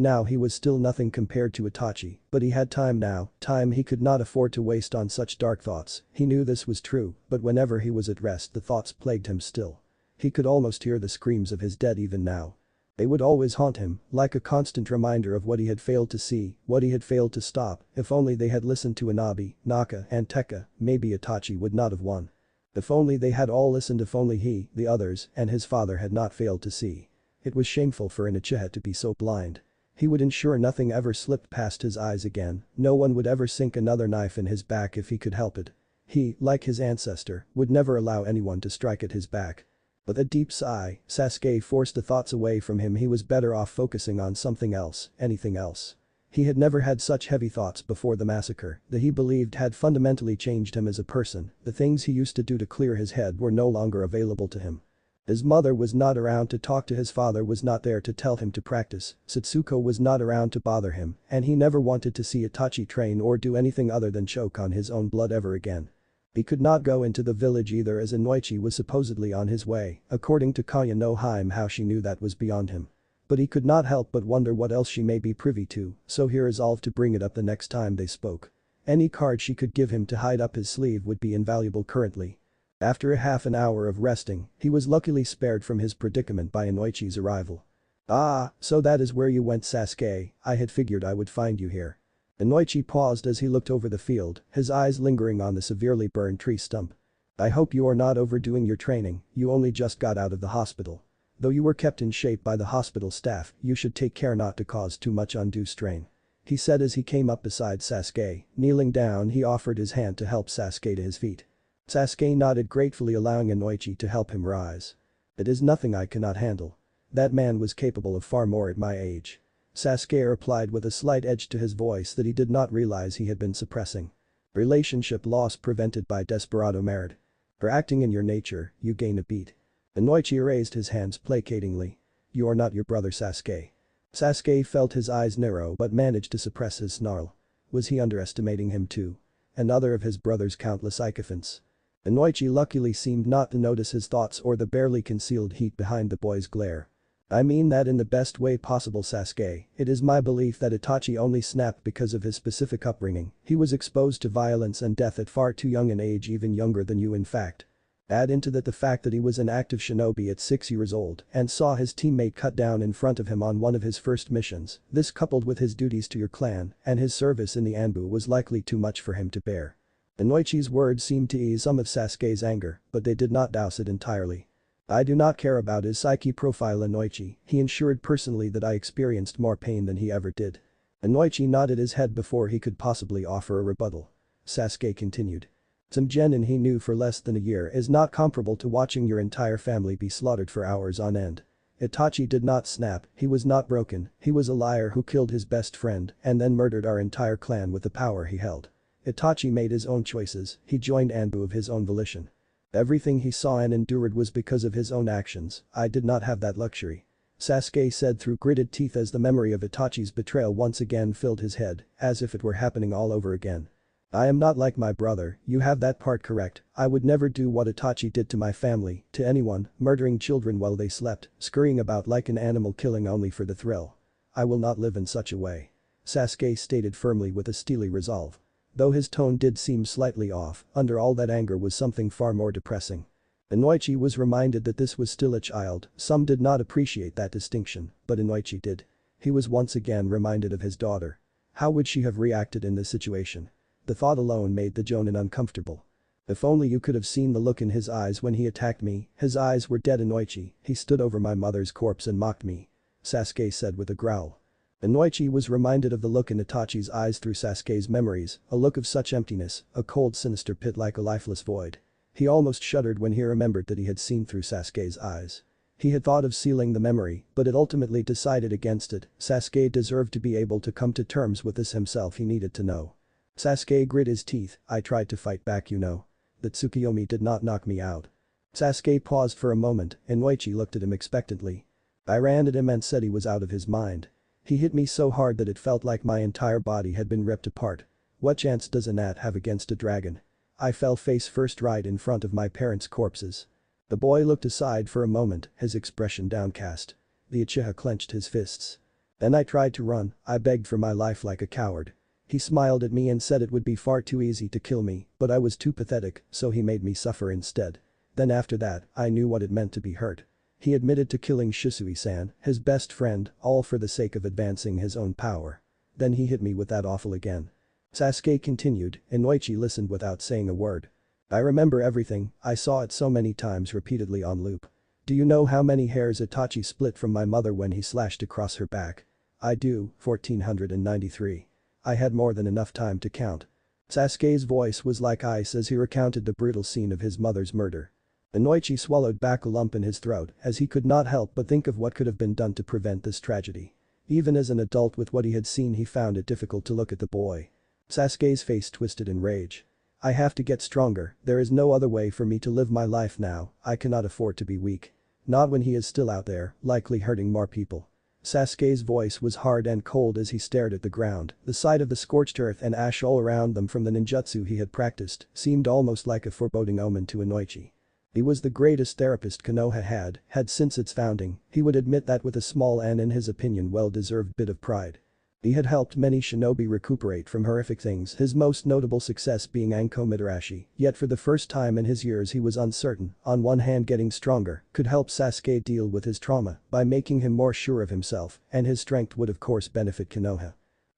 still nothing compared to Itachi, but he had time now, time he could not afford to waste on such dark thoughts. He knew this was true, but whenever he was at rest the thoughts plagued him still. He could almost hear the screams of his dead even now. They would always haunt him, like a constant reminder of what he had failed to see, what he had failed to stop. If only they had listened to Inabi, Naka and Tekka, maybe Itachi would not have won. If only they had all listened, if only he, the others, and his father had not failed to see. It was shameful for an Uchiha to be so blind. He would ensure nothing ever slipped past his eyes again, no one would ever sink another knife in his back if he could help it. He, like his ancestor, would never allow anyone to strike at his back. With a deep sigh, Sasuke forced the thoughts away from him. He was better off focusing on something else, anything else. He had never had such heavy thoughts before the massacre that he believed had fundamentally changed him as a person. The things he used to do to clear his head were no longer available to him. His mother was not around to talk to, his father was not there to tell him to practice, Satsuko was not around to bother him, and he never wanted to see Itachi train or do anything other than choke on his own blood ever again. He could not go into the village either, as Inoichi was supposedly on his way. According to Kaya no Hime, how she knew that was beyond him. But he could not help but wonder what else she may be privy to, so he resolved to bring it up the next time they spoke. Any card she could give him to hide up his sleeve would be invaluable currently. After a half an hour of resting, he was luckily spared from his predicament by Inoichi's arrival. "Ah, so that is where you went, Sasuke, I had figured I would find you here." Inoichi paused as he looked over the field, his eyes lingering on the severely burned tree stump. "I hope you are not overdoing your training, you only just got out of the hospital. Though you were kept in shape by the hospital staff, you should take care not to cause too much undue strain," he said as he came up beside Sasuke. Kneeling down, he offered his hand to help Sasuke to his feet. Sasuke nodded gratefully, allowing Inoichi to help him rise. "It is nothing I cannot handle. That man was capable of far more at my age," Sasuke replied with a slight edge to his voice that he did not realize he had been suppressing. "Relationship loss prevented by desperado merit. For acting in your nature, you gain a beat." Inoichi raised his hands placatingly. "You are not your brother, Sasuke." Sasuke felt his eyes narrow but managed to suppress his snarl. Was he underestimating him too? Another of his brother's countless sycophants. Inoichi luckily seemed not to notice his thoughts or the barely concealed heat behind the boy's glare. "I mean that in the best way possible, Sasuke. It is my belief that Itachi only snapped because of his specific upbringing. He was exposed to violence and death at far too young an age, even younger than you in fact. Add into that the fact that he was an active shinobi at 6 years old and saw his teammate cut down in front of him on one of his first missions. This coupled with his duties to your clan and his service in the Anbu was likely too much for him to bear." Inoichi's words seemed to ease some of Sasuke's anger, but they did not douse it entirely. "I do not care about his psyche profile, Inoichi. He ensured personally that I experienced more pain than he ever did. Inoichi nodded his head before he could possibly offer a rebuttal. Sasuke continued. Some genin he knew for less than a year is not comparable to watching your entire family be slaughtered for hours on end. Itachi did not snap, he was not broken, he was a liar who killed his best friend and then murdered our entire clan with the power he held. Itachi made his own choices, he joined Anbu of his own volition. Everything he saw and endured was because of his own actions, I did not have that luxury. Sasuke said through gritted teeth as the memory of Itachi's betrayal once again filled his head, as if it were happening all over again. I am not like my brother, you have that part correct, I would never do what Itachi did to my family, to anyone, murdering children while they slept, scurrying about like an animal killing only for the thrill. I will not live in such a way. Sasuke stated firmly with a steely resolve. Though his tone did seem slightly off, under all that anger was something far more depressing. Inoichi was reminded that this was still a child, some did not appreciate that distinction, but Inoichi did. He was once again reminded of his daughter. How would she have reacted in this situation? The thought alone made the Jonin uncomfortable. If only you could have seen the look in his eyes when he attacked me, his eyes were dead. Inoichi, he stood over my mother's corpse and mocked me. Sasuke said with a growl. Inoichi was reminded of the look in Itachi's eyes through Sasuke's memories, a look of such emptiness, a cold sinister pit like a lifeless void. He almost shuddered when he remembered that he had seen through Sasuke's eyes. He had thought of sealing the memory, but had ultimately decided against it. Sasuke deserved to be able to come to terms with this himself, he needed to know. Sasuke grit his teeth, I tried to fight back, you know. The Tsukuyomi did not knock me out. Sasuke paused for a moment, Inoichi looked at him expectantly. I ran at him and said he was out of his mind. He hit me so hard that it felt like my entire body had been ripped apart. What chance does a gnat have against a dragon? I fell face first right in front of my parents' corpses. The boy looked aside for a moment, his expression downcast. The Uchiha clenched his fists. Then I tried to run, I begged for my life like a coward. He smiled at me and said it would be far too easy to kill me, but I was too pathetic, so he made me suffer instead. Then after that, I knew what it meant to be hurt. He admitted to killing Shisui-san, his best friend, all for the sake of advancing his own power. Then he hit me with that awful again. Sasuke continued, Inoichi listened without saying a word. I remember everything, I saw it so many times repeatedly on loop. Do you know how many hairs Itachi split from my mother when he slashed across her back? I do, 1493. I had more than enough time to count. Sasuke's voice was like ice as he recounted the brutal scene of his mother's murder. Inoichi swallowed back a lump in his throat as he could not help but think of what could have been done to prevent this tragedy. Even as an adult with what he had seen, he found it difficult to look at the boy. Sasuke's face twisted in rage. I have to get stronger, there is no other way for me to live my life now, I cannot afford to be weak. Not when he is still out there, likely hurting more people. Sasuke's voice was hard and cold as he stared at the ground, the sight of the scorched earth and ash all around them from the ninjutsu he had practiced seemed almost like a foreboding omen to Inoichi. He was the greatest therapist Konoha had since its founding, he would admit that with a small and in his opinion well-deserved bit of pride. He had helped many shinobi recuperate from horrific things, his most notable success being Anko Mitarashi, yet for the first time in his years he was uncertain, on one hand getting stronger could help Sasuke deal with his trauma by making him more sure of himself, and his strength would of course benefit Konoha.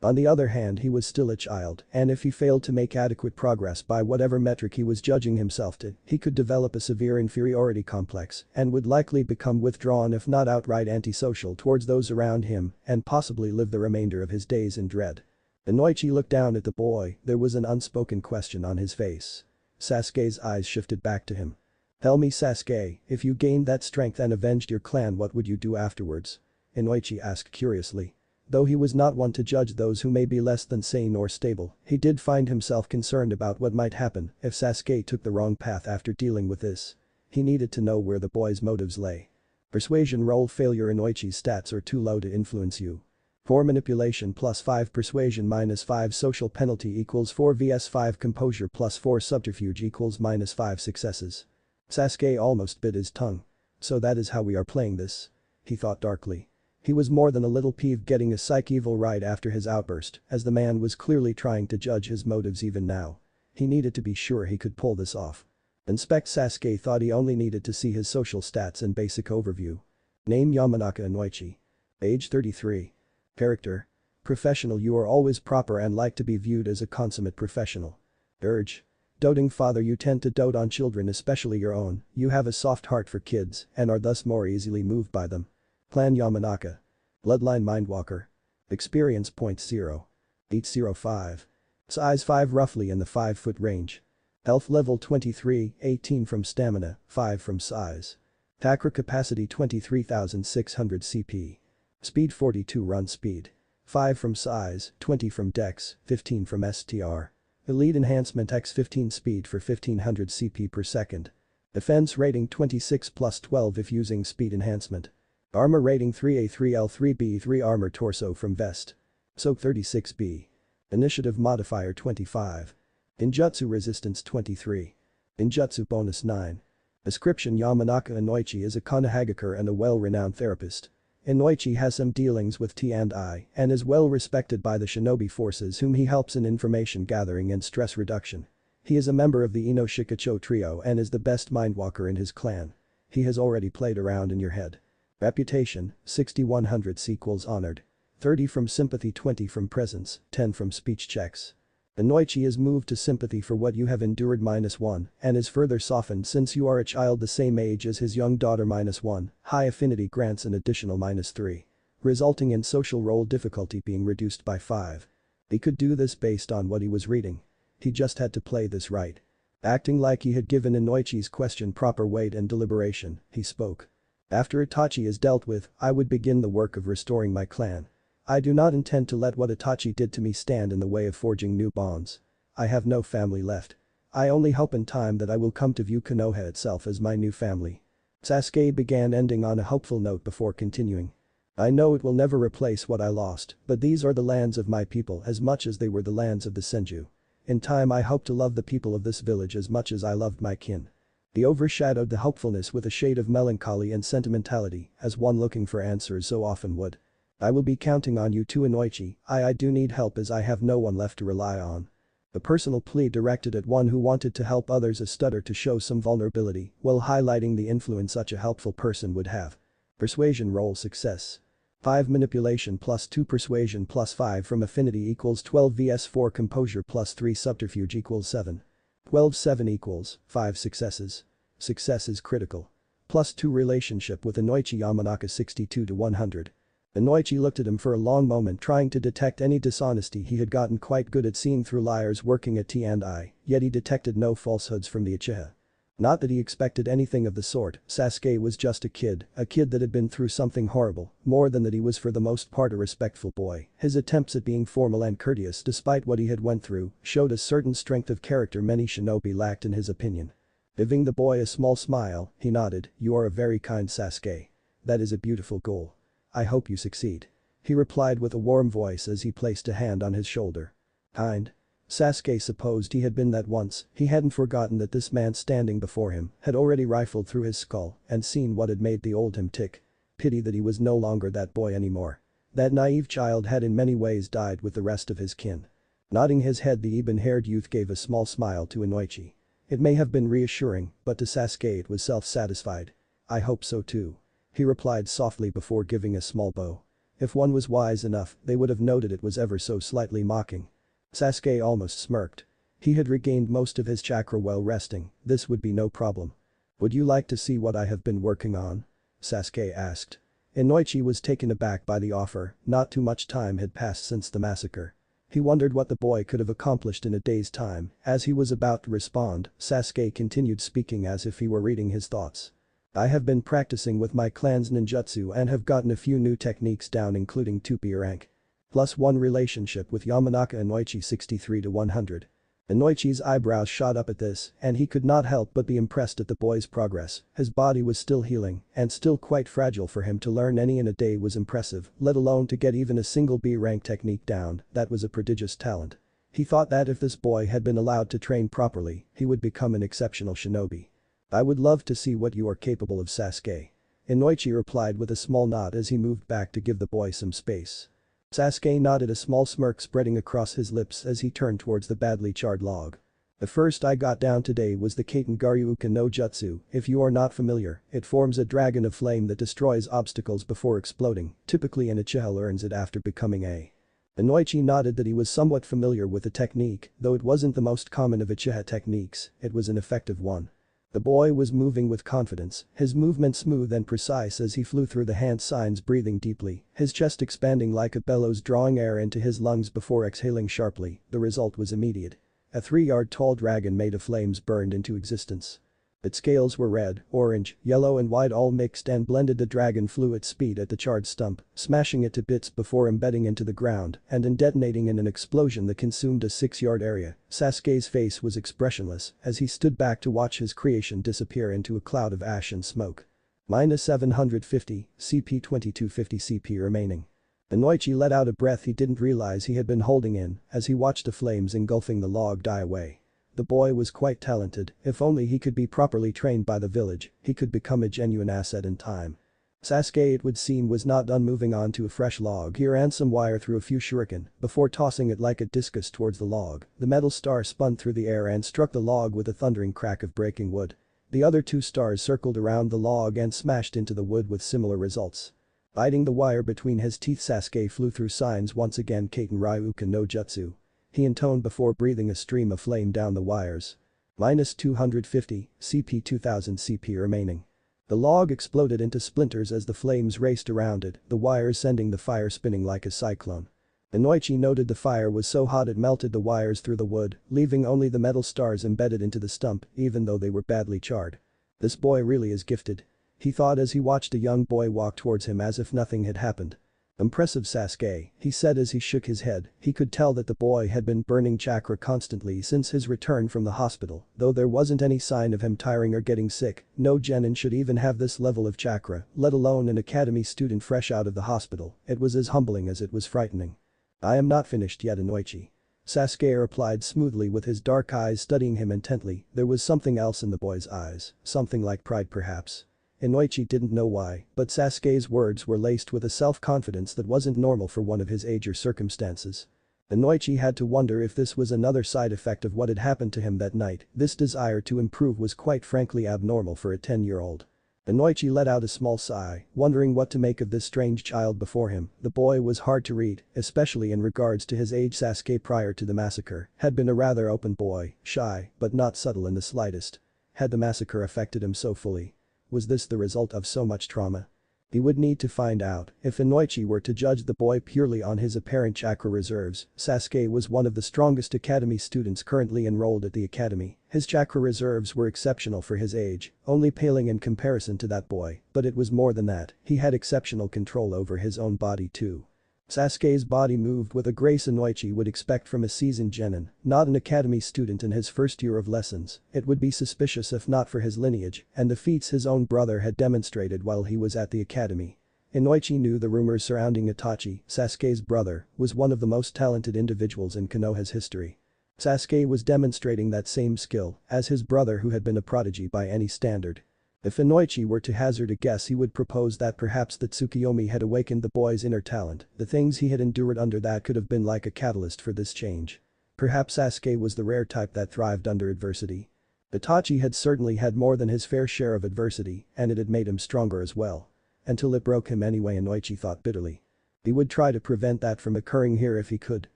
On the other hand, he was still a child, and if he failed to make adequate progress by whatever metric he was judging himself to, he could develop a severe inferiority complex and would likely become withdrawn if not outright antisocial towards those around him and possibly live the remainder of his days in dread. Inoichi looked down at the boy, there was an unspoken question on his face. Sasuke's eyes shifted back to him. Tell me, Sasuke, if you gained that strength and avenged your clan, what would you do afterwards? Inoichi asked curiously. Though he was not one to judge those who may be less than sane or stable, he did find himself concerned about what might happen if Sasuke took the wrong path after dealing with this. He needed to know where the boy's motives lay. Persuasion roll failure. Inoichi's stats are too low to influence you. 4 manipulation plus 5 persuasion minus 5 social penalty equals 4 vs 5 composure plus 4 subterfuge equals minus 5 successes. Sasuke almost bit his tongue. So that is how we are playing this? He thought darkly. He was more than a little peeved getting a psych evil right after his outburst, as the man was clearly trying to judge his motives even now. He needed to be sure he could pull this off. Inspect. Sasuke thought he only needed to see his social stats and basic overview. Name Yamanaka Inoichi. Age 33. Character. Professional. You are always proper and like to be viewed as a consummate professional. Urge. Doting father. You tend to dote on children, especially your own, you have a soft heart for kids and are thus more easily moved by them. Clan Yamanaka. Bloodline Mindwalker. Experience point 0. 805. Size 5 roughly in the 5-foot range. Health level 23, 18 from stamina, 5 from size. Chakra capacity 23,600 CP. Speed 42 run speed. 5 from size, 20 from dex, 15 from STR. Elite enhancement x 15 speed for 1500 CP per second. Defense rating 26 plus 12 if using speed enhancement. Armor rating 3A3L3B3 armor torso from vest. Soak 36B. Initiative modifier 25. Ninjutsu resistance 23. Ninjutsu bonus 9. Description: Yamanaka Inoichi is a Konohagakure and a well-renowned therapist. Inoichi has some dealings with T&I and is well respected by the shinobi forces whom he helps in information gathering and stress reduction. He is a member of the Ino Shikacho trio and is the best mindwalker in his clan. He has already played around in your head. Reputation, 6100 equals honored. 30 from sympathy, 20 from presence, 10 from speech checks. Inoichi is moved to sympathy for what you have endured -1 and is further softened since you are a child the same age as his young daughter -1, high affinity grants an additional -3. Resulting in social role difficulty being reduced by 5. He could do this based on what he was reading. He just had to play this right. Acting like he had given Inoichi's question proper weight and deliberation, he spoke. After Itachi is dealt with, I would begin the work of restoring my clan. I do not intend to let what Itachi did to me stand in the way of forging new bonds. I have no family left. I only hope in time that I will come to view Konoha itself as my new family. Sasuke began, ending on a hopeful note before continuing. I know it will never replace what I lost, but these are the lands of my people as much as they were the lands of the Senju. In time I hope to love the people of this village as much as I loved my kin. He overshadowed the hopefulness with a shade of melancholy and sentimentality, as one looking for answers so often would. I will be counting on you too, Inoichi. I do need help as I have no one left to rely on. The personal plea directed at one who wanted to help others, a stutter to show some vulnerability while highlighting the influence such a helpful person would have. Persuasion roll success. 5 manipulation plus 2 persuasion plus 5 from affinity equals 12 vs 4 composure plus 3 subterfuge equals 7. 12-7 equals 5 successes. Success is critical. Plus 2 relationship with Inoichi Yamanaka 62 to 100. Inoichi looked at him for a long moment trying to detect any dishonesty. He had gotten quite good at seeing through liars working at T&I, yet he detected no falsehoods from the Uchiha. Not that he expected anything of the sort. Sasuke was just a kid that had been through something horrible, more than that he was for the most part a respectful boy. His attempts at being formal and courteous despite what he had went through showed a certain strength of character many shinobi lacked in his opinion. Giving the boy a small smile, he nodded. You are a very kind Sasuke. That is a beautiful goal. I hope you succeed. He replied with a warm voice as he placed a hand on his shoulder. Kind? Sasuke supposed he had been that once. He hadn't forgotten that this man standing before him had already rifled through his skull and seen what had made the old him tick. Pity that he was no longer that boy anymore. That naive child had in many ways died with the rest of his kin. Nodding his head, the ebon-haired youth gave a small smile to Inoichi. It may have been reassuring, but to Sasuke it was self-satisfied. I hope so too. He replied softly before giving a small bow. If one was wise enough, they would have noted it was ever so slightly mocking. Sasuke almost smirked. He had regained most of his chakra while resting, this would be no problem. Would you like to see what I have been working on? Sasuke asked. Inoichi was taken aback by the offer. Not too much time had passed since the massacre. He wondered what the boy could have accomplished in a day's time. As he was about to respond, Sasuke continued speaking as if he were reading his thoughts. I have been practicing with my clan's ninjutsu and have gotten a few new techniques down, including 2P rank. Plus 1 relationship with Yamanaka Inoichi 63 to 100. Inoichi's eyebrows shot up at this, and he could not help but be impressed at the boy's progress. His body was still healing, and still quite fragile. For him to learn any in a day was impressive, let alone to get even a single B rank technique down. That was a prodigious talent. He thought that if this boy had been allowed to train properly, he would become an exceptional shinobi. I would love to see what you are capable of, Sasuke. Inoichi replied with a small nod as he moved back to give the boy some space. Sasuke nodded, a small smirk spreading across his lips as he turned towards the badly charred log. The first I got down today was the Katen Garyuka no Jutsu. If you are not familiar, it forms a dragon of flame that destroys obstacles before exploding. Typically an Uchiha learns it after becoming a. Inoichi nodded that he was somewhat familiar with the technique, though it wasn't the most common of Uchiha techniques, it was an effective one. The boy was moving with confidence, his movement smooth and precise as he flew through the hand signs, breathing deeply, his chest expanding like a bellows, drawing air into his lungs before exhaling sharply. The result was immediate. A 3-yard-tall dragon made of flames burned into existence. Its scales were red, orange, yellow and white, all mixed and blended. The dragon flew at speed at the charred stump, smashing it to bits before embedding into the ground and then detonating in an explosion that consumed a 6-yard area. Sasuke's face was expressionless as he stood back to watch his creation disappear into a cloud of ash and smoke. -750, CP 2250 CP remaining. Inoichi let out a breath he didn't realize he had been holding in as he watched the flames engulfing the log die away. The boy was quite talented, if only he could be properly trained by the village, he could become a genuine asset in time. Sasuke, it would seem, was not done moving on to a fresh log. He ran some wire through a few shuriken before tossing it like a discus towards the log. The metal star spun through the air and struck the log with a thundering crack of breaking wood. The other 2 stars circled around the log and smashed into the wood with similar results. Biting the wire between his teeth, Sasuke flew through signs once again. Kaiten Ryuken no Jutsu. He intoned before breathing a stream of flame down the wires. -250, CP 2000 CP remaining. The log exploded into splinters as the flames raced around it, the wires sending the fire spinning like a cyclone. Inoichi noted the fire was so hot it melted the wires through the wood, leaving only the metal stars embedded into the stump, even though they were badly charred. This boy really is gifted. He thought as he watched a young boy walk towards him as if nothing had happened. Impressive, Sasuke, he said as he shook his head. He could tell that the boy had been burning chakra constantly since his return from the hospital, though there wasn't any sign of him tiring or getting sick. No genin should even have this level of chakra, let alone an academy student fresh out of the hospital. It was as humbling as it was frightening. I am not finished yet, Inoichi. Sasuke replied smoothly with his dark eyes studying him intently. There was something else in the boy's eyes, something like pride perhaps. Inoichi didn't know why, but Sasuke's words were laced with a self-confidence that wasn't normal for one of his age or circumstances. Inoichi had to wonder if this was another side effect of what had happened to him that night. This desire to improve was quite frankly abnormal for a 10-year-old. Inoichi let out a small sigh, wondering what to make of this strange child before him. The boy was hard to read, especially in regards to his age. Sasuke prior to the massacre had been a rather open boy, shy, but not subtle in the slightest. Had the massacre affected him so fully? Was this the result of so much trauma? He would need to find out. If Inoichi were to judge the boy purely on his apparent chakra reserves, Sasuke was one of the strongest academy students currently enrolled at the academy. His chakra reserves were exceptional for his age, only paling in comparison to that boy, but it was more than that, he had exceptional control over his own body too. Sasuke's body moved with a grace Inoichi would expect from a seasoned genin, not an academy student in his first year of lessons. It would be suspicious if not for his lineage and the feats his own brother had demonstrated while he was at the academy. Inoichi knew the rumors surrounding Itachi, Sasuke's brother, was one of the most talented individuals in Konoha's history. Sasuke was demonstrating that same skill as his brother, who had been a prodigy by any standard. If Inoichi were to hazard a guess, he would propose that perhaps the Tsukuyomi had awakened the boy's inner talent. The things he had endured under that could have been like a catalyst for this change. Perhaps Sasuke was the rare type that thrived under adversity. Itachi had certainly had more than his fair share of adversity, and it had made him stronger as well. Until it broke him anyway, Inoichi thought bitterly. He would try to prevent that from occurring here if he could.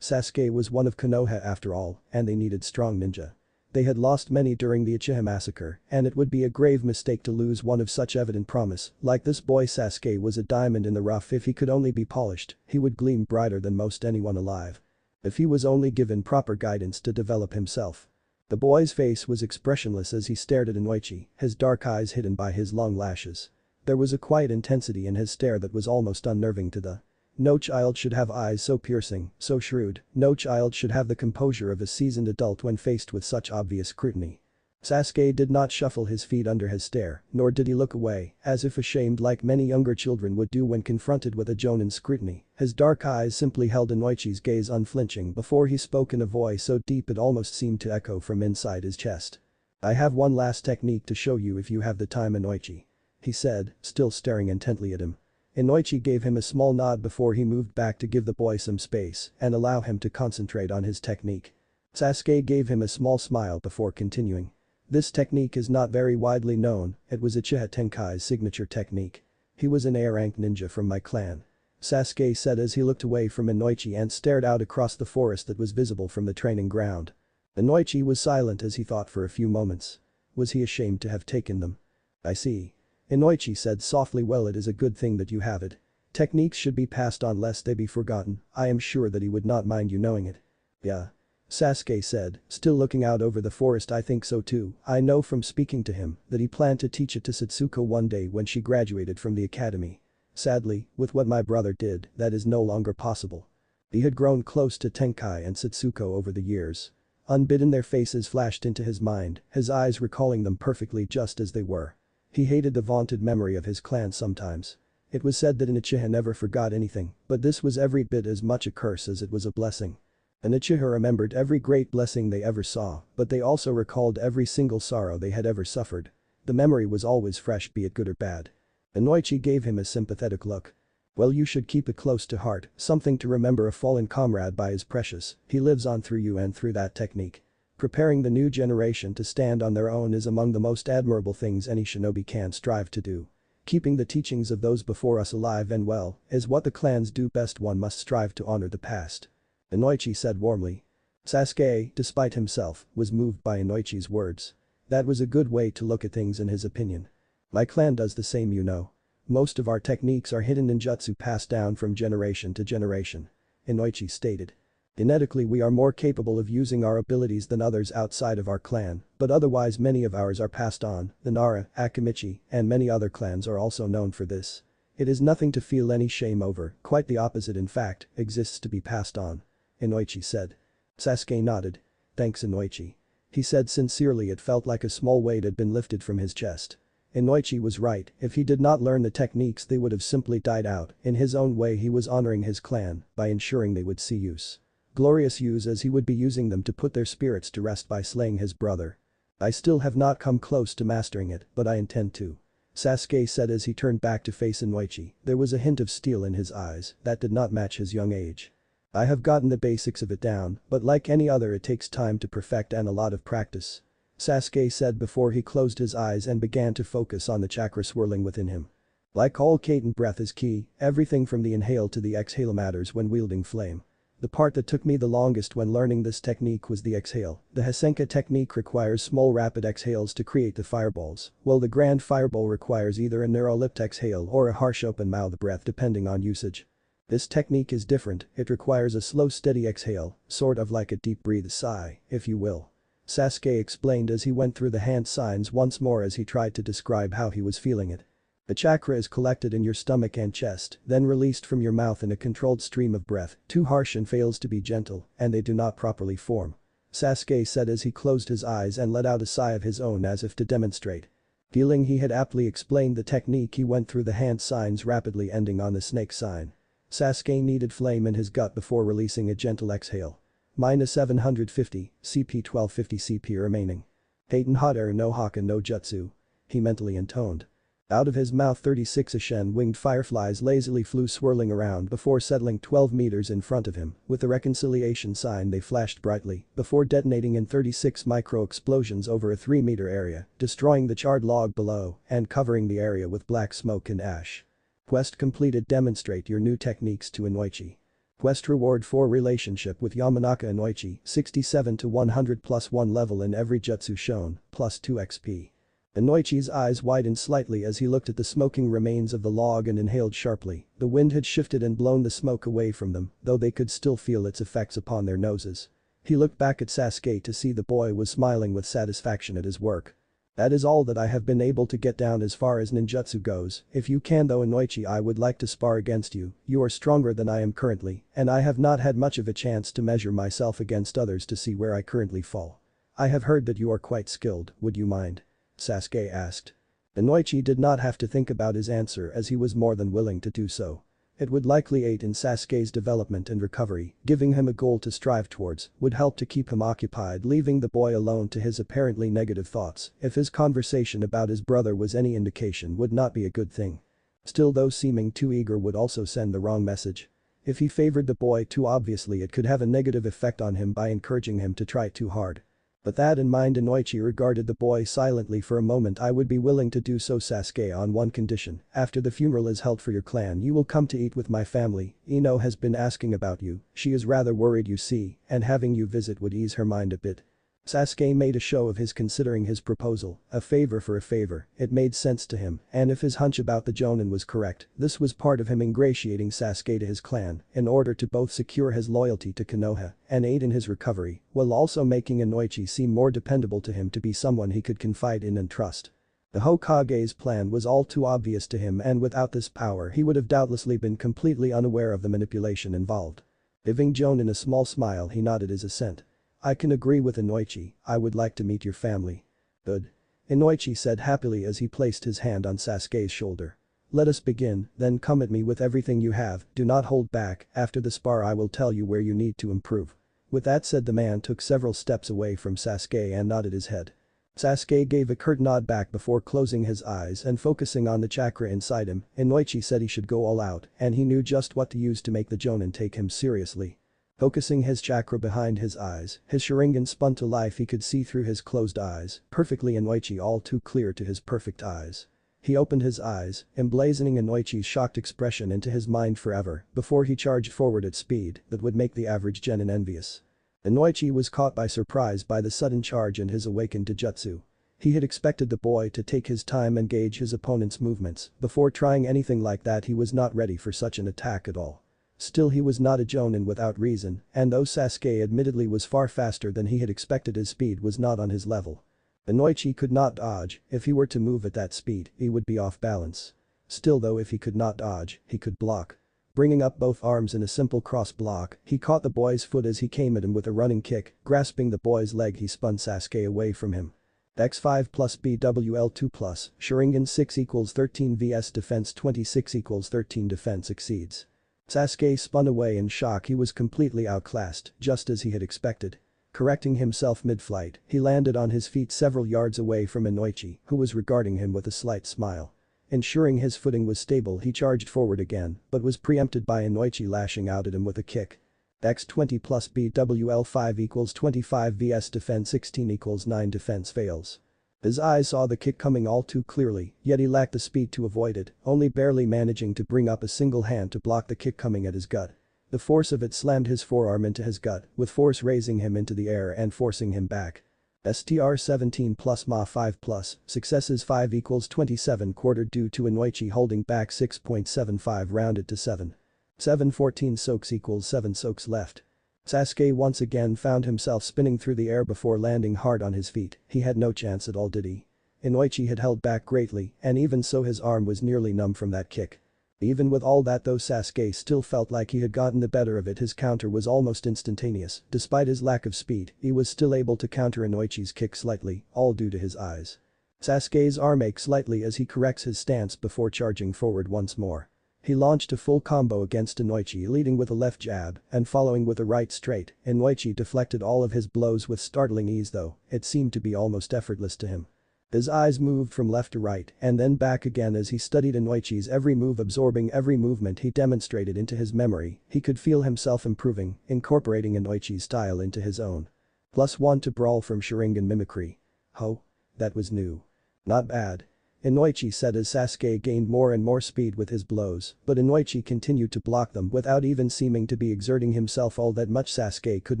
Sasuke was one of Konoha after all, and they needed strong ninja. They had lost many during the Uchiha Massacre, and it would be a grave mistake to lose one of such evident promise. Like this boy, Sasuke was a diamond in the rough. If he could only be polished, he would gleam brighter than most anyone alive. If he was only given proper guidance to develop himself. The boy's face was expressionless as he stared at Inoichi, his dark eyes hidden by his long lashes. There was a quiet intensity in his stare that was almost unnerving to the. No child should have eyes so piercing, so shrewd. No child should have the composure of a seasoned adult when faced with such obvious scrutiny. Sasuke did not shuffle his feet under his stare, nor did he look away, as if ashamed like many younger children would do when confronted with a jonin's scrutiny. His dark eyes simply held Inoichi's gaze unflinching before he spoke in a voice so deep it almost seemed to echo from inside his chest. I have one last technique to show you if you have the time, Inoichi. He said, still staring intently at him. Inoichi gave him a small nod before he moved back to give the boy some space and allow him to concentrate on his technique. Sasuke gave him a small smile before continuing. This technique is not very widely known, it was Uchiha Tenkai's signature technique. He was an A-rank ninja from my clan. Sasuke said as he looked away from Inoichi and stared out across the forest that was visible from the training ground. Inoichi was silent as he thought for a few moments. Was he ashamed to have taken them? I see. Inoichi said softly, well, it is a good thing that you have it. Techniques should be passed on lest they be forgotten. I am sure that he would not mind you knowing it. Yeah. Sasuke said, still looking out over the forest. I think so too. I know from speaking to him that he planned to teach it to Satsuko one day when she graduated from the academy. Sadly, with what my brother did, that is no longer possible. He had grown close to Tenkai and Satsuko over the years. Unbidden, their faces flashed into his mind, his eyes recalling them perfectly just as they were. He hated the vaunted memory of his clan sometimes. It was said that an Uchiha never forgot anything, but this was every bit as much a curse as it was a blessing. An Uchiha remembered every great blessing they ever saw, but they also recalled every single sorrow they had ever suffered. The memory was always fresh, be it good or bad. Inoichi gave him a sympathetic look. Well, you should keep it close to heart, something to remember. A fallen comrade by is precious, he lives on through you and through that technique. Preparing the new generation to stand on their own is among the most admirable things any shinobi can strive to do. Keeping the teachings of those before us alive and well is what the clans do best. One must strive to honor the past. Inoichi said warmly. Sasuke, despite himself, was moved by Inoichi's words. That was a good way to look at things in his opinion. My clan does the same, you know. Most of our techniques are hidden ninjutsu passed down from generation to generation. Inoichi stated. Genetically we are more capable of using our abilities than others outside of our clan, but otherwise many of ours are passed on. The Nara, Akamichi, and many other clans are also known for this. It is nothing to feel any shame over, quite the opposite in fact, exists to be passed on. Inoichi said. Sasuke nodded. Thanks, Inoichi. He said sincerely. It felt like a small weight had been lifted from his chest. Inoichi was right, if he did not learn the techniques they would have simply died out. In his own way he was honoring his clan by ensuring they would see use. Glorious use, as he would be using them to put their spirits to rest by slaying his brother. I still have not come close to mastering it, but I intend to. Sasuke said as he turned back to face Inoichi. There was a hint of steel in his eyes that did not match his young age. I have gotten the basics of it down, but like any other it takes time to perfect and a lot of practice. Sasuke said before he closed his eyes and began to focus on the chakra swirling within him. Like all Kaiten, breath is key, everything from the inhale to the exhale matters when wielding flame. The part that took me the longest when learning this technique was the exhale. The Hasenka technique requires small rapid exhales to create the fireballs, while the grand fireball requires either a neurolipt exhale or a harsh open mouth breath depending on usage. This technique is different, it requires a slow steady exhale, sort of like a deep breathe sigh, if you will. Sasuke explained as he went through the hand signs once more as he tried to describe how he was feeling it. The chakra is collected in your stomach and chest, then released from your mouth in a controlled stream of breath, too harsh and fails to be gentle, and they do not properly form. Sasuke said as he closed his eyes and let out a sigh of his own as if to demonstrate. Feeling he had aptly explained the technique, he went through the hand signs rapidly, ending on the snake sign. Sasuke needed flame in his gut before releasing a gentle exhale. -750, CP 1250 CP remaining. Haten hot air no haka no jutsu. He mentally intoned. Out of his mouth 36 Ashen winged fireflies lazily flew swirling around before settling 12 meters in front of him. With the reconciliation sign they flashed brightly before detonating in 36 micro-explosions over a 3-meter area, destroying the charred log below and covering the area with black smoke and ash. Quest completed. Demonstrate your new techniques to Inoichi. Quest reward for relationship with Yamanaka Inoichi, 67 to 100 +1 level in every jutsu shown, +2 XP. Inoichi's eyes widened slightly as he looked at the smoking remains of the log and inhaled sharply. The wind had shifted and blown the smoke away from them, though they could still feel its effects upon their noses. He looked back at Sasuke to see the boy was smiling with satisfaction at his work. That is all that I have been able to get down as far as ninjutsu goes. If you can though, Inoichi, I would like to spar against you. You are stronger than I am currently, and I have not had much of a chance to measure myself against others to see where I currently fall. I have heard that you are quite skilled, would you mind? Sasuke asked. Inoichi did not have to think about his answer as he was more than willing to do so. It would likely aid in Sasuke's development and recovery, giving him a goal to strive towards, would help to keep him occupied, leaving the boy alone to his apparently negative thoughts. If his conversation about his brother was any indication, would not be a good thing. Still, though, seeming too eager would also send the wrong message. If he favored the boy too obviously, it could have a negative effect on him by encouraging him to try too hard. But that in mind, Inoichi regarded the boy silently for a moment. I would be willing to do so, Sasuke, on one condition. After the funeral is held for your clan, you will come to eat with my family. Ino has been asking about you, she is rather worried, you see, and having you visit would ease her mind a bit. Sasuke made a show of his considering his proposal, a favor for a favor, it made sense to him, and if his hunch about the Jonin was correct, this was part of him ingratiating Sasuke to his clan in order to both secure his loyalty to Konoha and aid in his recovery, while also making Inoichi seem more dependable to him to be someone he could confide in and trust. The Hokage's plan was all too obvious to him, and without this power he would have doubtlessly been completely unaware of the manipulation involved. Giving Jonin a small smile, he nodded his assent. "I can agree with Inoichi, I would like to meet your family." "Good." Inoichi said happily as he placed his hand on Sasuke's shoulder. "Let us begin, then come at me with everything you have, do not hold back, after the spar I will tell you where you need to improve." With that said, the man took several steps away from Sasuke and nodded his head. Sasuke gave a curt nod back before closing his eyes and focusing on the chakra inside him. Inoichi said he should go all out, and he knew just what to use to make the Jonin take him seriously. Focusing his chakra behind his eyes, his Sharingan spun to life. He could see through his closed eyes, perfectly Inoichi, all too clear to his perfect eyes. He opened his eyes, emblazoning Inoichi's shocked expression into his mind forever, before he charged forward at speed that would make the average genin envious. Inoichi was caught by surprise by the sudden charge and his awakened Taijutsu. He had expected the boy to take his time and gauge his opponent's movements before trying anything like that. He was not ready for such an attack at all. Still, he was not a Jonin without reason, and though Sasuke admittedly was far faster than he had expected, his speed was not on his level. Inoichi could not dodge. If he were to move at that speed, he would be off balance. Still though, if he could not dodge, he could block. Bringing up both arms in a simple cross block, he caught the boy's foot as he came at him with a running kick. Grasping the boy's leg, he spun Sasuke away from him. X5 plus BWL2 plus, Sharingan 6 equals 13 vs defense 26 equals 13 defense exceeds. Sasuke spun away in shock. He was completely outclassed, just as he had expected. Correcting himself mid-flight, he landed on his feet several yards away from Inoichi, who was regarding him with a slight smile. Ensuring his footing was stable, he charged forward again, but was preempted by Inoichi lashing out at him with a kick. X20 plus BWL5 equals 25 vs defense 16 equals 9 defense fails. His eyes saw the kick coming all too clearly, yet he lacked the speed to avoid it, only barely managing to bring up a single hand to block the kick coming at his gut. The force of it slammed his forearm into his gut, with force raising him into the air and forcing him back. STR 17 plus MA 5 plus, successes 5 equals 27 quartered due to Inoichi holding back 6.75 rounded to 7. 714 soaks equals 7 soaks left. Sasuke once again found himself spinning through the air before landing hard on his feet. He had no chance at all, did he? Inoichi had held back greatly, and even so his arm was nearly numb from that kick. Even with all that though, Sasuke still felt like he had gotten the better of it. His counter was almost instantaneous. Despite his lack of speed, he was still able to counter Inoichi's kick slightly, all due to his eyes. Sasuke's arm aches slightly as he corrects his stance before charging forward once more. He launched a full combo against Inoichi, leading with a left jab and following with a right straight. Inoichi deflected all of his blows with startling ease, though it seemed to be almost effortless to him. His eyes moved from left to right and then back again as he studied Inoichi's every move, absorbing every movement he demonstrated into his memory. He could feel himself improving, incorporating Inoichi's style into his own. +1 to brawl from Sharingan mimicry. Ho. That was new. Not bad. Inoichi said as Sasuke gained more and more speed with his blows, but Inoichi continued to block them without even seeming to be exerting himself all that much. Sasuke could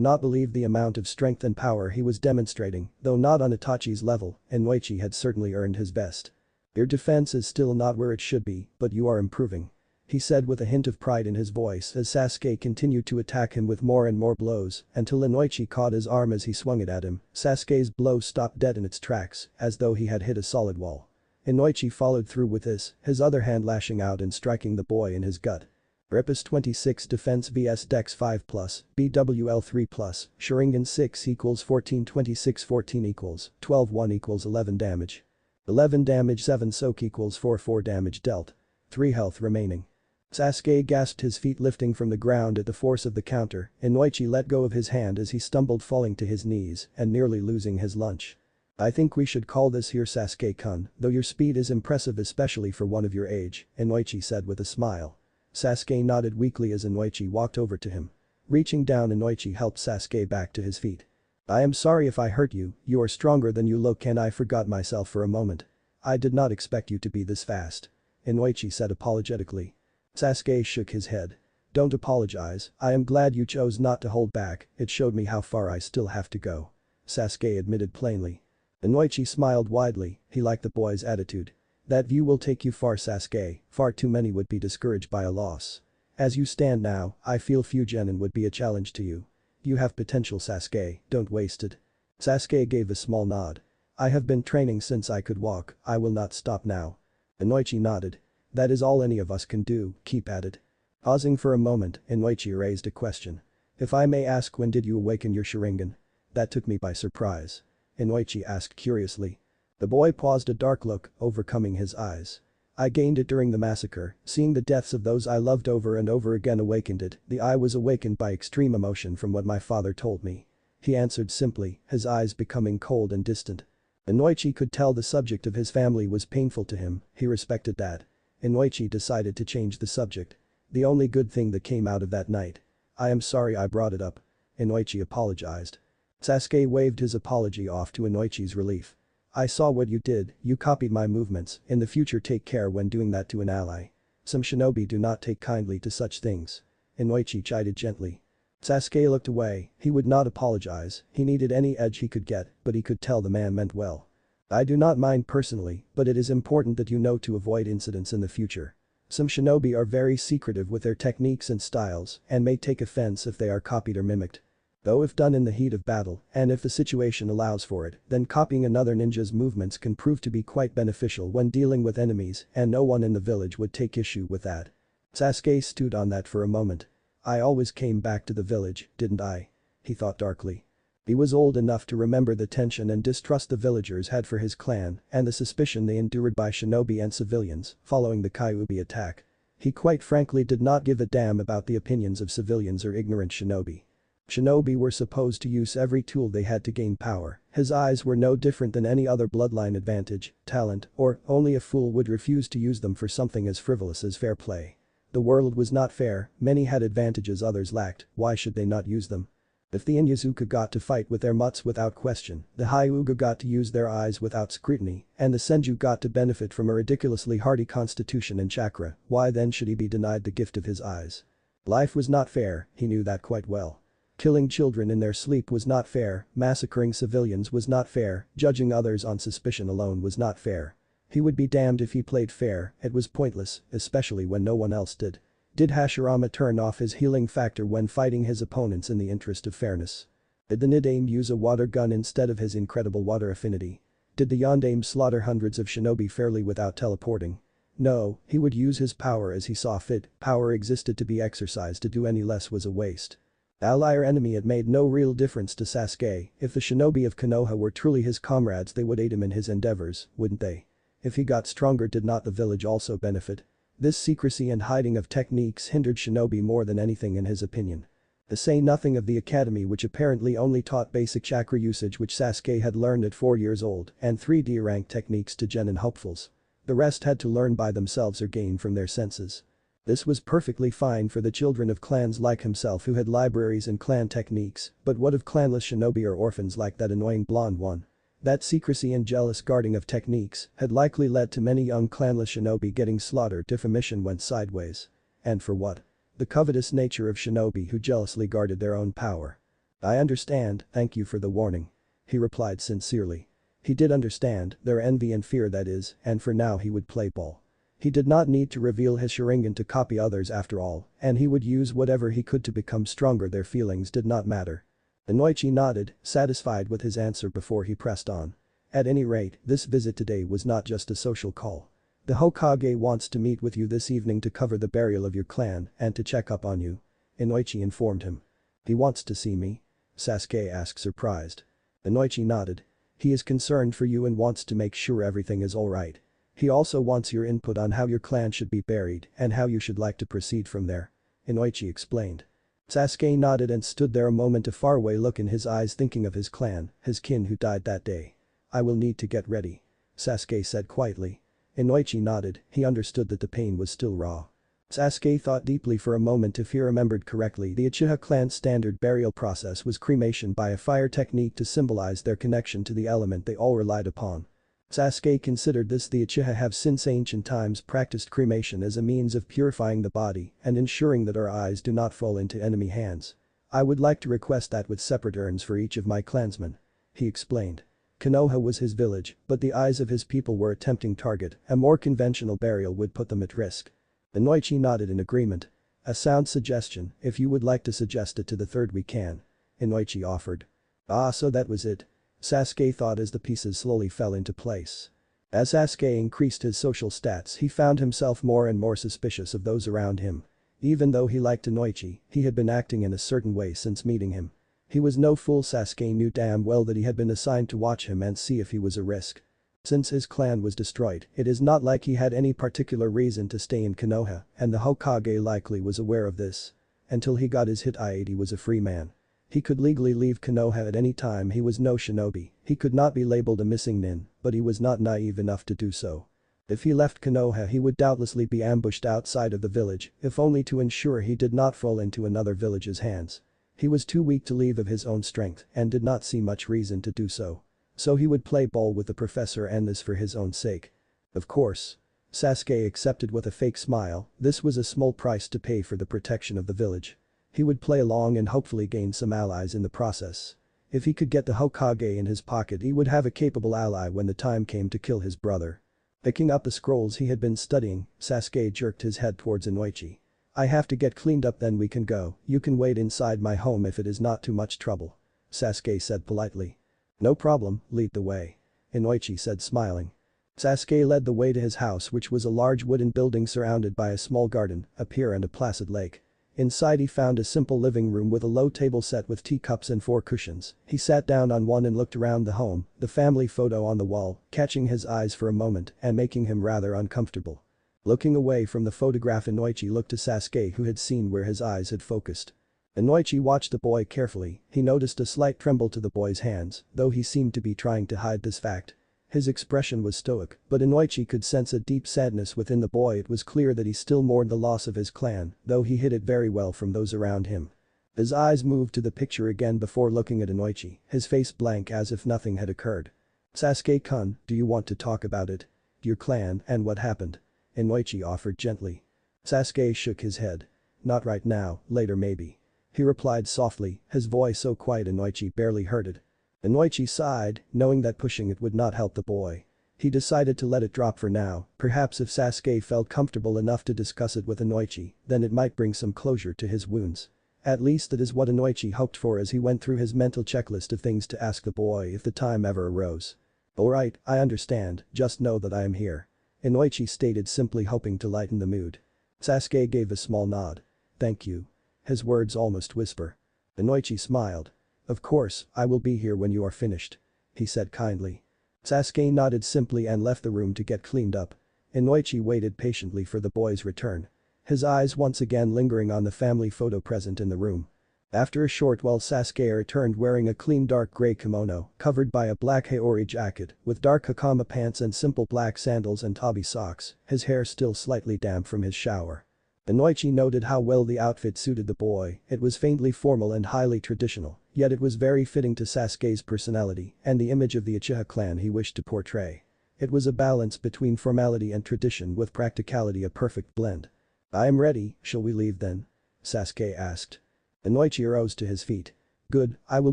not believe the amount of strength and power he was demonstrating, though not on Itachi's level. Inoichi had certainly earned his best. "Your defense is still not where it should be, but you are improving," he said with a hint of pride in his voice as Sasuke continued to attack him with more and more blows until Inoichi caught his arm as he swung it at him. Sasuke's blow stopped dead in its tracks, as though he had hit a solid wall. Inoichi followed through with this, his other hand lashing out and striking the boy in his gut. Rippus 26 defense vs dex 5 plus, BWL 3 plus, Sharingan 6 equals 14 26 14 equals 12 1 equals 11 damage. 11 damage 7 soak equals 4 damage dealt. 3 health remaining. Sasuke gasped, his feet lifting from the ground at the force of the counter. Inoichi let go of his hand as he stumbled, falling to his knees and nearly losing his lunch. "I think we should call this here, Sasuke-kun, though your speed is impressive especially for one of your age," Inoichi said with a smile. Sasuke nodded weakly as Inoichi walked over to him. Reaching down, Inoichi helped Sasuke back to his feet. "I am sorry if I hurt you, you are stronger than you look and I forgot myself for a moment. I did not expect you to be this fast," Inoichi said apologetically. Sasuke shook his head. "Don't apologize, I am glad you chose not to hold back, it showed me how far I still have to go." Sasuke admitted plainly. Inoichi smiled widely, he liked the boy's attitude. That view will take you far, Sasuke, far too many would be discouraged by a loss. As you stand now, I feel Fugenin would be a challenge to you. You have potential, Sasuke, don't waste it. Sasuke gave a small nod. I have been training since I could walk, I will not stop now. Inoichi nodded. That is all any of us can do, keep at it. Pausing for a moment, Inoichi raised a question. If I may ask, when did you awaken your Sharingan? That took me by surprise. Inoichi asked curiously. The boy paused, a dark look overcoming his eyes. I gained it during the massacre, seeing the deaths of those I loved over and over again awakened it. The eye was awakened by extreme emotion from what my father told me. He answered simply, his eyes becoming cold and distant. Inoichi could tell the subject of his family was painful to him, he respected that. Inoichi decided to change the subject. The only good thing that came out of that night. I am sorry I brought it up. Inoichi apologized. Sasuke waved his apology off to Inoichi's relief. I saw what you did, you copied my movements, in the future take care when doing that to an ally. Some shinobi do not take kindly to such things. Inoichi chided gently. Sasuke looked away, he would not apologize, he needed any edge he could get, but he could tell the man meant well. I do not mind personally, but it is important that you know to avoid incidents in the future. Some shinobi are very secretive with their techniques and styles and may take offense if they are copied or mimicked. Though if done in the heat of battle, and if the situation allows for it, then copying another ninja's movements can prove to be quite beneficial when dealing with enemies, and no one in the village would take issue with that. Sasuke stewed on that for a moment. I always came back to the village, didn't I? He thought darkly. He was old enough to remember the tension and distrust the villagers had for his clan and the suspicion they endured by shinobi and civilians following the Kyuubi attack. He quite frankly did not give a damn about the opinions of civilians or ignorant shinobi. Shinobi were supposed to use every tool they had to gain power. His eyes were no different than any other bloodline advantage, talent, or only a fool would refuse to use them for something as frivolous as fair play. The world was not fair, many had advantages others lacked, why should they not use them? If the Inyazuka got to fight with their mutts without question, the Hyuga got to use their eyes without scrutiny, and the Senju got to benefit from a ridiculously hardy constitution and chakra, why then should he be denied the gift of his eyes? Life was not fair, he knew that quite well. Killing children in their sleep was not fair, massacring civilians was not fair, judging others on suspicion alone was not fair. He would be damned if he played fair, it was pointless, especially when no one else did. Did Hashirama turn off his healing factor when fighting his opponents in the interest of fairness? Did the Nidaime use a water gun instead of his incredible water affinity? Did the Yondaime slaughter hundreds of shinobi fairly without teleporting? No, he would use his power as he saw fit, power existed to be exercised, to do any less was a waste. Ally or enemy, it made no real difference to Sasuke. If the shinobi of Konoha were truly his comrades, they would aid him in his endeavors, wouldn't they? If he got stronger, did not the village also benefit? This secrecy and hiding of techniques hindered shinobi more than anything in his opinion. To say nothing of the academy, which apparently only taught basic chakra usage, which Sasuke had learned at 4 years old, and 3D rank techniques to genin hopefuls. The rest had to learn by themselves or gain from their senses. This was perfectly fine for the children of clans like himself who had libraries and clan techniques, but what of clanless shinobi or orphans like that annoying blonde one? That secrecy and jealous guarding of techniques had likely led to many young clanless shinobi getting slaughtered if a mission went sideways. And for what? The covetous nature of shinobi who jealously guarded their own power. I understand, thank you for the warning. He replied sincerely. He did understand, their envy and fear that is, and for now he would play ball. He did not need to reveal his Sharingan to copy others after all, and he would use whatever he could to become stronger, their feelings did not matter. Inoichi nodded, satisfied with his answer before he pressed on. At any rate, this visit today was not just a social call. The Hokage wants to meet with you this evening to cover the burial of your clan and to check up on you. Inoichi informed him. He wants to see me? Sasuke asked, surprised. Inoichi nodded. He is concerned for you and wants to make sure everything is alright. He also wants your input on how your clan should be buried and how you should like to proceed from there. Inoichi explained. Sasuke nodded and stood there a moment, a faraway look in his eyes, thinking of his clan, his kin who died that day. I will need to get ready. Sasuke said quietly. Inoichi nodded, he understood that the pain was still raw. Sasuke thought deeply for a moment. If he remembered correctly, the Uchiha clan's standard burial process was cremation by a fire technique to symbolize their connection to the element they all relied upon. Sasuke considered this. The Uchiha have since ancient times practiced cremation as a means of purifying the body and ensuring that our eyes do not fall into enemy hands. I would like to request that with separate urns for each of my clansmen. he explained. Konoha was his village, but the eyes of his people were a tempting target, a more conventional burial would put them at risk. Inoichi nodded in agreement. A sound suggestion, if you would like to suggest it to the third we can. Inoichi offered. Ah, so that was it. Sasuke thought as the pieces slowly fell into place. As Sasuke increased his social stats, he found himself more and more suspicious of those around him. Even though he liked Inoichi, he had been acting in a certain way since meeting him. He was no fool. Sasuke knew damn well that he had been assigned to watch him and see if he was a risk. Since his clan was destroyed, it is not like he had any particular reason to stay in Konoha, and the Hokage likely was aware of this. Until he got his hit he was a free man. He could legally leave Konoha at any time. He was no shinobi, he could not be labeled a missing nin, but he was not naive enough to do so. If he left Konoha he would doubtlessly be ambushed outside of the village, if only to ensure he did not fall into another village's hands. He was too weak to leave of his own strength and did not see much reason to do so. So he would play ball with the professor, and this for his own sake. Of course. Sasuke accepted with a fake smile. This was a small price to pay for the protection of the village. He would play along and hopefully gain some allies in the process. If he could get the Hokage in his pocket, he would have a capable ally when the time came to kill his brother. Picking up the scrolls he had been studying, Sasuke jerked his head towards Inoichi. I have to get cleaned up, then we can go. You can wait inside my home if it is not too much trouble. Sasuke said politely. No problem, lead the way. Inoichi said, smiling. Sasuke led the way to his house, which was a large wooden building surrounded by a small garden, a pier and a placid lake. Inside he found a simple living room with a low table set with teacups and 4 cushions. He sat down on one and looked around the home, the family photo on the wall, catching his eyes for a moment and making him rather uncomfortable. Looking away from the photograph, Inoichi looked to Sasuke, who had seen where his eyes had focused. Inoichi watched the boy carefully. He noticed a slight tremble to the boy's hands, though he seemed to be trying to hide this fact. His expression was stoic, but Inoichi could sense a deep sadness within the boy. It was clear that he still mourned the loss of his clan, though he hid it very well from those around him. His eyes moved to the picture again before looking at Inoichi, his face blank as if nothing had occurred. Sasuke-kun, do you want to talk about it? Your clan and what happened? Inoichi offered gently. Sasuke shook his head. Not right now, later maybe. He replied softly, his voice so quiet Inoichi barely heard it. Inoichi sighed, knowing that pushing it would not help the boy. He decided to let it drop for now. Perhaps if Sasuke felt comfortable enough to discuss it with Inoichi, then it might bring some closure to his wounds. At least that is what Inoichi hoped for as he went through his mental checklist of things to ask the boy if the time ever arose. Alright, I understand, just know that I am here. Inoichi stated, simply hoping to lighten the mood. Sasuke gave a small nod. Thank you. His words almost whisper. Inoichi smiled. Of course, I will be here when you are finished. He said kindly. Sasuke nodded simply and left the room to get cleaned up. Inoichi waited patiently for the boy's return. His eyes once again lingering on the family photo present in the room. After a short while Sasuke returned wearing a clean dark grey kimono covered by a black haori jacket with dark hakama pants and simple black sandals and tabi socks, his hair still slightly damp from his shower. Inoichi noted how well the outfit suited the boy. It was faintly formal and highly traditional, yet it was very fitting to Sasuke's personality and the image of the Uchiha clan he wished to portray. It was a balance between formality and tradition with practicality, a perfect blend. I am ready, shall we leave then? Sasuke asked. Inoichi rose to his feet. Good, I will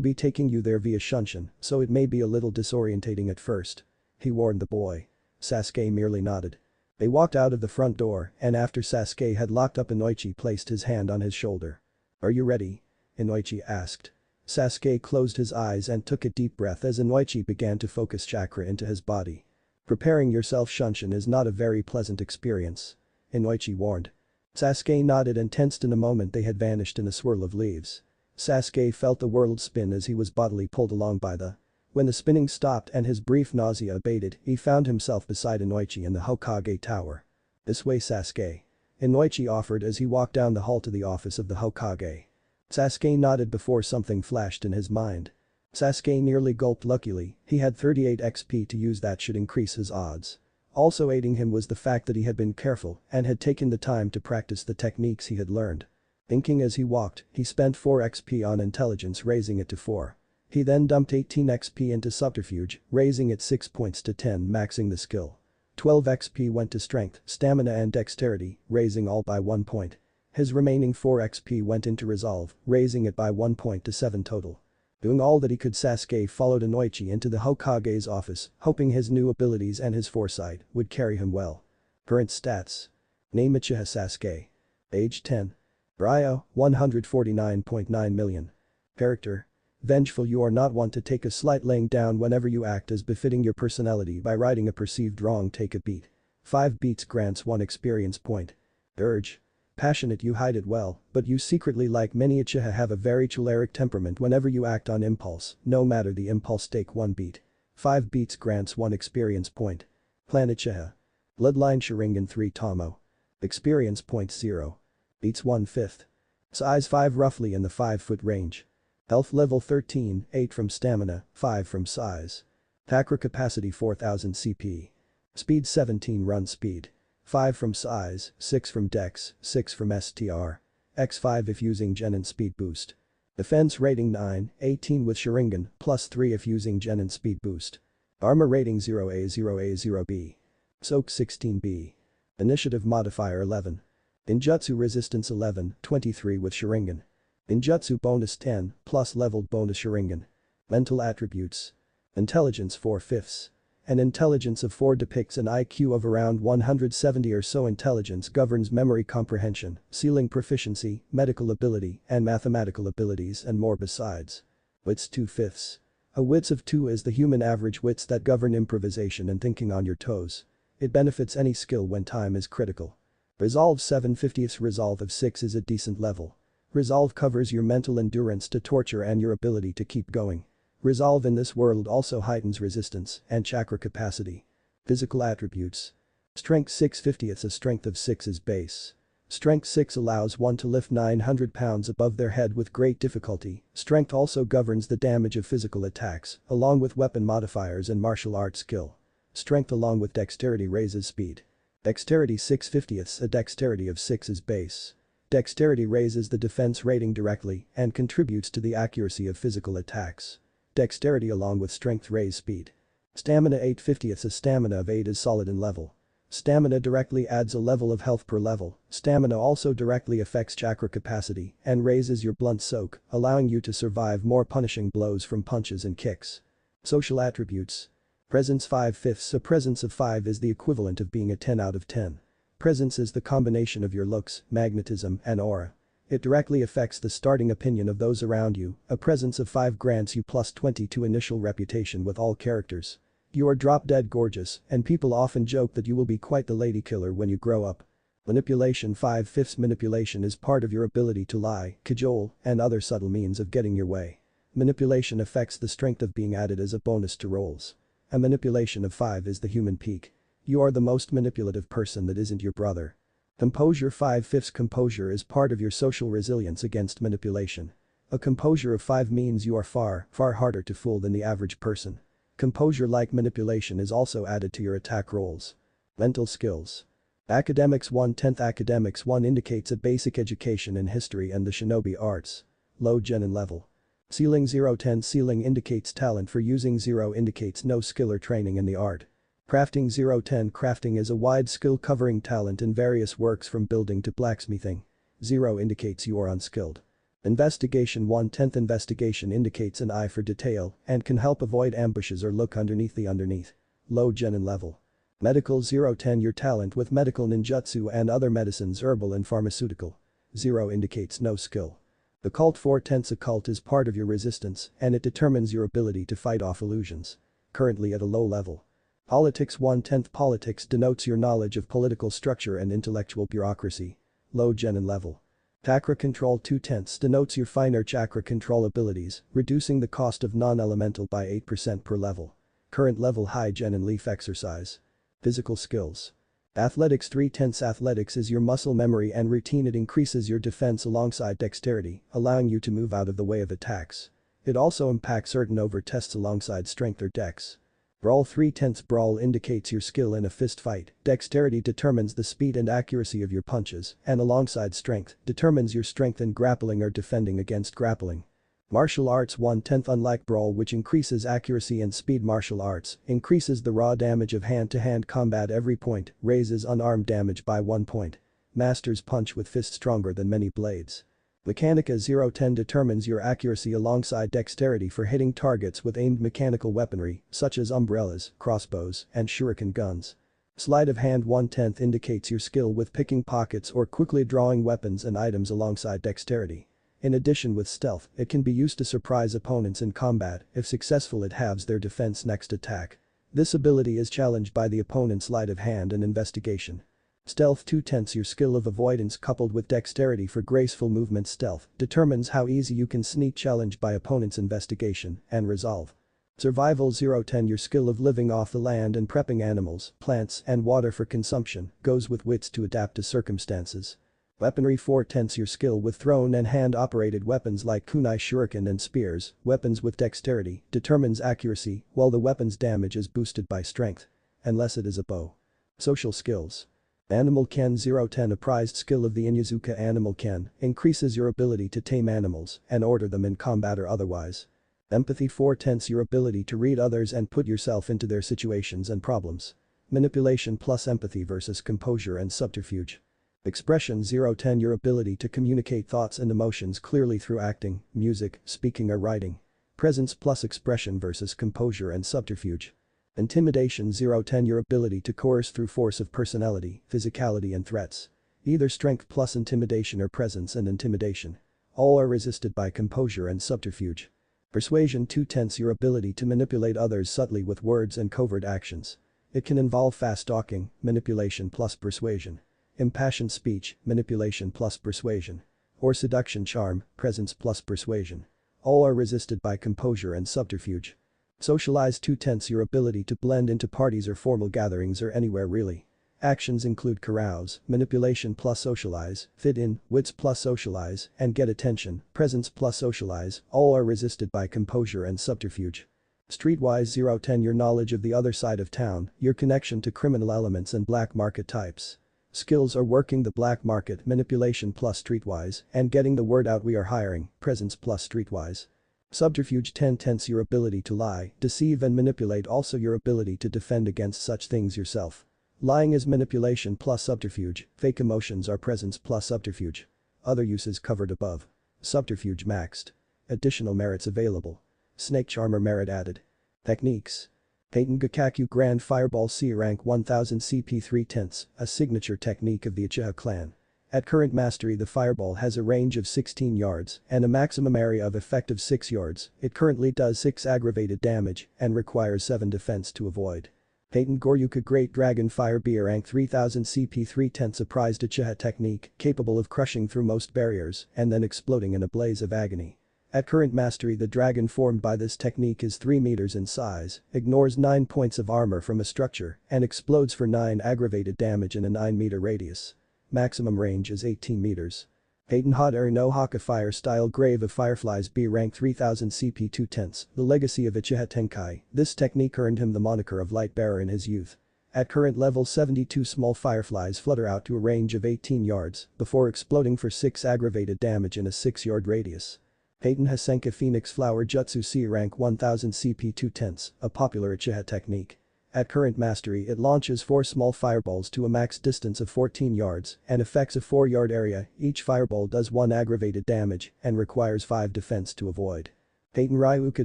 be taking you there via Shunshin, so it may be a little disorientating at first. He warned the boy. Sasuke merely nodded. They walked out of the front door, and after Sasuke had locked up, Inoichi placed his hand on his shoulder. Are you ready? Inoichi asked. Sasuke closed his eyes and took a deep breath as Inoichi began to focus chakra into his body. Preparing yourself Shunshin is not a very pleasant experience. Inoichi warned. Sasuke nodded and tensed. In a moment they had vanished in a swirl of leaves. Sasuke felt the world spin as he was bodily pulled along by the. When the spinning stopped and his brief nausea abated, he found himself beside Inoichi in the Hokage tower. This way, Sasuke. Inoichi offered as he walked down the hall to the office of the Hokage. Sasuke nodded before something flashed in his mind. Sasuke nearly gulped. Luckily, he had 38 XP to use, that should increase his odds. Also aiding him was the fact that he had been careful and had taken the time to practice the techniques he had learned. Thinking as he walked, he spent 4 XP on intelligence, raising it to 4. He then dumped 18 XP into subterfuge, raising it 6 points to 10, maxing the skill. 12 XP went to strength, stamina and dexterity, raising all by 1 point. His remaining 4 XP went into resolve, raising it by 1 point to 7 total. Doing all that he could, Sasuke followed Inoichi into the Hokage's office, hoping his new abilities and his foresight would carry him well. Current stats. Name Uchiha Sasuke. Age 10. Ryo, 149.9 million. Character. Vengeful. You are not one to take a slight laying down whenever you act as befitting your personality by righting a perceived wrong. Take a beat. 5 beats grants 1 experience point. Urge. Passionate. You hide it well, but you secretly, like many Uchiha, have a very choleric temperament whenever you act on impulse, no matter the impulse. Take 1 beat. 5 beats grants 1 experience point. Clan Uchiha. Bloodline Sharingan 3 Tomo. Experience point 0. Beats 1/5. Size 5 roughly in the 5-foot range. Health level 13, 8 from stamina, 5 from size. Chakra capacity 4000 CP. Speed 17 run speed. 5 from size, 6 from dex, 6 from STR. X5 if using Genin speed boost. Defense rating 9, 18 with Sharingan, plus 3 if using Genin speed boost. Armor rating 0A 0A 0B. Soak 16B. Initiative modifier 11. Ninjutsu resistance 11, 23 with Sharingan. Ninjutsu bonus 10, plus leveled bonus Sharingan. Mental attributes. Intelligence 4/5. An intelligence of 4 depicts an IQ of around 170 or so. Intelligence governs memory comprehension, sealing proficiency, medical ability, and mathematical abilities and more besides. Wits 2/5. A wits of 2 is the human average wits that govern improvisation and thinking on your toes. It benefits any skill when time is critical. Resolve 7/50. Resolve of 6 is a decent level. Resolve covers your mental endurance to torture and your ability to keep going. Resolve in this world also heightens resistance and chakra capacity. Physical attributes. Strength 6/50. A strength of 6 is base. Strength 6 allows one to lift 900 pounds above their head with great difficulty. Strength also governs the damage of physical attacks, along with weapon modifiers and martial arts skill. Strength along with dexterity raises speed. Dexterity 6/50. A dexterity of 6 is base. Dexterity raises the defense rating directly and contributes to the accuracy of physical attacks. Dexterity along with strength raise speed. Stamina 8/50. A stamina of 8 is solid in level. Stamina directly adds a level of health per level. Stamina also directly affects chakra capacity and raises your blunt soak, allowing you to survive more punishing blows from punches and kicks. Social attributes. Presence 5/5. A presence of 5 is the equivalent of being a 10 out of 10. Presence is the combination of your looks, magnetism, and aura. It directly affects the starting opinion of those around you. A presence of 5 grants you plus 20 to initial reputation with all characters. You are drop-dead gorgeous, and people often joke that you will be quite the lady killer when you grow up. Manipulation 5/5. Manipulation is part of your ability to lie, cajole, and other subtle means of getting your way. Manipulation affects the strength of being added as a bonus to rolls. A manipulation of 5 is the human peak. You are the most manipulative person that isn't your brother. Composure 5/5. Composure is part of your social resilience against manipulation. A composure of 5 means you are far harder to fool than the average person. Composure like manipulation is also added to your attack rolls. Mental skills. Academics 1/10. Academics 1 indicates a basic education in history and the shinobi arts. Low genin level. Ceiling 0/10. Ceiling indicates talent for using. 0 indicates no skill or training in the art. Crafting 0/10. Crafting is a wide skill covering talent in various works from building to blacksmithing. 0 indicates you are unskilled. Investigation 1/10. Investigation indicates an eye for detail and can help avoid ambushes or look underneath the underneath. Low genin level. Medical 0/10. Your talent with medical ninjutsu and other medicines, herbal and pharmaceutical. 0 indicates no skill. Occult 4/10. Occult is part of your resistance and it determines your ability to fight off illusions. Currently at a low level. Politics 1/10. Politics denotes your knowledge of political structure and intellectual bureaucracy. Low genin level. Chakra control 2/10 denotes your finer chakra control abilities, reducing the cost of non-elemental by 8% per level. Current level high genin leaf exercise. Physical skills. Athletics 3/10. Athletics is your muscle memory and routine. It increases your defense alongside dexterity, allowing you to move out of the way of attacks. It also impacts certain over tests alongside strength or dex. Brawl 3/10. Brawl indicates your skill in a fist fight. Dexterity determines the speed and accuracy of your punches, and alongside strength, determines your strength in grappling or defending against grappling. Martial arts 1/10. Unlike brawl, which increases accuracy and speed, martial arts increases the raw damage of hand-to-hand combat every point, raises unarmed damage by 1 point. Masters punch with fists stronger than many blades. Mechanica 010 determines your accuracy alongside dexterity for hitting targets with aimed mechanical weaponry, such as umbrellas, crossbows, and shuriken guns. Sleight of hand 1/10 indicates your skill with picking pockets or quickly drawing weapons and items alongside dexterity. In addition, with stealth, it can be used to surprise opponents in combat. If successful, it halves their defense next attack. This ability is challenged by the opponent's sleight of hand and investigation. Stealth 2/10 your skill of avoidance coupled with dexterity for graceful movement. Stealth determines how easy you can sneak, challenged by opponent's investigation and resolve. Survival 010 your skill of living off the land and prepping animals, plants, and water for consumption goes with wits to adapt to circumstances. Weaponry 4/10 your skill with thrown and hand-operated weapons like kunai, shuriken, and spears. Weapons with dexterity determines accuracy, while the weapon's damage is boosted by strength. Unless it is a bow. Social skills. Animal Ken 010 a prized skill of the Inyazuka Animal Ken increases your ability to tame animals and order them in combat or otherwise. Empathy 4/10 your ability to read others and put yourself into their situations and problems. Manipulation plus empathy versus composure and subterfuge. Expression 010 your ability to communicate thoughts and emotions clearly through acting, music, speaking or writing. Presence plus expression versus composure and subterfuge. Intimidation 010 your ability to coerce through force of personality, physicality and threats. Either strength plus intimidation or presence and intimidation. All are resisted by composure and subterfuge. Persuasion 2/10 your ability to manipulate others subtly with words and covert actions. It can involve fast talking, manipulation plus persuasion. Impassioned speech, manipulation plus persuasion. Or seduction charm, presence plus persuasion. All are resisted by composure and subterfuge. Socialize 2/10 your ability to blend into parties or formal gatherings or anywhere really. Actions include carouse, manipulation plus socialize, fit in, wits plus socialize, and get attention, presence plus socialize, all are resisted by composure and subterfuge. Streetwise 010 your knowledge of the other side of town, your connection to criminal elements and black market types. Skills are working the black market, manipulation plus streetwise, and getting the word out we are hiring, presence plus streetwise. Subterfuge 10/10 your ability to lie, deceive and manipulate, also your ability to defend against such things yourself. Lying is manipulation plus subterfuge, fake emotions are presence plus subterfuge. Other uses covered above. Subterfuge maxed. Additional merits available. Snake Charmer merit added. Techniques. Peiton Gakakyu Grand Fireball C rank 1000 CP 3/10, a signature technique of the Uchiha clan. At current mastery, the fireball has a range of 16 yards and a maximum area of effective 6 yards. It currently does 6 aggravated damage and requires 7 defense to avoid. Peiton Goryuka Great Dragon Fire B rank 3000 CP 3/10 a prized Uchiha technique capable of crushing through most barriers and then exploding in a blaze of agony. At current mastery, the dragon formed by this technique is 3 meters in size, ignores 9 points of armor from a structure, and explodes for 9 aggravated damage in a 9-meter radius. Maximum range is 18 meters. Peiton Hot Air No Haka Fire Style Grave of Fireflies B rank 3000 CP 2/10, the legacy of Uchiha Tenkai. This technique earned him the moniker of Light Bearer in his youth. At current level 72, small fireflies flutter out to a range of 18 yards before exploding for 6 aggravated damage in a 6-yard radius. Peiton Hasenka Phoenix Flower Jutsu C rank 1000 CP 2/10, a popular Uchiha technique. At current mastery, it launches 4 small fireballs to a max distance of 14 yards and affects a 4-yard area. Each fireball does 1 aggravated damage and requires 5 defense to avoid. Peiton Ryuka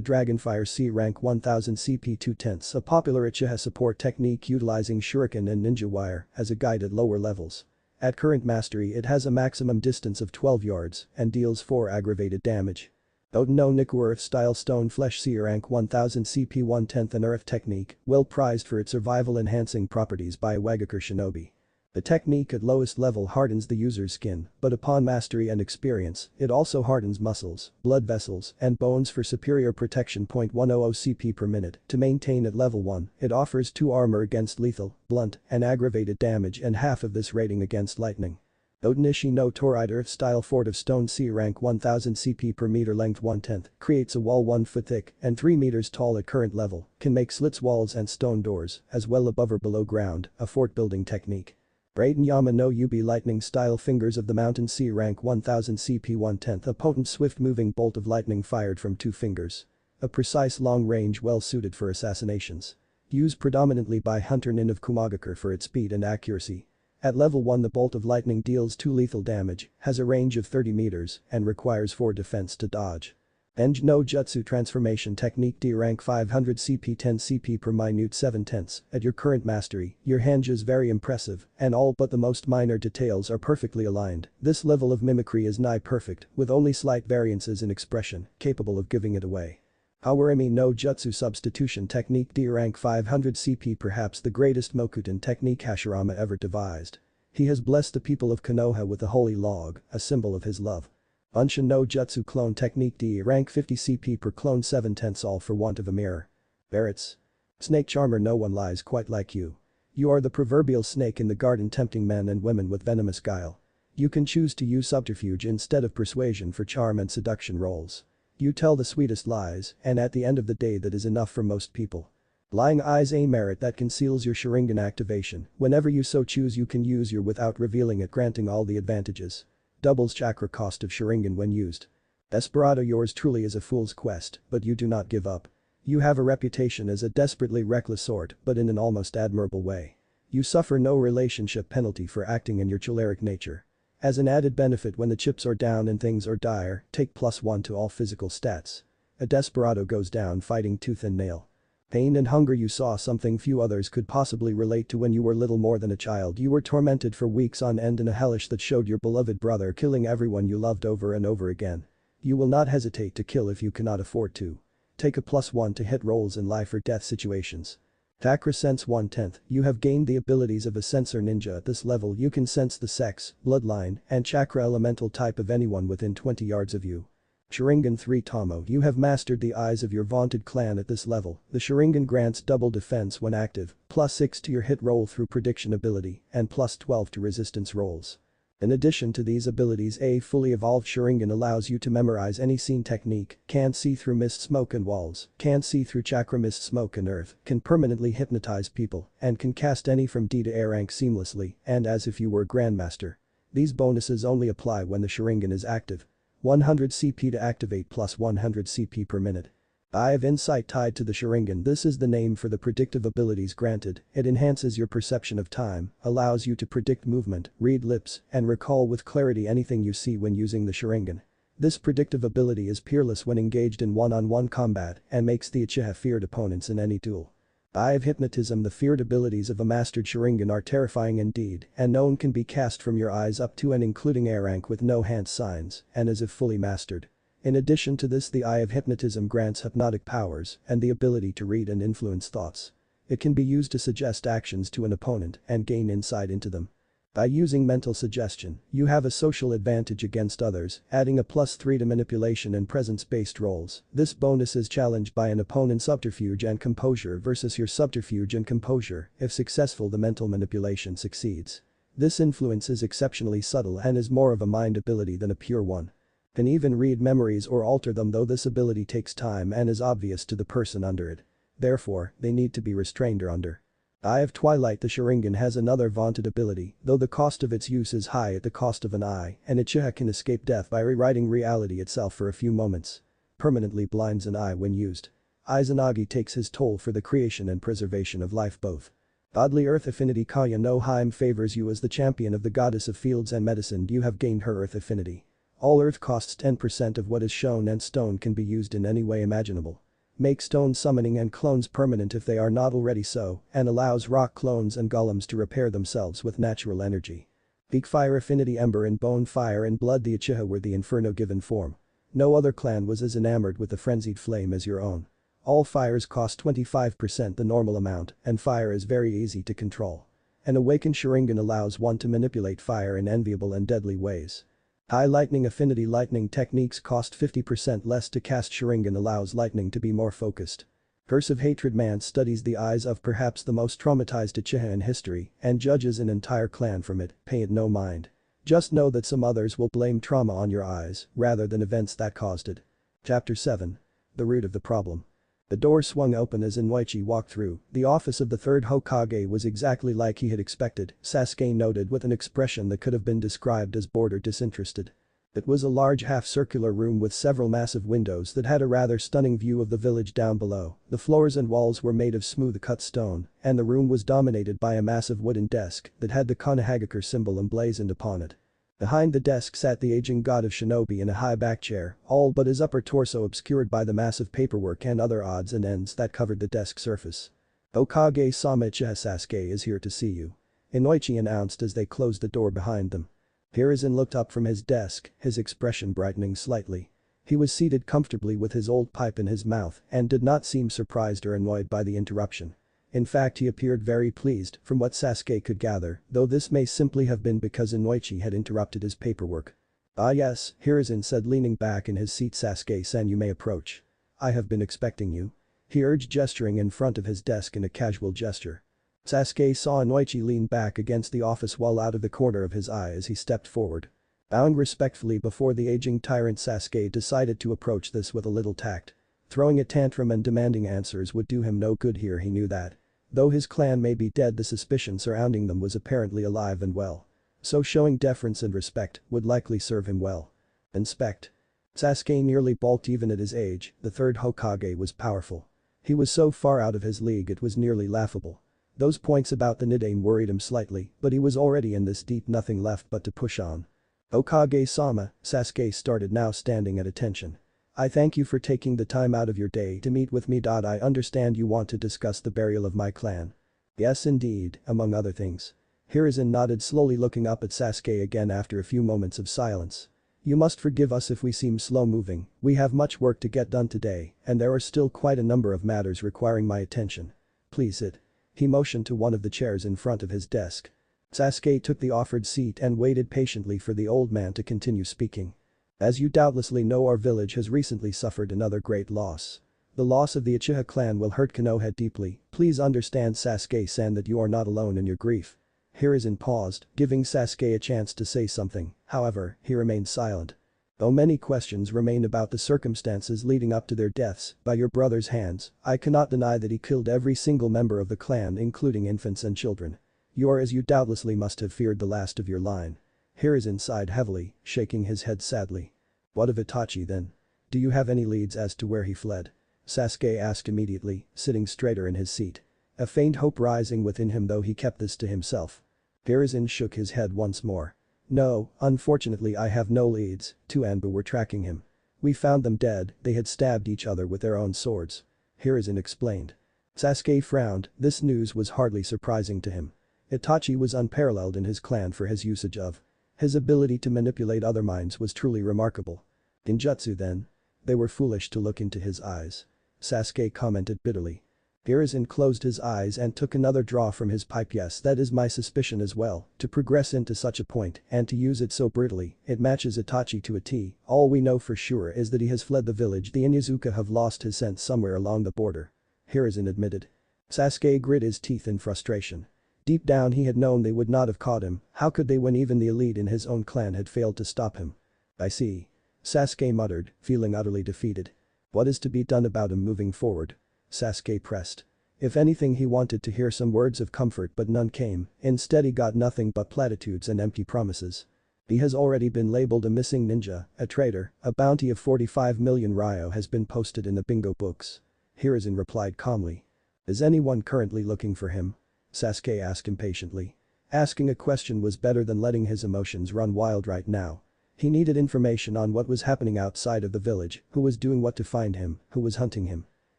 Dragonfire C rank 1000 CP 2/10, a popular Uchiha support technique utilizing shuriken and ninja wire as a guide at lower levels. At current mastery, it has a maximum distance of 12 yards and deals 4 aggravated damage. Oden no Niku Earth Style Stone Flesh C rank 1000 CP 1/10, an earth technique, well prized for its survival enhancing properties by Wagakure Shinobi. The technique at lowest level hardens the user's skin, but upon mastery and experience, it also hardens muscles, blood vessels, and bones for superior protection. 0.100 CP per minute. To maintain at level 1, it offers 2 armor against lethal, blunt, and aggravated damage and half of this rating against lightning. Odinishi no Torite Earth Style Fort of Stone C rank 1000 CP per meter length 1/10, creates a wall 1 foot thick and 3 meters tall at current level, can make slits walls and stone doors, as well above or below ground, a fort building technique. Raiden Yama no Yubi Lightning Style Fingers of the Mountain C rank 1000 CP 1/10, a potent swift moving bolt of lightning fired from 2 fingers. A precise long range well suited for assassinations. Used predominantly by Hunter Nin of Kumagakure for its speed and accuracy. At level 1 the bolt of lightning deals 2 lethal damage, has a range of 30 meters, and requires 4 defense to dodge. Eng no Jutsu Transformation Technique D rank 500 CP 10 CP per minute 7/10. At your current mastery, your henge is very impressive, and all but the most minor details are perfectly aligned. This level of mimicry is nigh perfect, with only slight variances in expression, capable of giving it away. Hawarimi no Jutsu Substitution Technique D rank 500 CP perhaps the greatest Mokuton technique Hashirama ever devised. He has blessed the people of Konoha with the holy log, a symbol of his love. Unshin no Jutsu Clone Technique D rank 50 CP per clone 7/10 all for want of a mirror. Barrett's. Snake Charmer no one lies quite like you. You are the proverbial snake in the garden tempting men and women with venomous guile. You can choose to use subterfuge instead of persuasion for charm and seduction roles. You tell the sweetest lies, and at the end of the day that is enough for most people. Lying eyes a merit that conceals your Sharingan activation. Whenever you so choose you can use your without revealing it, granting all the advantages. Doubles chakra cost of Sharingan when used. Desperado, yours truly is a fool's quest, but you do not give up. You have a reputation as a desperately reckless sort, but in an almost admirable way. You suffer no relationship penalty for acting in your choleric nature. As an added benefit, when the chips are down and things are dire, take +1 to all physical stats. A desperado goes down fighting tooth and nail. Pain and hunger, you saw something few others could possibly relate to when you were little more than a child. You were tormented for weeks on end in a hellish that showed your beloved brother killing everyone you loved over and over again. You will not hesitate to kill if you cannot afford to. Take a +1 to hit rolls in life or death situations. Chakra Sense 1/10, you have gained the abilities of a sensor ninja. At this level you can sense the sex, bloodline, and chakra elemental type of anyone within 20 yards of you. Sharingan 3 Tomo, you have mastered the eyes of your vaunted clan at this level. The Sharingan grants double defense when active, +6 to your hit roll through prediction ability, and +12 to resistance rolls. In addition to these abilities, a fully evolved Sharingan allows you to memorize any scene technique, can see through mist, smoke and walls, can see through chakra, mist, smoke and earth, can permanently hypnotize people, and can cast any from D to A rank seamlessly and as if you were a grandmaster. These bonuses only apply when the Sharingan is active. 100 CP to activate +100 CP per minute. Eye of Insight tied to the Sharingan. This is the name for the predictive abilities granted. It enhances your perception of time, allows you to predict movement, read lips, and recall with clarity anything you see when using the Sharingan. This predictive ability is peerless when engaged in one-on-one combat and makes the Uchiha feared opponents in any duel. Eye of Hypnotism. The feared abilities of a mastered Sharingan are terrifying indeed, and none can be cast from your eyes up to and including A rank with no hand signs, and as if fully mastered. In addition to this, the Eye of Hypnotism grants hypnotic powers and the ability to read and influence thoughts. It can be used to suggest actions to an opponent and gain insight into them. By using mental suggestion, you have a social advantage against others, adding a +3 to manipulation and presence-based roles. This bonus is challenged by an opponent's subterfuge and composure versus your subterfuge and composure. If successful, the mental manipulation succeeds. This influence is exceptionally subtle and is more of a mind ability than a pure one. Can even read memories or alter them, though this ability takes time and is obvious to the person under it. Therefore, they need to be restrained or under. Eye of Twilight. The Sharingan has another vaunted ability, though the cost of its use is high at the cost of an eye, and Uchiha can escape death by rewriting reality itself for a few moments. Permanently blinds an eye when used. Izanagi takes his toll for the creation and preservation of life both. Godly Earth Affinity. Kaya no Hime favors you as the champion of the goddess of fields and medicine. You have gained her Earth Affinity. All earth costs 10% of what is shown, and stone can be used in any way imaginable. Make stone summoning and clones permanent if they are not already so, and allows rock clones and golems to repair themselves with natural energy. Peak Fire Affinity. Ember and Bone. Fire and Blood. The Uchiha were the Inferno given form. No other clan was as enamored with the frenzied flame as your own. All fires cost 25% the normal amount, and fire is very easy to control. An awakened Sharingan allows one to manipulate fire in enviable and deadly ways. High Lightning Affinity. Lightning techniques cost 50% less to cast. Sharingan allows lightning to be more focused. Curse of Hatred. Man studies the eyes of perhaps the most traumatized Uchiha in history and judges an entire clan from it. Pay it no mind. Just know that some others will blame trauma on your eyes rather than events that caused it. Chapter 7. The Root of the Problem. The door swung open as Inoichi walked through. The office of the third Hokage was exactly like he had expected, Sasuke noted with an expression that could have been described as bored or disinterested. It was a large half-circular room with several massive windows that had a rather stunning view of the village down below. The floors and walls were made of smooth-cut stone, and the room was dominated by a massive wooden desk that had the Konohagakure symbol emblazoned upon it. Behind the desk sat the aging god of shinobi in a high back chair, all but his upper torso obscured by the massive paperwork and other odds and ends that covered the desk surface. "Hokage-sama, Uchiha Sasuke is here to see you," Inoichi announced as they closed the door behind them. Hiruzen looked up from his desk, his expression brightening slightly. He was seated comfortably with his old pipe in his mouth and did not seem surprised or annoyed by the interruption. In fact, he appeared very pleased from what Sasuke could gather, though this may simply have been because Inoichi had interrupted his paperwork. "Ah yes," Hiruzen said, leaning back in his seat. "Sasuke-san, you may approach. I have been expecting you," he urged, gesturing in front of his desk in a casual gesture. Sasuke saw Inoichi lean back against the office wall out of the corner of his eye as he stepped forward. Bowing respectfully before the aging tyrant, Sasuke decided to approach this with a little tact. Throwing a tantrum and demanding answers would do him no good here, he knew that. Though his clan may be dead, the suspicion surrounding them was apparently alive and well. So showing deference and respect would likely serve him well. Inspect. Sasuke nearly balked. Even at his age, the third Hokage was powerful. He was so far out of his league it was nearly laughable. Those points about the Nidain worried him slightly, but he was already in this deep, nothing left but to push on. "Hokage-sama," Sasuke started, now standing at attention. "I thank you for taking the time out of your day to meet with me. I understand you want to discuss the burial of my clan." "Yes indeed, among other things." Hiruzen nodded, slowly looking up at Sasuke again after a few moments of silence. "You must forgive us if we seem slow-moving. We have much work to get done today, and there are still quite a number of matters requiring my attention. Please sit." He motioned to one of the chairs in front of his desk. Sasuke took the offered seat and waited patiently for the old man to continue speaking. "As you doubtlessly know, our village has recently suffered another great loss. The loss of the Uchiha clan will hurt Konoha deeply. Please understand, Sasuke-san, that you are not alone in your grief." Hiruzen paused, giving Sasuke a chance to say something, however, he remained silent. "Though many questions remain about the circumstances leading up to their deaths by your brother's hands, I cannot deny that he killed every single member of the clan, including infants and children. You are, as you doubtlessly must have feared, the last of your line." Hiruzen sighed heavily, shaking his head sadly. "What of Itachi then? Do you have any leads as to where he fled?" Sasuke asked immediately, sitting straighter in his seat. A faint hope rising within him, though he kept this to himself. Hiruzen shook his head once more. "No, unfortunately I have no leads. Two Anbu were tracking him. We found them dead, they had stabbed each other with their own swords," Hiruzen explained. Sasuke frowned, this news was hardly surprising to him. Itachi was unparalleled in his clan for his usage of. His ability to manipulate other minds was truly remarkable. "Ninjutsu then? They were foolish to look into his eyes," Sasuke commented bitterly. Hiruzen closed his eyes and took another draw from his pipe. "Yes, that is my suspicion as well, to progress into such a point and to use it so brutally, it matches Itachi to a T. All we know for sure is that he has fled the village. The Inuzuka have lost his scent somewhere along the border," Hiruzen admitted. Sasuke grit his teeth in frustration. Deep down he had known they would not have caught him. How could they when even the elite in his own clan had failed to stop him? "I see," Sasuke muttered, feeling utterly defeated. "What is to be done about him moving forward?" Sasuke pressed. If anything, he wanted to hear some words of comfort, but none came. Instead he got nothing but platitudes and empty promises. "He has already been labeled a missing ninja, a traitor. A bounty of 45 million ryo has been posted in the bingo books," Hiruzen replied calmly. "Is anyone currently looking for him?" Sasuke asked impatiently. Asking a question was better than letting his emotions run wild right now. He needed information on what was happening outside of the village, who was doing what to find him, who was hunting him.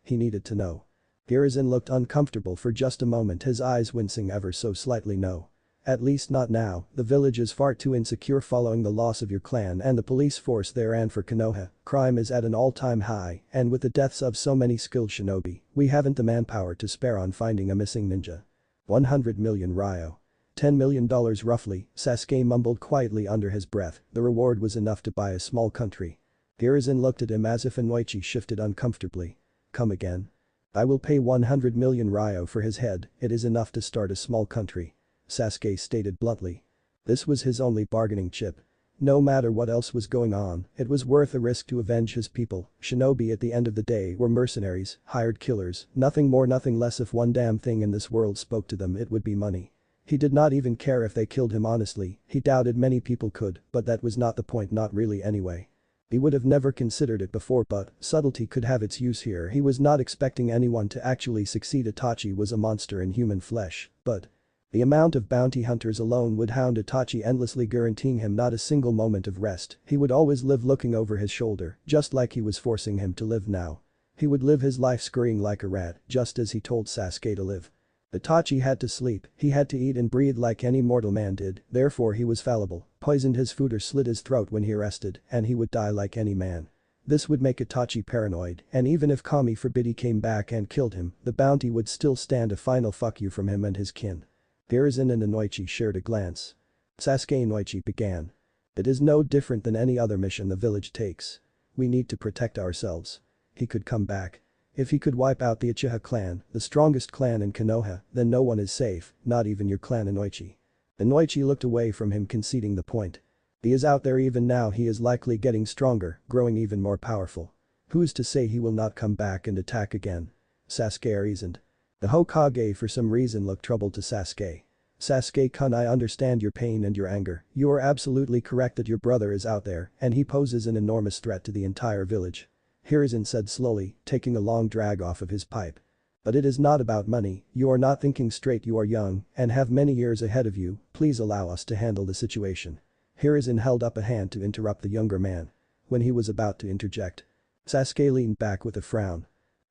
He needed to know. Hiruzen looked uncomfortable for just a moment, his eyes wincing ever so slightly. "No. At least not now, the village is far too insecure following the loss of your clan and the police force there, and for Konoha, crime is at an all-time high, and with the deaths of so many skilled shinobi, we haven't the manpower to spare on finding a missing ninja." 100 million ryo. $10 million roughly, Sasuke mumbled quietly under his breath. The reward was enough to buy a small country. Hiruzen looked at him as if Inoichi shifted uncomfortably. "Come again?" "I will pay 100 million ryo for his head, it is enough to start a small country," Sasuke stated bluntly. This was his only bargaining chip. No matter what else was going on, it was worth a risk to avenge his people. Shinobi at the end of the day were mercenaries, hired killers, nothing more nothing less. If one damn thing in this world spoke to them, it would be money. He did not even care if they killed him honestly, he doubted many people could, but that was not the point, not really anyway. He would have never considered it before, but subtlety could have its use here. He was not expecting anyone to actually succeed. Itachi was a monster in human flesh, but the amount of bounty hunters alone would hound Itachi endlessly, guaranteeing him not a single moment of rest. He would always live looking over his shoulder, just like he was forcing him to live now. He would live his life scurrying like a rat, just as he told Sasuke to live. Itachi had to sleep, he had to eat and breathe like any mortal man did, therefore he was fallible, poisoned his food or slit his throat when he rested, and he would die like any man. This would make Itachi paranoid, and even if Kami forbid he came back and killed him, the bounty would still stand a final fuck you from him and his kin. Hiruzen and Inoichi shared a glance. Sasuke, Inoichi began. It is no different than any other mission the village takes. We need to protect ourselves. He could come back. If he could wipe out the Uchiha clan, the strongest clan in Konoha, then no one is safe, not even your clan. Inoichi. Inoichi looked away from him, conceding the point. He is out there even now. He is likely getting stronger, growing even more powerful. Who's to say he will not come back and attack again? Sasuke reasoned. The Hokage for some reason looked troubled to Sasuke. Sasuke-kun, I understand your pain and your anger. You are absolutely correct that your brother is out there and he poses an enormous threat to the entire village. Hiruzen said slowly, taking a long drag off of his pipe. But it is not about money, you are not thinking straight. You are young and have many years ahead of you, please allow us to handle the situation. Hiruzen held up a hand to interrupt the younger man. When he was about to interject, Sasuke leaned back with a frown.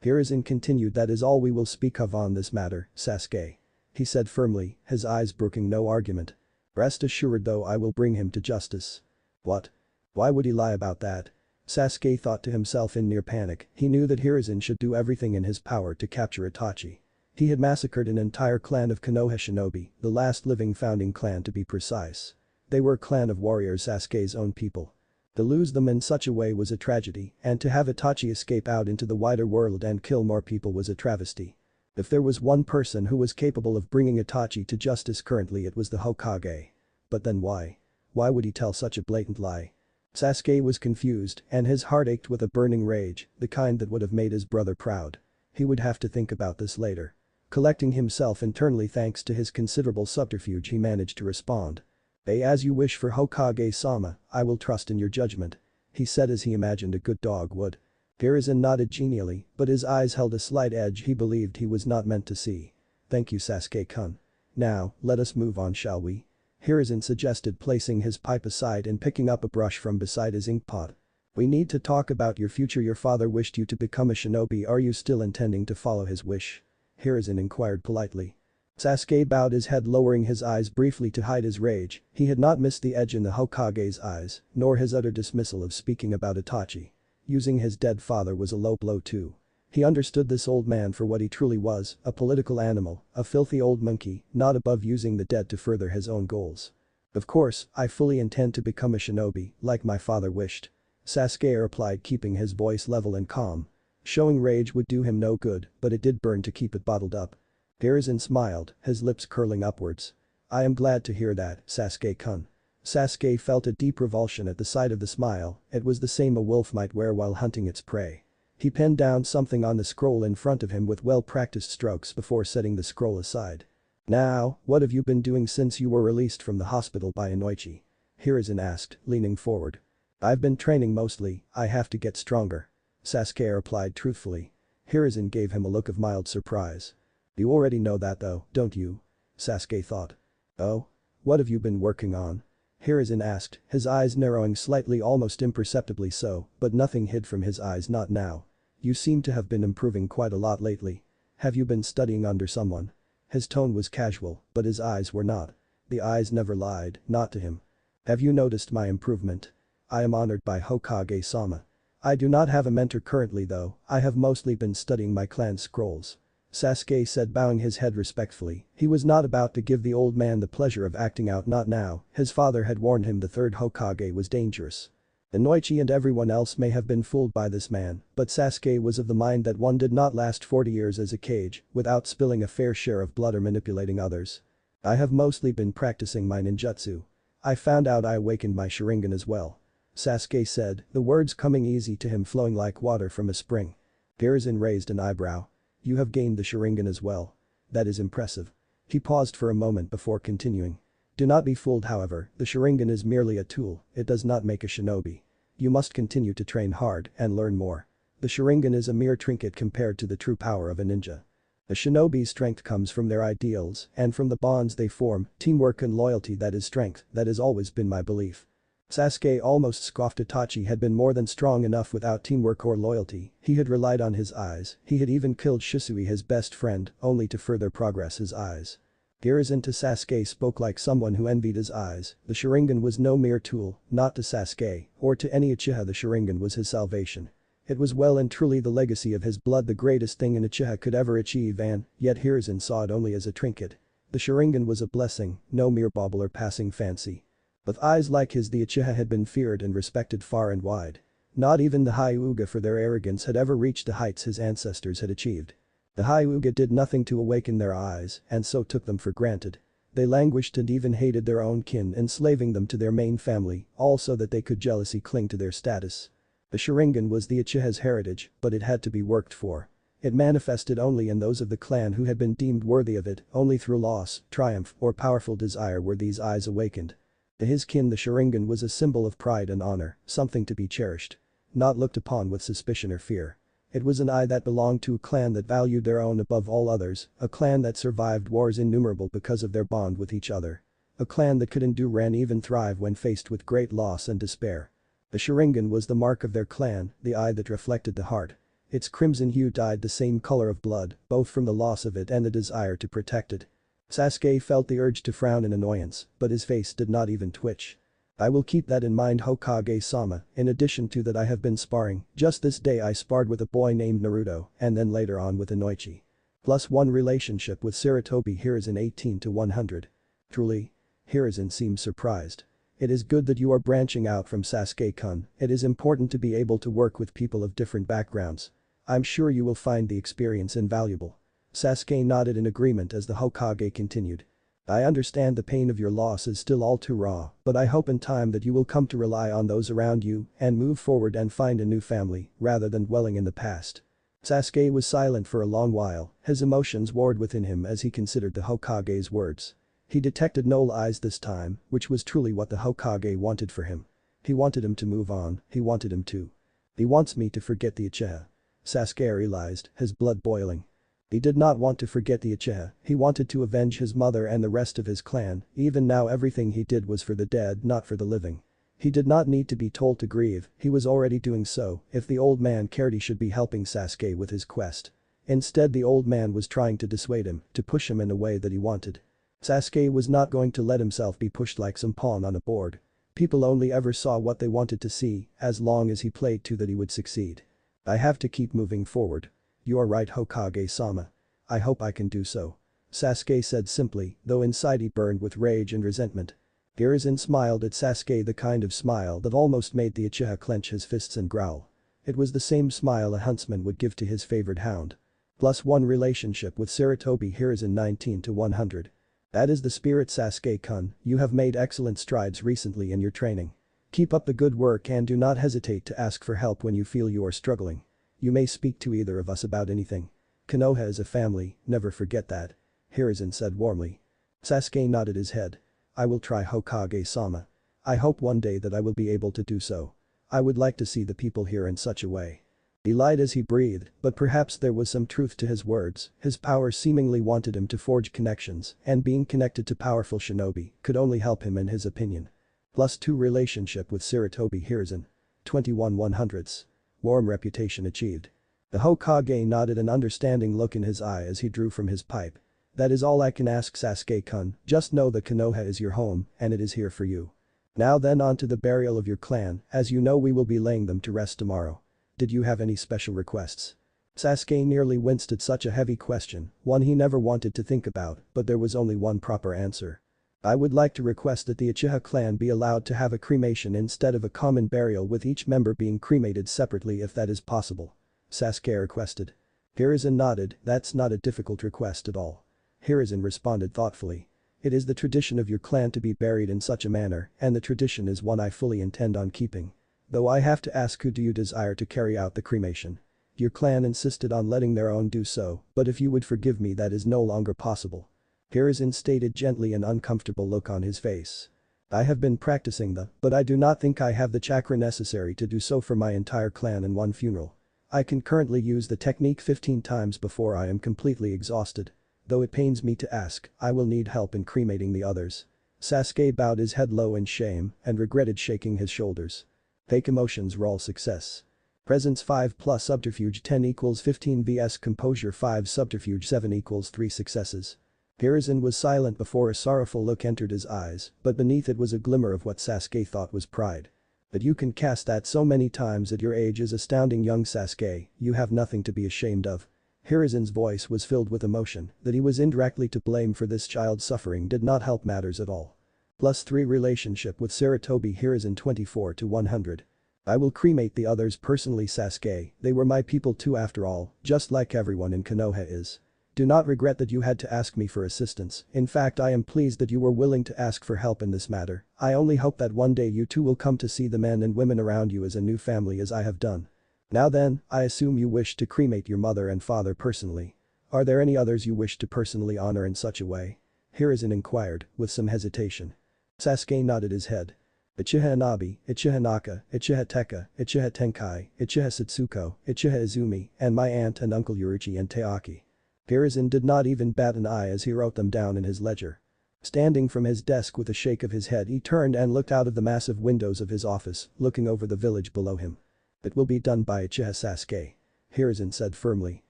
Hiruzen continued, that is all we will speak of on this matter, Sasuke. He said firmly, his eyes brooking no argument. Rest assured though, I will bring him to justice. What? Why would he lie about that? Sasuke thought to himself in near panic. He knew that Hiruzen should do everything in his power to capture Itachi. He had massacred an entire clan of Konoha shinobi, the last living founding clan to be precise. They were a clan of warriors, Sasuke's own people. To lose them in such a way was a tragedy, and to have Itachi escape out into the wider world and kill more people was a travesty. If there was one person who was capable of bringing Itachi to justice currently, it was the Hokage. But then why? Why would he tell such a blatant lie? Sasuke was confused and his heart ached with a burning rage, the kind that would have made his brother proud. He would have to think about this later. Collecting himself internally thanks to his considerable subterfuge, he managed to respond. As you wish for Hokage-sama, I will trust in your judgment. He said as he imagined a good dog would. Hiruzen nodded genially, but his eyes held a slight edge he believed he was not meant to see. Thank you, Sasuke-kun. Now, let us move on, shall we? Hiruzen suggested, placing his pipe aside and picking up a brush from beside his inkpot. We need to talk about your future. Your father wished you to become a shinobi. Are you still intending to follow his wish? Hiruzen inquired politely. Sasuke bowed his head, lowering his eyes briefly to hide his rage. He had not missed the edge in the Hokage's eyes, nor his utter dismissal of speaking about Itachi. Using his dead father was a low blow too. He understood this old man for what he truly was, a political animal, a filthy old monkey, not above using the dead to further his own goals. Of course, I fully intend to become a shinobi, like my father wished. Sasuke replied, keeping his voice level and calm. Showing rage would do him no good, but it did burn to keep it bottled up. Hiruzen smiled, his lips curling upwards. I am glad to hear that, Sasuke-kun. Sasuke felt a deep revulsion at the sight of the smile, it was the same a wolf might wear while hunting its prey. He penned down something on the scroll in front of him with well-practiced strokes before setting the scroll aside. Now, what have you been doing since you were released from the hospital by Inoichi? Hiruzen asked, leaning forward. I've been training mostly, I have to get stronger. Sasuke replied truthfully. Hiruzen gave him a look of mild surprise. You already know that though, don't you? Sasuke thought. Oh? What have you been working on? Hiruzen asked, his eyes narrowing slightly, almost imperceptibly so, but nothing hid from his eyes, not now. You seem to have been improving quite a lot lately. Have you been studying under someone? His tone was casual, but his eyes were not. The eyes never lied, not to him. Have you noticed my improvement? I am honored by Hokage-sama. I do not have a mentor currently though, I have mostly been studying my clan's scrolls. Sasuke said, bowing his head respectfully. He was not about to give the old man the pleasure of acting out, not now, his father had warned him the third Hokage was dangerous. Inoichi and everyone else may have been fooled by this man, but Sasuke was of the mind that one did not last 40 years as a kage without spilling a fair share of blood or manipulating others. I have mostly been practicing my ninjutsu. I found out I awakened my Sharingan as well. Sasuke said, the words coming easy to him, flowing like water from a spring. Hiruzen raised an eyebrow. You have gained the Sharingan as well. That is impressive. He paused for a moment before continuing. Do not be fooled, however, the Sharingan is merely a tool, it does not make a shinobi. You must continue to train hard and learn more. The Sharingan is a mere trinket compared to the true power of a ninja. A shinobi's strength comes from their ideals and from the bonds they form, teamwork and loyalty. That is strength, that has always been my belief. Sasuke almost scoffed. Itachi had been more than strong enough without teamwork or loyalty, he had relied on his eyes, he had even killed Shisui, his best friend, only to further progress his eyes. Hiruzen to Sasuke spoke like someone who envied his eyes, the Sharingan was no mere tool, not to Sasuke, or to any Uchiha. The Sharingan was his salvation. It was well and truly the legacy of his blood, the greatest thing an Uchiha could ever achieve, and yet Hiruzen saw it only as a trinket. The Sharingan was a blessing, no mere bauble or passing fancy. With eyes like his, the Uchiha had been feared and respected far and wide. Not even the Hyuga for their arrogance had ever reached the heights his ancestors had achieved. The Hyuga did nothing to awaken their eyes and so took them for granted. They languished and even hated their own kin, enslaving them to their main family, all so that they could jealously cling to their status. The Sharingan was the Uchiha's heritage, but it had to be worked for. It manifested only in those of the clan who had been deemed worthy of it, only through loss, triumph, or powerful desire were these eyes awakened. To his kin, the Sharingan was a symbol of pride and honor, something to be cherished. Not looked upon with suspicion or fear. It was an eye that belonged to a clan that valued their own above all others, a clan that survived wars innumerable because of their bond with each other. A clan that could endure and even thrive when faced with great loss and despair. The Sharingan was the mark of their clan, the eye that reflected the heart. Its crimson hue dyed the same color of blood, both from the loss of it and the desire to protect it. Sasuke felt the urge to frown in annoyance, but his face did not even twitch. I will keep that in mind, Hokage-sama. In addition to that, I have been sparring. Just this day I sparred with a boy named Naruto, and then later on with Inoichi. +1 relationship with Sarutobi. Hiruzen 18 to 100. Truly? Hiruzen seemed surprised. It is good that you are branching out from Sasuke-kun, it is important to be able to work with people of different backgrounds. I'm sure you will find the experience invaluable. Sasuke nodded in agreement as the Hokage continued. I understand the pain of your loss is still all too raw, but I hope in time that you will come to rely on those around you and move forward and find a new family rather than dwelling in the past. Sasuke was silent for a long while, his emotions warred within him as he considered the Hokage's words. He detected no lies this time, which was truly what the Hokage wanted for him. He wanted him to move on, he wanted him to. He wants me to forget the Uchiha. Sasuke realized, his blood boiling. He did not want to forget the Uchiha, he wanted to avenge his mother and the rest of his clan, even now everything he did was for the dead, not for the living. He did not need to be told to grieve, he was already doing so. If the old man cared, he should be helping Sasuke with his quest. Instead, the old man was trying to dissuade him, to push him in a way that he wanted. Sasuke was not going to let himself be pushed like some pawn on a board. People only ever saw what they wanted to see, as long as he played to that he would succeed. I have to keep moving forward. You are right, Hokage-sama. I hope I can do so. Sasuke said simply, though inside he burned with rage and resentment. Hiruzen smiled at Sasuke, the kind of smile that almost made the Uchiha clench his fists and growl. It was the same smile a huntsman would give to his favorite hound. +1 relationship with Sarutobi. Hiruzen 19 to 100. That is the spirit, Sasuke-kun, you have made excellent strides recently in your training. Keep up the good work and do not hesitate to ask for help when you feel you are struggling. You may speak to either of us about anything. Konoha is a family, never forget that. Hiruzen said warmly. Sasuke nodded his head. I will try, Hokage-sama. I hope one day that I will be able to do so. I would like to see the people here in such a way. He lied as he breathed, but perhaps there was some truth to his words, his power seemingly wanted him to forge connections, and being connected to powerful shinobi could only help him in his opinion. +2 relationship with Sarutobi. Hiruzen 21 100ths. Warm reputation achieved. The Hokage nodded, an understanding look in his eye as he drew from his pipe. That is all I can ask, Sasuke-kun, just know that Konoha is your home and it is here for you. Now then, on to the burial of your clan, as you know we will be laying them to rest tomorrow. Did you have any special requests? Sasuke nearly winced at such a heavy question, one he never wanted to think about, but there was only one proper answer. I would like to request that the Uchiha clan be allowed to have a cremation instead of a common burial, with each member being cremated separately if that is possible. Sasuke requested. Hiruzen nodded, that's not a difficult request at all. Hiruzen responded thoughtfully. It is the tradition of your clan to be buried in such a manner, and the tradition is one I fully intend on keeping. Though I have to ask, who do you desire to carry out the cremation? Your clan insisted on letting their own do so, but if you would forgive me, that is no longer possible. Hiruzen stated gently, an uncomfortable look on his face. I have been practicing but I do not think I have the chakra necessary to do so for my entire clan in one funeral. I can currently use the technique 15 times before I am completely exhausted. Though it pains me to ask, I will need help in cremating the others. Sasuke bowed his head low in shame and regretted shaking his shoulders. Fake emotions roll success. Presence 5 plus subterfuge 10 equals 15 vs composure 5 subterfuge 7 equals 3 successes. Hiruzen was silent before a sorrowful look entered his eyes, but beneath it was a glimmer of what Sasuke thought was pride. That you can cast that so many times at your age is astounding, young Sasuke, you have nothing to be ashamed of. Hiruzen's voice was filled with emotion. That he was indirectly to blame for this child's suffering did not help matters at all. +3 relationship with Sarutobi. Hiruzen 24 to 100. I will cremate the others personally, Sasuke, they were my people too after all, just like everyone in Konoha is. Do not regret that you had to ask me for assistance, in fact I am pleased that you were willing to ask for help in this matter. I only hope that one day you too will come to see the men and women around you as a new family as I have done. Now then, I assume you wish to cremate your mother and father personally. Are there any others you wish to personally honor in such a way? Hiruzen inquired, with some hesitation. Sasuke nodded his head. Uchiha Inabi, Uchiha Naka, Uchiha Teka, Uchiha Tenkai, Uchiha Satsuko, Uchiha Izumi, and my aunt and uncle Yuruchi and Teaki. Hiruzen did not even bat an eye as he wrote them down in his ledger. Standing from his desk with a shake of his head, he turned and looked out of the massive windows of his office, looking over the village below him. It will be done by Uchiha Sasuke. Hiruzen said firmly.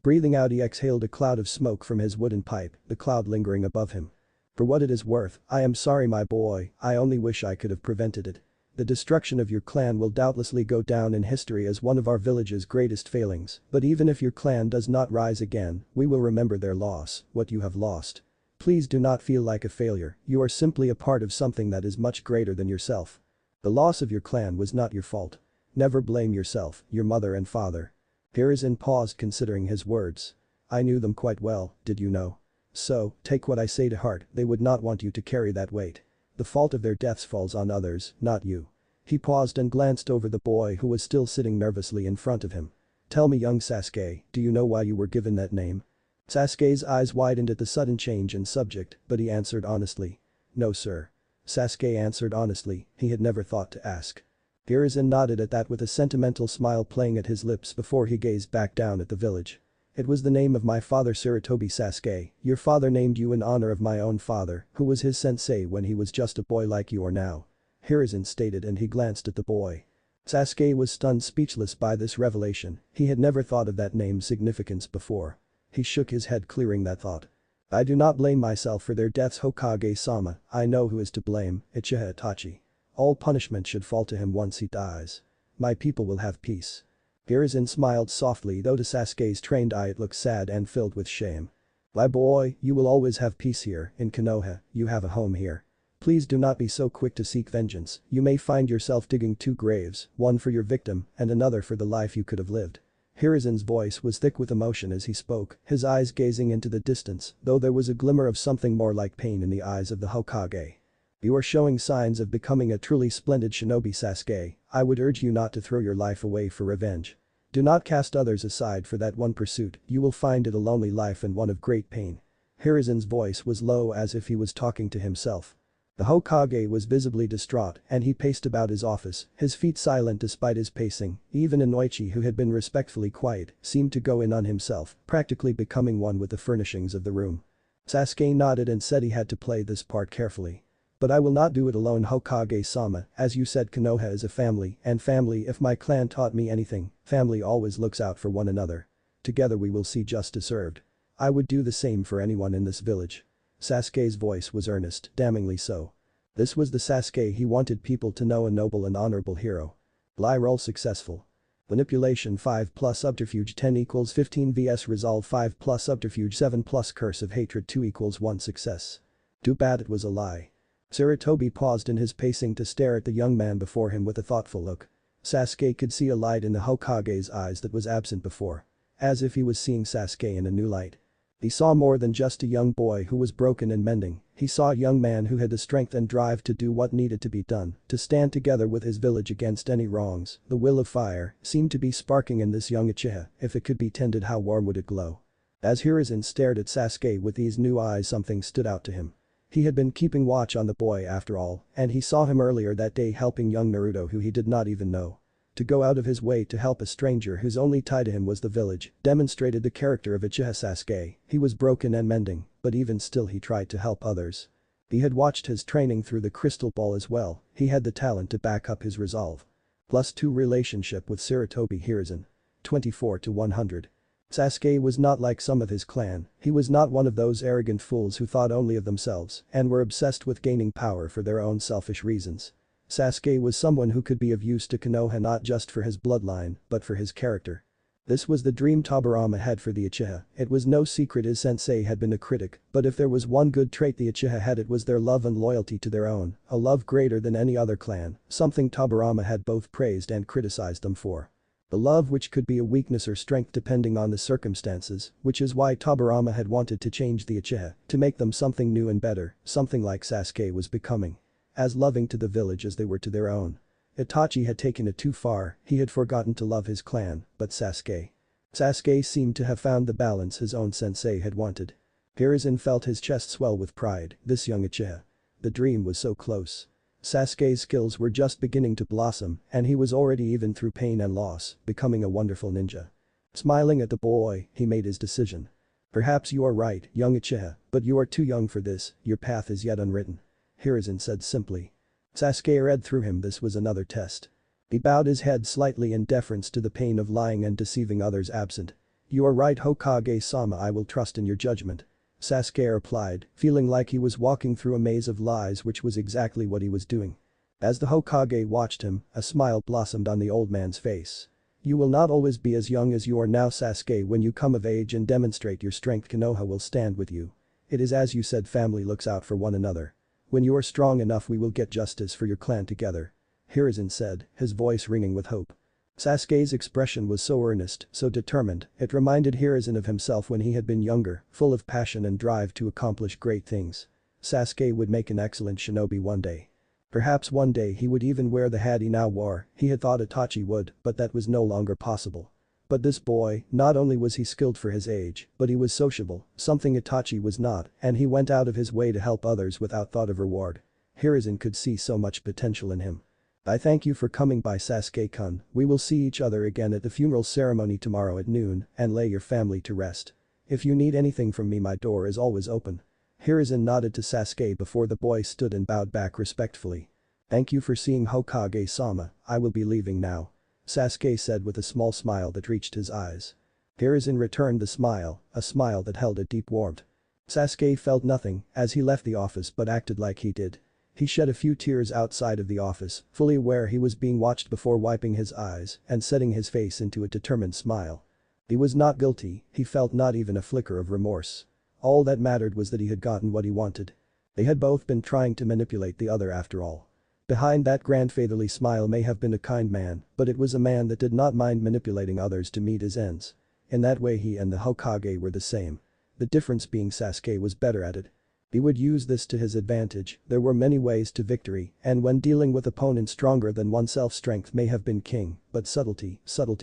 Breathing out, he exhaled a cloud of smoke from his wooden pipe, the cloud lingering above him. For what it is worth, I am sorry my boy, I only wish I could have prevented it. The destruction of your clan will doubtlessly go down in history as one of our village's greatest failings, but even if your clan does not rise again, we will remember their loss, what you have lost. Please do not feel like a failure, you are simply a part of something that is much greater than yourself. The loss of your clan was not your fault. Never blame yourself, your mother and father. Hiruzen paused, considering his words. I knew them quite well, did you know? So, take what I say to heart, they would not want you to carry that weight. The fault of their deaths falls on others, not you. He paused and glanced over the boy who was still sitting nervously in front of him. Tell me, young Sasuke, do you know why you were given that name? Sasuke's eyes widened at the sudden change in subject, but he answered honestly. No sir. Sasuke answered honestly, he had never thought to ask. Hiruzen nodded at that with a sentimental smile playing at his lips before he gazed back down at the village. It was the name of my father, Sarutobi Sasuke. Your father named you in honor of my own father, who was his sensei when he was just a boy like you are now. Hiruzen stated, and he glanced at the boy. Sasuke was stunned, speechless by this revelation. He had never thought of that name's significance before. He shook his head, clearing that thought. I do not blame myself for their deaths, Hokage-sama, I know who is to blame, Uchiha Itachi. All punishment should fall to him once he dies. My people will have peace. Hiruzen smiled softly, though to Sasuke's trained eye it looked sad and filled with shame. My boy, you will always have peace here, in Konoha, you have a home here. Please do not be so quick to seek vengeance, you may find yourself digging two graves, one for your victim and another for the life you could have lived. Hiruzen's voice was thick with emotion as he spoke, his eyes gazing into the distance, though there was a glimmer of something more like pain in the eyes of the Hokage. You are showing signs of becoming a truly splendid shinobi, Sasuke. I would urge you not to throw your life away for revenge. Do not cast others aside for that one pursuit, you will find it a lonely life and one of great pain. Hiruzen's voice was low as if he was talking to himself. The Hokage was visibly distraught and he paced about his office, his feet silent despite his pacing. Even Inoichi, who had been respectfully quiet, seemed to go in on himself, practically becoming one with the furnishings of the room. Sasuke nodded and said he had to play this part carefully. But I will not do it alone, Hokage-sama, as you said, Konoha is a family, and family, if my clan taught me anything, family always looks out for one another. Together we will see justice served. I would do the same for anyone in this village. Sasuke's voice was earnest, damningly so. This was the Sasuke he wanted people to know, a noble and honorable hero. Lie roll successful. Manipulation 5 plus subterfuge 10 equals 15 vs resolve 5 plus subterfuge 7 plus curse of hatred 2 equals 1 success. Too bad it was a lie. Sarutobi paused in his pacing to stare at the young man before him with a thoughtful look. Sasuke could see a light in the Hokage's eyes that was absent before. As if he was seeing Sasuke in a new light. He saw more than just a young boy who was broken and mending, he saw a young man who had the strength and drive to do what needed to be done, to stand together with his village against any wrongs. The will of fire seemed to be sparking in this young Uchiha, if it could be tended how warm would it glow. As Hiruzen stared at Sasuke with these new eyes, something stood out to him. He had been keeping watch on the boy after all, and he saw him earlier that day helping young Naruto who he did not even know. To go out of his way to help a stranger whose only tie to him was the village demonstrated the character of Uchiha Sasuke. He was broken and mending, but even still he tried to help others. He had watched his training through the crystal ball as well, he had the talent to back up his resolve. +2 relationship with Sarutobi Hiruzen. 24-100. Sasuke was not like some of his clan, he was not one of those arrogant fools who thought only of themselves and were obsessed with gaining power for their own selfish reasons. Sasuke was someone who could be of use to Konoha not just for his bloodline, but for his character. This was the dream Tobirama had for the Uchiha. It was no secret his sensei had been a critic, but if there was one good trait the Uchiha had, it was their love and loyalty to their own, a love greater than any other clan, something Tobirama had both praised and criticized them for. The love which could be a weakness or strength depending on the circumstances, which is why Tobirama had wanted to change the Uchiha, to make them something new and better, something like Sasuke was becoming. As loving to the village as they were to their own. Itachi had taken it too far, he had forgotten to love his clan, but Sasuke seemed to have found the balance his own sensei had wanted. Hiruzen felt his chest swell with pride, this young Uchiha. The dream was so close. Sasuke's skills were just beginning to blossom, and he was already even through pain and loss, becoming a wonderful ninja. Smiling at the boy, he made his decision. Perhaps you are right, young Uchiha, but you are too young for this, your path is yet unwritten. Hiruzen said simply. Sasuke read through him this was another test. He bowed his head slightly in deference to the pain of lying and deceiving others absent. You are right Hokage-sama, I will trust in your judgment. Sasuke replied, feeling like he was walking through a maze of lies, which was exactly what he was doing. As the Hokage watched him, a smile blossomed on the old man's face. You will not always be as young as you are now Sasuke, when you come of age and demonstrate your strength Konoha will stand with you. It is as you said, family looks out for one another. When you are strong enough we will get justice for your clan together. Hiruzen said, his voice ringing with hope. Sasuke's expression was so earnest, so determined, it reminded Hiruzen of himself when he had been younger, full of passion and drive to accomplish great things. Sasuke would make an excellent shinobi one day. Perhaps one day he would even wear the hat he now wore, he had thought Itachi would, but that was no longer possible. But this boy, not only was he skilled for his age, but he was sociable, something Itachi was not, and he went out of his way to help others without thought of reward. Hiruzen could see so much potential in him. I thank you for coming by Sasuke-kun, we will see each other again at the funeral ceremony tomorrow at noon, and lay your family to rest. If you need anything from me my door is always open. Hiruzen nodded to Sasuke before the boy stood and bowed back respectfully. Thank you for seeing Hokage-sama, I will be leaving now. Sasuke said with a small smile that reached his eyes. Hiruzen returned the smile, a smile that held a deep warmth. Sasuke felt nothing as he left the office but acted like he did. He shed a few tears outside of the office, fully aware he was being watched before wiping his eyes and setting his face into a determined smile. He was not guilty, he felt not even a flicker of remorse. All that mattered was that he had gotten what he wanted. They had both been trying to manipulate the other after all. Behind that grandfatherly smile may have been a kind man, but it was a man that did not mind manipulating others to meet his ends. In that way he and the Hokage were the same. The difference being Sasuke was better at it. He would use this to his advantage, there were many ways to victory, and when dealing with opponents stronger than oneself strength may have been king, but subtlety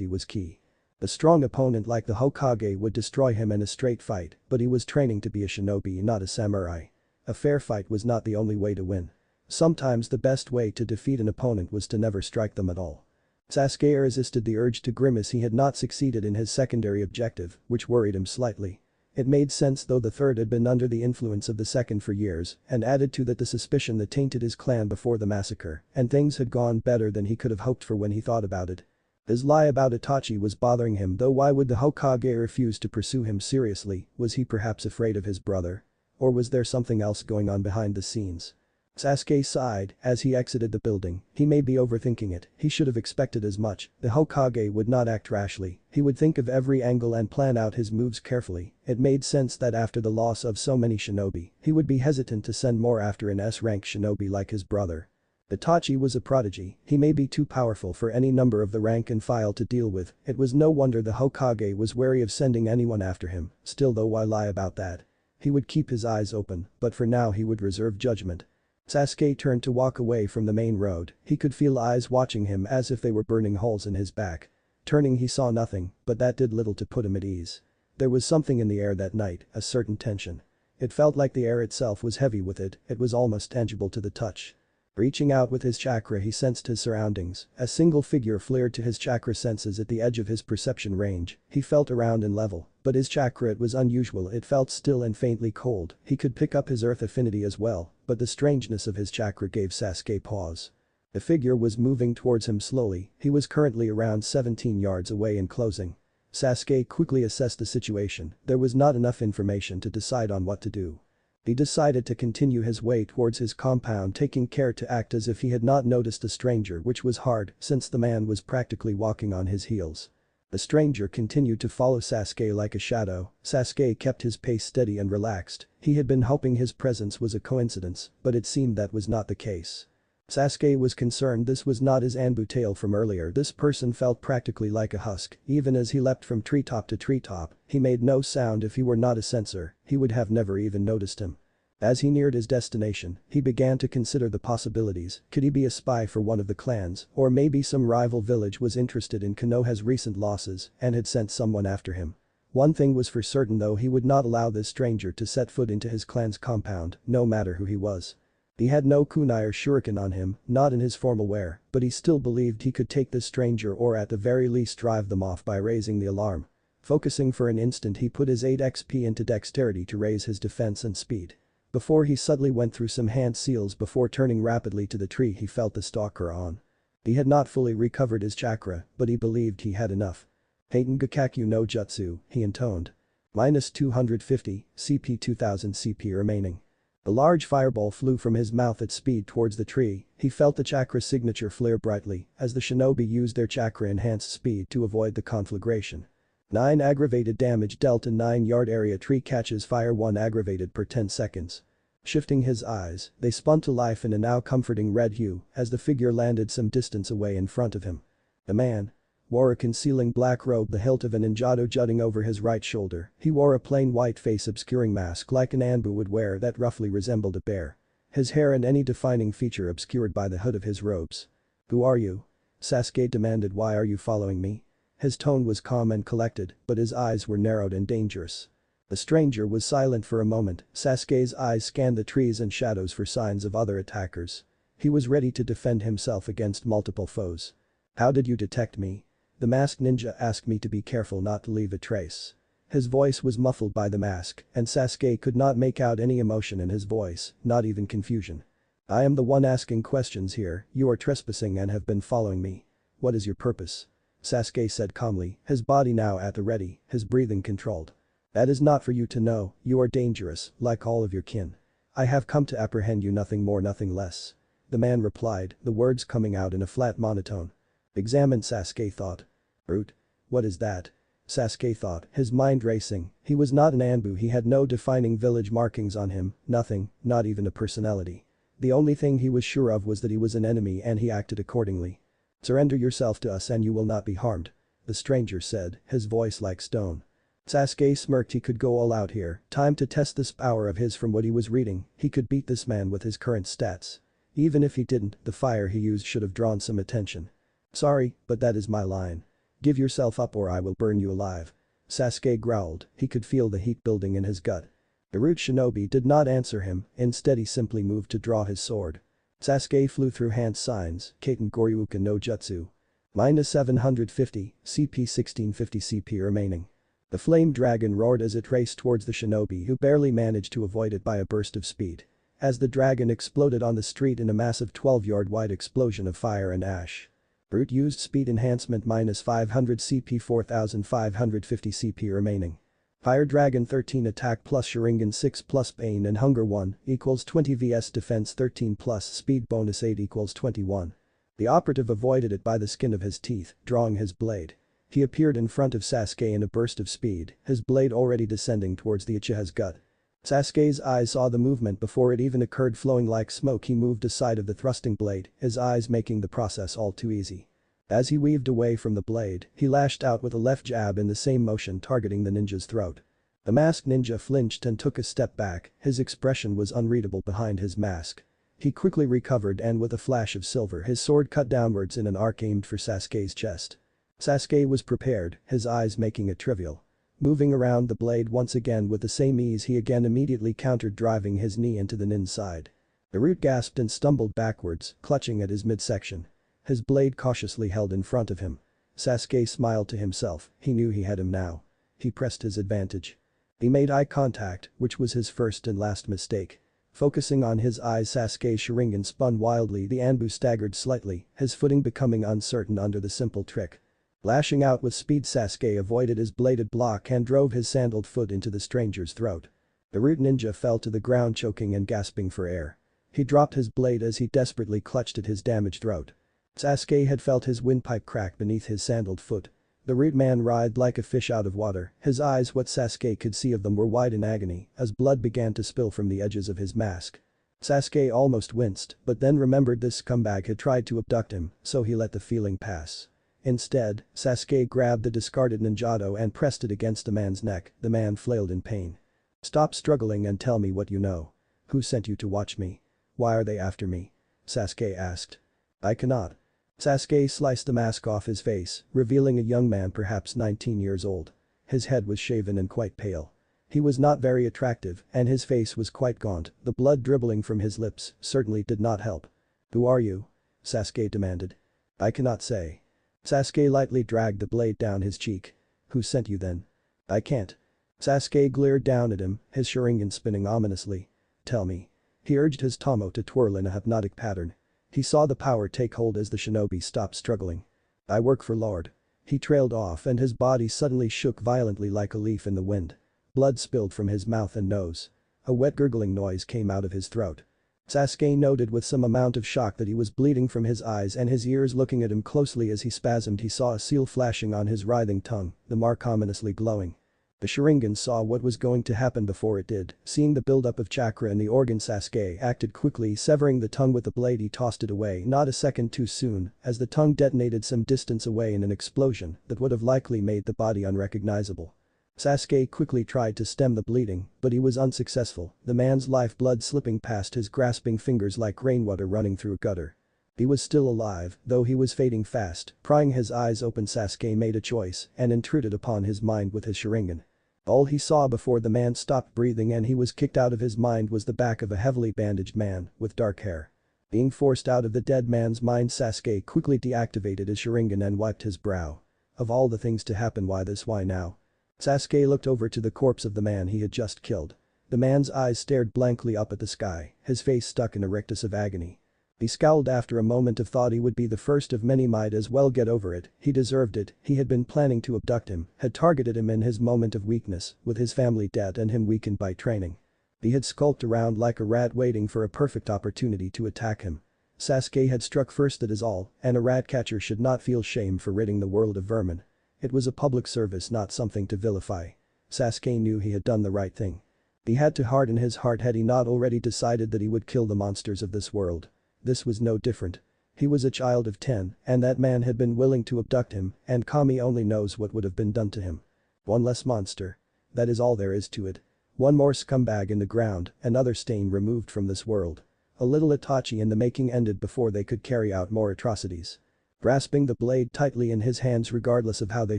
was key. A strong opponent like the Hokage would destroy him in a straight fight, but he was training to be a shinobi not a samurai. A fair fight was not the only way to win. Sometimes the best way to defeat an opponent was to never strike them at all. Sasuke resisted the urge to grimace. He had not succeeded in his secondary objective, which worried him slightly. It made sense though the third had been under the influence of the second for years, and added to that the suspicion that tainted his clan before the massacre, and things had gone better than he could have hoped for when he thought about it. His lie about Itachi was bothering him, though why would the Hokage refuse to pursue him seriously? Was he perhaps afraid of his brother? Or was there something else going on behind the scenes? Sasuke sighed as he exited the building. He may be overthinking it, he should have expected as much. The Hokage would not act rashly, he would think of every angle and plan out his moves carefully. It made sense that after the loss of so many shinobi, he would be hesitant to send more after an S-rank shinobi like his brother. Itachi was a prodigy, he may be too powerful for any number of the rank and file to deal with. It was no wonder the Hokage was wary of sending anyone after him, still though why lie about that? He would keep his eyes open, but for now he would reserve judgment. Sasuke turned to walk away from the main road, he could feel eyes watching him as if they were burning holes in his back. Turning he saw nothing, but that did little to put him at ease. There was something in the air that night, a certain tension. It felt like the air itself was heavy with it was almost tangible to the touch. Reaching out with his chakra he sensed his surroundings, a single figure flared to his chakra senses at the edge of his perception range, he felt around and level, but his chakra it was unusual it felt still and faintly cold, he could pick up his earth affinity as well, but the strangeness of his chakra gave Sasuke pause. The figure was moving towards him slowly, he was currently around 17 yards away and closing. Sasuke quickly assessed the situation, there was not enough information to decide on what to do. He decided to continue his way towards his compound taking care to act as if he had not noticed the stranger which was hard since the man was practically walking on his heels. The stranger continued to follow Sasuke like a shadow, Sasuke kept his pace steady and relaxed, he had been hoping his presence was a coincidence, but it seemed that was not the case. Sasuke was concerned this was not his Anbu tail from earlier this person felt practically like a husk, even as he leapt from treetop to treetop, he made no sound if he were not a sensor, he would have never even noticed him. As he neared his destination, he began to consider the possibilities, could he be a spy for one of the clans, or maybe some rival village was interested in Konoha's recent losses and had sent someone after him. One thing was for certain though he would not allow this stranger to set foot into his clan's compound, no matter who he was. He had no kunai or shuriken on him, not in his formal wear, but he still believed he could take this stranger or at the very least drive them off by raising the alarm. Focusing for an instant he put his 8 XP into dexterity to raise his defense and speed. Before he suddenly went through some hand seals before turning rapidly to the tree he felt the stalker on. He had not fully recovered his chakra, but he believed he had enough. Heiten Gakakyu no Jutsu, he intoned. Minus 250, CP 2000 CP remaining. A large fireball flew from his mouth at speed towards the tree, he felt the chakra signature flare brightly as the shinobi used their chakra-enhanced speed to avoid the conflagration. 9 aggravated damage dealt in 9-yard area tree catches fire 1 aggravated per 10 seconds. Shifting his eyes, they spun to life in a now comforting red hue as the figure landed some distance away in front of him. The man wore a concealing black robe the hilt of an injado jutting over his right shoulder, he wore a plain white face obscuring mask like an Anbu would wear that roughly resembled a bear. His hair and any defining feature obscured by the hood of his robes. "Who are you?" Sasuke demanded. "Why are you following me?" His tone was calm and collected, but his eyes were narrowed and dangerous. The stranger was silent for a moment, Sasuke's eyes scanned the trees and shadows for signs of other attackers. He was ready to defend himself against multiple foes. "How did you detect me?" The masked ninja asked me to be careful not to leave a trace. His voice was muffled by the mask, and Sasuke could not make out any emotion in his voice, not even confusion. "I am the one asking questions here, you are trespassing and have been following me. What is your purpose?" Sasuke said calmly, his body now at the ready, his breathing controlled. "That is not for you to know, you are dangerous, like all of your kin. I have come to apprehend you, nothing more nothing less." The man replied, the words coming out in a flat monotone. "Examine," Sasuke thought. "Brute. What is that?" Sasuke thought, his mind racing, he was not an Anbu, he had no defining village markings on him, nothing, not even a personality. The only thing he was sure of was that he was an enemy and he acted accordingly. "Surrender yourself to us and you will not be harmed," the stranger said, his voice like stone. Sasuke smirked. He could go all out here, time to test this power of his. From what he was reading, he could beat this man with his current stats. Even if he didn't, the fire he used should have drawn some attention. "Sorry, but that is my line. Give yourself up or I will burn you alive." Sasuke growled, he could feel the heat building in his gut. The root shinobi did not answer him, instead he simply moved to draw his sword. Sasuke flew through hand signs, Kaiten Goryuka no Jutsu. Minus 750, CP 1650 CP remaining. The flame dragon roared as it raced towards the shinobi who barely managed to avoid it by a burst of speed. As the dragon exploded on the street in a massive 12-yard wide explosion of fire and ash. Brute used speed enhancement minus 500 CP 4550 CP remaining. Fire Dragon 13 attack plus Sharingan 6 plus pain and hunger 1 equals 20 vs defense 13 plus speed bonus 8 equals 21. The operative avoided it by the skin of his teeth, drawing his blade. He appeared in front of Sasuke in a burst of speed, his blade already descending towards the Uchiha's gut. Sasuke's eyes saw the movement before it even occurred. Flowing like smoke, he moved aside of the thrusting blade, his eyes making the process all too easy. As he weaved away from the blade, he lashed out with a left jab in the same motion targeting the ninja's throat. The masked ninja flinched and took a step back, his expression was unreadable behind his mask. He quickly recovered and with a flash of silver his sword cut downwards in an arc aimed for Sasuke's chest. Sasuke was prepared, his eyes making it trivial. Moving around the blade once again with the same ease, he again immediately countered, driving his knee into the nin's side. Naruto gasped and stumbled backwards, clutching at his midsection. His blade cautiously held in front of him. Sasuke smiled to himself, he knew he had him now. He pressed his advantage. He made eye contact, which was his first and last mistake. Focusing on his eyes, Sasuke's Sharingan spun wildly, the Anbu staggered slightly, his footing becoming uncertain under the simple trick. Lashing out with speed, Sasuke avoided his bladed block and drove his sandaled foot into the stranger's throat. The root ninja fell to the ground, choking and gasping for air. He dropped his blade as he desperately clutched at his damaged throat. Sasuke had felt his windpipe crack beneath his sandaled foot. The root man writhed like a fish out of water, his eyes, what Sasuke could see of them, were wide in agony as blood began to spill from the edges of his mask. Sasuke almost winced, but then remembered this scumbag had tried to abduct him, so he let the feeling pass. Instead, Sasuke grabbed the discarded ninjato and pressed it against the man's neck. The man flailed in pain. "Stop struggling and tell me what you know. Who sent you to watch me? Why are they after me?" Sasuke asked. "I cannot." Sasuke sliced the mask off his face, revealing a young man perhaps 19 years old. His head was shaven and quite pale. He was not very attractive and his face was quite gaunt, the blood dribbling from his lips certainly did not help. "Who are you?" Sasuke demanded. "I cannot say." Sasuke lightly dragged the blade down his cheek. "Who sent you then?" "I can't." Sasuke glared down at him, his Sharingan spinning ominously. "Tell me." He urged his Tomo to twirl in a hypnotic pattern. He saw the power take hold as the shinobi stopped struggling. "I work for Lord." He trailed off and his body suddenly shook violently like a leaf in the wind. Blood spilled from his mouth and nose. A wet gurgling noise came out of his throat. Sasuke noted with some amount of shock that he was bleeding from his eyes and his ears. Looking at him closely as he spasmed, he saw a seal flashing on his writhing tongue, the mark ominously glowing. The Sharingan saw what was going to happen before it did. Seeing the buildup of chakra in the organ, Sasuke acted quickly, severing the tongue with the blade. He tossed it away not a second too soon, as the tongue detonated some distance away in an explosion that would have likely made the body unrecognizable. Sasuke quickly tried to stem the bleeding, but he was unsuccessful, the man's lifeblood slipping past his grasping fingers like rainwater running through a gutter. He was still alive, though he was fading fast. Prying his eyes open, Sasuke made a choice and intruded upon his mind with his Sharingan. All he saw before the man stopped breathing and he was kicked out of his mind was the back of a heavily bandaged man with dark hair. Being forced out of the dead man's mind, Sasuke quickly deactivated his Sharingan and wiped his brow. Of all the things to happen, why this, why now? Sasuke looked over to the corpse of the man he had just killed. The man's eyes stared blankly up at the sky, his face stuck in a rictus of agony. He scowled after a moment of thought. He would be the first of many, might as well get over it, he deserved it. He had been planning to abduct him, had targeted him in his moment of weakness, with his family dead and him weakened by training. He had skulked around like a rat waiting for a perfect opportunity to attack him. Sasuke had struck first, that is all, and a rat catcher should not feel shame for ridding the world of vermin. It was a public service, not something to vilify. Sasuke knew he had done the right thing. He had to harden his heart. Had he not already decided that he would kill the monsters of this world? This was no different. He was a child of 10, and that man had been willing to abduct him, and Kami only knows what would have been done to him. One less monster. That is all there is to it. One more scumbag in the ground, another stain removed from this world. A little Itachi in the making ended before they could carry out more atrocities. Grasping the blade tightly in his hands regardless of how they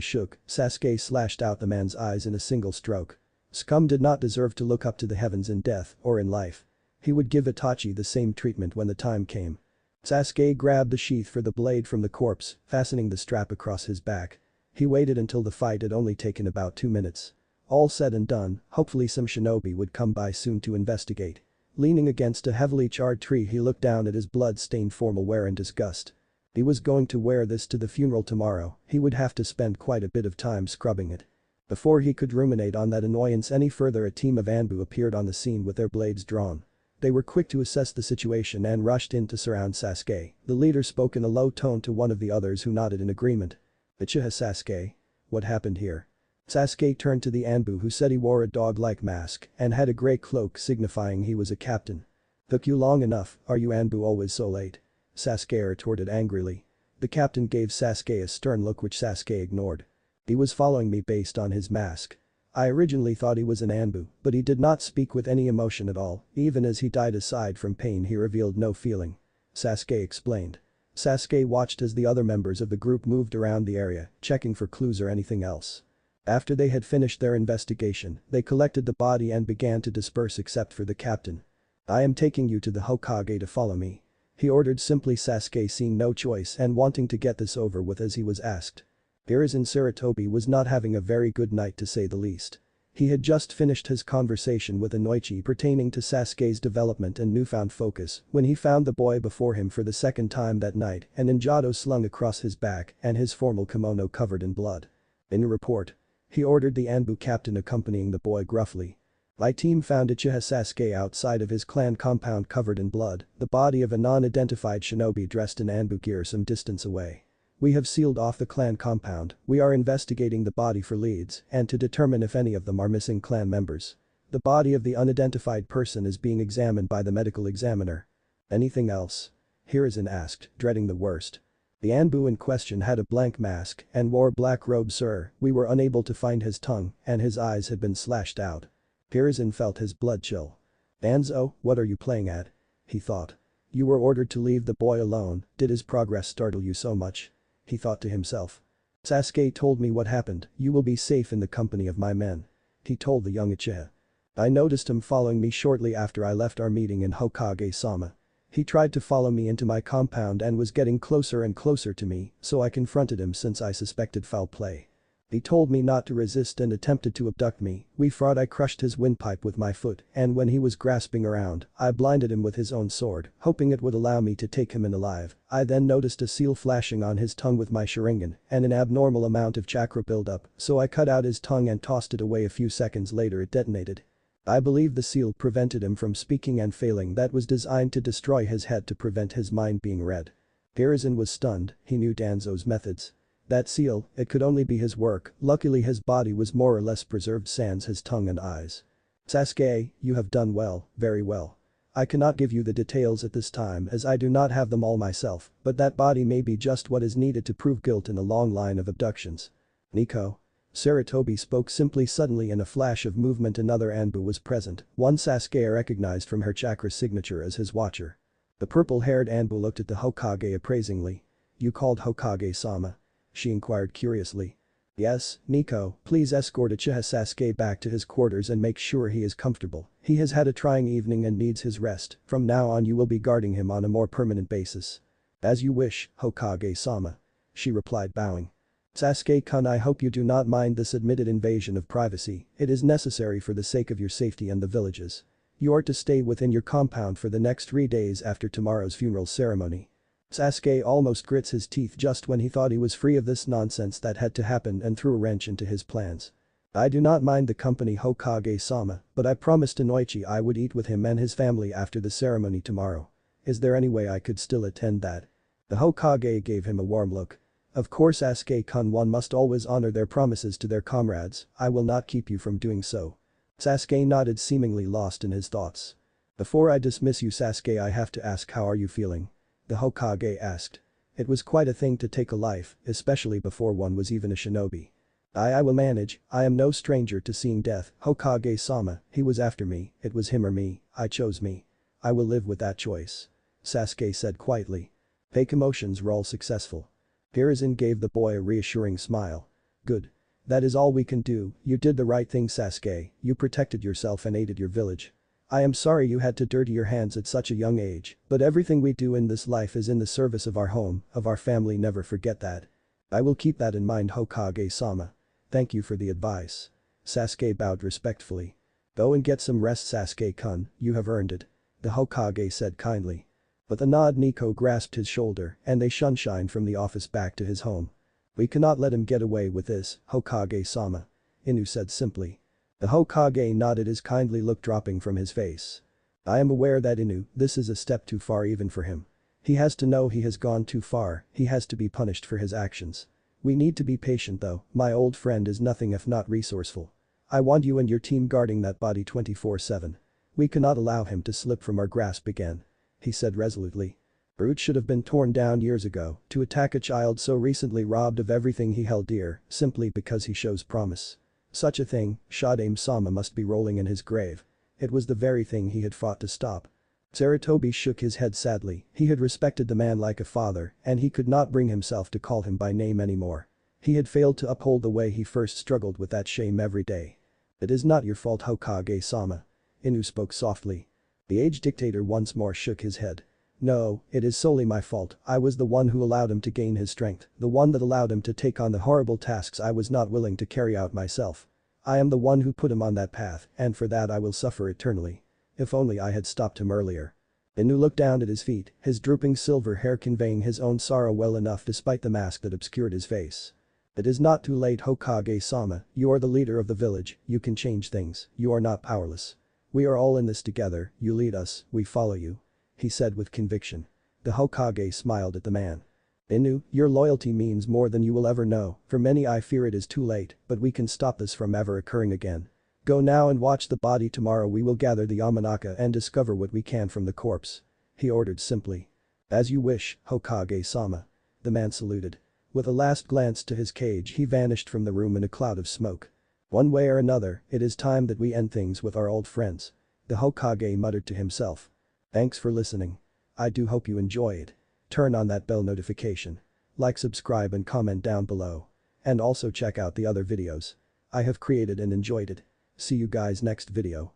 shook, Sasuke slashed out the man's eyes in a single stroke. Scum did not deserve to look up to the heavens in death or in life. He would give Itachi the same treatment when the time came. Sasuke grabbed the sheath for the blade from the corpse, fastening the strap across his back. He waited until the fight had only taken about 2 minutes. All said and done, hopefully some shinobi would come by soon to investigate. Leaning against a heavily charred tree, he looked down at his blood-stained formal wear in disgust. He was going to wear this to the funeral tomorrow. He would have to spend quite a bit of time scrubbing it. Before he could ruminate on that annoyance any further, a team of Anbu appeared on the scene with their blades drawn. They were quick to assess the situation and rushed in to surround Sasuke. The leader spoke in a low tone to one of the others, who nodded in agreement. "Uchiha Sasuke? What happened here?" Sasuke turned to the Anbu, who said he wore a dog-like mask and had a grey cloak signifying he was a captain. "Took you long enough, are you Anbu always so late?" Sasuke retorted angrily. The captain gave Sasuke a stern look which Sasuke ignored. "He was following me based on his mask. I originally thought he was an Anbu, but he did not speak with any emotion at all. Even as he died aside from pain, he revealed no feeling," Sasuke explained. Sasuke watched as the other members of the group moved around the area, checking for clues or anything else. After they had finished their investigation, they collected the body and began to disperse except for the captain. "I am taking you to the Hokage to follow me," he ordered simply, Sasuke seeing no choice and wanting to get this over with as he was asked. Hiruzen Sarutobi was not having a very good night to say the least. He had just finished his conversation with Inoichi pertaining to Sasuke's development and newfound focus when he found the boy before him for the second time that night, an ninjato slung across his back and his formal kimono covered in blood. "In report," he ordered the Anbu captain accompanying the boy gruffly. "My team found Uchiha Sasuke outside of his clan compound covered in blood, the body of a non-identified shinobi dressed in Anbu gear some distance away. We have sealed off the clan compound, we are investigating the body for leads and to determine if any of them are missing clan members. The body of the unidentified person is being examined by the medical examiner." "Anything else?" Hiruzen asked, dreading the worst. The Anbu in question had a blank mask and wore black robes, sir, we were unable to find his tongue and his eyes had been slashed out. Hiruzen felt his blood chill. "Danzo, what are you playing at?" he thought. "You were ordered to leave the boy alone, did his progress startle you so much?" he thought to himself. "Sasuke told me what happened, you will be safe in the company of my men," he told the young Uchiha. "I noticed him following me shortly after I left our meeting in Hokage-sama. He tried to follow me into my compound and was getting closer and closer to me, so I confronted him since I suspected foul play. He told me not to resist and attempted to abduct me, we fought. I crushed his windpipe with my foot and when he was grasping around, I blinded him with his own sword, hoping it would allow me to take him in alive. I then noticed a seal flashing on his tongue with my Sharingan and an abnormal amount of chakra buildup, so I cut out his tongue and tossed it away. A few seconds later it detonated. I believe the seal prevented him from speaking and failing that was designed to destroy his head to prevent his mind being read." Hiruzen was stunned, he knew Danzo's methods. That seal, it could only be his work, luckily his body was more or less preserved sans his tongue and eyes. "Sasuke, you have done well, very well. I cannot give you the details at this time as I do not have them all myself, but that body may be just what is needed to prove guilt in a long line of abductions." "Nico?" Sarutobi spoke simply. Suddenly in a flash of movement another Anbu was present, one Sasuke recognized from her chakra signature as his watcher. The purple-haired Anbu looked at the Hokage appraisingly. "You called Hokage-sama?" she inquired curiously. "Yes, Nico, please escort Uchiha Sasuke back to his quarters and make sure he is comfortable. He has had a trying evening and needs his rest, from now on you will be guarding him on a more permanent basis." "As you wish, Hokage-sama," she replied bowing. "Sasuke-kun, I hope you do not mind this admitted invasion of privacy, it is necessary for the sake of your safety and the villages. You are to stay within your compound for the next 3 days after tomorrow's funeral ceremony." Sasuke almost grits his teeth just when he thought he was free of this nonsense that had to happen and threw a wrench into his plans. "I do not mind the company, Hokage-sama, but I promised Inoichi I would eat with him and his family after the ceremony tomorrow. Is there any way I could still attend that?" The Hokage gave him a warm look. "Of course Sasuke-kun, one must always honor their promises to their comrades, I will not keep you from doing so." Sasuke nodded, seemingly lost in his thoughts. "Before I dismiss you Sasuke, I have to ask, how are you feeling?" the Hokage asked. It was quite a thing to take a life, especially before one was even a shinobi. I will manage, I am no stranger to seeing death, Hokage-sama, he was after me, it was him or me, I chose me. I will live with that choice," Sasuke said quietly. "Fake emotions roll successful." Hiruzen gave the boy a reassuring smile. "Good. That is all we can do, you did the right thing Sasuke, you protected yourself and aided your village. I am sorry you had to dirty your hands at such a young age, but everything we do in this life is in the service of our home, of our family, never forget that." "I will keep that in mind Hokage-sama. Thank you for the advice." Sasuke bowed respectfully. "Go and get some rest Sasuke-kun, you have earned it," the Hokage said kindly. With a nod Nico grasped his shoulder and they shunshined from the office back to his home. "We cannot let him get away with this, Hokage-sama," Inu said simply. The Hokage nodded, his kindly look dropping from his face. "I am aware that Inu, this is a step too far even for him. He has to know he has gone too far, he has to be punished for his actions. We need to be patient though, my old friend is nothing if not resourceful. I want you and your team guarding that body 24/7. We cannot allow him to slip from our grasp again," he said resolutely. "Brute should have been torn down years ago to attack a child so recently robbed of everything he held dear, simply because he shows promise. Such a thing, Shadame-sama must be rolling in his grave. It was the very thing he had fought to stop." Sarutobi shook his head sadly, he had respected the man like a father and he could not bring himself to call him by name anymore. He had failed to uphold the way he first struggled with that shame every day. "It is not your fault, Hokage-sama." Inu spoke softly. The aged dictator once more shook his head. "No, it is solely my fault. I was the one who allowed him to gain his strength, the one that allowed him to take on the horrible tasks I was not willing to carry out myself. I am the one who put him on that path, and for that I will suffer eternally. If only I had stopped him earlier." Inu looked down at his feet, his drooping silver hair conveying his own sorrow well enough despite the mask that obscured his face. "It is not too late, Hokage-sama, you are the leader of the village, you can change things, you are not powerless. We are all in this together, you lead us, we follow you," he said with conviction. The Hokage smiled at the man. "Inu, your loyalty means more than you will ever know, for many I fear it is too late, but we can stop this from ever occurring again. Go now and watch the body. Tomorrow we will gather the Yamanaka and discover what we can from the corpse," he ordered simply. "As you wish, Hokage-sama." The man saluted. With a last glance to his cage he vanished from the room in a cloud of smoke. "One way or another, it is time that we end things with our old friends," the Hokage muttered to himself. Thanks for listening. I do hope you enjoy it. Turn on that bell notification. Like, subscribe and comment down below. And also check out the other videos I have created and enjoyed it. See you guys next video.